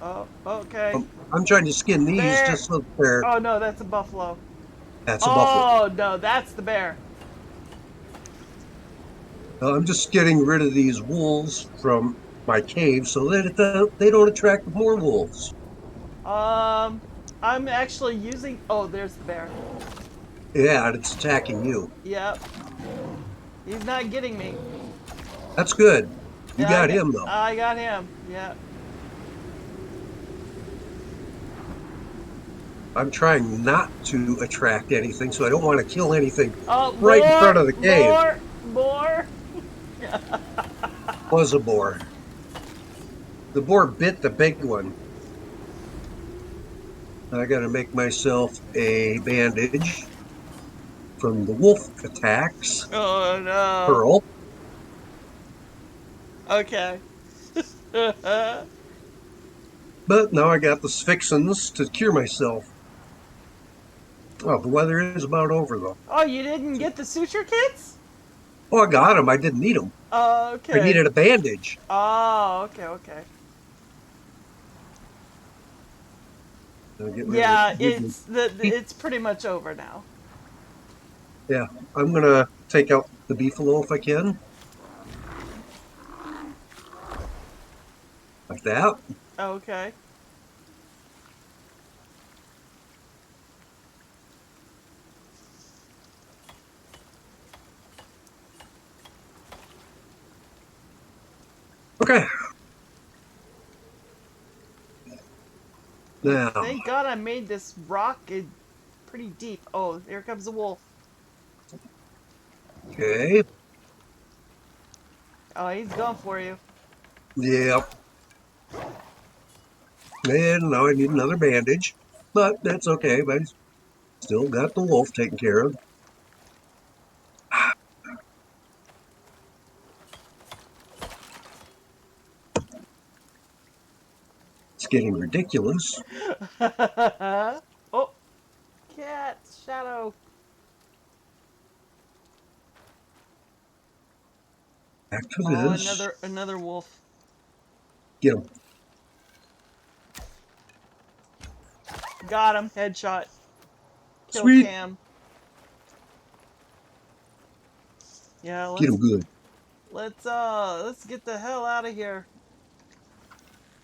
Oh, okay. I'm trying to skin these Bear! just so they're... Oh, no, that's a buffalo. That's a buffalo. Oh, no, that's the bear. I'm just getting rid of these wolves from my cave so that they don't attract more wolves. I'm actually using... Oh, there's the bear. Yeah, and it's attacking you. Yep. He's not getting me. That's good. You Yeah, got him, though. I got him. Yeah. I'm trying not to attract anything, so I don't want to kill anything Oh, right in front of the cave. More. Was a boar. The boar bit the big one. I got to make myself a bandage from the wolf attacks. Oh, no. Pearl. Okay. But now I got the Sphyxins to cure myself. Oh, the weather is about over, though. Oh, you didn't get the suture kits? Oh, I got them. I didn't need them. Oh, okay. I needed a bandage. Oh, okay. Get rid Yeah, of it's pretty much over now. Yeah, I'm going to take out the beefalo if I can. Like that. Okay. Okay. Now. Thank God I made this rock pretty deep. Oh, here comes the wolf. Okay. Oh, he's going for you. Yep. And now I need another bandage. But that's okay. I still got the wolf taken care of. It's getting ridiculous. Oh, cat shadow. Back to Oh, this. another wolf. Get him. Got him. Headshot. Kill Sweet. cam. Yeah, Get him good. let's get the hell out of here.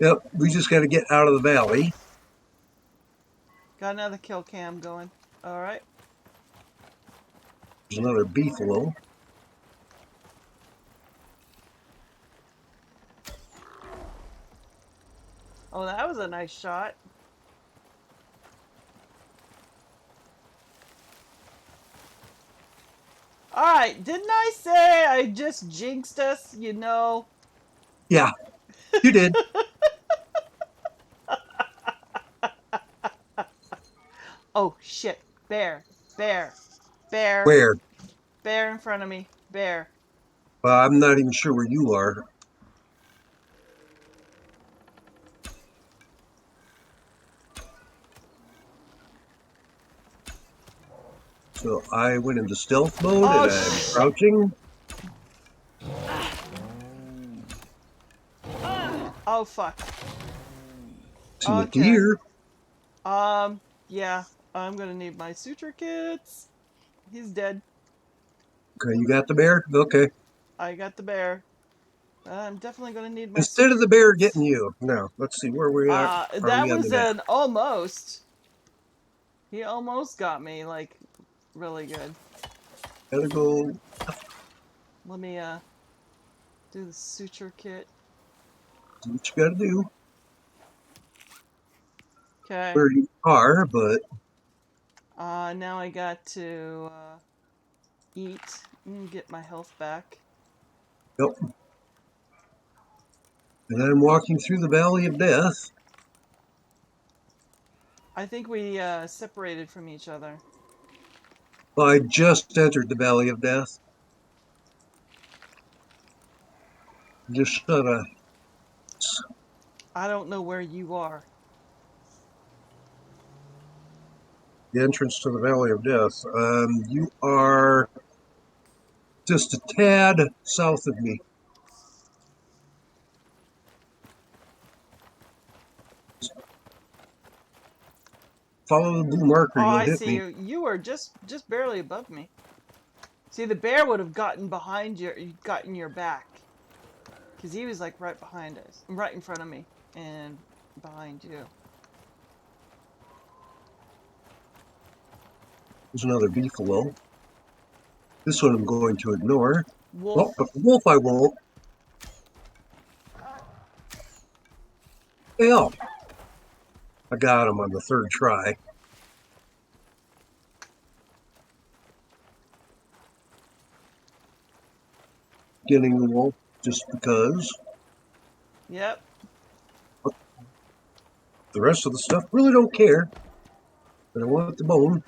Yep, we just got to get out of the valley. Got another kill cam going. All right. There's another beefalo. Oh, that was a nice shot. All right, didn't I say I just jinxed us? You know. Yeah, you did. Oh shit! Bear, bear, bear, Where? bear in front of me. Bear. I'm not even sure where you are. So I went into stealth mode Oh and I'm shit! crouching. Oh fuck. See a Okay. deer. Yeah. I'm gonna need my suture kits. He's dead. Okay, you got the bear? Okay. I got the bear. I'm definitely gonna need my Instead of suture the bear kits. getting you. No, let's see where we are. Are That we on the was map? an almost. He almost got me, like, really good. Gotta go. Let me, do the suture kit. Do what you gotta do. Okay. Where you are, but Now I got to, eat and get my health back. yep. And I'm walking through the valley of death. I think we, separated from each other. Well, I just entered the valley of death. Just shut a I don't know where you are. the entrance to the valley of death. You are just a tad south of me. Follow the blue marker, Oh, you'll I hit see me. you. You were just barely above me. See, the bear would have gotten behind you, gotten your back. Because he was, like, right behind us. Right in front of me. And behind you. There's another beefalo. This one I'm going to ignore. Oh, Wolf. but the wolf I won't. Hell, I got him on the third try. Getting the wolf just because. Yep. The rest of the stuff really don't care. But I want the bone.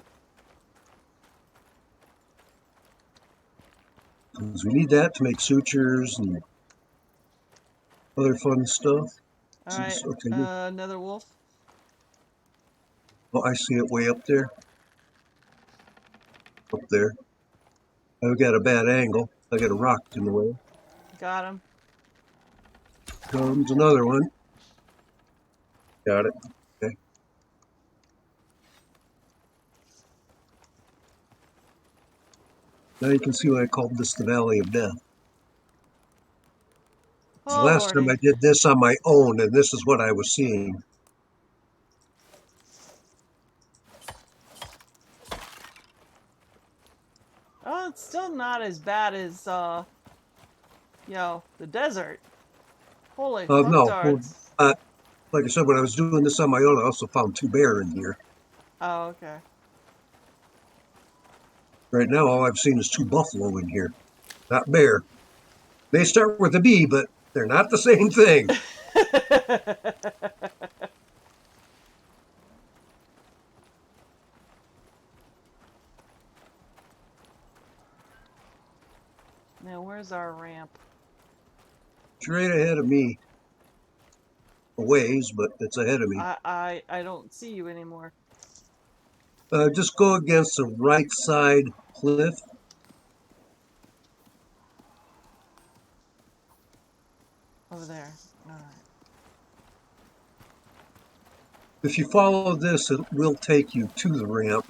Because we need that to make sutures and other fun stuff. Alright. Okay. Another wolf. Oh, I see it way up there. Up there. I've got a bad angle. I got a rock in the way. Got him. Comes another one. Got it. Okay. Now you can see why I called this the Valley of Death. The Oh, last time I lordy. did this on my own, and this is what I was seeing. Oh, it's still not as bad as, the desert. Holy No, fucktards. uh, like I said, when I was doing this on my own, I also found 2 bear in here. Oh, okay. Right now, all I've seen is 2 buffalo in here, not bear. They start with a B, but they're not the same thing. Now, where's our ramp? It's right ahead of me. A ways, but it's ahead of me. I don't see you anymore. Just go against the right side cliff. Over there. All right. If you follow this, it will take you to the ramp.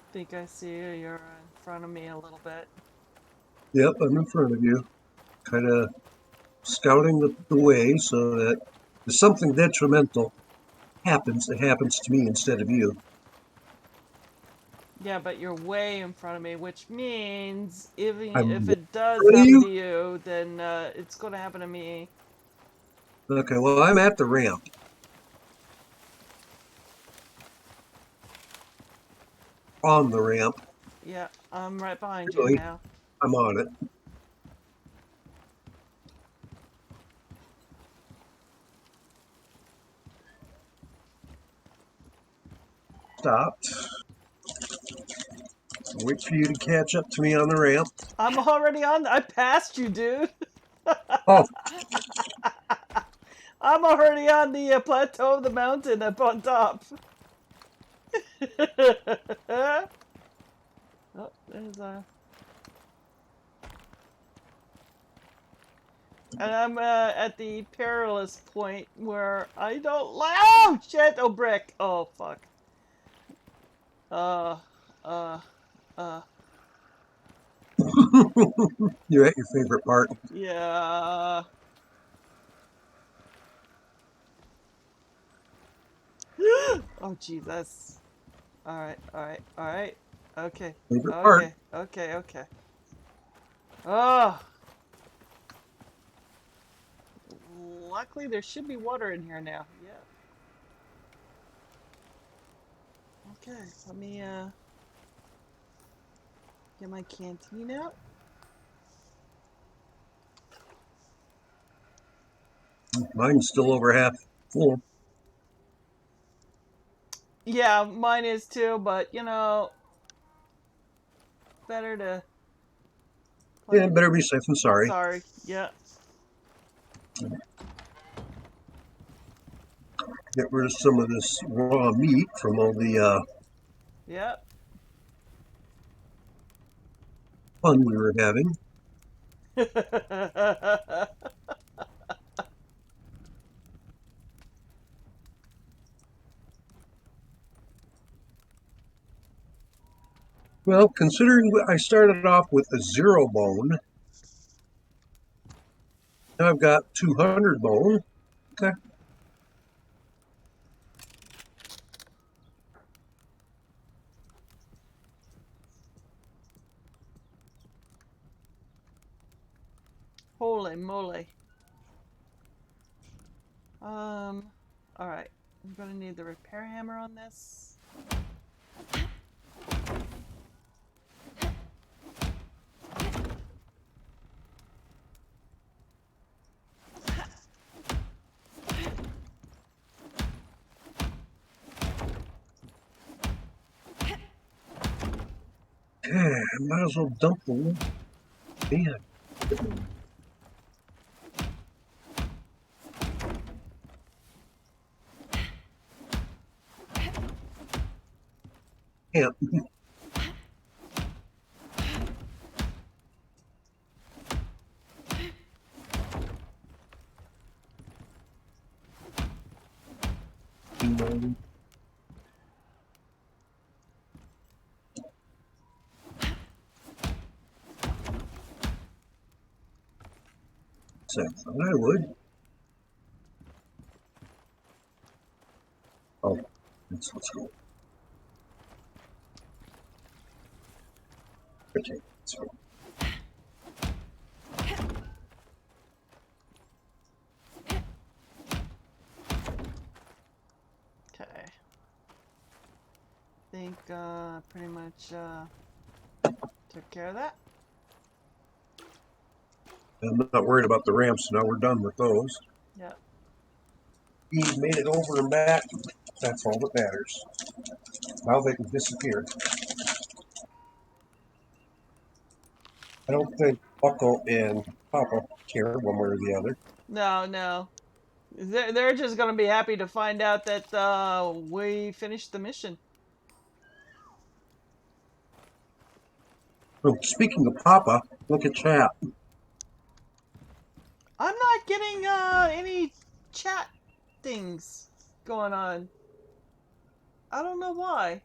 I think I see you. You're in front of me a little bit. Yep, I'm in front of you. Kind of scouting the way so that if something detrimental happens, it happens to me instead of you. Yeah, but you're way in front of me, which means even I'm if in it does front of happen you? to you, then it's going to happen to me. Okay, well, I'm at the ramp. On the ramp. Yeah, I'm right behind you Really, now. I'm on it. Stopped. Wait for you to catch up to me on the ramp. I'm already on. I passed you, dude. Oh, I'm already on the plateau of the mountain up on top. Oh, there's a. And I'm at the perilous point where I don't like. Oh shit! Oh brick! Oh fuck! Uh, uh, uh. you're at your favorite part. Yeah. Oh Jesus! All right, all right, all right. Okay, Favorite part. okay, okay, okay. Oh, luckily there should be water in here now. Yeah. Okay, let me get my canteen out. Mine's still over half full. Yeah, mine is too, but you know, better to Yeah, play. better be safe than sorry. Sorry. Yeah. Get rid of some of this raw meat from all the Yeah. fun we were having. Well, considering I started off with a 0 bone, now I've got 200 bone. Okay. Holy moly. All right. I'm gonna need the repair hammer on this. Yeah, might as well dump the wood. Man. Yeah. So I thought I would. Oh, let's go. Okay, so pretty much took care of that. I'm not worried about the ramps now. We're done with those. Yeah. He made it over and back. That's all that matters. Now they can disappear. I don't think Bucko and Papa care one way or the other. No. They're just gonna be happy to find out that we finished the mission. Oh, speaking of Papa, look at chat. I'm not getting any chat things going on. I don't know why.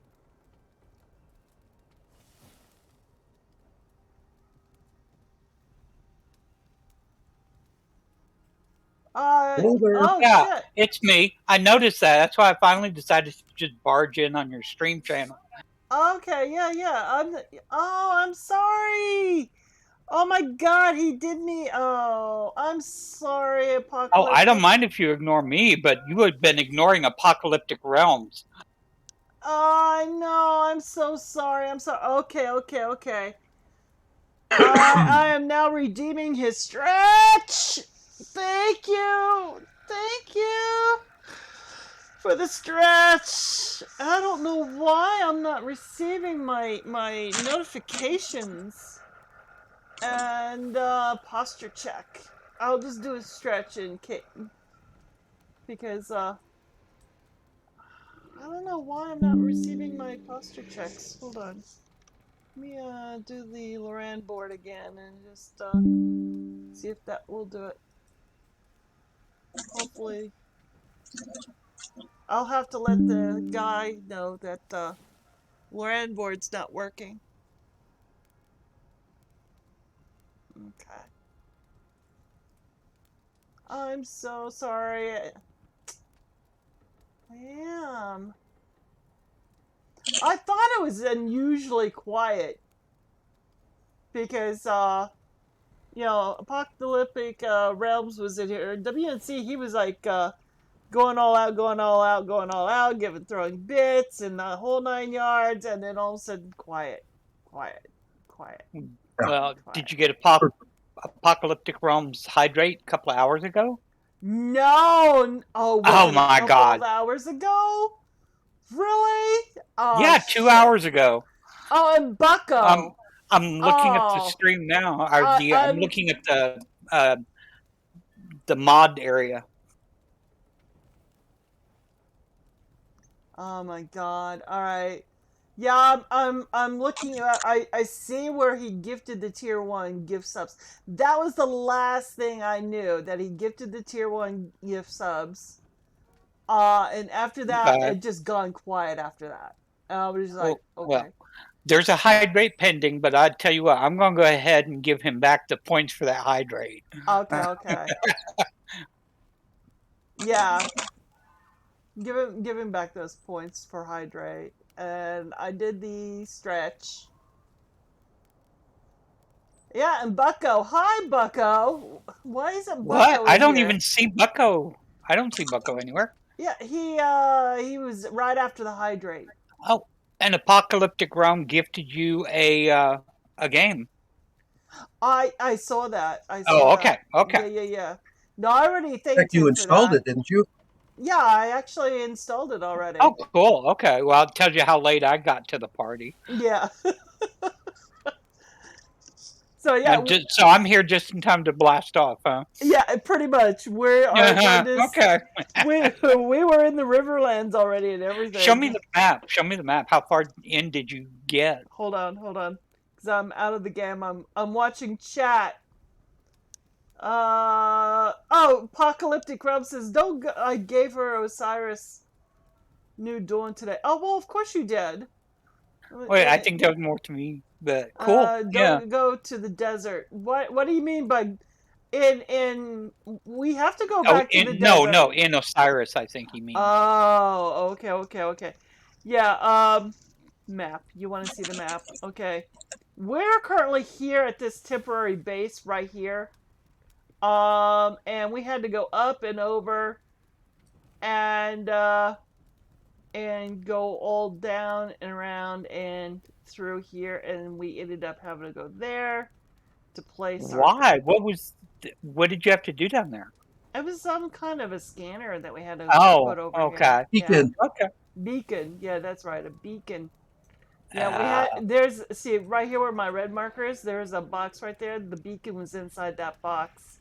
Hello there. Oh Yeah, shit. it's me. I noticed that. That's why I finally decided to just barge in on your stream channel. Okay, yeah. I'm sorry. Oh my god, he did me. Oh, I'm sorry, Apocalyptic. Oh, I don't mind if you ignore me, but you have been ignoring Apocalyptic Realms. I know. I'm so sorry. I'm sorry. Okay. I am now redeeming his stretch. Thank you for the stretch. I don't know why I'm not receiving my notifications and posture check. I'll just do a stretch in case, because I don't know why I'm not receiving my posture checks. Hold on. Let me do the Loran board again and just see if that will do it. Hopefully. I'll have to let the guy know that Loran board's not working. Okay. I'm so sorry. I am. I thought it was unusually quiet because Apocalyptic Realms was in here. WNC, he was like going all out, throwing bits and the whole 9 yards, and then all of a sudden quiet. Well, Quiet. did you get Apocalyptic Realms hydrate a couple of hours ago? No. Oh my a couple God. of hours ago? Really? Oh, Yeah, 2 hours ago. Oh, and Bucko. I'm looking at the stream now. I'm looking at the mod area. Oh my god. All right. Yeah, I'm looking at I see where he gifted the tier 1 gift subs. That was the last thing I knew, that he gifted the tier 1 gift subs. And after that it just gone quiet after that. And I was just like, okay. Well, there's a hydrate pending, but I tell you what, I'm going to go ahead and give him back the points for that hydrate. Okay. Yeah. Give him back those points for hydrate. And I did the stretch. Yeah, and Bucko. Hi, Bucko. Why isn't Bucko What? I don't here? even see Bucko. I don't see Bucko anywhere. Yeah, he was right after the hydrate. Oh, and Apocalyptic Realm gifted you a game. I saw that. Okay. Yeah. No, I already thanked You him installed for that. it, didn't you? Yeah, I actually installed it already. Oh, cool. Okay. Well, it tells you how late I got to the party. Yeah. So yeah. So I'm here just in time to blast off, huh? Yeah, pretty much. We okay. we were in the Riverlands already and everything. Show me the map. How far in did you get? Hold on. Because I'm out of the game. I'm watching chat. Apocalyptic Realm says, "Don't go, I gave her Osiris New Dawn today." Oh, well, of course you did. Wait, I think that was more to me, but cool. Don't go to the desert. What do you mean by in we have to go back to the desert? No, in Osiris, I think he means. Oh, okay. Yeah, map. You want to see the map? Okay. We're currently here at this temporary base right here. And we had to go up and over, and and go all down and around and through here, and we ended up having to go there to place our. Why? What did you have to do down there? It was some kind of a scanner that we had to Oh, put over here. okay. Yeah, Beacon. Okay. beacon. Yeah, that's right, a beacon. Yeah, we Uh, had. There's see right here where my red marker is. There's a box right there. The beacon was inside that box,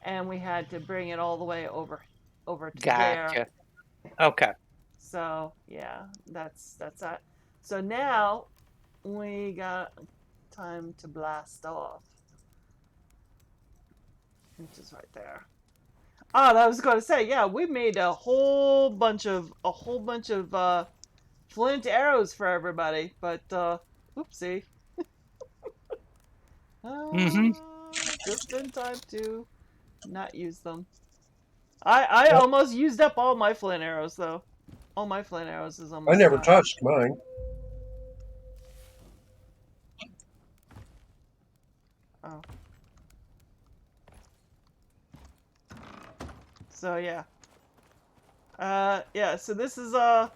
and we had to bring it all the way over to there. gotcha. Okay. So yeah, that's that. So now we got time to blast off, which is right there. Oh, I was going to say, yeah, we made a whole bunch of flint arrows for everybody, but oopsie, Mm-hmm. just in time to not use them. I Yep. almost used up all my flint arrows though. All my flint arrows is I almost never gone. touched mine. Oh. So yeah. Yeah, so this is the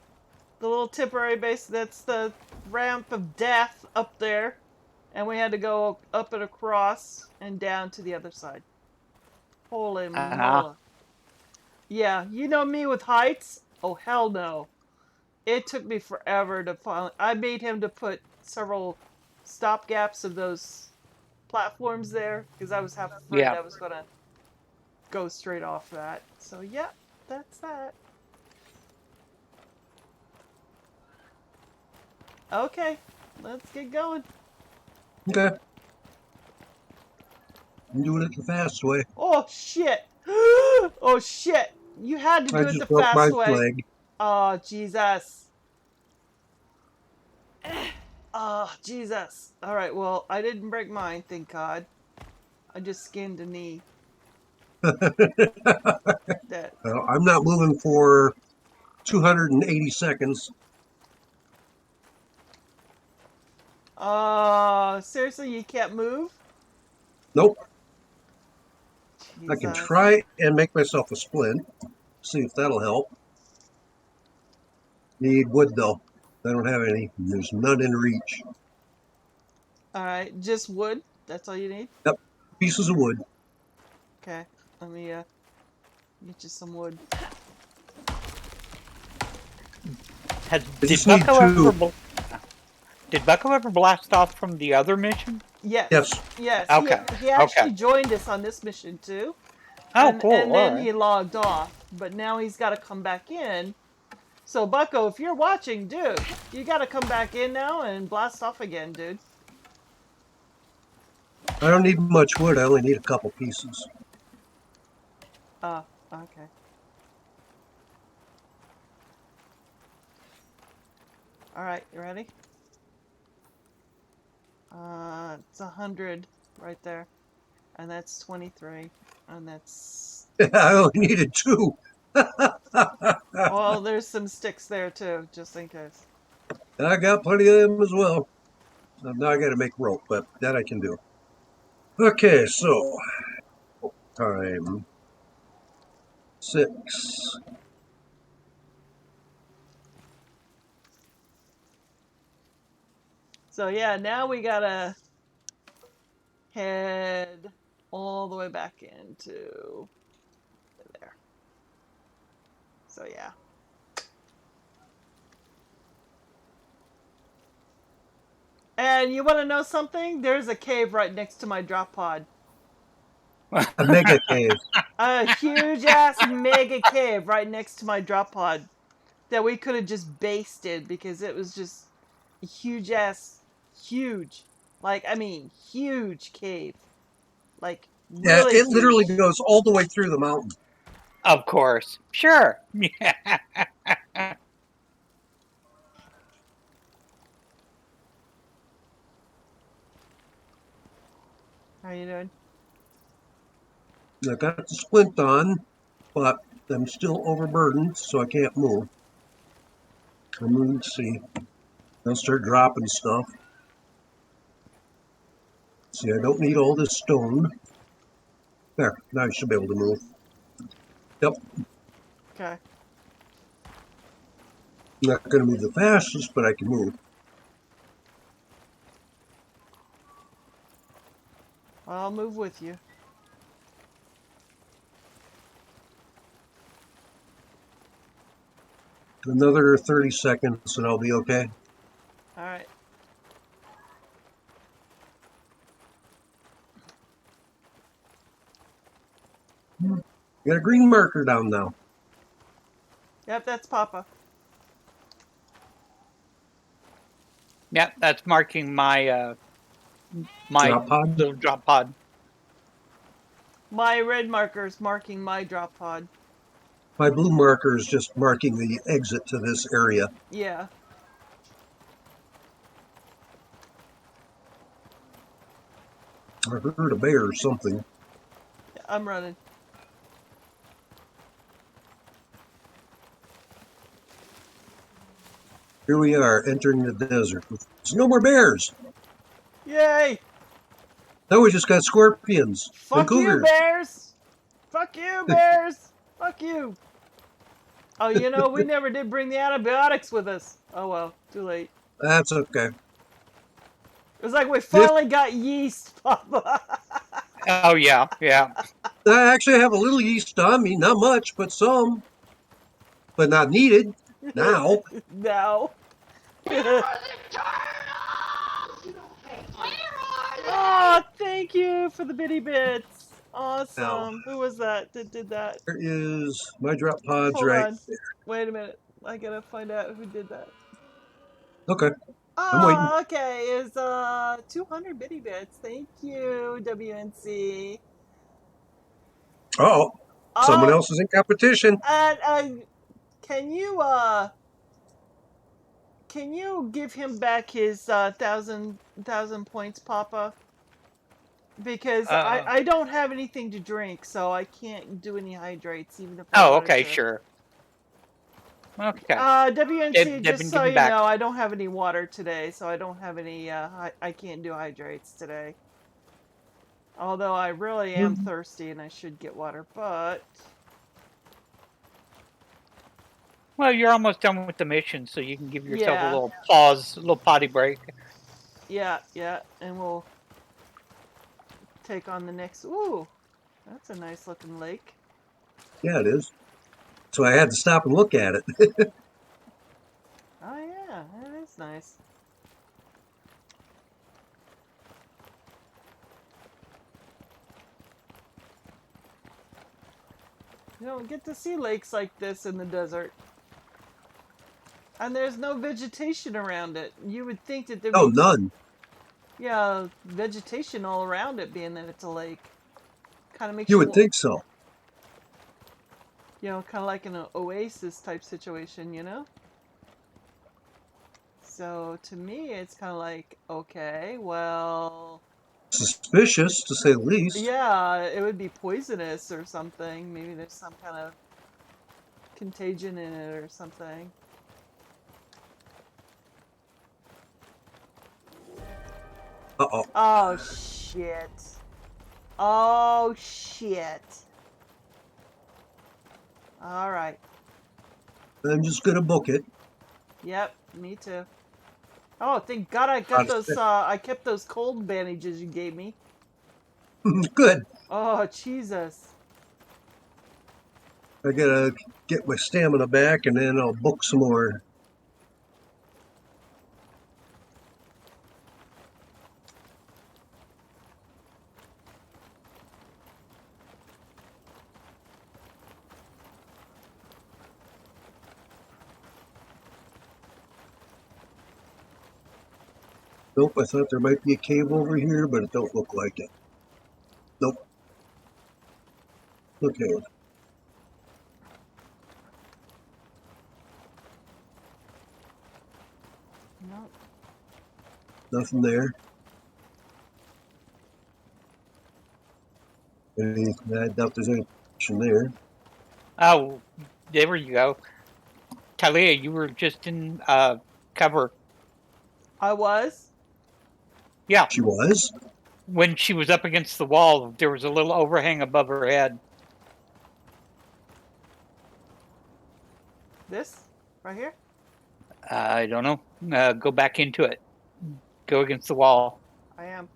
little temporary base. That's the ramp of death up there. And we had to go up and across and down to the other side. Holy Uh-huh. mola. Yeah, you know me with heights? Oh hell no. It took me forever to finally. I made him to put several stop gaps of those platforms there because I was half afraid Yeah. I was gonna go straight off that. So yeah, that's that. Okay, let's get going. Okay. I'm doing it the fast way. Oh shit! Oh shit! You had to I do it just the broke my fast way. flag. Oh Jesus! Oh Jesus! All right, well I didn't break mine, thank God. I just skinned a knee. That. I'm not moving for 280 seconds. Seriously, you can't move? Nope. I can Jesus. try and make myself a splint. See if that'll help. Need wood though. I don't have any. There's none in reach. All right, just wood. That's all you need. Yep. Pieces of wood. Okay, let me get you some wood. Did Bucko ever blast off from the other mission? Yes. Yes. Yes. Okay. He actually Okay. joined us on this mission too. Oh, And, cool. and then All right. he logged off, but now he's got to come back in. So Bucko, if you're watching, dude, you got to come back in now and blast off again, dude. I don't need much wood. I only need a couple pieces. Okay. All right, you ready? It's 100 right there, and that's 23, and that's. I only needed 2. Well, there's some sticks there too, just in case. I got plenty of them as well. Now I got to make rope, but that I can do. Okay, so time 6. So yeah, now we gotta head all the way back into there. So yeah. And you want to know something? There's a cave right next to my drop pod. A mega cave. A huge ass mega cave right next to my drop pod that we could have just basted because it was just a huge ass, huge, like I mean, huge cave, like Yeah, really it literally huge. goes all the way through the mountain. Of course. Sure. How you doing? I got the splint on, but I'm still overburdened, so I can't move. Let's see. I'll start dropping stuff. See, I don't need all this stone. There, now I should be able to move. Yep. Okay. Not going to move the fastest, but I can move. I'll move with you. Another 30 seconds and I'll be okay. All right. You got a green marker down now. Yep, that's Papa. Yeah, that's marking my Drop pod? little drop pod. My red marker is marking my drop pod. My blue marker is just marking the exit to this area. Yeah. I heard a bear or something. I'm running. Here we are, entering the desert. There's no more bears. Yay! Now we just got scorpions and Fuck you, cougars. bears! Fuck you, bears! Fuck you! Oh, you know, we never did bring the antibiotics with us. Oh well, too late. That's okay. It was like we finally got yeast, Papa. Oh, yeah, yeah. I actually have a little yeast on me, not much, but some. But not needed now. No. Oh, thank you for the bitty bits. Awesome. Now, who was that did that? there is my drop pods Hold right on. there. Wait a minute. I gotta find out who did that. Okay, I'm waiting. Oh, okay. It's 200 bitty bits. Thank you, WNC. Oh, someone else is in competition. And can you give him back his thousand points, Papa? Because I don't have anything to drink, so I can't do any hydrates, even if I Oh, wanted okay, to. sure. Okay. WNC, just so you back. know, I don't have any water today, so I don't have any, I can't do hydrates today. Although I really am thirsty and I should get water, but... Well, you're almost done with the mission, so you can give yourself a Yeah. little pause, a little potty break. Yeah, and we'll take on the next... Ooh, that's a nice looking lake. Yeah, it is. So I had to stop and look at it. Oh yeah, that is nice. You don't get to see lakes like this in the desert. And there's no vegetation around it. You would think that there would Oh, be... none. Yeah, vegetation all around it, being that it's a lake. Kind of makes You would think so. You know, kind of like an oasis type situation, you know? So to me, it's kind of like, okay, well... Suspicious, to say the least. Yeah, it would be poisonous or something. Maybe there's some kind of contagion in it or something. Uh-oh. Oh, shit. Oh, shit. All right. I'm just going to book it. Yep, me too. Oh, thank God I got those, I kept those cold bandages you gave me. Good. Oh, Jesus. I gotta get my stamina back and then I'll book some more. Nope, I thought there might be a cave over here, but it don't look like it. Nope. Okay. Nope. Nothing there. I doubt there's any there. Oh, there you go. Talia, you were just in cover. I was? Yeah. She was? When she was up against the wall, there was a little overhang above her head. This? Right here? I don't know. Go back into it. Go against the wall. I am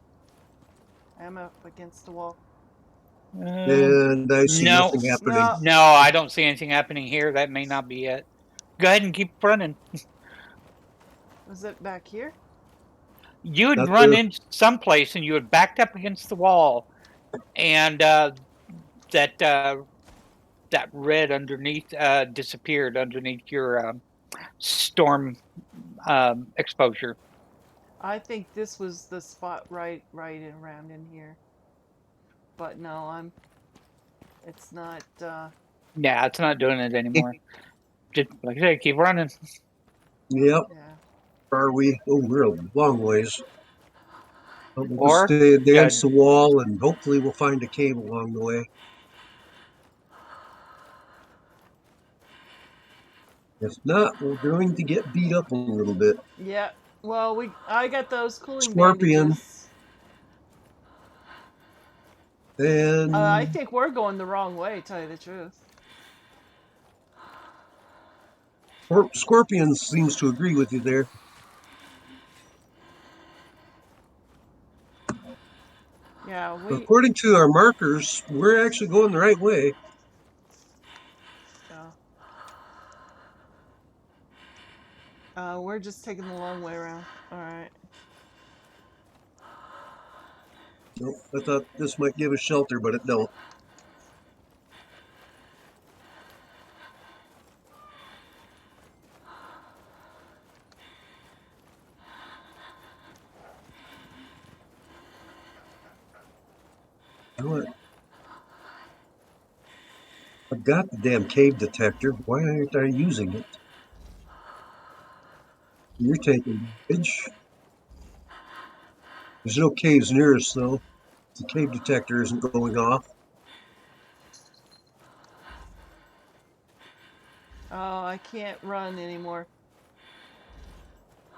up against the wall. And I see nothing happening. No, I don't see anything happening here. That may not be it. Go ahead and keep running. Was it back here? You had run in someplace and you had backed up against the wall, and that red underneath disappeared underneath your storm exposure. I think this was the spot right around in here. But no, it's not. Yeah, it's not doing it anymore. Just like I say, keep running. Yep. Yeah. Are we? Oh, we're a long ways. We'll Or stay against the wall, and hopefully we'll find a cave along the way. If not, we're going to get beat up a little bit. Yeah. Well, I got those cooling Scorpion. bandages. And I think we're going the wrong way, to tell you the truth. Scorpion seems to agree with you there. Yeah, according to our markers, we're actually going the right way. We're just taking the long way around. All right. Nope, I thought this might give us shelter, but it don't. What? I've got the damn cave detector. Why aren't I using it? You're taking damage. There's no caves near us, though. The cave detector isn't going off. Oh, I can't run anymore.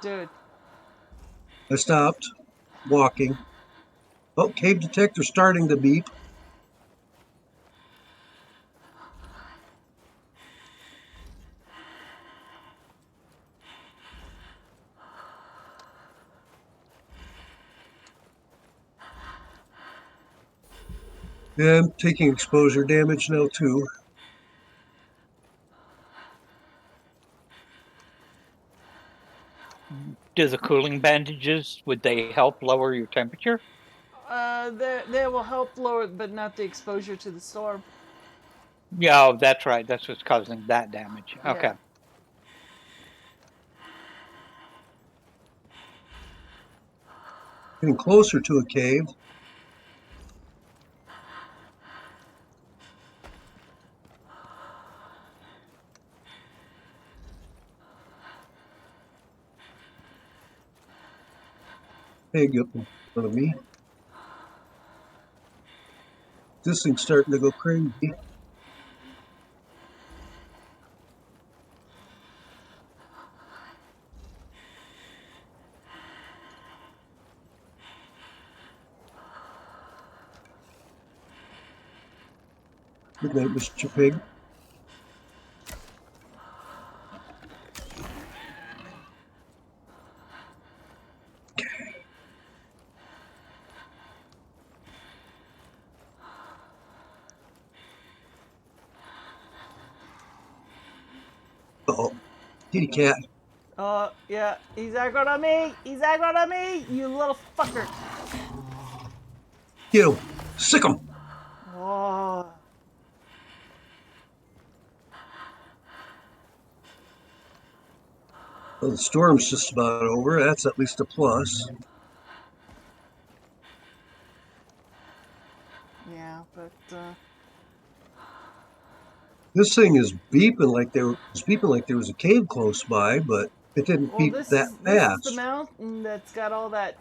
Dude. I stopped walking. Oh, cave detector starting to beep. Yeah, I'm taking exposure damage now, too. Do the cooling bandages, would they help lower your temperature? They will help lower, but not the exposure to the storm. Yeah, oh, that's right. That's what's causing that damage. Yeah. Okay. Getting closer to a cave. Pig up in front of me. This thing's starting to go crazy. Good night, Mr. Pig. Uh-oh. Kitty cat. Yeah. He's aggroed on me. He's aggroed on me. You little fucker. Get him. Sick him. Oh. Well, the storm's just about over. That's at least a plus. Yeah, but this thing is beeping like there was a cave close by, but it didn't beep that fast. This is the mountain that's got all that.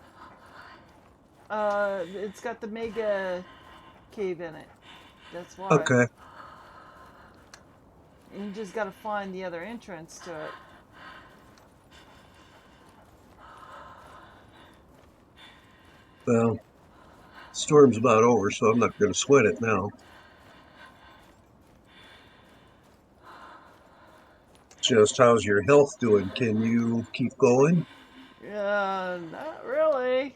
It's got the mega cave in it. That's why. Okay. You just got to find the other entrance to it. Well, the storm's about over, so I'm not going to sweat it now. Just how's your health doing? Can you keep going? Not really.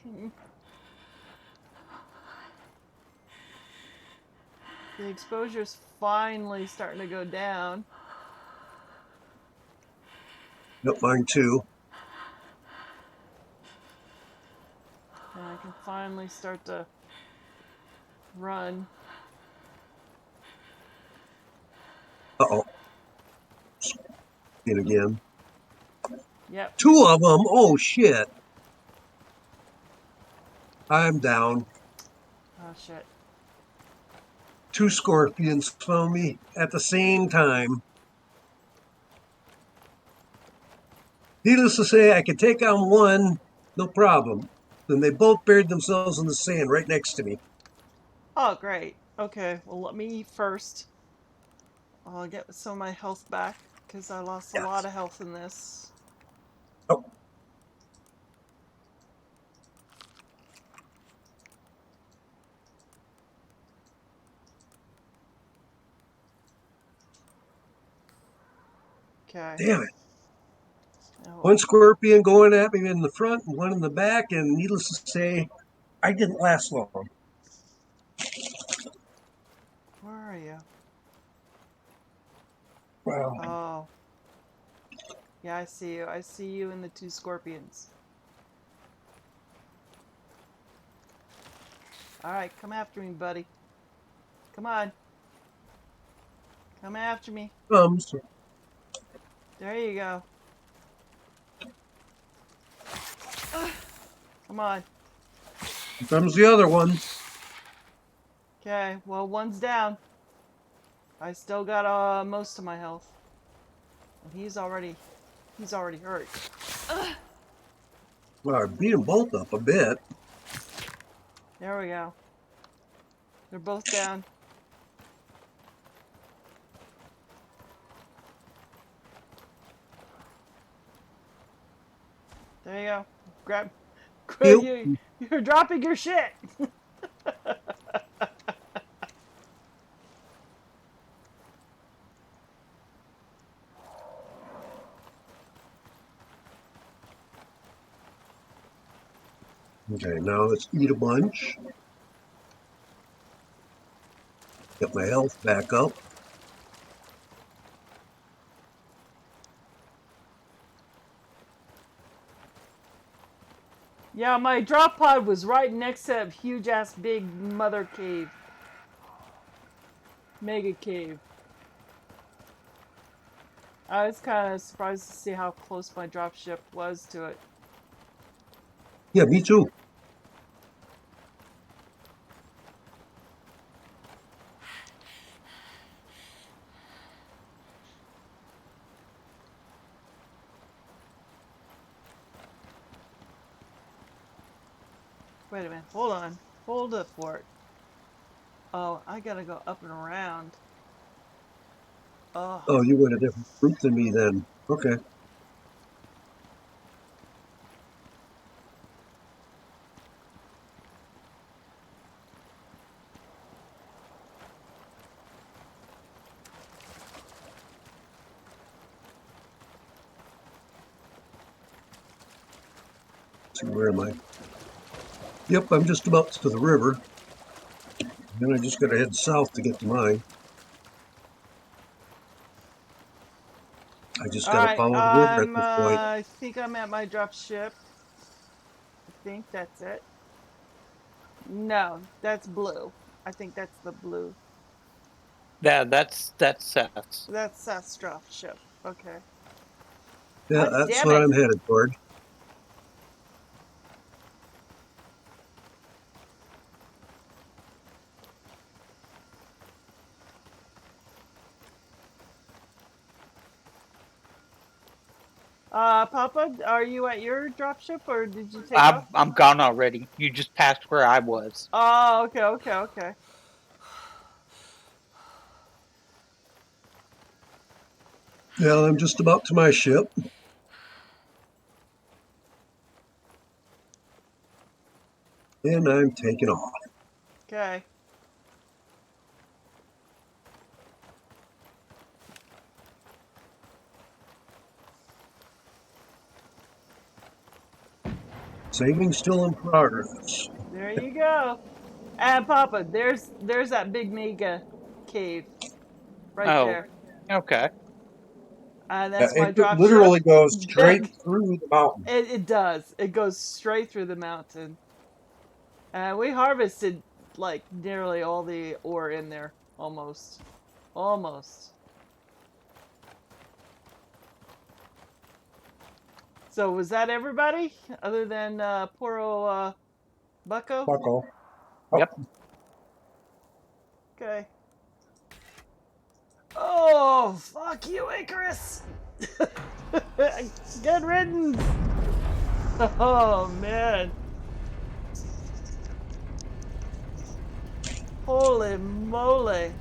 The exposure's finally starting to go down. Yep, mine too. And I can finally start to run. Uh-oh. In again. Yep. 2 of them? Oh, shit. I'm down. Oh, shit. 2 scorpions found me at the same time. Needless to say, I could take on one, no problem. Then they both buried themselves in the sand right next to me. Oh, great. Okay, well, let me eat first. I'll get some of my health back, because I lost a lot Yes. of health in this. Oh, Okay. damn it. Oh, One scorpion going at me in the front and one in the back, and needless to say, I didn't last long. where are you? Wow. Oh. Yeah, I see you. I see you and the 2 scorpions. Alright, come after me, buddy. Come on. Come after me. So There you go. Come on. here comes the other one. Okay, well, one's down. I still got most of my health. And he's already hurt. Well, I beat them both up a bit. There we go. They're both down. There you go. Grab you. You're dropping your shit. Okay, now let's eat a bunch. Get my health back up. Yeah, my drop pod was right next to that huge ass big mother cave. Mega cave. I was kind of surprised to see how close my drop ship was to it. Yeah, me too. Wait a minute. Hold on. Hold the fort. Oh, I gotta go up and around. Oh. Oh, you went a different route than me then. Okay. Let's see, where am I? Yep, I'm just about to the river. Then I just gotta head south to get to mine. I just gotta Alright, follow the river at this point. I think I'm at my drop ship. I think that's it. No, that's blue. I think that's the blue. Yeah, that's Seth's. That's Seth's drop ship. Okay. Yeah, God that's damn what it! I'm headed toward. Papa, are you at your dropship or did you take off? I'm gone already. You just passed where I was. Oh, okay. Yeah, I'm just about to my ship. And I'm taking off. Okay. Saving still in progress. There you go. And Papa, there's that big mega cave right Oh, there. okay. That's why I It dropped you. literally goes straight through the mountain. It does. It goes straight through the mountain. And we harvested like nearly all the ore in there. Almost. Almost. So was that everybody? Other than poor old Bucko? Bucko. Yep. Okay. Oh, fuck you, Icarus! Good riddance! Oh, man. Holy moly.